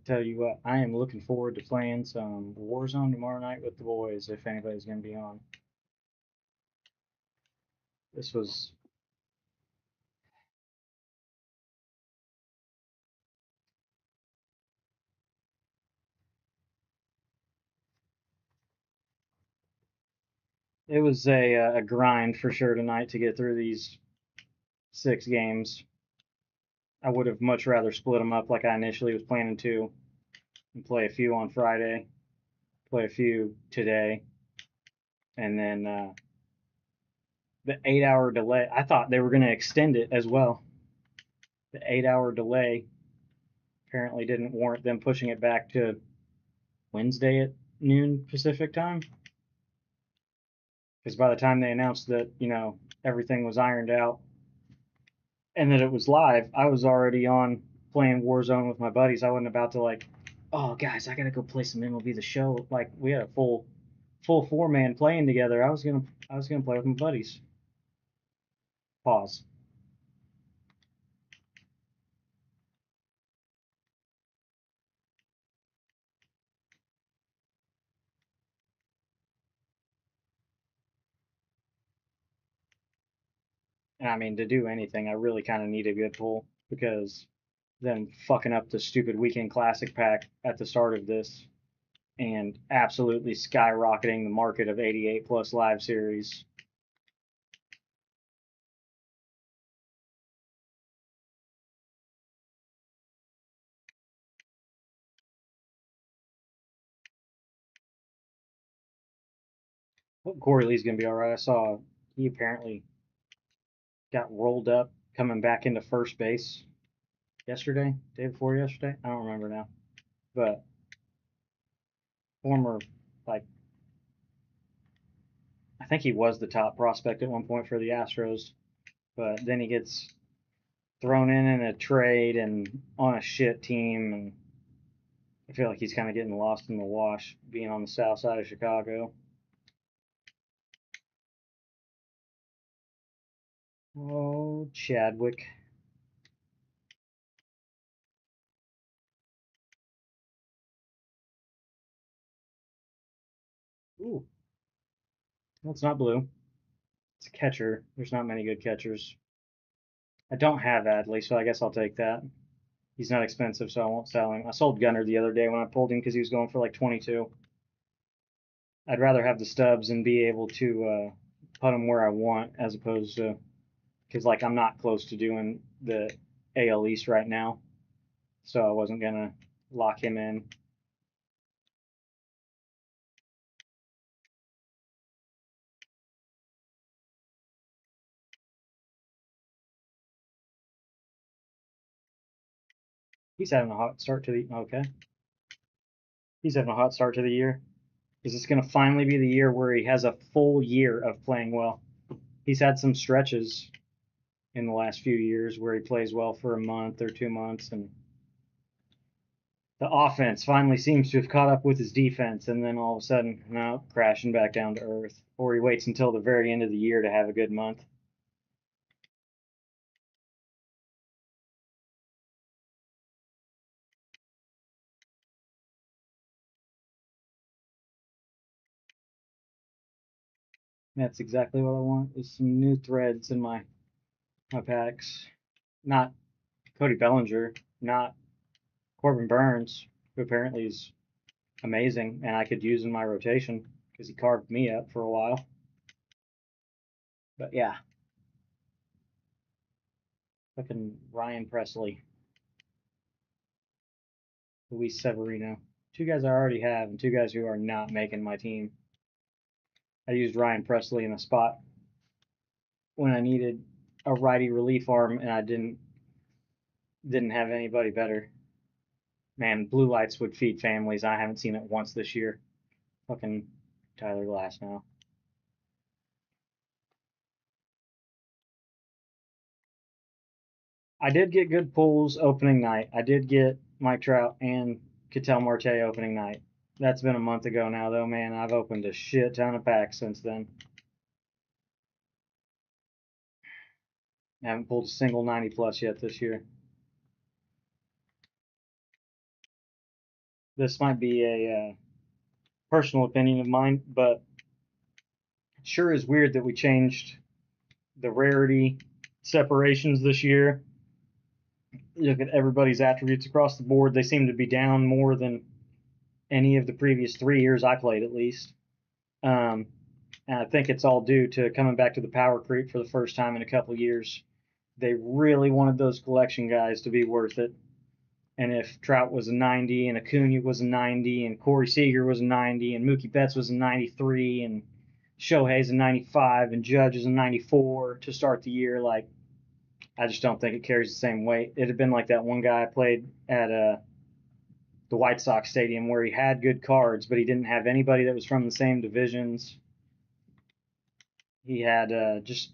Tell you what, I am looking forward to playing some Warzone tomorrow night with the boys if anybody's going to be on. This was. It was a grind for sure tonight to get through these 6 games. I would have much rather split them up like I initially was planning to and play a few on Friday, play a few today, And then the 8 hour delay, I thought they were going to extend it as well. The 8 hour delay apparently didn't warrant them pushing it back to Wednesday at noon Pacific time. Because by the time they announced that, everything was ironed out and that it was live, I was already on playing Warzone with my buddies. I wasn't about to like, oh guys, I gotta go play some MLB The Show. Like we had a full 4-man playing together. I was gonna play with my buddies. Pause. And I mean, to do anything, I really kind of need a good pull because then fucking up the stupid weekend classic pack at the start of this and absolutely skyrocketing the market of 88 plus live series. Well, Corey Lee's gonna be all right. I saw he apparently got rolled up coming back into first base yesterday, day before yesterday. I don't remember now, but former like I think he was the top prospect at one point for the Astros, but then he gets thrown in a trade and on a shit team, and I feel like he's kind of getting lost in the wash being on the south side of Chicago. Oh, Chadwick. Ooh, well, it's not blue. It's a catcher. There's not many good catchers. I don't have Adley, so I guess I'll take that. He's not expensive, so I won't sell him. I sold Gunner the other day when I pulled him because he was going for like 22. I'd rather have the stubs and be able to put him where I want as opposed to because like I'm not close to doing the AL East right now, so I wasn't gonna lock him in. He's having a hot start to the okay. He's having a hot start to the year. Is this gonna finally be the year where he has a full year of playing well? He's had some stretches in the last few years where he plays well for a month or 2 months, and the offense finally seems to have caught up with his defense, and then all of a sudden, no, crashing back down to earth. Or he waits until the very end of the year to have a good month. That's exactly what I want. Is some new threads in my packs. Not Cody Bellinger, not Corbin Burns, who apparently is amazing and I could use in my rotation because he carved me up for a while. But yeah, fucking Ryan Presley, Luis Severino. Two guys I already have and two guys who are not making my team. I used Ryan Presley in a spot when I needed a righty relief arm and I didn't have anybody better. Man, blue lights would feed families. I haven't seen it once this year. Fucking Tyler Glass now. I did get good pulls opening night. I did get Mike Trout and Ketel Marte opening night. That's been a month ago now, though, man. I've opened a shit ton of packs since then. I haven't pulled a single 90 plus yet this year. This might be a personal opinion of mine, but it sure is weird that we changed the rarity separations this year. You look at everybody's attributes across the board, they seem to be down more than any of the previous 3 years I played, at least. Um, and I think it's all due to coming back to the power creep for the first time in a couple years. They really wanted those collection guys to be worth it. And if Trout was a 90 and Acuna was a 90 and Corey Seager was a 90 and Mookie Betts was a 93 and Shohei's a 95 and Judge is a 94 to start the year. Like, I just don't think it carries the same weight. It had been like that one guy I played at the White Sox Stadium where he had good cards, but he didn't have anybody that was from the same divisions. He had just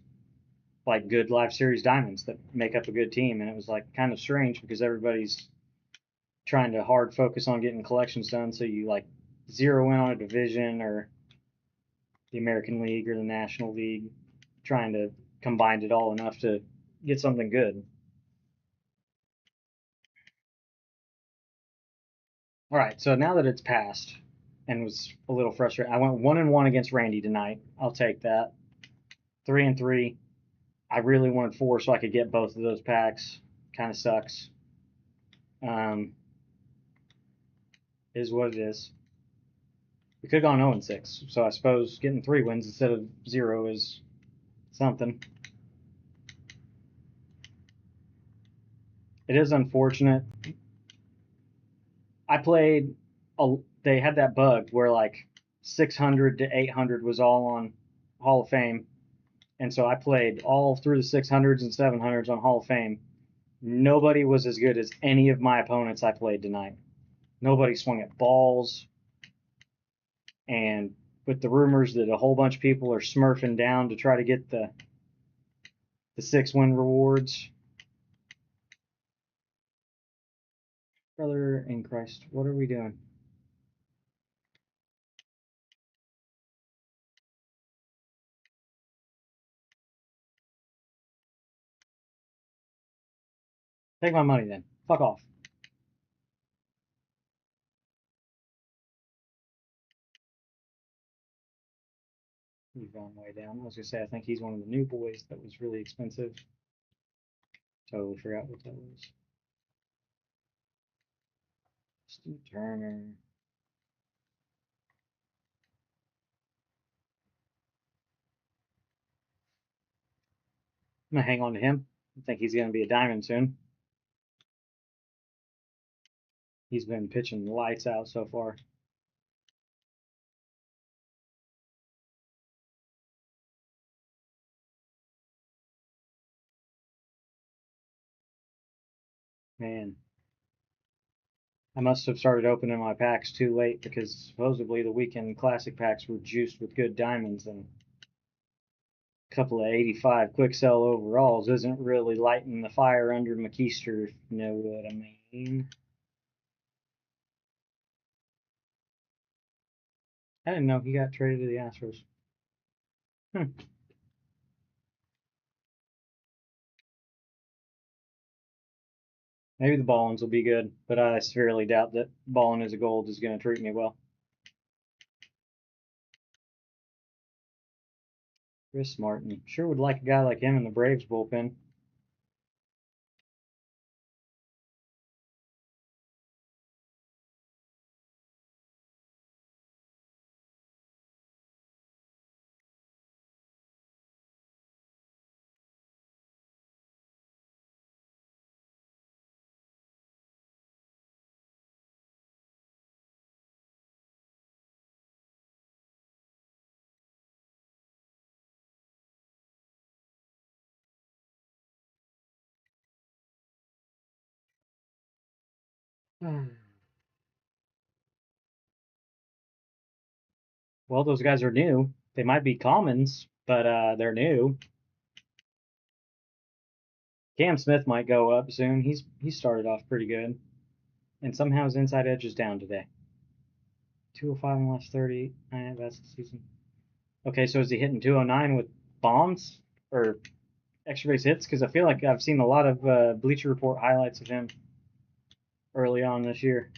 like good live series diamonds that make up a good team, and it was like kind of strange because everybody's trying to hard focus on getting collections done, so you like zero in on a division or the American League or the National League, trying to combine it all enough to get something good. All right, so now that it's passed and was a little frustrated, I went 1-1 against Randy tonight. I'll take that. 3-3. I really wanted 4 so I could get both of those packs. Kind of sucks. Is what it is. We could have gone 0-6, so I suppose getting 3 wins instead of 0 is something. It is unfortunate. I played. They had that bug where like 600 to 800 was all on Hall of Fame, and so I played all through the 600s and 700s on Hall of Fame. Nobody was as good as any of my opponents I played tonight. Nobody swung at balls, and with the rumors that a whole bunch of people are smurfing down to try to get the 6-win rewards. Brother in Christ, what are we doing? Take my money then. Fuck off. He's gone way down. I was gonna say I think he's one of the new boys that was really expensive. Totally forgot what that was. Steve Turner. I'm gonna hang on to him. I think he's gonna be a diamond soon. He's been pitching lights out so far. Man, I must have started opening my packs too late because supposedly the weekend classic packs were juiced with good diamonds, and a couple of 85 quick sell overalls isn't really lighting the fire under McKeister, if you know what I mean. I didn't know he got traded to the Astros. Maybe the Ballins will be good, but I severely doubt that Ballin as a gold is going to treat me well. Chris Martin. Sure would like a guy like him in the Braves bullpen. Well, those guys are new. They might be commons, but they're new. Cam Smith might go up soon. He started off pretty good, and somehow his inside edge is down today. 205 in the last 30. That's the season. Okay, so is he hitting 209 with bombs or extra base hits? Because I feel like I've seen a lot of Bleacher Report highlights of him early on this year.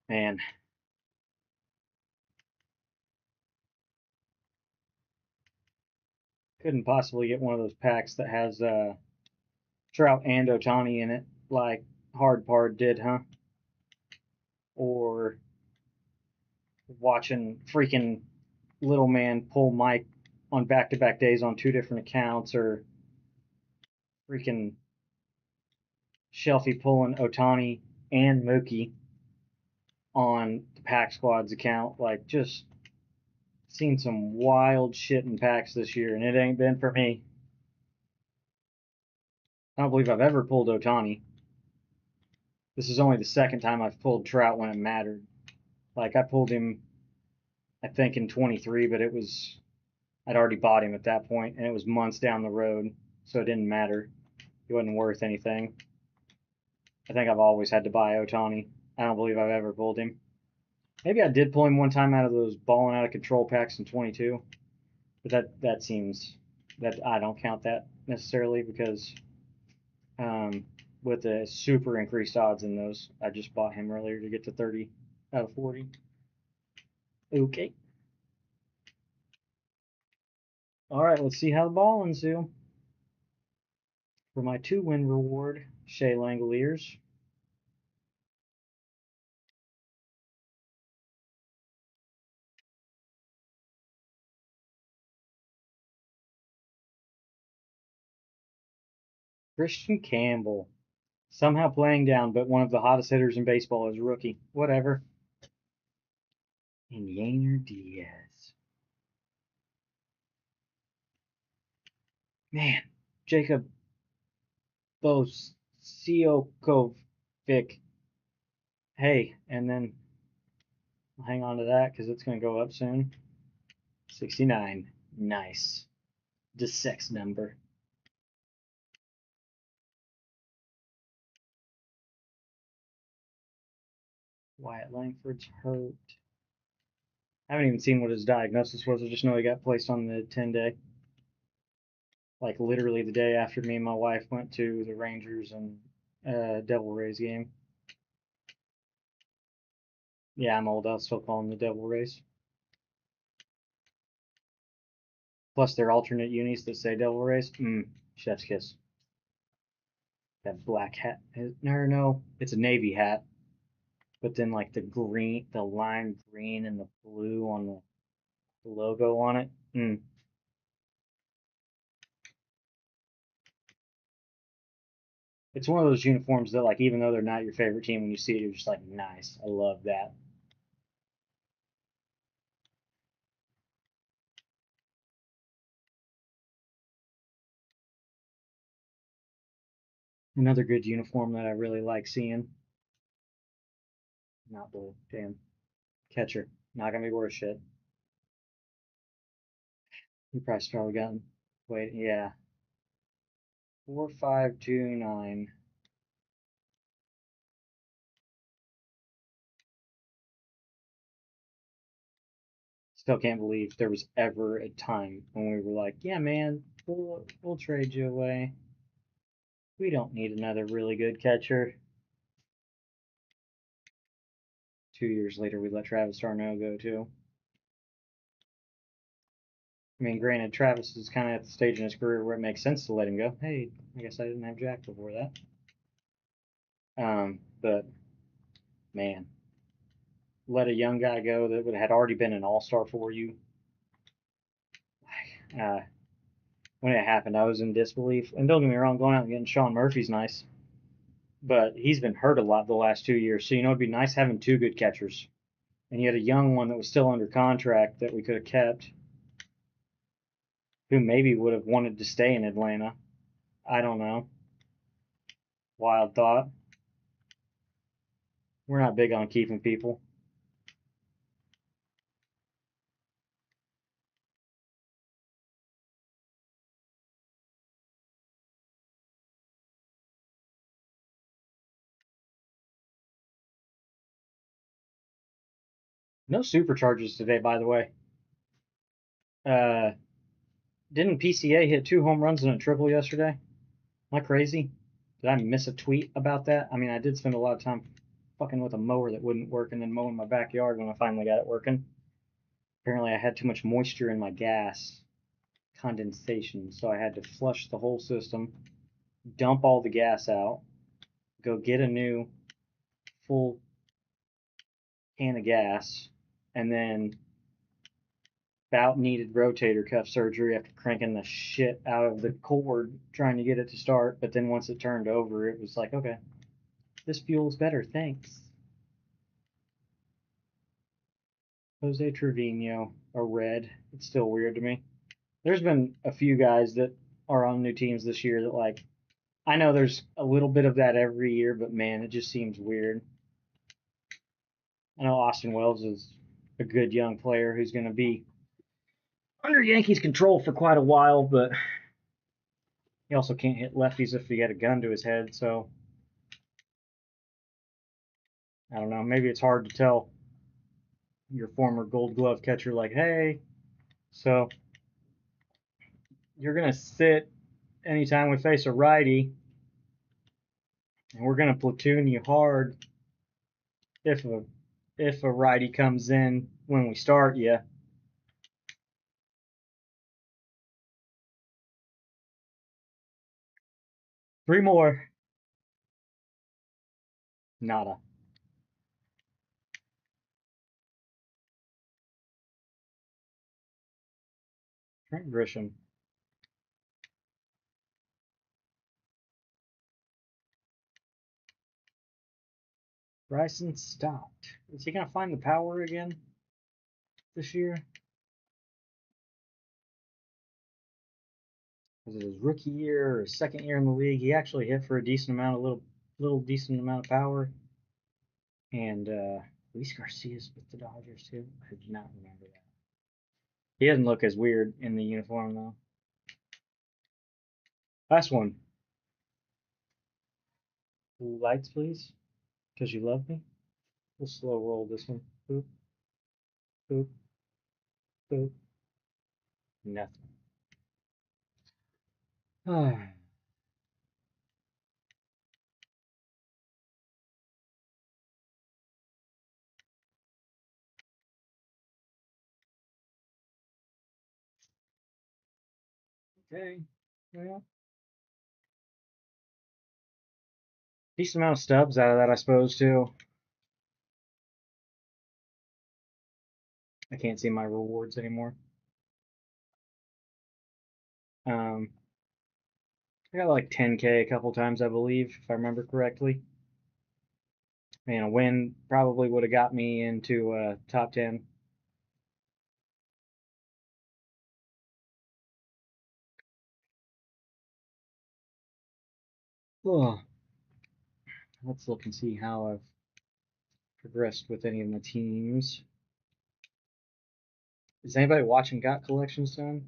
Man, couldn't possibly get one of those packs that has Trout and Otani in it, like Hard Part did, huh? Or watching freaking little man pull Mike on back-to-back days on 2 different accounts, or freaking Shelfie pulling Otani and Mookie on the Pack Squad's account. Like, just seen some wild shit in packs this year, and it ain't been for me. I don't believe I've ever pulled Otani. This is only the second time I've pulled Trout when it mattered. Like, I pulled him, I think, in 23, but I'd already bought him at that point, and it was months down the road, so it didn't matter. He wasn't worth anything. I think I've always had to buy Otani. I don't believe I've ever pulled him. Maybe I did pull him one time out of those balling out of control packs in 22, but that seems that I don't count that necessarily because with the super increased odds in those, I just bought him earlier to get to 30 out of 40. Okay. All right, let's see how the ballins do. For my 2-win reward, Shea Langoliers. Christian Campbell. Somehow playing down, but one of the hottest hitters in baseball as a rookie. Whatever. And Yainer Diaz. Man, Jacob Bosiokovic. Hey, and then I'll hang on to that because it's going to go up soon. 69. Nice. The sex number. Wyatt Langford's hurt. I haven't even seen what his diagnosis was. I just know he got placed on the 10-day. Like literally the day after me and my wife went to the Rangers and Devil Rays game. Yeah, I'm old. I'll still call them the Devil Rays. Plus, they're alternate unis that say Devil Rays. Chef's kiss. That black hat. No, it's a navy hat. But then, like the green, the lime green and the blue on the logo on it. It's one of those uniforms that, like, even though they're not your favorite team, when you see it, you're just like, nice. I love that. Another good uniform that I really like seeing. Not blue. Damn. Catcher. Not gonna be worth shit. You probably gotten. Wait, yeah. 4529. Still can't believe there was ever a time when we were like, yeah, man, we'll trade you away. We don't need another really good catcher. 2 years later, we let Travis d'Arnaud go too. I mean, granted, Travis is kind of at the stage in his career where it makes sense to let him go. Hey, I guess I didn't have Jack before that. But man, let a young guy go that had already been an all-star for you. Uh, when it happened, I was in disbelief. And don't get me wrong, going out and getting Sean Murphy's nice, but he's been hurt a lot the last 2 years. So it'd be nice having two good catchers. And you had a young one that was still under contract that we could have kept, who maybe would have wanted to stay in Atlanta. I don't know. Wild thought. We're not big on keeping people. No supercharges today, by the way. Uh, didn't PCA hit 2 home runs and a triple yesterday? Am I crazy? Did I miss a tweet about that? I mean, I did spend a lot of time fucking with a mower that wouldn't work and then mowing my backyard when I finally got it working. Apparently, I had too much moisture in my gas condensation, so I had to flush the whole system, dump all the gas out, go get a new full can of gas, and then about needed rotator cuff surgery after cranking the shit out of the cord trying to get it to start. But then once it turned over, it was like, okay, this fuel's better, thanks. Jose Trevino, a red. It's still weird to me. There's been a few guys that are on new teams this year that, like, I know there's a little bit of that every year, but man, it just seems weird. I know Austin Wells is a good young player who's going to be under Yankees control for quite a while, but he also can't hit lefties if he had a gun to his head, so I don't know. Maybe it's hard to tell your former Gold Glove catcher, like, hey, so you're going to sit anytime we face a righty, and we're going to platoon you hard if a righty comes in when we start you. Three more. Nada. Trent Grisham. Bryson Stott. Is he going to find the power again this year? Was it his rookie year or his second year in the league? He actually hit for a decent amount, little decent amount of power. And Luis Garcia's with the Dodgers too. I did not remember that. He doesn't look as weird in the uniform though. Last one. Lights, please, because you love me. We'll slow roll this one. Boop, boop, boop. Nothing. Okay. Well, decent amount of stubs out of that, I suppose, too. I can't see my rewards anymore. I got like 10K a couple times, I believe, if I remember correctly. Man, a win probably would have got me into top 10. Oh, let's look and see how I've progressed with any of my teams. Is anybody watching Got Collections done?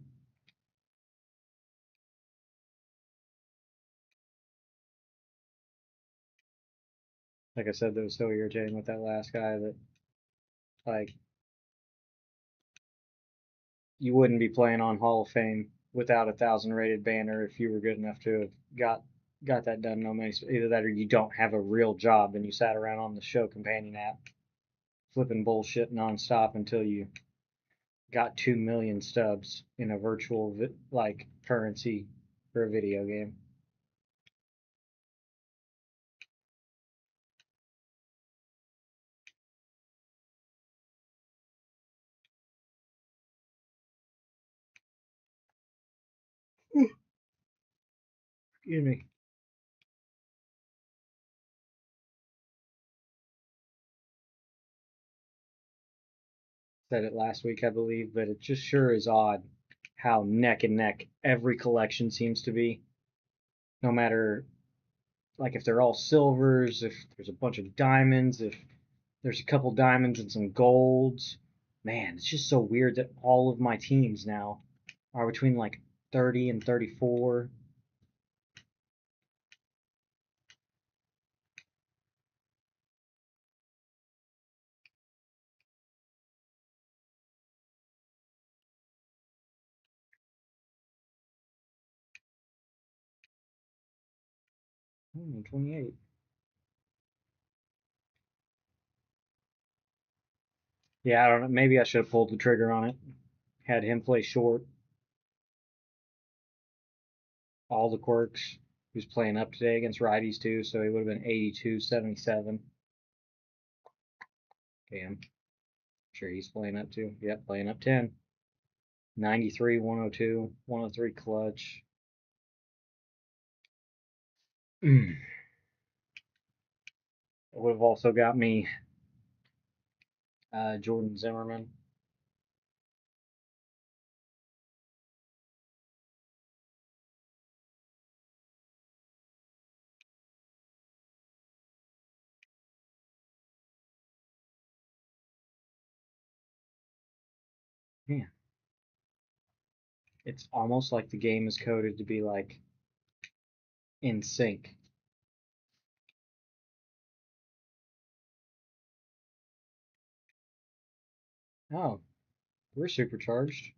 Like I said, that was so irritating with that last guy that, like, you wouldn't be playing on Hall of Fame without a 1,000 rated banner if you were good enough to have got that done. No money. Either that or you don't have a real job and you sat around on the show companion app flipping bullshit nonstop until you got 2 million stubs in a virtual like currency for a video game. Excuse me. Said it last week, I believe, but it just sure is odd how neck and neck every collection seems to be. No matter, like, if they're all silvers, if there's a bunch of diamonds, if there's a couple diamonds and some golds. Man, it's just so weird that all of my teams now are between like 30 and 34. Hmm, 28. Yeah, I don't know. Maybe I should have pulled the trigger on it. Had him play short. All the quirks. He was playing up today against righties too, so he would have been 82, 77. Damn. Sure, he's playing up too. Yep, playing up 10. 93, 102, 103 clutch. It would have also got me Jordan Zimmerman. Man, it's almost like the game is coded to be like in sync. Oh, we're supercharged.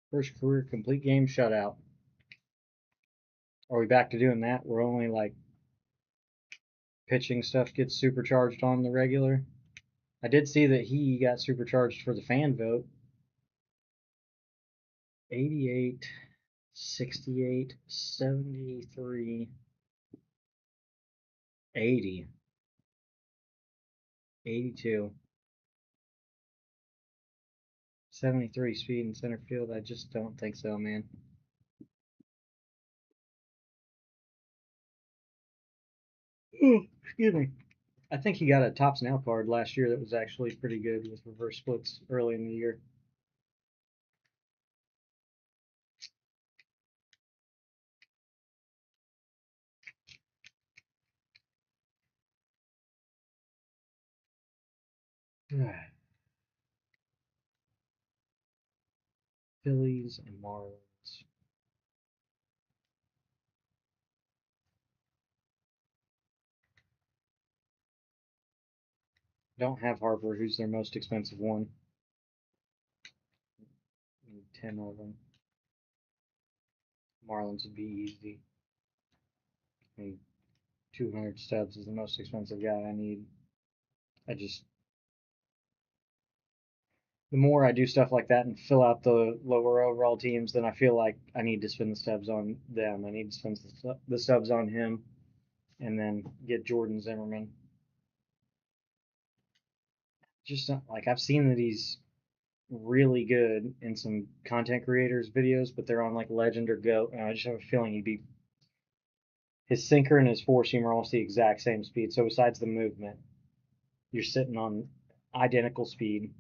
First career complete game shutout. Are we back to doing that? We're only like pitching stuff gets supercharged on the regular. I did see that he got supercharged for the fan vote. 88, 68, 73, 80, 82, 73 speed in center field. I just don't think so, man. Ooh, excuse me. I think he got a Tops Now card last year that was actually pretty good with reverse splits early in the year. Phillies and Marlins. Don't have Harper, who's their most expensive one. Need 10 of them. Marlins would be easy. I mean, 200 Stubbs is the most expensive guy I need. The more I do stuff like that and fill out the lower overall teams, then I feel like I need to spend the stubs on them. I need to spend the stubs on him and then get Jordan Zimmerman. Just like I've seen that he's really good in some content creators videos, but they're on like Legend or Goat, and I just have a feeling he'd be his sinker and his four seam are almost the exact same speed. So besides the movement, you're sitting on identical speed.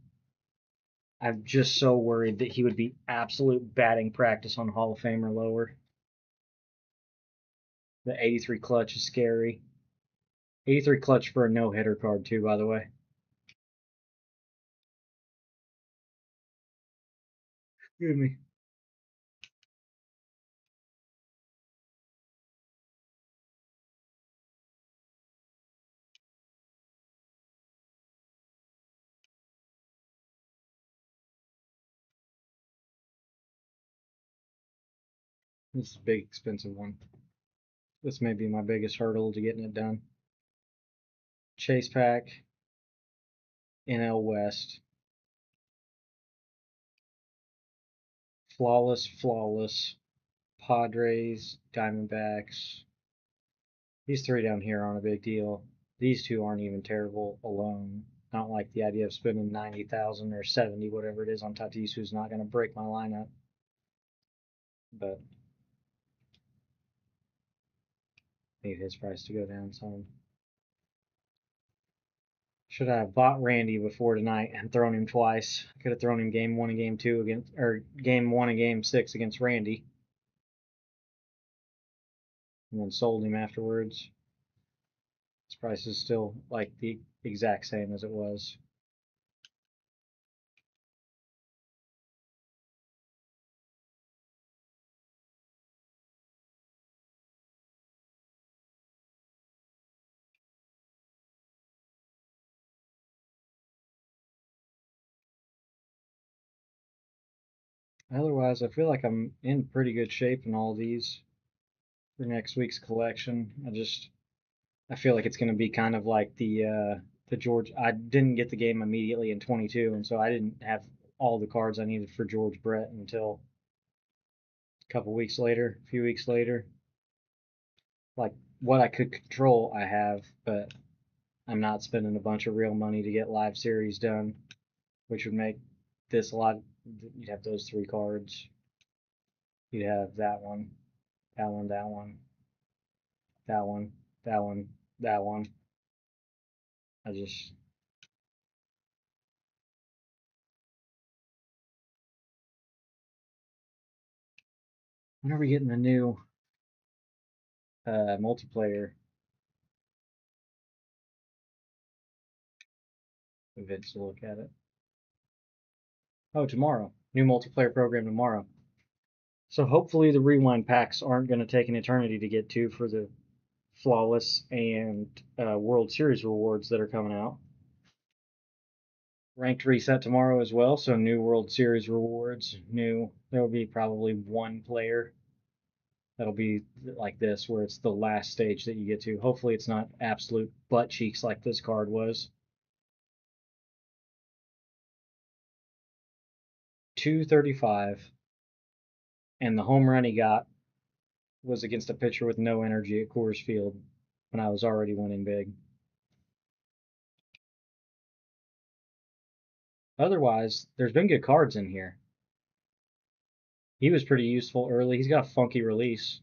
I'm just so worried that he would be absolute batting practice on Hall of Fame or lower. The 83 clutch is scary. 83 clutch for a no hitter card too, by the way. Excuse me. This is a big expensive one. This may be my biggest hurdle to getting it done. Chase Pack, NL West. Flawless, flawless. Padres, Diamondbacks. These three down here aren't a big deal. These two aren't even terrible alone. I don't like the idea of spending 90,000 or 70, whatever it is, on Tatis, who's not going to break my lineup. But need his price to go down some. Should I have bought Randy before tonight and thrown him twice? I could have thrown him game one and game two against, or game one and game six against Randy, and then sold him afterwards. His price is still like the exact same as it was. Otherwise, I feel like I'm in pretty good shape in all these for next week's collection. I feel like it's going to be kind of like the George. I didn't get the game immediately in 22, and so I didn't have all the cards I needed for George Brett until a couple weeks later, a few weeks later. Like what I could control, I have, but I'm not spending a bunch of real money to get live series done, which would make this a lot. You'd have those 3 cards. You'd have that one, that one, that one, that one, that one, that one. I just. When are we getting the new multiplayer events to look at it? Oh, tomorrow. New multiplayer program tomorrow. So hopefully the rewind packs aren't going to take an eternity to get to for the flawless and World Series rewards that are coming out. Ranked reset tomorrow as well, so new World Series rewards. There will be probably 1 player that'll be like this, where it's the last stage that you get to. Hopefully it's not absolute butt cheeks like this card was. 235, and the home run he got was against a pitcher with no energy at Coors Field when I was already winning big. Otherwise, there's been good cards in here. He was pretty useful early. He's got a funky release.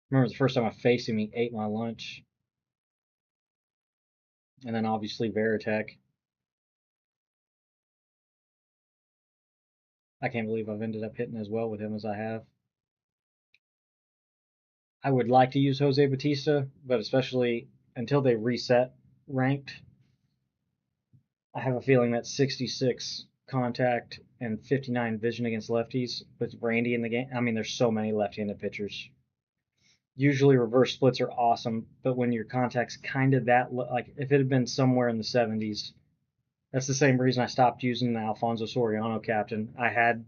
Remember the first time I faced him, he ate my lunch. And then obviously Veritech. I can't believe I've ended up hitting as well with him as I have. I would like to use Jose Bautista, but especially until they reset ranked, I have a feeling that 66 contact and 59 vision against lefties with Randy in the game. I mean, there's so many left-handed pitchers. Usually reverse splits are awesome, but when your contact's kind of that, like if it had been somewhere in the 70s, that's the same reason I stopped using the Alfonso Soriano captain. I had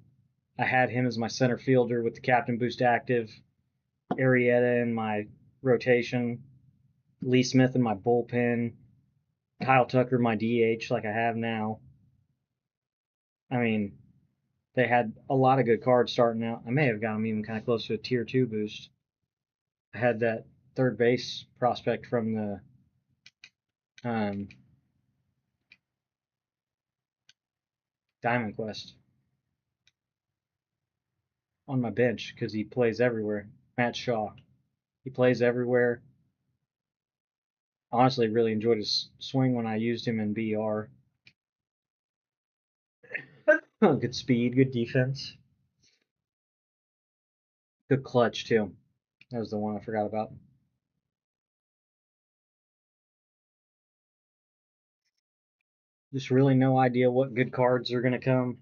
him as my center fielder with the captain boost active, Arrieta in my rotation, Lee Smith in my bullpen, Kyle Tucker my DH like I have now. I mean, they had a lot of good cards starting out. I may have got them even kind of close to a tier 2 boost. I had that third base prospect from the Diamond Quest on my bench because he plays everywhere. Matt Shaw. He plays everywhere. Honestly, really enjoyed his swing when I used him in BR. Good speed, good defense. Good clutch, too. That was the one I forgot about. Just really no idea what good cards are going to come.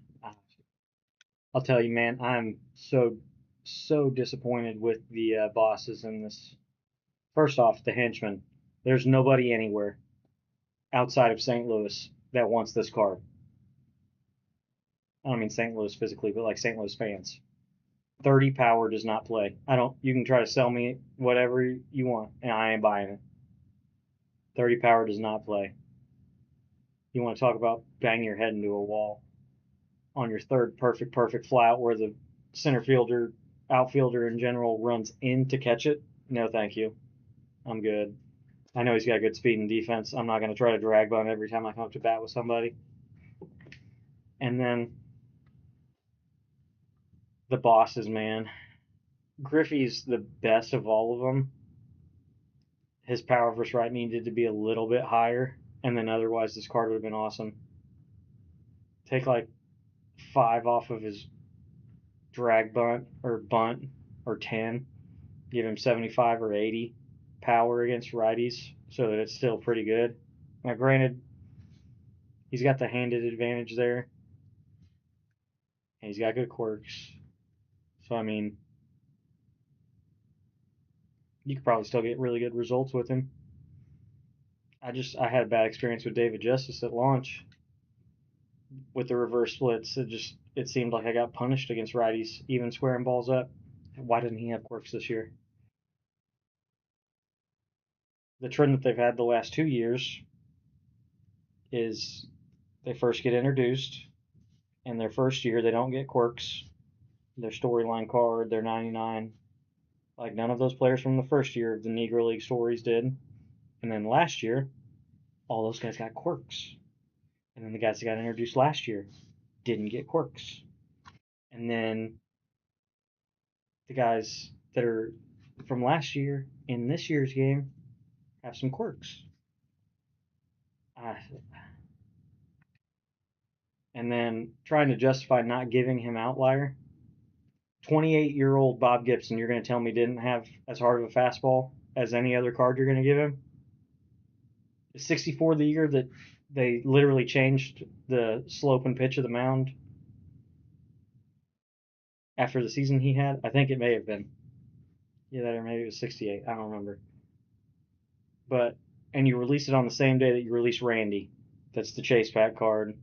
I'll tell you, man, I'm so disappointed with the bosses in this. First off, the henchmen. There's nobody anywhere outside of St. Louis that wants this card. I don't mean St. Louis physically, but like St. Louis fans. 30 power does not play. You can try to sell me whatever you want, and I ain't buying it. 30 power does not play. You want to talk about bang your head into a wall on your third perfect fly out where the center fielder, outfielder in general runs in to catch it? No, thank you. I'm good. I know he's got good speed and defense. I'm not going to try to drag bunt every time I come up to bat with somebody. And then the bosses, man. Griffey's the best of all of them. His power versus right needed to be a little bit higher, and then otherwise this card would have been awesome. Take like 5 off of his drag bunt or 10. Give him 75 or 80 power against righties so that it's still pretty good. Now, granted, he's got the handed advantage there, and he's got good quirks. So, I mean, you could probably still get really good results with him. I had a bad experience with David Justice at launch with the reverse splits. It seemed like I got punished against righties, even squaring balls up. Why didn't he have quirks this year? The trend that they've had the last 2 years is they first get introduced. In their first year, they don't get quirks. Their storyline card, their 99. Like none of those players from the first year of the Negro League stories did. And then last year, all those guys got quirks. And then the guys that got introduced last year didn't get quirks. And then the guys that are from last year in this year's game have some quirks. And then trying to justify not giving him outlier. 28-year-old Bob Gibson, you're going to tell me didn't have as hard of a fastball as any other card you're going to give him? Is 64 the year that they literally changed the slope and pitch of the mound after the season he had? I think it may have been. Yeah, that or maybe it was 68. I don't remember. But and you release it on the same day that you release Randy. That's the chase pack card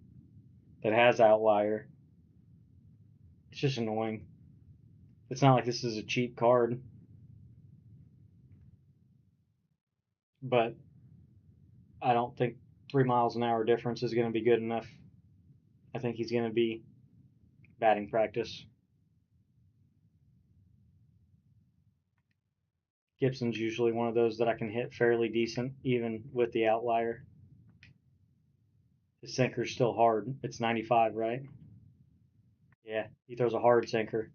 that has outlier. It's just annoying. It's not like this is a cheap card. But I don't think 3 miles an hour difference is going to be good enough. I think he's going to be batting practice. Gibson's usually one of those that I can hit fairly decent, even with the outlier. His sinker's still hard. It's 95, right? Yeah, he throws a hard sinker.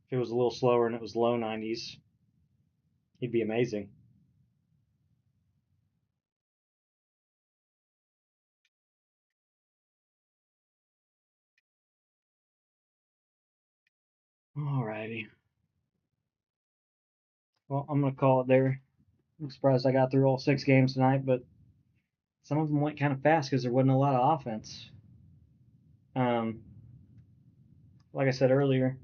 If it was a little slower and it was low 90s, he'd be amazing. Alrighty. Well, I'm going to call it there. I'm surprised I got through all 6 games tonight, but some of them went kind of fast because there wasn't a lot of offense. Like I said earlier,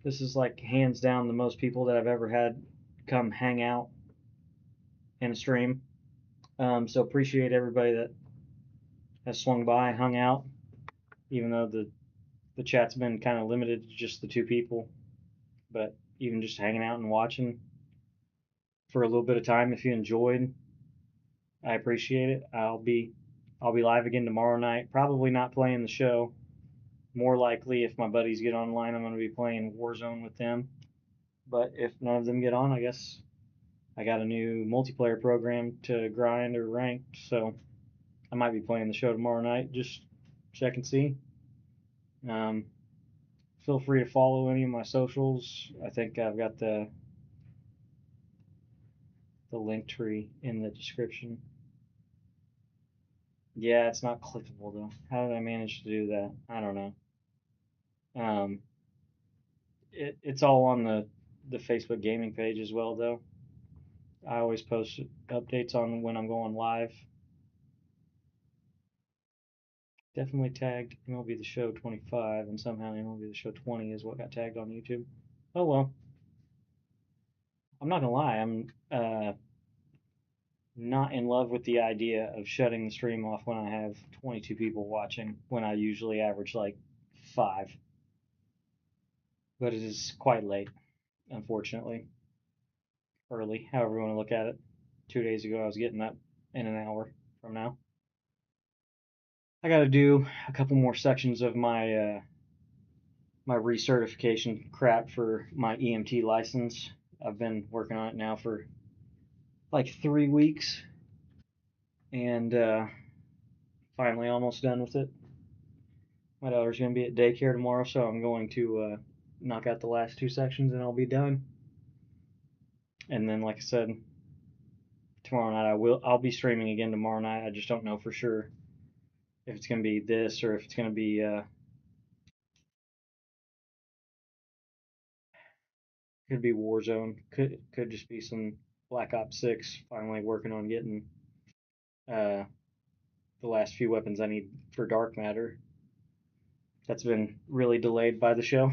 this is like hands down the most people that I've ever had come hang out in a stream. So appreciate everybody that has swung by, hung out, even though the chat's been kind of limited to just the 2 people. But even just hanging out and watching for a little bit of time, if you enjoyed, I appreciate it. I'll be live again tomorrow night. Probably not playing the show. More likely, if my buddies get online, I'm going to be playing Warzone with them. But if none of them get on, I guess I got a new multiplayer program to grind or rank, so I might be playing the show tomorrow night. Just check and see. Um, feel free to follow any of my socials. I think I've got the link tree in the description. Yeah, it's not clickable though. How did I manage to do that? I don't know. Um, it's all on the Facebook gaming page as well though. I always post updates on when I'm going live. Definitely tagged MLB The Show 25, and somehow MLB The Show 20 is what got tagged on YouTube. Oh well. I'm not gonna lie, I'm not in love with the idea of shutting the stream off when I have 22 people watching, when I usually average like 5. But it is quite late, unfortunately. Early, however you want to look at it. 2 days ago, I was getting up in an hour from now. I got to do a couple more sections of my recertification crap for my EMT license. I've been working on it now for like 3 weeks, and finally almost done with it. My daughter's going to be at daycare tomorrow, so I'm going to knock out the last 2 sections and I'll be done. And then, like I said, tomorrow night I'll be streaming again tomorrow night. I just don't know for sure if it's going to be this or if it's going to be could be Warzone. Could just be some Black Ops 6. Finally working on getting uh, the last few weapons I need for Dark Matter. That's been really delayed by the show.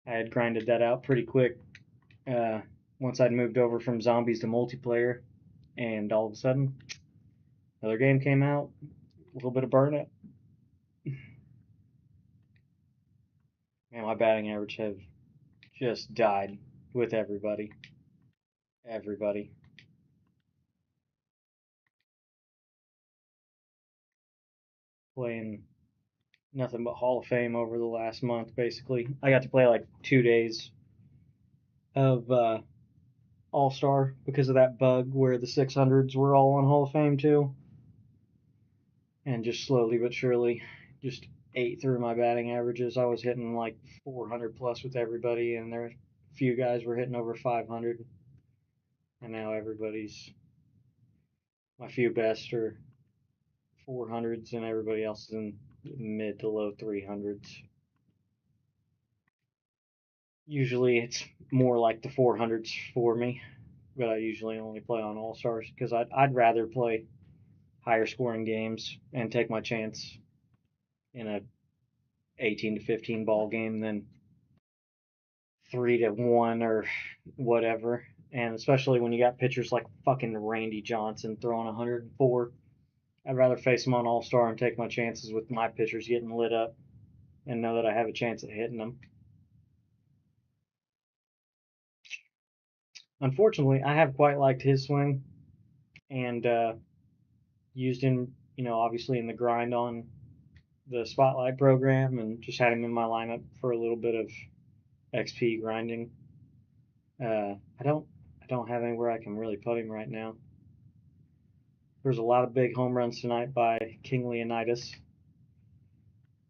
I had grinded that out pretty quick uh, once I'd moved over from zombies to multiplayer, and all of a sudden, another game came out. A little bit of burnout. Man, my batting average have just died with everybody. Everybody. Playing nothing but Hall of Fame over the last month, basically. I got to play like 2 days of All-Star because of that bug where the 600s were all on Hall of Fame too. And just slowly but surely just ate through my batting averages. I was hitting like 400 plus with everybody, and there a few guys were hitting over 500. And now everybody's, my few best are 400s, and everybody else is in mid to low 300s. Usually it's more like the 400s for me, but I usually only play on All Stars because I'd rather play higher scoring games and take my chance in a 18 to 15 ball game than 3-1 or whatever. And especially when you got pitchers like fucking Randy Johnson throwing 104, I'd rather face him on All Star and take my chances with my pitchers getting lit up and know that I have a chance at hitting them. Unfortunately, I have quite liked his swing and used him, obviously in the grind on the Spotlight program and just had him in my lineup for a little bit of XP grinding. I don't have anywhere I can really put him right now. There's a lot of big home runs tonight by King Leonidas.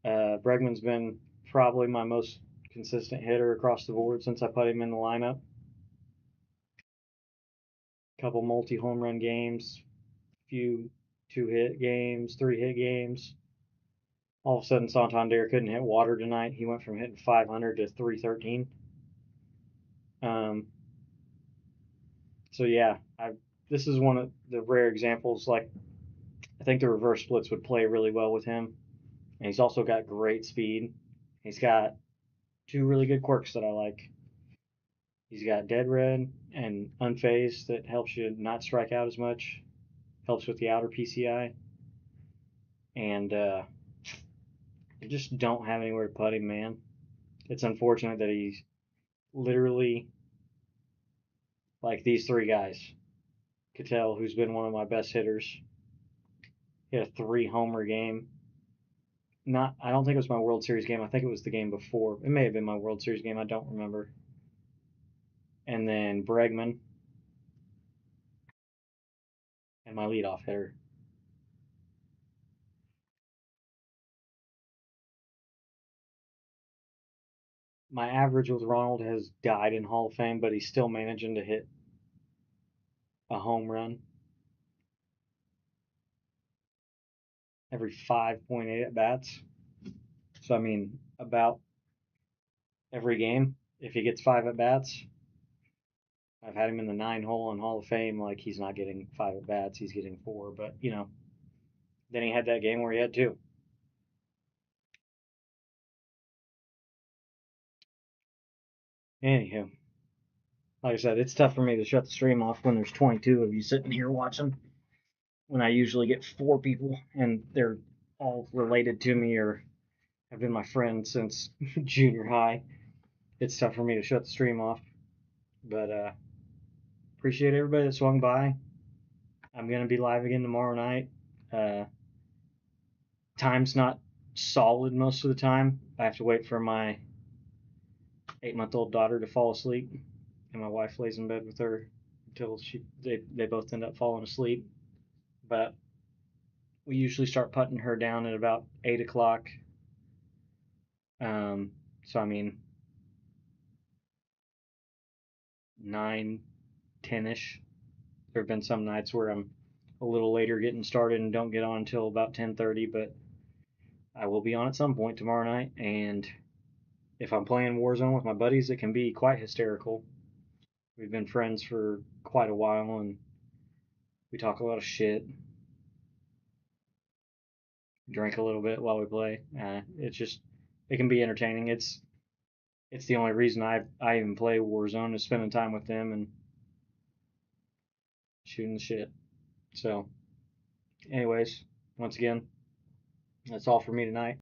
Bregman's been probably my most consistent hitter across the board since I put him in the lineup. Couple multi-home run games, few 2-hit games, 3-hit games. All of a sudden, Santander couldn't hit water tonight. He went from hitting 500 to 313. So yeah, this is one of the rare examples. Like, I think the reverse splits would play really well with him, and he's also got great speed. He's got two really good quirks that I like. He's got dead red and unfazed that helps you not strike out as much, helps with the outer PCI, and I just don't have anywhere to put him, man. It's unfortunate that he's literally like these three guys. Cattell, who's been one of my best hitters, he had a 3-homer game. I don't think it was my World Series game. I think it was the game before. It may have been my World Series game. I don't remember. And then Bregman and my leadoff hitter. My average with Ronald has died in Hall of Fame, but he's still managing to hit a home run every 5.8 at bats. So, I mean, about every game, if he gets 5 at bats, I've had him in the 9 hole in Hall of Fame. Like, he's not getting 5 at bats, he's getting 4. But, then he had that game where he had 2. Anywho, like I said, it's tough for me to shut the stream off when there's 22 of you sitting here watching. When I usually get 4 people and they're all related to me or have been my friends since junior high, it's tough for me to shut the stream off. But appreciate everybody that swung by. I'm gonna be live again tomorrow night. Time's not solid most of the time. I have to wait for my 8-month-old daughter to fall asleep, and my wife lays in bed with her until they both end up falling asleep. But we usually start putting her down at about 8 o'clock. So I mean 9, 10ish. There have been some nights where I'm a little later getting started and don't get on until about 10:30, but I will be on at some point tomorrow night. And if I'm playing Warzone with my buddies, it can be quite hysterical. We've been friends for quite a while, and we talk a lot of shit, drink a little bit while we play. It can be entertaining. It's the only reason I even play Warzone is spending time with them and shooting the shit. So, anyways, once again, that's all for me tonight.